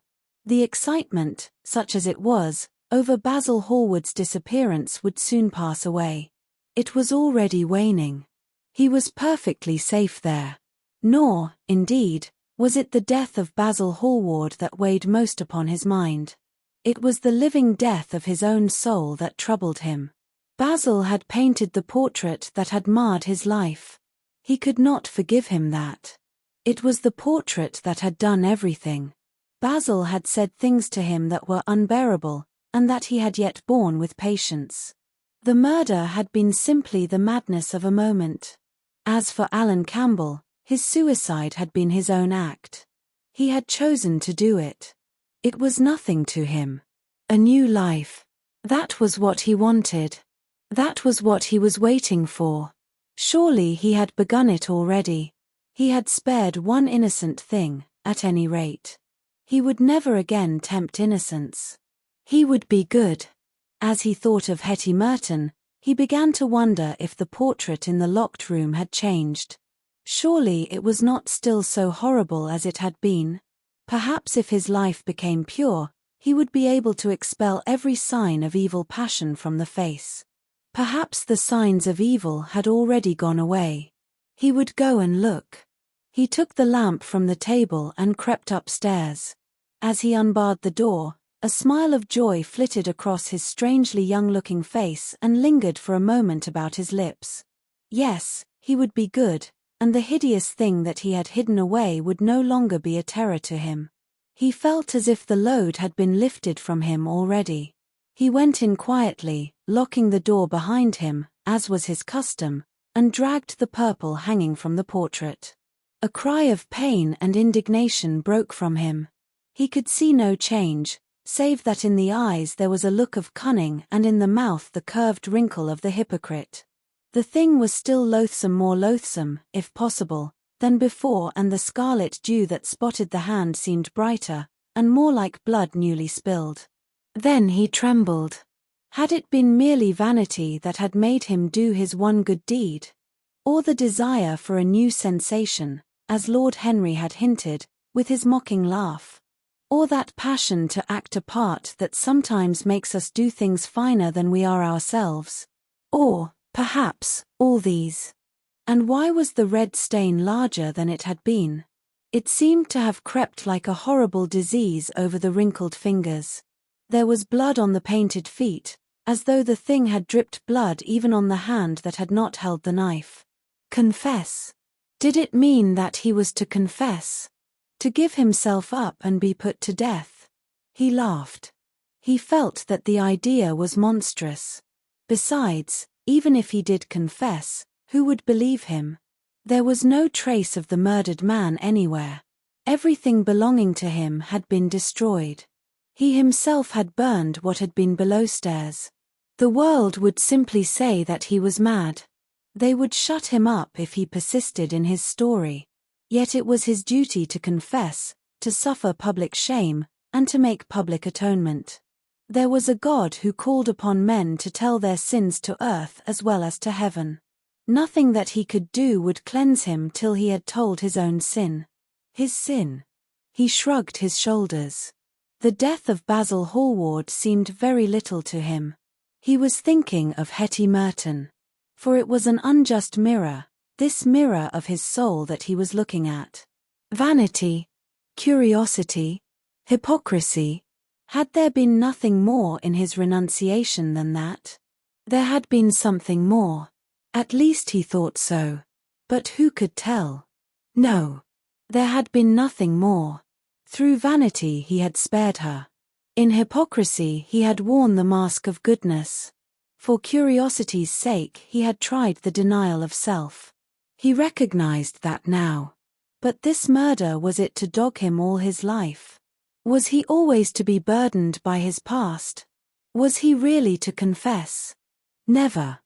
The excitement, such as it was, over Basil Hallward's disappearance would soon pass away. It was already waning. He was perfectly safe there. Nor, indeed, was it the death of Basil Hallward that weighed most upon his mind. It was the living death of his own soul that troubled him. Basil had painted the portrait that had marred his life. He could not forgive him that. It was the portrait that had done everything. Basil had said things to him that were unbearable, and that he had yet borne with patience. The murder had been simply the madness of a moment. As for Alan Campbell, his suicide had been his own act. He had chosen to do it. It was nothing to him. A new life. That was what he wanted. That was what he was waiting for. Surely he had begun it already. He had spared one innocent thing, at any rate. He would never again tempt innocence. He would be good. As he thought of Hetty Merton, he began to wonder if the portrait in the locked room had changed. Surely it was not still so horrible as it had been. Perhaps if his life became pure, he would be able to expel every sign of evil passion from the face. Perhaps the signs of evil had already gone away. He would go and look. He took the lamp from the table and crept upstairs. As he unbarred the door, a smile of joy flitted across his strangely young-looking face and lingered for a moment about his lips. Yes, he would be good, and the hideous thing that he had hidden away would no longer be a terror to him. He felt as if the load had been lifted from him already. He went in quietly, locking the door behind him, as was his custom, and dragged the purple hanging from the portrait. A cry of pain and indignation broke from him. He could see no change, save that in the eyes there was a look of cunning and in the mouth the curved wrinkle of the hypocrite. The thing was still loathsome, more loathsome, if possible, than before, and the scarlet dew that spotted the hand seemed brighter, and more like blood newly spilled. Then he trembled. Had it been merely vanity that had made him do his one good deed? Or the desire for a new sensation, as Lord Henry had hinted, with his mocking laugh? Or that passion to act a part that sometimes makes us do things finer than we are ourselves? Or, perhaps, all these? And why was the red stain larger than it had been? It seemed to have crept like a horrible disease over the wrinkled fingers. There was blood on the painted feet, as though the thing had dripped blood even on the hand that had not held the knife. Confess. Did it mean that he was to confess? To give himself up and be put to death? He laughed. He felt that the idea was monstrous. Besides, even if he did confess, who would believe him? There was no trace of the murdered man anywhere. Everything belonging to him had been destroyed. He himself had burned what had been below stairs. The world would simply say that he was mad. They would shut him up if he persisted in his story. Yet it was his duty to confess, to suffer public shame, and to make public atonement. There was a God who called upon men to tell their sins to earth as well as to heaven. Nothing that he could do would cleanse him till he had told his own sin. His sin? He shrugged his shoulders. The death of Basil Hallward seemed very little to him. He was thinking of Hetty Merton. For it was an unjust mirror, this mirror of his soul that he was looking at. Vanity, curiosity, hypocrisy. Had there been nothing more in his renunciation than that? There had been something more. At least he thought so. But who could tell? No. There had been nothing more. Through vanity he had spared her. In hypocrisy he had worn the mask of goodness. For curiosity's sake he had tried the denial of self. He recognized that now. But this murder, was it to dog him all his life? Was he always to be burdened by his past? Was he really to confess? Never.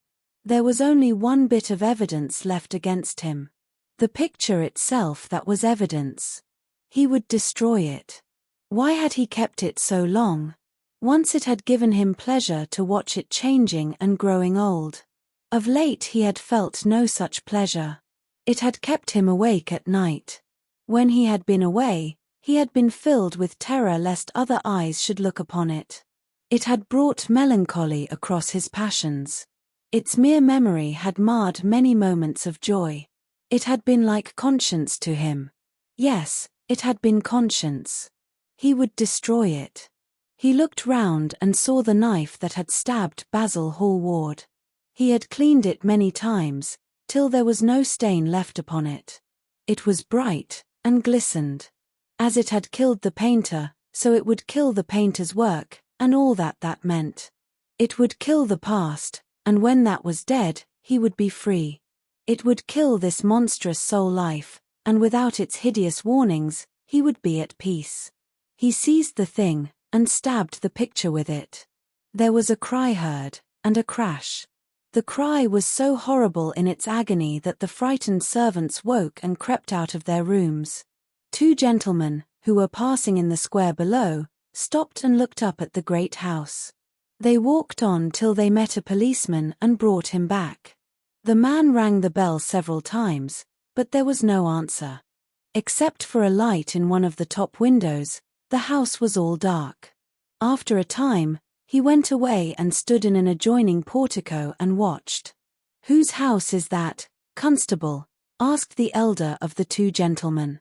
There was only one bit of evidence left against him. The picture itself that was evidence. He would destroy it. Why had he kept it so long? Once it had given him pleasure to watch it changing and growing old. Of late he had felt no such pleasure. It had kept him awake at night. When he had been away, he had been filled with terror lest other eyes should look upon it. It had brought melancholy across his passions. Its mere memory had marred many moments of joy. It had been like conscience to him. Yes, it had been conscience. He would destroy it. He looked round and saw the knife that had stabbed Basil Hallward. He had cleaned it many times, till there was no stain left upon it. It was bright, and glistened. As it had killed the painter, so it would kill the painter's work, and all that that meant. It would kill the past, and when that was dead, he would be free. It would kill this monstrous soul life, and without its hideous warnings, he would be at peace. He seized the thing, and stabbed the picture with it. There was a cry heard, and a crash. The cry was so horrible in its agony that the frightened servants woke and crept out of their rooms. Two gentlemen, who were passing in the square below, stopped and looked up at the great house. They walked on till they met a policeman and brought him back. The man rang the bell several times, but there was no answer. Except for a light in one of the top windows, the house was all dark. After a time, he went away and stood in an adjoining portico and watched. "Whose house is that, constable?" asked the elder of the two gentlemen.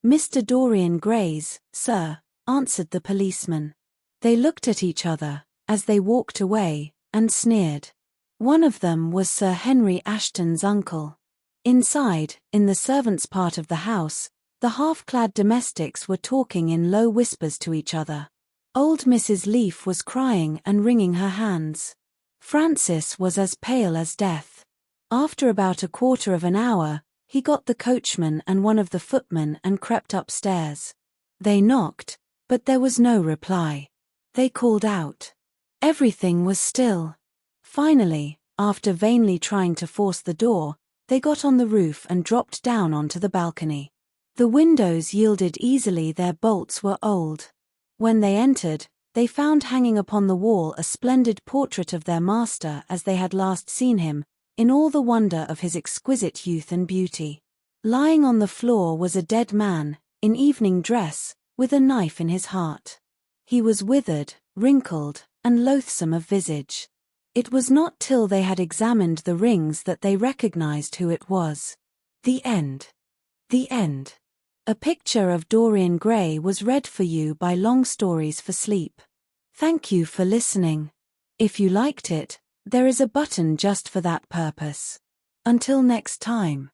"Mr. Dorian Gray's, sir," answered the policeman. They looked at each other, as they walked away, and sneered. One of them was Sir Henry Ashton's uncle. Inside, in the servants' part of the house, the half-clad domestics were talking in low whispers to each other. Old Mrs. Leaf was crying and wringing her hands. Francis was as pale as death. After about a quarter of an hour, he got the coachman and one of the footmen and crept upstairs. They knocked, but there was no reply. They called out. Everything was still. Finally, after vainly trying to force the door, they got on the roof and dropped down onto the balcony. The windows yielded easily, their bolts were old. When they entered, they found hanging upon the wall a splendid portrait of their master as they had last seen him, in all the wonder of his exquisite youth and beauty. Lying on the floor was a dead man, in evening dress, with a knife in his heart. He was withered, wrinkled, and loathsome of visage. It was not till they had examined the rings that they recognized who it was. The end. The end. A Picture of Dorian Gray was read for you by Long Stories for Sleep. Thank you for listening. If you liked it, there is a button just for that purpose. Until next time.